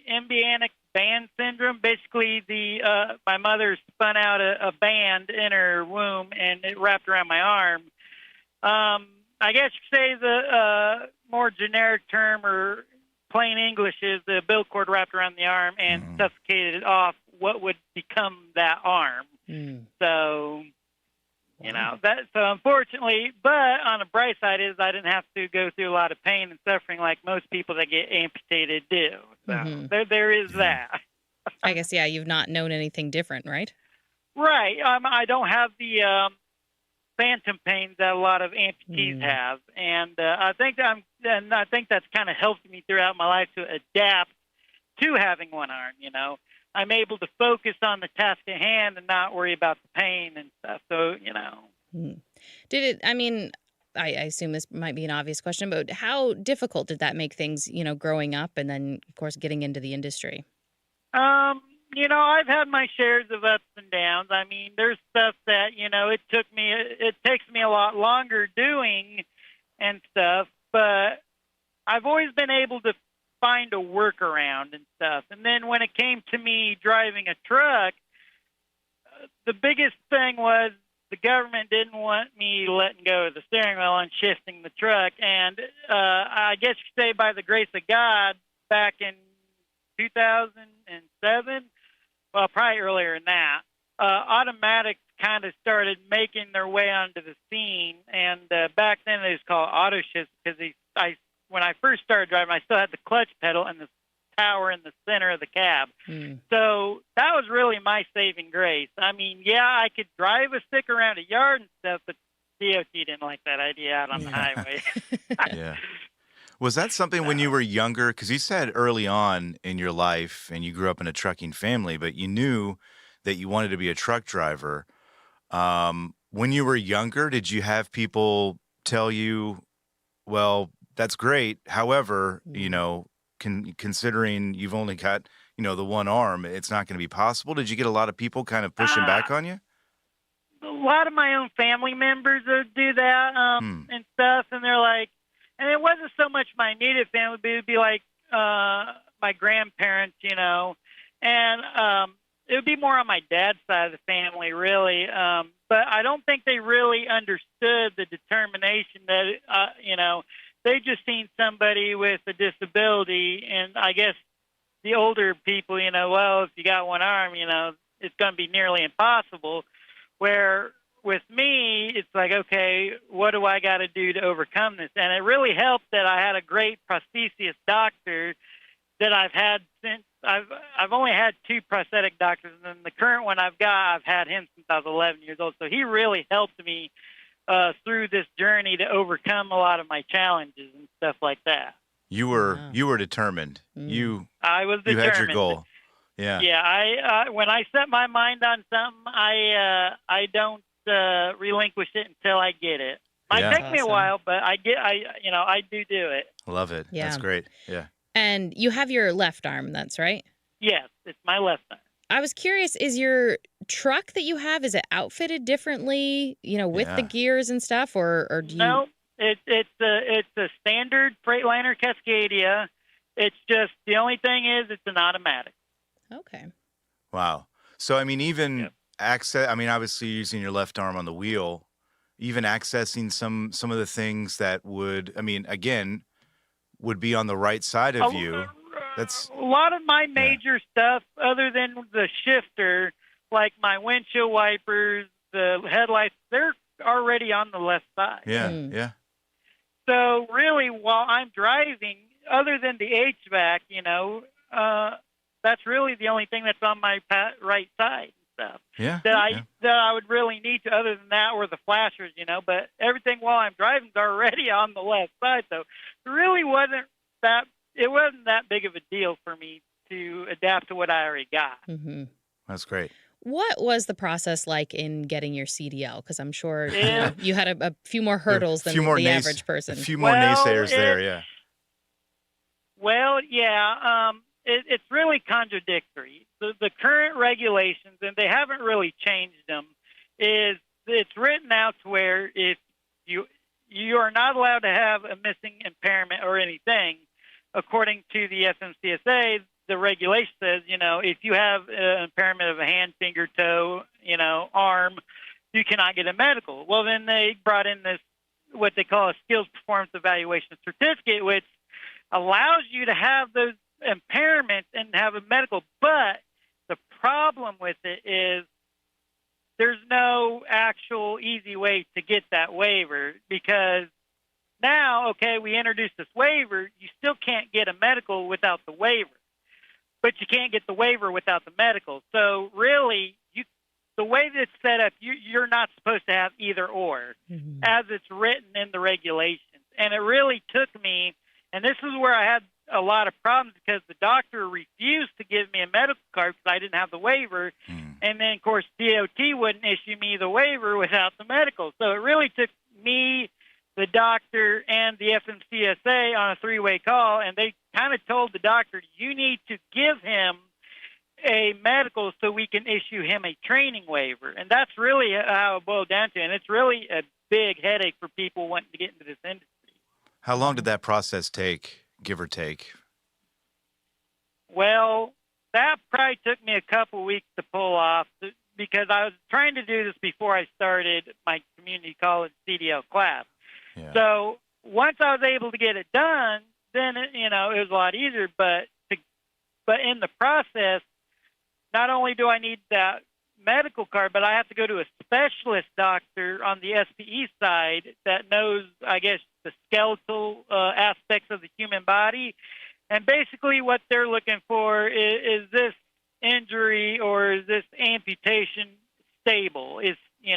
embryonic band syndrome. Basically, my mother spun out a band in her womb, and it wrapped around my arm. I guess you could say the more generic term or plain English is the umbilical cord wrapped around the arm and suffocated off what would become that arm. So, so unfortunately, but on the bright side is I didn't have to go through a lot of pain and suffering like most people that get amputated do. So there is that. I guess, yeah, you've not known anything different, right? Right. I don't have the phantom pains that a lot of amputees have, and I think that's kind of helped me throughout my life to adapt to having one arm. You know, I'm able to focus on the task at hand and not worry about the pain and stuff. So, you know. Did it, I mean, I assume this might be an obvious question, but how difficult did that make things, you know, growing up and then, of course, getting into the industry? You know, I've had my shares of ups and downs. I mean, there's stuff that, you know, it takes me a lot longer doing and stuff, but I've always been able to find a workaround and stuff. And then when it came to me driving a truck, the biggest thing was the government didn't want me letting go of the steering wheel and shifting the truck. And I guess you say by the grace of God, back in 2007, well, probably earlier than that, automatics kind of started making their way onto the scene. And back then it was called auto shifts because when I first started driving, I still had the clutch pedal and the power in the center of the cab. So that was really my saving grace. I mean, yeah, I could drive a stick around a yard and stuff, but DOT didn't like that idea out on the highway. Yeah. Was that something when you were younger? Because you said early on in your life, and you grew up in a trucking family, but you knew that you wanted to be a truck driver. When you were younger, did you have people tell you, well, that's great. However, you know, considering you've only got, you know, the one arm, it's not going to be possible. Did you get a lot of people kind of pushing back on you? A lot of my own family members would do that and stuff, and they're like, and it wasn't so much my immediate family, but it would be like my grandparents, you know, and it would be more on my dad's side of the family, really. But I don't think they really understood the determination that, you know, they just seen somebody with a disability, and I guess the older people, you know, well, if you got one arm, you know, it's going to be nearly impossible. Where with me, it's like, okay, what do I got to do to overcome this? And it really helped that I had a great prosthesis doctor that I've had since I've only had 2 prosthetic doctors, and the current one I've had him since I was 11 years old. So he really helped me through this journey to overcome a lot of my challenges and stuff like that. You were determined. I was determined. You had your goal. Yeah. Yeah. I when I set my mind on something, I don't relinquish it until I get it. Might take me a while, but I do it. Love it. Yeah. That's great. Yeah. And you have your left arm, that's right? Yes, it's my left arm. I was curious, is your truck that you have, is it outfitted differently, you know, with the gears and stuff, or do you? No, it's a standard Freightliner Cascadia. It's just, the only thing is it's an automatic. Okay. Wow. So, I mean, even access, I mean, obviously using your left arm on the wheel, even accessing some of the things that would, I mean, again, would be on the right side of you. That's a lot of my major stuff, other than the shifter, like my windshield wipers, the headlights, they're already on the left side. Yeah, yeah. So really, while I'm driving, other than the HVAC, you know, that's really the only thing that's on my right side and stuff. Yeah. That I would really need to, other than that, or the flashers, you know. But everything while I'm driving is already on the left side, so it really wasn't that. It wasn't that big of a deal for me to adapt to what I already got. Mm-hmm. That's great. What was the process like in getting your CDL? Because I'm sure you had a few more hurdles than the average person. A few more naysayers there, yeah. Well, yeah, it's really contradictory. The current regulations, and they haven't really changed them, is it's written out to where if you are not allowed to have a missing impairment or anything. According to the FMCSA, the regulation says, you know, if you have an impairment of a hand, finger, toe, you know, arm, you cannot get a medical. Well, then they brought in this, what they call a skills performance evaluation certificate, which allows you to have those impairments and have a medical. But the problem with it is there's no actual easy way to get that waiver, because now, okay, we introduced this waiver. You still can't get a medical without the waiver, but you can't get the waiver without the medical. So really, the way that it's set up, you're not supposed to have either or, as it's written in the regulations. And it really took me, and this is where I had a lot of problems because the doctor refused to give me a medical card because I didn't have the waiver. And then, of course, DOT wouldn't issue me the waiver without the medical. So it really took me, the doctor, and the FMCSA on a three-way call, and they kind of told the doctor, you need to give him a medical so we can issue him a training waiver. And that's really how it boiled down to. And it's really a big headache for people wanting to get into this industry. How long did that process take, give or take? Well, that probably took me a couple weeks to pull off because I was trying to do this before I started my community college CDL class. Yeah. So once I was able to get it done, then it was a lot easier. But in the process, not only do I need that medical card, but I have to go to a specialist doctor on the SPE side that knows, I guess, the skeletal aspects of the human body. And basically what they're looking for is this injury or is this amputation stable? Is he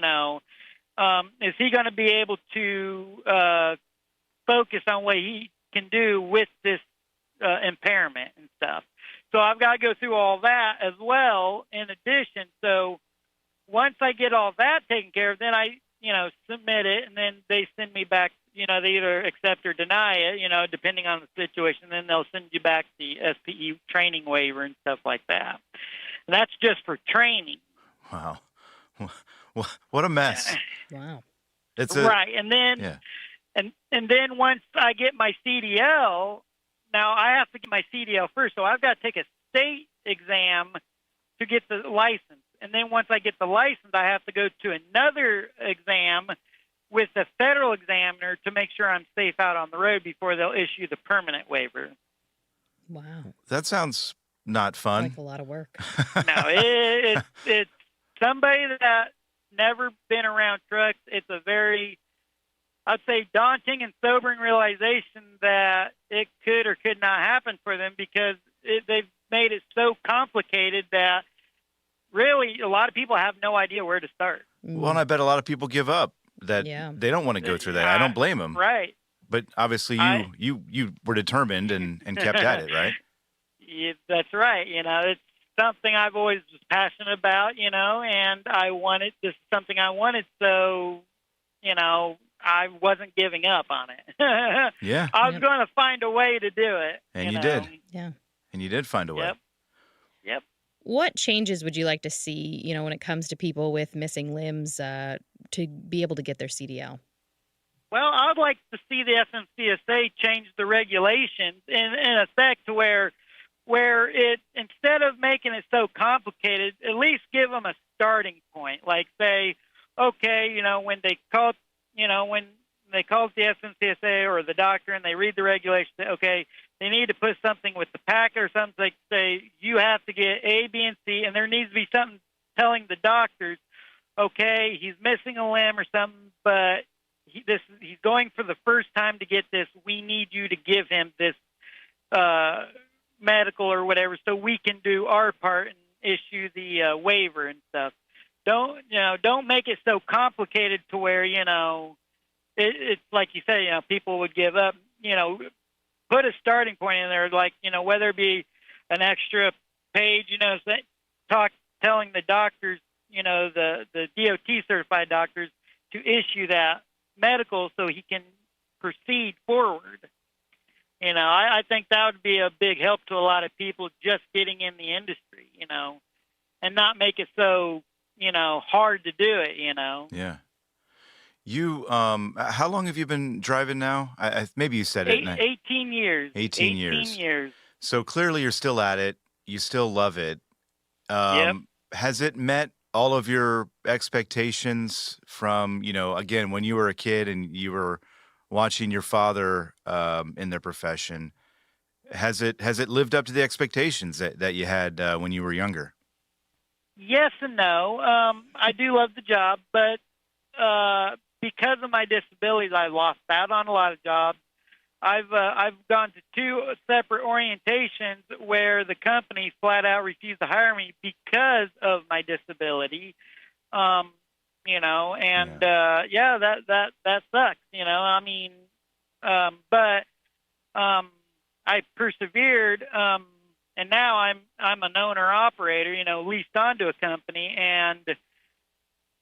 going to be able to focus on what he can do with this impairment and stuff? So I've got to go through all that as well in addition. So once I get all that taken care of, then I, submit it, and then they send me back, they either accept or deny it, depending on the situation. Then they'll send you back the SPE training waiver and stuff like that. And that's just for training. Wow. What a mess. Wow. Right. And then, and then once I get my CDL, now I have to get my CDL first, so I've got to take a state exam to get the license. And then once I get the license, I have to go to another exam with the federal examiner to make sure I'm safe out on the road before they'll issue the permanent waiver. Wow. That sounds not fun. Like a lot of work. No, it's somebody that never been around trucks. It's a very, I'd say, daunting and sobering realization that it could or could not happen for them because they've made it so complicated that really a lot of people have no idea where to start. Well, and I bet a lot of people give up. That they don't want to go through that. I don't blame them. Right. But obviously you were determined and kept at it, right? Yeah, that's right. It's something I've always was passionate about, and this is something I wanted, so, I wasn't giving up on it. Yeah. I was going to find a way to do it. And you did. Yeah. And you did find a way. Yep. What changes would you like to see, when it comes to people with missing limbs to be able to get their CDL? Well, I'd like to see the FMCSA change the regulations in effect to where it, instead of making it so complicated, at least give them a starting point. Like say, okay, when they call, when they call the FMCSA or the doctor and they read the regulations, okay, they need to put something with the packet or something like say you have to get A, B, and C, and there needs to be something telling the doctors, okay, he's missing a limb or something, but he's going for the first time to get this. We need you to give him this medical or whatever, so we can do our part and issue the waiver and stuff. Don't make it so complicated to where it's like you say, people would give up. Put a starting point in there, like whether it be an extra page, telling the doctors, the DOT certified doctors to issue that medical so he can proceed forward. I think that would be a big help to a lot of people just getting in the industry, and not make it so, hard to do it, Yeah. You, how long have you been driving now? Maybe you said it. 18 years. 18 years. So clearly you're still at it. You still love it. Yep. Has it met all of your expectations from, again, when you were a kid and you were watching your father in their profession? Has it lived up to the expectations that you had when you were younger? Yes and no. I do love the job, but because of my disabilities, I lost out on a lot of jobs. I've gone to 2 separate orientations where the company flat out refused to hire me because of my disability. And that sucks, I mean, but I persevered, and now I'm an owner operator, leased onto a company, and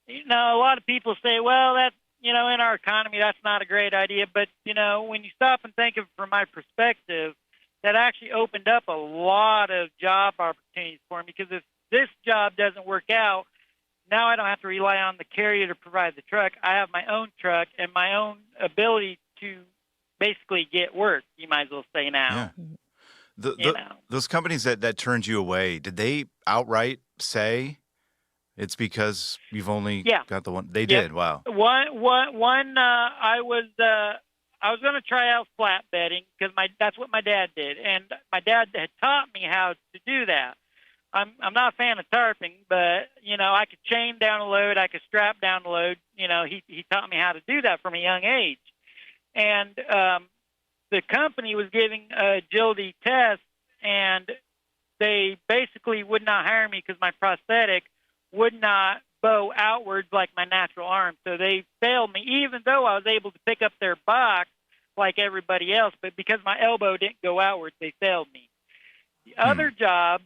a lot of people say, well, that's in our economy that's not a great idea, but when you stop and think of it from my perspective, that actually opened up a lot of job opportunities for me, because if this job doesn't work out, now I don't have to rely on the carrier to provide the truck. I have my own truck and my own ability to basically get work, you might as well say now. Yeah. Those companies that turned you away, did they outright say it's because you've only got the one? They did. Wow. I was going to try out flatbedding because that's what my dad did, and my dad had taught me how to do that. I'm not a fan of tarping, but I could chain down a load, I could strap down the load. He taught me how to do that from a young age, and the company was giving agility tests, and they basically would not hire me because my prosthetic would not bow outwards like my natural arm. So they failed me, even though I was able to pick up their box like everybody else. But because my elbow didn't go outwards, they failed me. The other job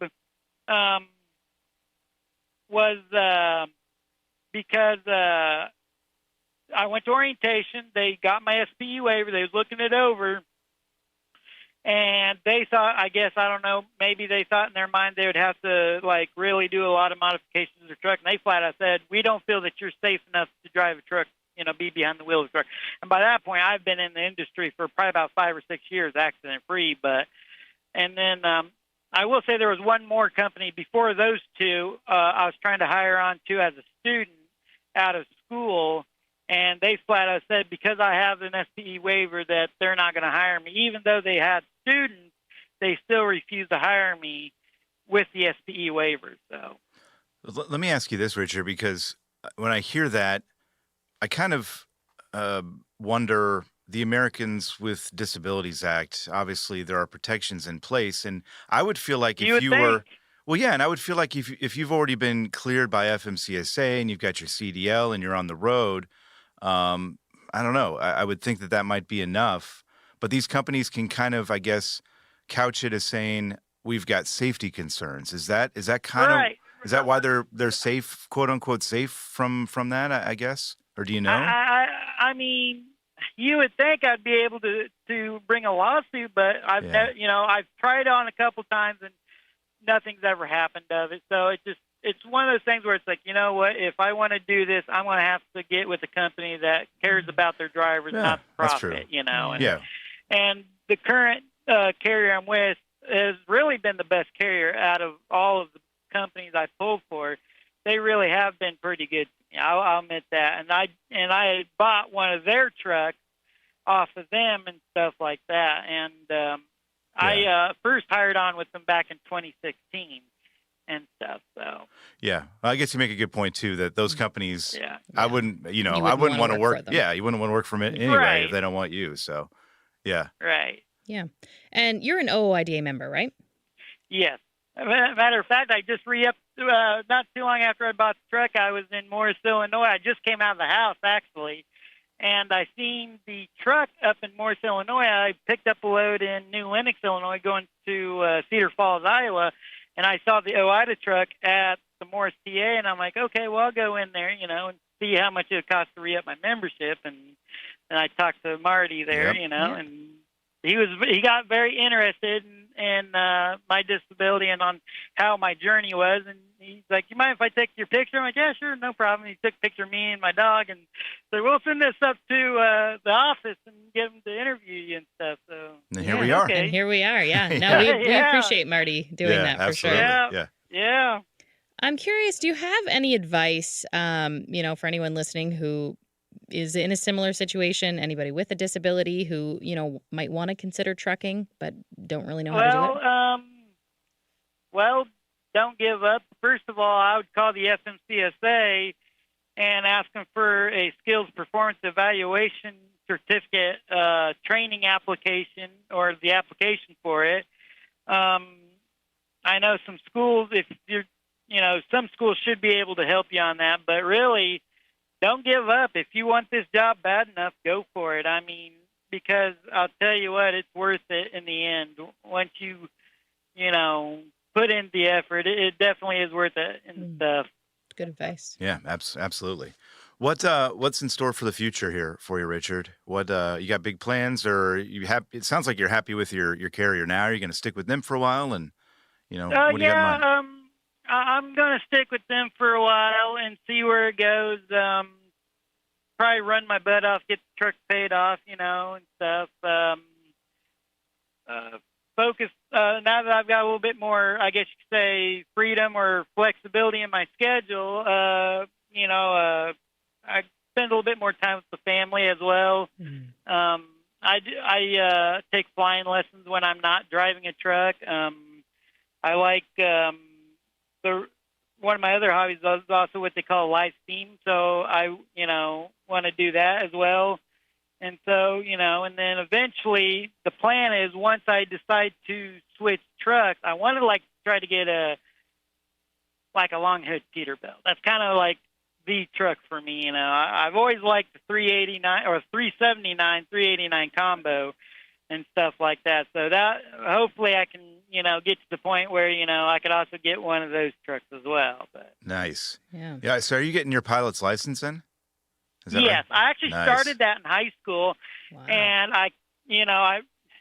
was because I went to orientation. They got my SPE waiver. They was looking it over. And they thought, I guess, I don't know, maybe they thought in their mind they would have to, really do a lot of modifications to the truck. And they flat out said, we don't feel that you're safe enough to drive a truck, be behind the wheel of the truck. And by that point, I've been in the industry for probably about 5 or 6 years, accident-free. And then I will say there was one more company before those two I was trying to hire on to as a student out of school. And they flat out said, because I have an SPE waiver, that they're not going to hire me. Even though they had students, they still refused to hire me with the SPE waiver. So, let me ask you this, Richard, because when I hear that, I kind of wonder, the Americans with Disabilities Act, obviously there are protections in place. And I would feel like if you were... Well, yeah, and I would feel like if you've already been cleared by FMCSA and you've got your CDL and you're on the road... I don't know. I would think that might be enough, but these companies can kind of, I guess, couch it as saying we've got safety concerns. Is that kind of is that why they're safe, quote unquote, safe from that? I guess, or do you know? I mean, you would think I'd be able to bring a lawsuit, but I've tried on a couple times and nothing's ever happened of it. So it's one of those things where it's like, you know what, if I want to do this, I'm going to have to get with a company that cares about their drivers, not the profit, And the current carrier I'm with has really been the best carrier out of all of the companies I pulled for. They really have been pretty good to me. I'll admit that. And I bought one of their trucks off of them and stuff like that. And I first hired on with them back in 2016. And stuff. So yeah, I guess you make a good point too, that those companies, I wouldn't, I wouldn't want to work. Yeah, you wouldn't want to work for them anyway if they don't want you. So, yeah, right. Yeah, and you're an OOIDA member, right? Yes. Matter of fact, I just re-upped not too long after I bought the truck. I was in Morris, Illinois. I just came out of the house actually, and I seen the truck up in Morris, Illinois. I picked up a load in New Lenox, Illinois, going to Cedar Falls, Iowa. And I saw the OIDA truck at the Morris TA, and I'm like, okay, well, I'll go in there, and see how much it would cost to re-up my membership. And I talked to Marty there, and he got very interested in my disability and on how my journey was. And he's like, you mind if I take your picture? I'm like, yeah, sure, no problem. He took a picture of me and my dog, and said, we'll send this up to the office and get him to interview you and stuff. So and here we are. Okay. And here we are. Yeah. No, we appreciate Marty doing that for absolutely. sure. Yeah. I'm curious, do you have any advice, for anyone listening who is in a similar situation, anybody with a disability who, might want to consider trucking but don't really know how to do it? Well, don't give up. First of all, I would call the FMCSA and ask them for a skills performance evaluation certificate training application or the application for it. I know some schools, if you're, some schools should be able to help you on that, but really, don't give up. If you want this job bad enough, go for it. I mean, because I'll tell you what, it's worth it in the end. Once you put in the effort, it definitely is worth it and stuff. Good advice. Yeah, absolutely. What's in store for the future here for you, Richard? What you got big plans, or it sounds like you're happy with your carrier now. Are you going to stick with them for a while, and what do you got in mind? I'm going to stick with them for a while and see where it goes. Probably run my butt off, get the truck paid off, and stuff. Focus now that I've got a little bit more, I guess you could say, freedom or flexibility in my schedule. I spend a little bit more time with the family as well. Mm-hmm. I take flying lessons when I'm not driving a truck. I like one of my other hobbies is also what they call live steam. So I want to do that as well. And so, and then eventually the plan is once I decide to switch trucks, I want to try to get a long hood Peterbilt. That's kind of like the truck for me. I've always liked the 389 or 379, 389 combo and stuff like that. So that hopefully I can, get to the point where, I could also get one of those trucks as well. But nice. Yeah. So are you getting your pilot's license then? Is that yes, right? I actually started that in high school, and I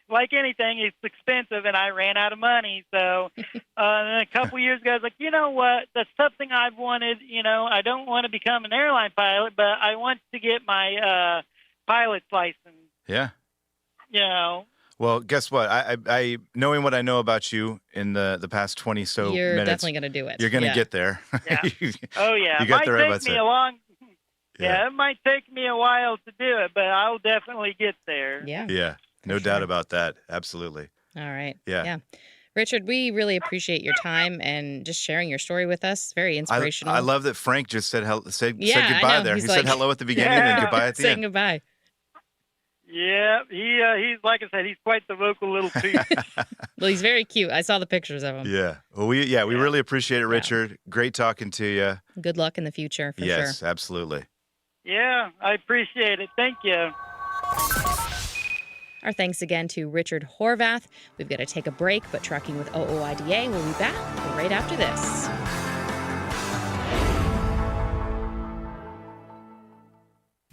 like anything, it's expensive, and I ran out of money. So then a couple years ago, I was like, you know what? That's something I've wanted. I don't want to become an airline pilot, but I want to get my pilot's license. Yeah. Well, guess what? I knowing what I know about you in the past 20 so you're minutes, definitely going to do it. You're going to get there. Yeah. Oh yeah. You got the right mindset. Yeah, it might take me a while to do it, but I'll definitely get there. Yeah. Yeah. No doubt about that. Absolutely. All right. Yeah. Richard, we really appreciate your time and just sharing your story with us. Very inspirational. I love that Frank just said goodbye there. He said hello at the beginning and goodbye at the end. Saying goodbye. Yeah, he's like I said, he's quite the vocal little tooth. Well, he's very cute. I saw the pictures of him. Yeah. Well, we really appreciate it, Richard. Great talking to you. Good luck in the future, for sure. Yes, absolutely. Yeah, I appreciate it. Thank you. Our thanks again to Richard Horvath. We've got to take a break, but Trucking with OOIDA will be back right after this.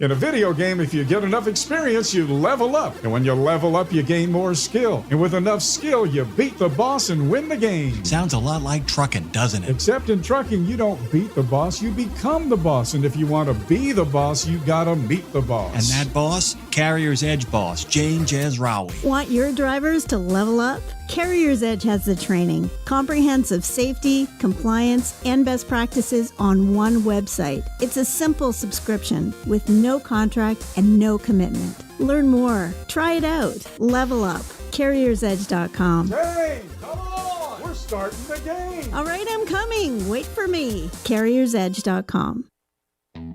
In a video game, if you get enough experience, you level up. And when you level up, you gain more skill. And with enough skill, you beat the boss and win the game. Sounds a lot like trucking, doesn't it? Except in trucking, you don't beat the boss, you become the boss. And if you want to be the boss, you gotta meet the boss. And that boss? Carrier's Edge boss, Jane Jezraoui. Want your drivers to level up? Carrier's Edge has the training, comprehensive safety, compliance, and best practices on one website. It's a simple subscription with no contract and no commitment. Learn more. Try it out. Level up. CarriersEdge.com. Hey, come on! We're starting the game! All right, I'm coming. Wait for me. CarriersEdge.com.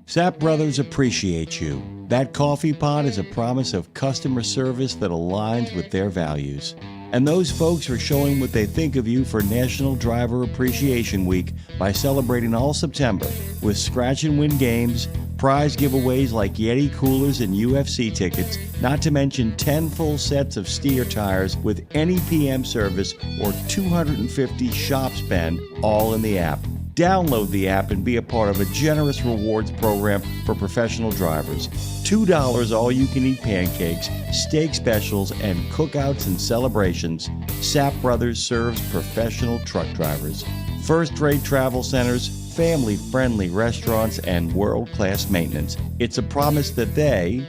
Sapp Brothers appreciate you. That coffee pot is a promise of customer service that aligns with their values. And those folks are showing what they think of you for National Driver Appreciation Week by celebrating all September with scratch and win games, prize giveaways like Yeti coolers and UFC tickets, not to mention 10 full sets of steer tires with any PM service or 250 shop spend, all in the app. Download the app and be a part of a generous rewards program for professional drivers. $2 all-you-can-eat pancakes, steak specials, and cookouts and celebrations. Sapp Brothers serves professional truck drivers. First-rate travel centers, family-friendly restaurants, and world-class maintenance. It's a promise that the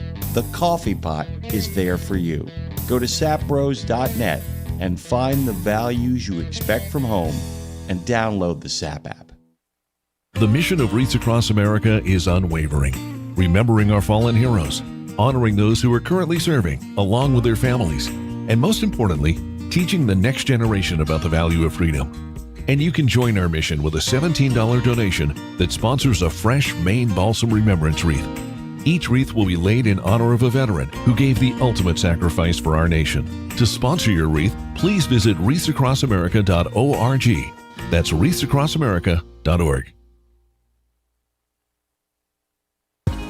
coffee pot, is there for you. Go to sappbros.net and find the values you expect from home and download the Sapp app. The mission of Wreaths Across America is unwavering, remembering our fallen heroes, honoring those who are currently serving, along with their families, and most importantly, teaching the next generation about the value of freedom. And you can join our mission with a $17 donation that sponsors a fresh Maine Balsam Remembrance Wreath. Each wreath will be laid in honor of a veteran who gave the ultimate sacrifice for our nation. To sponsor your wreath, please visit wreathsacrossamerica.org. That's wreathsacrossamerica.org. RadioNemo.org.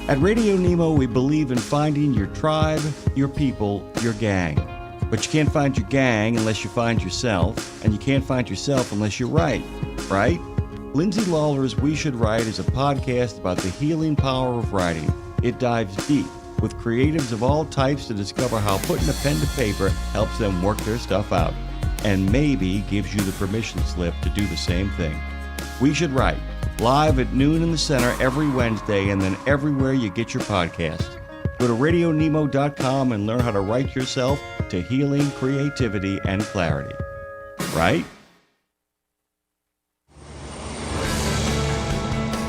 At Radio Nemo, we believe in finding your tribe, your people, your gang. But you can't find your gang unless you find yourself, and you can't find yourself unless you write, right? Lindsay Lawler's We Should Write is a podcast about the healing power of writing. It dives deep with creatives of all types to discover how putting a pen to paper helps them work their stuff out, and maybe gives you the permission slip to do the same thing. We Should Write, live at noon in the center every Wednesday, and then everywhere you get your podcast. Go to RadioNemo.com and learn how to write yourself to healing, creativity, and clarity. Right?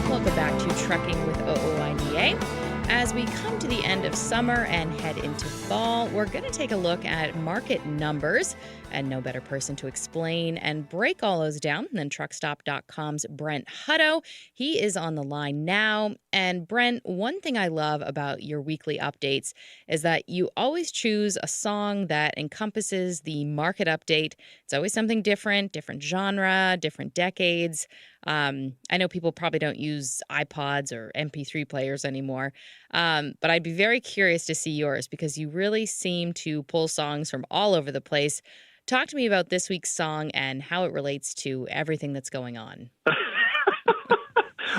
Welcome back to Trucking with OOIDA. As we come to the end of summer and head into fall, we're going to take a look at market numbers, and no better person to explain and break all those down than truckstop.com's Brent Hutto. He is on the line now. And Brent, one thing I love about your weekly updates is that you always choose a song that encompasses the market update. It's always something different genre, different decades. I know people probably don't use iPods or MP3 players anymore, but I'd be very curious to see yours because you really seem to pull songs from all over the place. Talk to me about this week's song and how it relates to everything that's going on.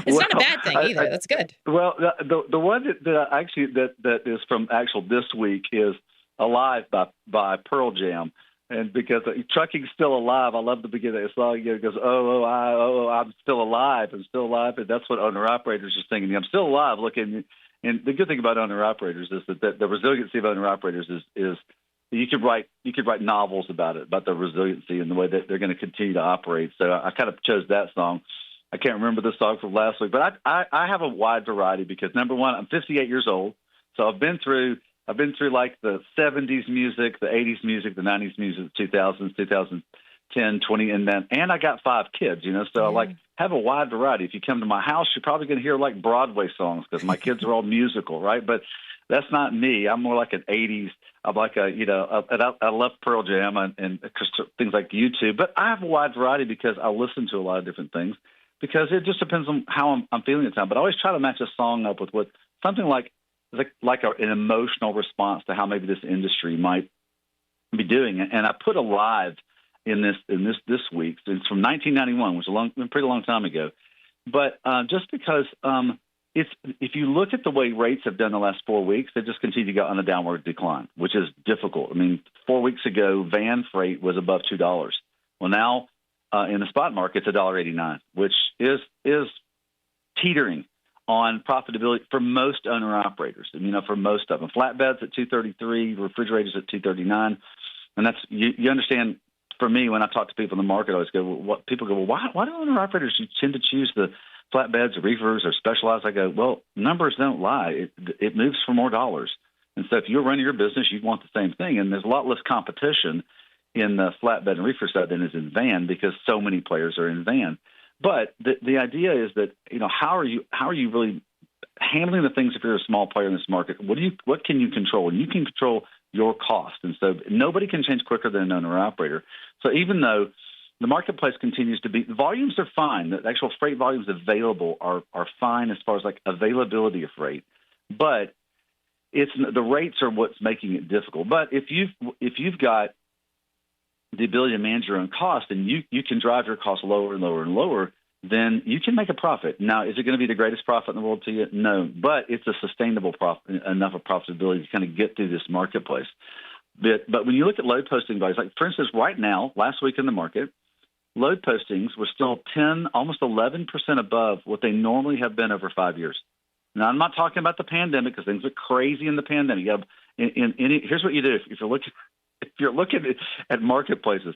It's not a bad thing either. That's good. Well, the one that is from actual this week is "Alive" by Pearl Jam. And because trucking's still alive, I love the beginning of the song. It goes, I'm still alive. I'm still alive. And that's what owner-operators are singing. I'm still alive. Looking, and the good thing about owner-operators is that the resiliency of owner-operators is you could write novels about it, about the resiliency and the way that they're going to continue to operate. So I kind of chose that song. I can't remember the song from last week, but I have a wide variety because, number one, I'm 58 years old. So I've been through like the 70s music, the 80s music, the 90s music, the 2000s, 2010, 20, and I got 5 kids, so I have a wide variety. If you come to my house, you're probably going to hear like Broadway songs because my kids are all musical, right? But that's not me. I'm more like an 80s. I'm like I love Pearl Jam and things like YouTube, but I have a wide variety because I listen to a lot of different things because it just depends on how I'm feeling at the time. But I always try to match a song up with what something like an emotional response to how maybe this industry might be doing. And I put "Alive" in this week. It's from 1991, which is a pretty long time ago. But just because if you look at the way rates have done the last 4 weeks, they just continue to go on a downward decline, which is difficult. I mean, 4 weeks ago, van freight was above $2. Well, now in the spot market, it's $1.89, which is teetering on profitability for most owner-operators. For most of them. Flatbeds at $233, refrigerators at $239. And that's, you understand, for me, when I talk to people in the market, I always go, people go, why do owner-operators tend to choose the flatbeds or reefers or specialized? I go, well, numbers don't lie. It moves for more dollars. And so if you're running your business, you want the same thing. And there's a lot less competition in the flatbed and reefer side than is in van because so many players are in van. But the idea is that, how are you really handling the things if you're a small player in this market? What can you control? And you can control your cost. And so nobody can change quicker than an owner-operator. So even though the marketplace continues to be, the volumes are fine. The actual freight volumes available are fine as far as like availability of freight. But the rates are what's making it difficult. But if you've got the ability to manage your own cost and you can drive your costs lower and lower and lower, then you can make a profit. Now, is it going to be the greatest profit in the world to you? No, but it's a sustainable profit, enough of profitability to kind of get through this marketplace. But when you look at load posting values, like for instance, right now, last week in the market, load postings were still 10, almost 11% above what they normally have been over 5 years. Now, I'm not talking about the pandemic because things are crazy in the pandemic. Here's what you do if you're looking at marketplaces.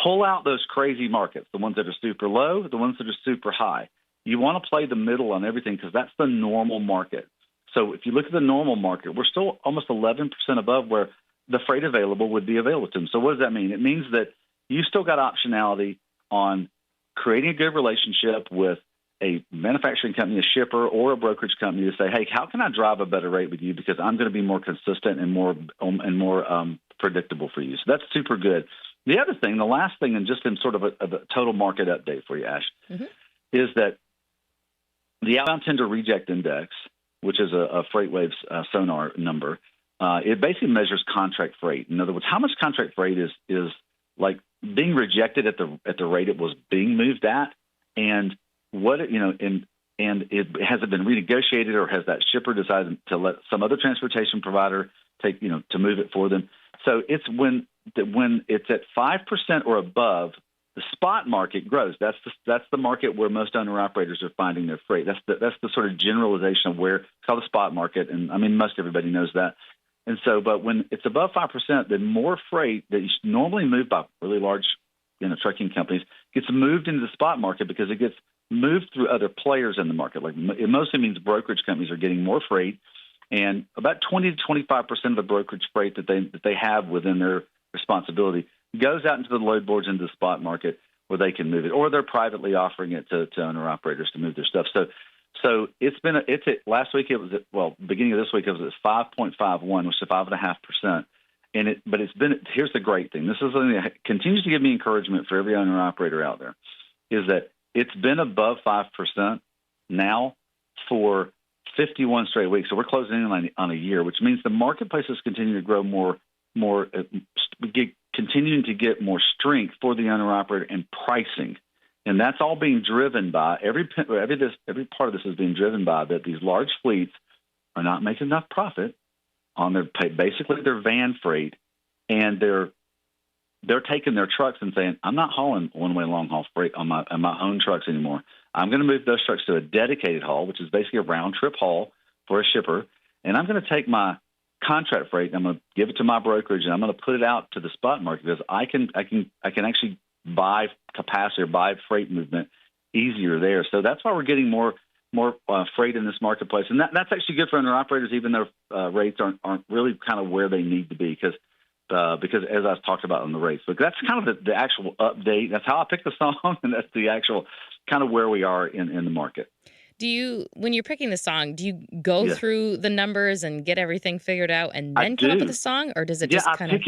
Pull out those crazy markets, the ones that are super low, the ones that are super high. You want to play the middle on everything because that's the normal market. So if you look at the normal market, we're still almost 11% above where the freight available would be available to them. So what does that mean? It means that you still got optionality on creating a good relationship with a manufacturing company, a shipper, or a brokerage company to say, hey, how can I drive a better rate with you because I'm going to be more consistent and more predictable for you. So that's super good. The other thing, the last thing, and just in sort of a total market update for you, Ash, is that the outbound tender reject index, which is a FreightWaves sonar number, it basically measures contract freight. In other words, how much contract freight is like being rejected at the rate it was being moved at, and what and it has it been renegotiated, or has that shipper decided to let some other transportation provider take to move it for them. So it's when it's at 5% or above, the spot market grows. That's the market where most owner-operators are finding their freight. That's the sort of generalization of where it's called the spot market, and I mean most everybody knows that. And so, but when it's above 5%, then more freight that is normally moved by really large, trucking companies gets moved into the spot market because it gets moved through other players in the market. Like it mostly means brokerage companies are getting more freight, and about 20 to 25% of the brokerage freight that they have within their responsibility goes out into the load boards into the spot market where they can move it, or they're privately offering it to owner operators to move their stuff. So last week it was beginning of this week it was at 5.51, which is 5.5%. But here's the great thing. This is something that continues to give me encouragement for every owner operator out there, is that it's been above 5% now for 51 straight weeks. So we're closing in on a year, which means the marketplace is continuing to grow continuing to get more strength for the owner operator and pricing. And that's all being driven by every part of this is being driven by that these large fleets are not making enough profit on basically their van freight, and they're taking their trucks and saying, I'm not hauling one-way long haul freight on my own trucks anymore. I'm going to move those trucks to a dedicated haul, which is basically a round trip haul for a shipper, and I'm going to take my contract freight and I'm going to give it to my brokerage, and I'm going to put it out to the spot market because I can actually buy capacity or buy freight movement easier there. So that's why we're getting more freight in this marketplace, and that's actually good for owner operators, even though rates aren't really kind of where they need to be because as I talked about on the rates. But that's kind of the actual update. That's how I picked the song, and that's the actual kind of where we are in the market. When you're picking the song, do you go through the numbers and get everything figured out and then come up with a song, or does it just kind of?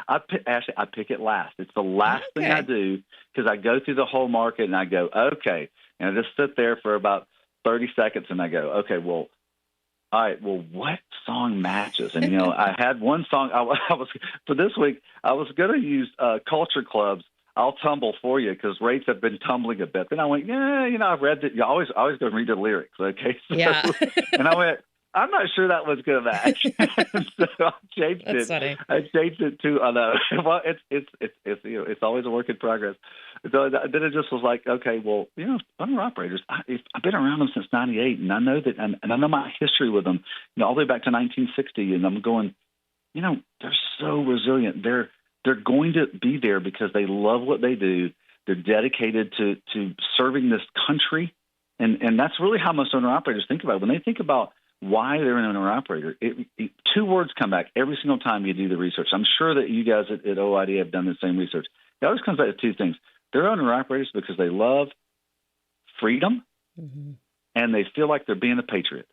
I pick it last. It's the last thing I do because I go through the whole market and I go, okay, and I just sit there for about 30 seconds and I go, okay, well, all right, well, what song matches? And I had one song I was for this week. I was going to use Culture Club's "I'll Tumble for You" because rates have been tumbling a bit. Then I went, I've read that. You always go and read the lyrics, okay? And I went, I'm not sure that was going to match. So I changed it. Funny. I changed it to well, it's always a work in progress. So then it just was like, okay, well, owner operators, I've been around them since '98, and I know that, and I know my history with them, all the way back to 1960, and I'm going, they're so resilient. They're going to be there because they love what they do. They're dedicated to serving this country, and that's really how most owner operators think about it. When they think about why they're an owner operator, two words come back every single time you do the research. I'm sure that you guys at OID have done the same research. It always comes back to two things. They're owner operators because they love freedom, and they feel like they're being a patriot.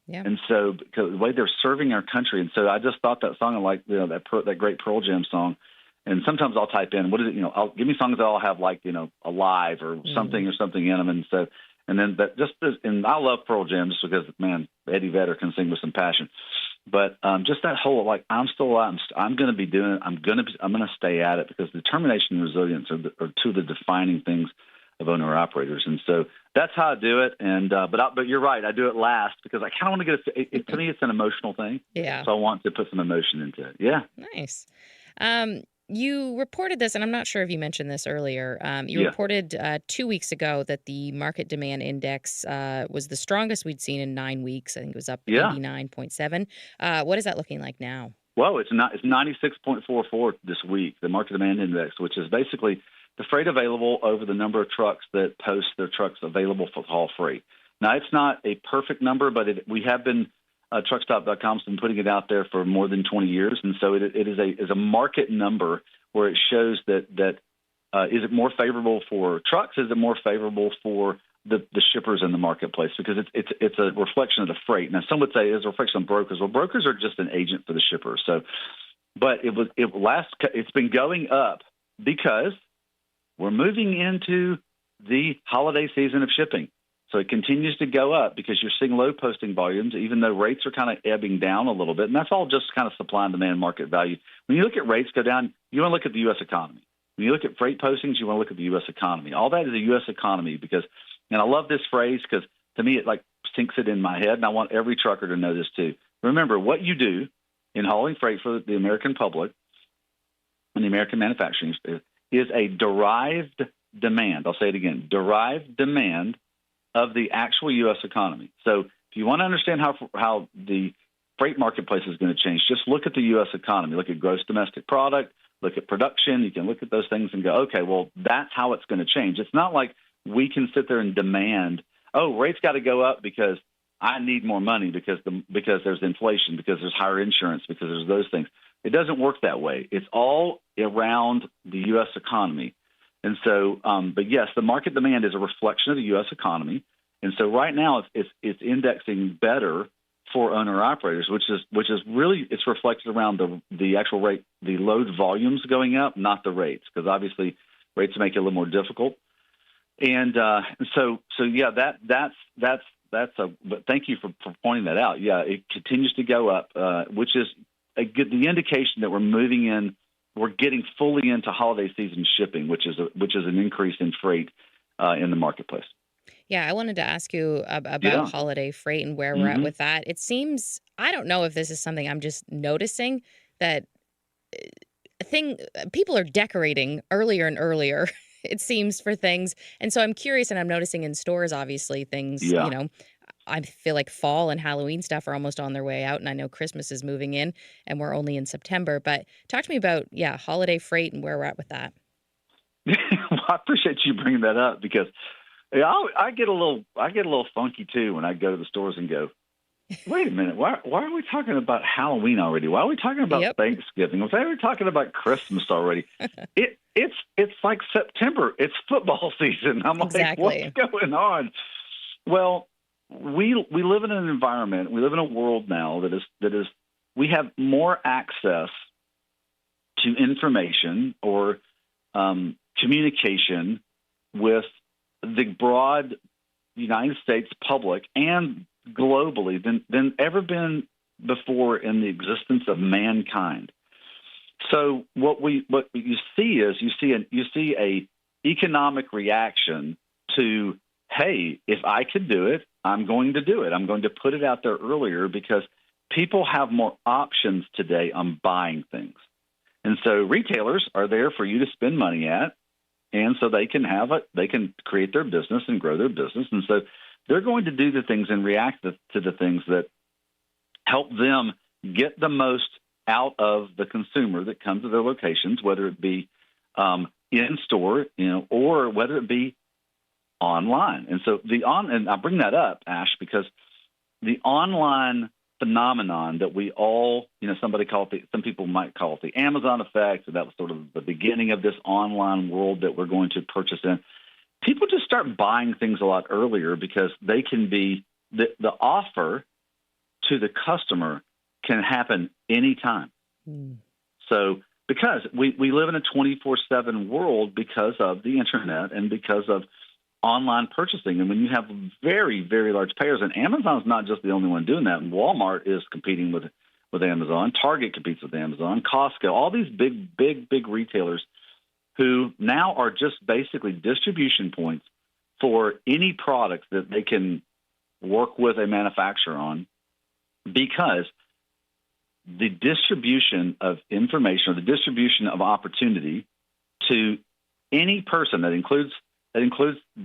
Yeah. And so because the way they're serving our country, and so I just thought that song, like that great Pearl Jam song. And sometimes I'll type in, what is it? I'll give me songs that all have like alive or something in them, and so. And then and I love Pearl Jam just because, man, Eddie Vedder can sing with some passion. But just that whole, like, I'm still alive. I'm going to be doing it. I'm going to stay at it because determination and resilience are two of the defining things of owner operators. And so that's how I do it. And but you're right. I do it last because I kind of want to get it. To me, it's an emotional thing. Yeah. So I want to put some emotion into it. Yeah. Nice. You reported this, and I'm not sure if you mentioned this earlier. You reported 2 weeks ago that the market demand index was the strongest we'd seen in 9 weeks. I think it was up 89.7. What is that looking like now? Well, it's 96.44 this week, the market demand index, which is basically the freight available over the number of trucks that post their trucks available for haul freight. Now, it's not a perfect number, but we have been truckstop.com's been putting it out there for more than 20 years, and so it is a market number where it shows that is it more favorable for trucks? Is it more favorable for the shippers in the marketplace? Because it's a reflection of the freight. Now, some would say it's a reflection of brokers. Well, brokers are just an agent for the shipper. So, but it's been going up because we're moving into the holiday season of shipping. So it continues to go up because you're seeing low posting volumes, even though rates are kind of ebbing down a little bit. And that's all just kind of supply and demand market value. When you look at rates go down, you want to look at the U.S. economy. When you look at freight postings, you want to look at the U.S. economy. All that is the U.S. economy because, and I love this phrase because to me it like sinks it in my head, and I want every trucker to know this too. Remember, what you do in hauling freight for the American public and the American manufacturing is a derived demand. I'll say it again, derived demand of the actual U.S. economy. So if you want to understand how the freight marketplace is going to change, just look at the U.S. economy. Look at gross domestic product, look at production. You can look at those things and go, okay, well, that's how it's going to change. It's not like we can sit there and demand, oh, rates got to go up because I need more money because there's inflation, because there's higher insurance, because there's those things. It doesn't work that way. It's all around the U.S. economy. And so, but yes, the market demand is a reflection of the U.S. economy. And so right now it's indexing better for owner operators, which is really, it's reflected around the actual rate, the load volumes going up, not the rates, because obviously rates make it a little more difficult. And so yeah, but thank you for pointing that out. Yeah, it continues to go up, which is the indication that we're getting fully into holiday season shipping, which is an increase in freight in the marketplace. Yeah, I wanted to ask you about holiday freight and where we're at with that. It seems, I don't know if this is something I'm just noticing, that people are decorating earlier and earlier, it seems, for things. And so I'm curious, and I'm noticing in stores, obviously, things, you know, I feel like fall and Halloween stuff are almost on their way out, and I know Christmas is moving in, and we're only in September. But talk to me about, holiday freight and where we're at with that. Well, I appreciate you bringing that up because I get a little funky too when I go to the stores and go, wait a minute, why are we talking about Halloween already? Why are we talking about Thanksgiving? Why are we talking about Christmas already? It's like September. It's football season. I'm like, what's going on? Well, we live in an environment, we live in a world now that is we have more access to information or communication with the broad United States public and globally than ever been before in the existence of mankind. So what you see is you see a economic reaction to, hey, if I could do it, I'm going to do it. I'm going to put it out there earlier because people have more options today on buying things. And so retailers are there for you to spend money at, and so they can create their business and grow their business. And so they're going to do the things and react to the things that help them get the most out of the consumer that comes to their locations, whether it be in store, or whether it be online. And so and I bring that up, Ash, because the online phenomenon that we all, some people might call it the Amazon effect, and that was sort of the beginning of this online world that we're going to purchase in. People just start buying things a lot earlier because they can be the offer to the customer can happen anytime. So because we live in a 24/7 world because of the internet and because of online purchasing. And when you have very, very large payers, and Amazon's not just the only one doing that. Walmart is competing with Amazon. Target competes with Amazon. Costco, all these big retailers who now are just basically distribution points for any product that they can work with a manufacturer on, because the distribution of information or the distribution of opportunity to any person that includes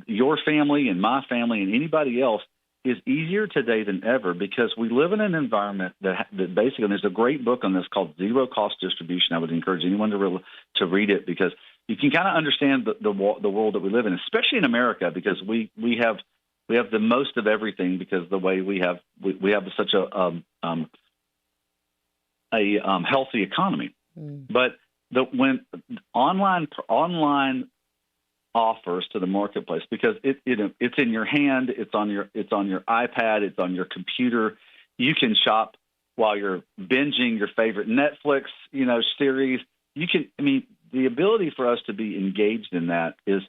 your family and my family and anybody else is easier today than ever, because we live in an environment that basically, and there's a great book on this called Zero Cost Distribution. I would encourage anyone to read it, because you can kind of understand the world that we live in, especially in America, because we have the most of everything, because the way we have such a healthy economy. But when online offers to the marketplace, because it's in your hand, it's on your iPad, it's on your computer. You can shop while you're binging your favorite Netflix, series. The ability for us to be engaged in that is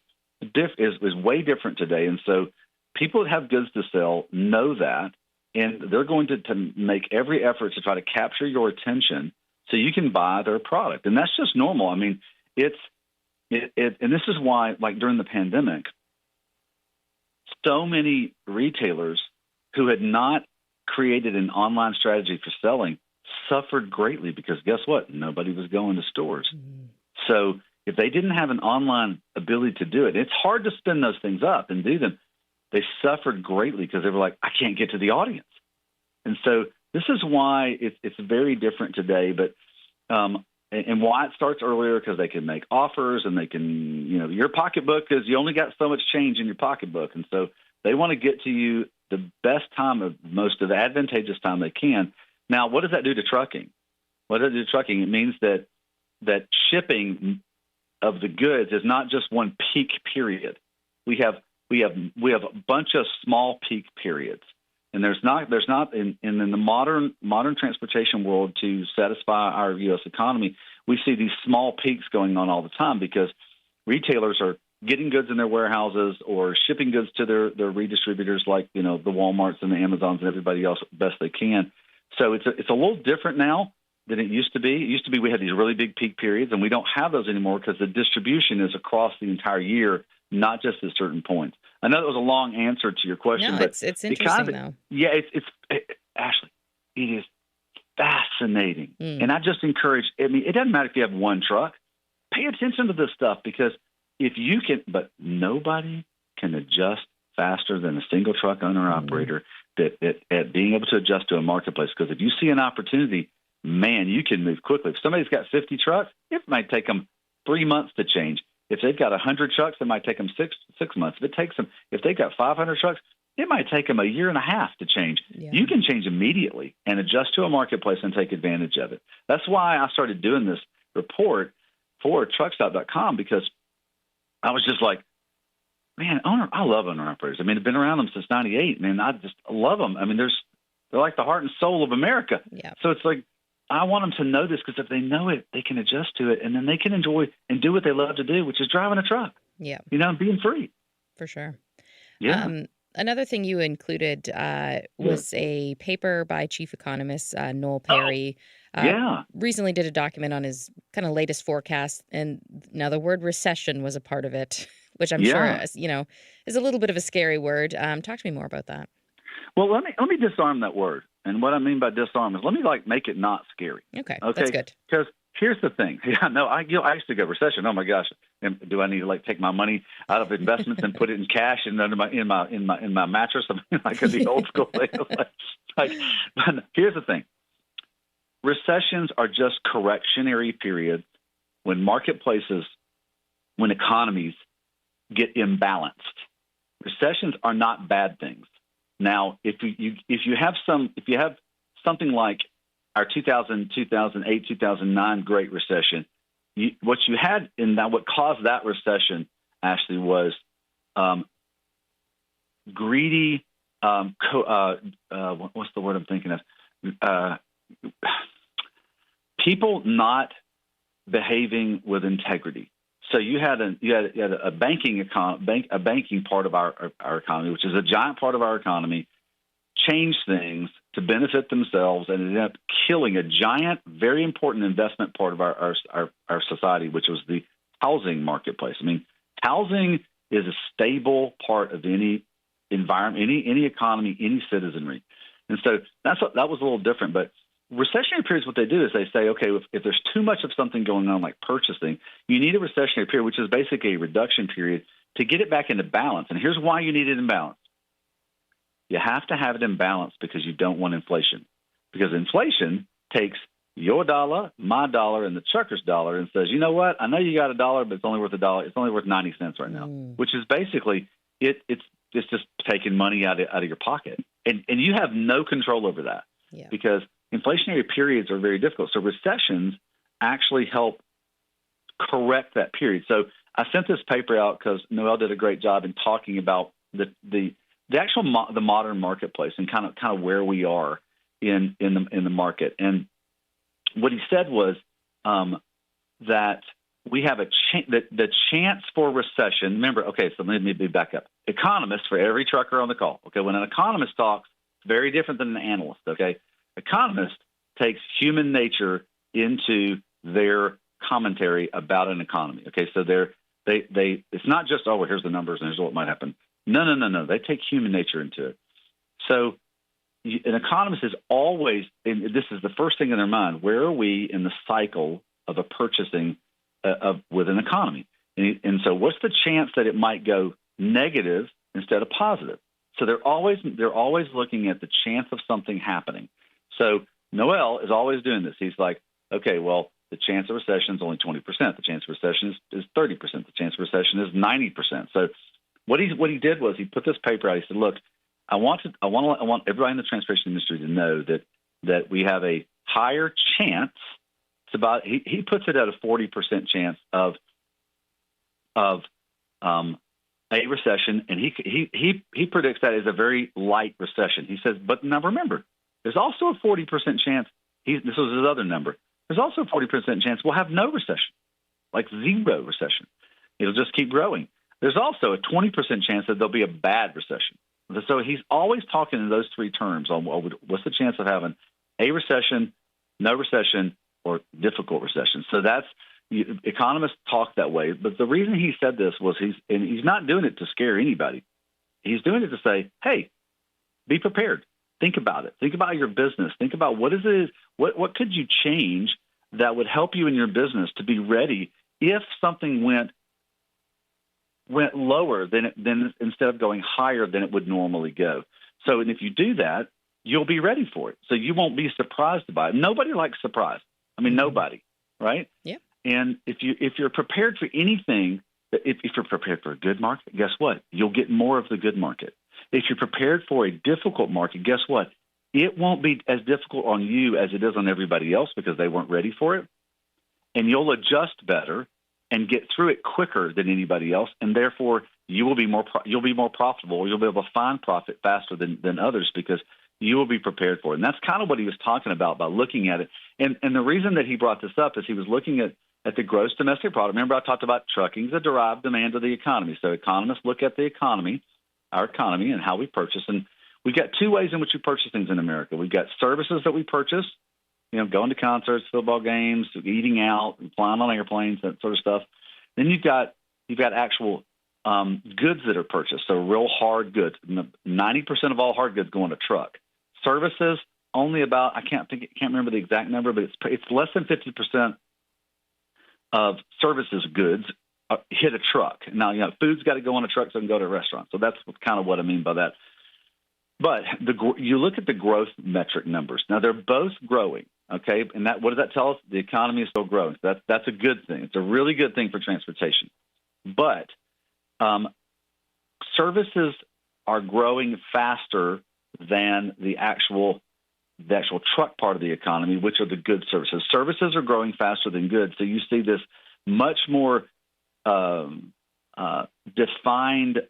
is way different today. And so people that have goods to sell know that, and they're going to make every effort to try to capture your attention so you can buy their product. And that's just normal. I mean, and this is why, like during the pandemic, so many retailers who had not created an online strategy for selling suffered greatly, because guess what? Nobody was going to stores. Mm-hmm. So if they didn't have an online ability to do it, it's hard to spin those things up and do them. They suffered greatly because they were like, I can't get to the audience. And so this is why it's very different today. But and why it starts earlier, because they can make offers, and they can, your pocketbook is, you only got so much change in your pocketbook. And so they want to get to you the best time, of most of the advantageous time they can. Now, what does that do to trucking? What does it do to trucking? It means that shipping of the goods is not just one peak period. We have a bunch of small peak periods. And there's not in the modern transportation world, to satisfy our U.S. economy, we see these small peaks going on all the time, because retailers are getting goods in their warehouses or shipping goods to their redistributors, like the Walmarts and the Amazons and everybody else best they can. So it's a little different now than it used to be. It used to be we had these really big peak periods, and we don't have those anymore because the distribution is across the entire year, not just at certain points. I know that was a long answer to your question, but it's interesting though. Yeah, Ashley, it is fascinating, and I just encourage. I mean, it doesn't matter if you have one truck. Pay attention to this stuff, because if you can, but nobody can adjust faster than a single truck owner operator at being able to adjust to a marketplace. Because if you see an opportunity, man, you can move quickly. If somebody's got 50 trucks, it might take them 3 months to change. If they've got 100 trucks, it might take them six months. If they've got 500 trucks, it might take them a year and a half to change. Yeah. You can change immediately and adjust to a marketplace and take advantage of it. That's why I started doing this report for truckstop.com, because I was just like, man, I love owner operators. I mean, I've been around them since '98, man. I just love them. I mean, they're like the heart and soul of America. Yeah. So it's like, I want them to know this, because if they know it, they can adjust to it, and then they can enjoy and do what they love to do, which is driving a truck. Yeah. And being free. For sure. Yeah. Another thing you included was a paper by chief economist Noel Perry. Recently did a document on his kind of latest forecast, and now the word recession was a part of it, which I'm sure is a little bit of a scary word. Talk to me more about that. Well, let me disarm that word. And what I mean by disarm is, let me make it not scary. Okay, that's good. Because here's the thing. Yeah, no, I used to go recession. Oh my gosh, do I need to take my money out of investments and put it in cash and under in my mattress? I mean, like in the old school days. But here's the thing. Recessions are just correctionary periods when economies get imbalanced. Recessions are not bad things. Now, if you have something like our 2000, 2008, 2009 Great Recession, what you had in that, what caused that recession, Ashley, was greedy. What's the word I'm thinking of? People not behaving with integrity. So you had a banking part of our economy, which is a giant part of our economy, change things to benefit themselves, and ended up killing a giant, very important investment part of our society, which was the housing marketplace. I mean, housing is a stable part of any environment, any economy, any citizenry, and so that was a little different, but. Recessionary periods, what they do is they say, okay, if there's too much of something going on, like purchasing, you need a recessionary period, which is basically a reduction period, to get it back into balance. And here's why you need it in balance. You have to have it in balance because you don't want inflation. Because inflation takes your dollar, my dollar, and the trucker's dollar and says, you know what? I know you got $1, but it's only worth $1. It's only worth 90 cents right now, which is basically it's just taking money out of your pocket. And you have no control over that because inflationary periods are very difficult. So recessions actually help correct that period. So I sent this paper out because Noel did a great job in talking about the modern marketplace and kind of where we are in the market. And what he said was that we have the chance for recession. Remember, okay, so let me back up. Economists, for every trucker on the call, okay, when an economist talks, it's very different than an analyst, okay? Economist takes human nature into their commentary about an economy, okay? So it's not just, oh, well, here's the numbers and here's what might happen. No. They take human nature into it. So an economist is always, and this is the first thing in their mind, where are we in the cycle of a purchasing with an economy? And so what's the chance that it might go negative instead of positive? So they're always looking at the chance of something happening. So Noel is always doing this. He's like, okay, well, the chance of recession is only 20%. The chance of recession is 30%. The chance of recession is 90%. So what he did was he put this paper out. He said, look, I want everybody in the transportation industry to know that we have a higher chance. It's about he puts it at a 40% chance of a recession, and he predicts that as a very light recession. He says, but now remember, there's also a 40% chance. This was his other number. There's also a 40% chance we'll have no recession, like zero recession. It'll just keep growing. There's also a 20% chance that there'll be a bad recession. So he's always talking in those three terms on what's the chance of having a recession, no recession, or difficult recession. So economists talk that way. But the reason he said this was he's not doing it to scare anybody. He's doing it to say, hey, be prepared. Think about it. Think about your business. Think about what could you change that would help you in your business to be ready if something went lower than instead of going higher than it would normally go. So, and if you do that, you'll be ready for it. So you won't be surprised by it. Nobody likes surprise. I mean, nobody, right? Yeah. And if you're prepared for anything, if you're prepared for a good market, guess what? You'll get more of the good market. If you're prepared for a difficult market, guess what? It won't be as difficult on you as it is on everybody else because they weren't ready for it. And you'll adjust better and get through it quicker than anybody else, and therefore you'll be more profitable. You'll be able to find profit faster than others because you will be prepared for it. And that's kind of what he was talking about by looking at it. And the reason that he brought this up is he was looking at the gross domestic product. Remember, I talked about trucking is a derived demand of the economy. So economists look at the economy, our economy, and how we purchase. And we've got two ways in which we purchase things in America. We've got services that we purchase, going to concerts, football games, eating out, flying on airplanes, that sort of stuff. Then you've got actual goods that are purchased, so real hard goods. 90% of all hard goods go on a truck. Services, only about I can't remember the exact number, but it's less than 50% of services goods hit a truck. Now, food's got to go on a truck so it can go to a restaurant. So that's kind of what I mean by that. But you look at the growth metric numbers. Now, they're both growing, okay? And what does that tell us? The economy is still growing. That's a good thing. It's a really good thing for transportation. But services are growing faster than the actual truck part of the economy, which are the good services. Services are growing faster than goods. So you see this much more defined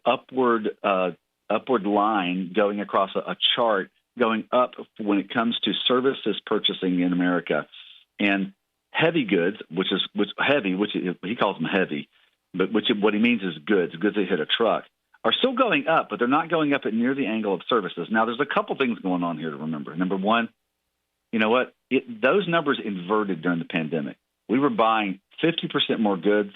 upward line going across a chart going up when it comes to services purchasing in America. And heavy goods, which he calls them heavy, but what he means is goods that hit a truck, are still going up, but they're not going up at near the angle of services. Now, there's a couple things going on here to remember. Number one, you know what? Those numbers inverted during the pandemic. We were buying 50% more goods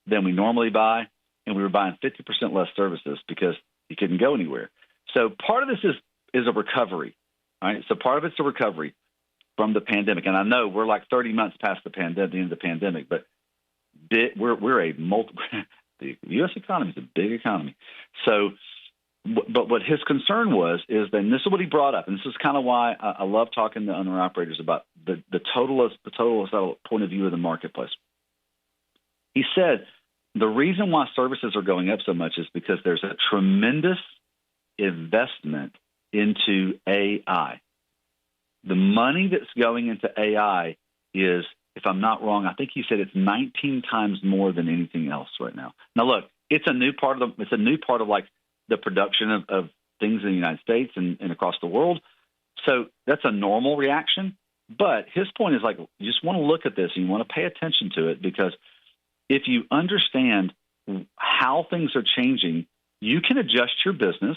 than we normally buy, and we were buying 50% less services because you couldn't go anywhere. So part of this is a recovery, all right? So part of it's a recovery from the pandemic. And I know we're like 30 months past the end of the pandemic, but we're a multiple – the U.S. economy is a big economy. So, but what his concern is that, and this is what he brought up, and this is kind of why I love talking to owner-operators about the totalist point of view of the marketplace. He said the reason why services are going up so much is because there's a tremendous investment into AI. The money that's going into AI is, if I'm not wrong, I think he said it's 19 times more than anything else right now. Now, look, it's a new part of like the production of things in the United States and across the world. So that's a normal reaction. But his point is like, you just want to look at this and you want to pay attention to it because if you understand how things are changing, you can adjust your business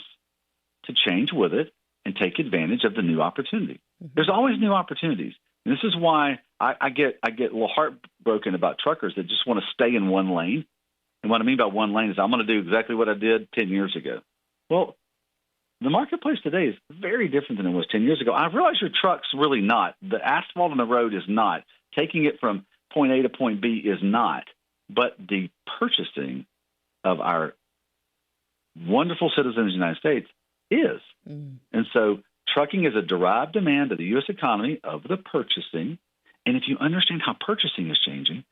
to change with it and take advantage of the new opportunity. There's always new opportunities. And this is why I get a little heartbroken about truckers that just want to stay in one lane. And what I mean by one lane is I'm going to do exactly what I did 10 years ago. Well, the marketplace today is very different than it was 10 years ago. I realize your truck's really not. The asphalt on the road is not. Taking it from point A to point B is not. But the purchasing of our wonderful citizens of the United States is. And so trucking is a derived demand of the U.S. economy of the purchasing. And if you understand how purchasing is changing,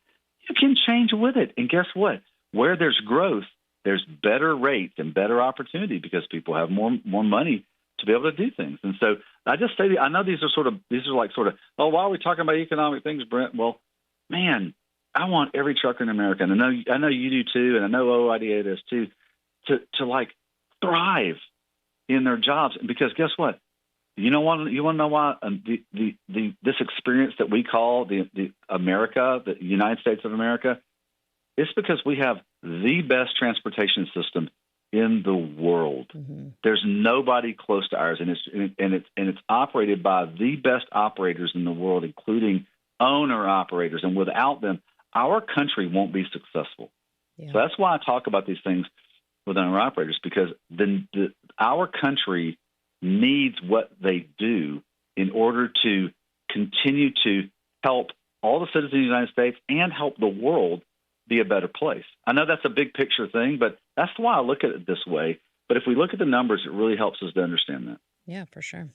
you can change with it. And guess what? Where there's growth, there's better rates and better opportunity because people have more money to be able to do things. And so I just say, I know these are like oh, why are we talking about economic things, Brent? Well, man, I want every trucker in America, and I know you do too, and I know OIDA does too, to like thrive in their jobs. Because guess what? You want to know why this experience that we call the America, the United States of America, it's because we have the best transportation system in the world. There's nobody close to ours, and it's operated by the best operators in the world, including owner operators. And without them, our country won't be successful. So that's why I talk about these things with owner operators, because our country needs what they do in order to continue to help all the citizens of the United States and help the world be a better place. I know that's a big picture thing, but that's why I look at it this way. But if we look at the numbers, it really helps us to understand that. Yeah, for sure.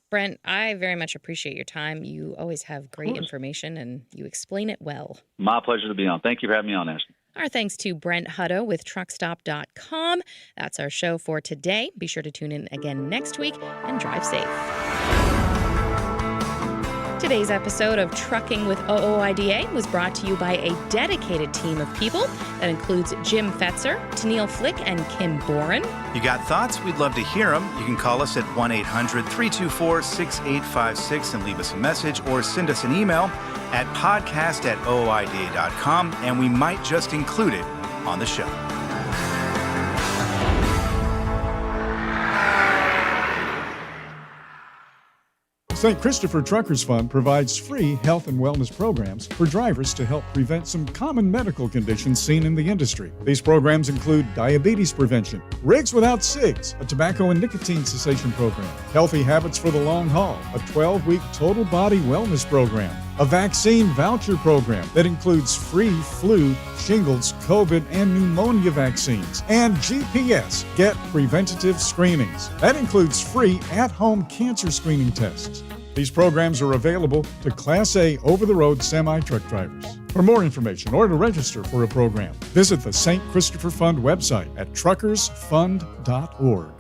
Brent, I very much appreciate your time. You always have great information and you explain it well. My pleasure to be on. Thank you for having me on, Ashley. Our thanks to Brent Hutto with truckstop.com. That's our show for today. Be sure to tune in again next week and drive safe. Today's episode of Trucking with OOIDA was brought to you by a dedicated team of people that includes Jim Fetzer, Tennille Flick, and Kim Boren. You got thoughts? We'd love to hear them. You can call us at 1-800-324-6856 and leave us a message, or send us an email at podcast@ooida.com, and we might just include it on the show. St. Christopher Truckers Fund provides free health and wellness programs for drivers to help prevent some common medical conditions seen in the industry. These programs include diabetes prevention, Rigs Without Cigs, a tobacco and nicotine cessation program, Healthy Habits for the Long Haul, a 12-week total body wellness program, a vaccine voucher program that includes free flu, shingles, COVID, and pneumonia vaccines, and GPS, Get Preventative Screenings. That includes free at-home cancer screening tests. These programs are available to Class A over-the-road semi-truck drivers. For more information or to register for a program, visit the St. Christopher Fund website at truckersfund.org.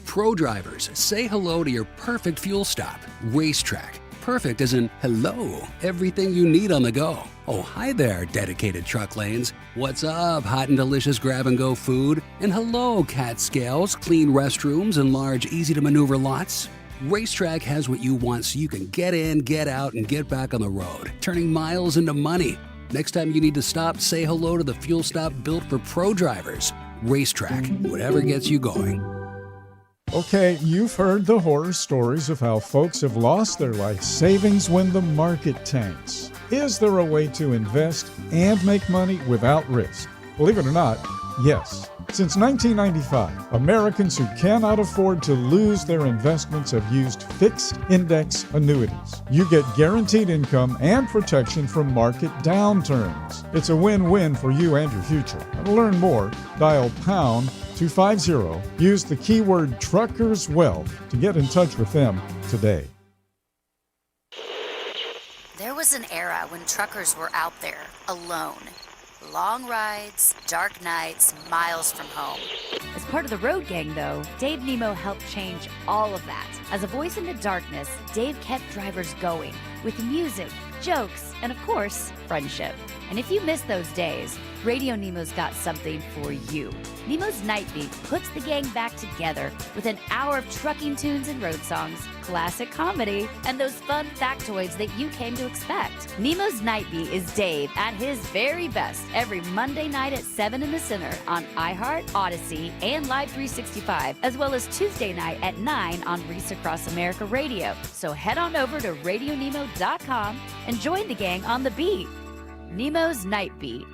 Pro drivers, say hello to your perfect fuel stop, Racetrack. Perfect as in hello, everything you need on the go. Oh, hi there, dedicated truck lanes. What's up, hot and delicious grab-and-go food? And hello, cat scales, clean restrooms, and large, easy-to-maneuver lots. Racetrack has what you want so you can get in, get out, and get back on the road, turning miles into money. Next time you need to stop, say hello to the fuel stop built for pro drivers. Racetrack, whatever gets you going. Okay, you've heard the horror stories of how folks have lost their life savings when the market tanks. Is there a way to invest and make money without risk? Believe it or not, yes. Since 1995, Americans who cannot afford to lose their investments have used fixed index annuities. You get guaranteed income and protection from market downturns. It's a win-win for you and your future. And to learn more, dial pound 250. Use the keyword Truckers Wealth to get in touch with them today. There was an era when truckers were out there, alone. Long rides, dark nights, miles from home. As part of the road gang, though, Dave Nemo helped change all of that. As a voice in the darkness, Dave kept drivers going with music, jokes, and of course, friendship. And if you miss those days, Radio Nemo's got something for you. Nemo's Night Beat puts the gang back together with an hour of trucking tunes and road songs, classic comedy, and those fun factoids that you came to expect. Nemo's Night Beat is Dave at his very best every Monday night at 7 in the Center on iHeart, Odyssey, and Live 365, as well as Tuesday night at 9 on Reese Across America Radio. So head on over to RadioNemo.com and join the gang on the beat. Nemo's Night Beat.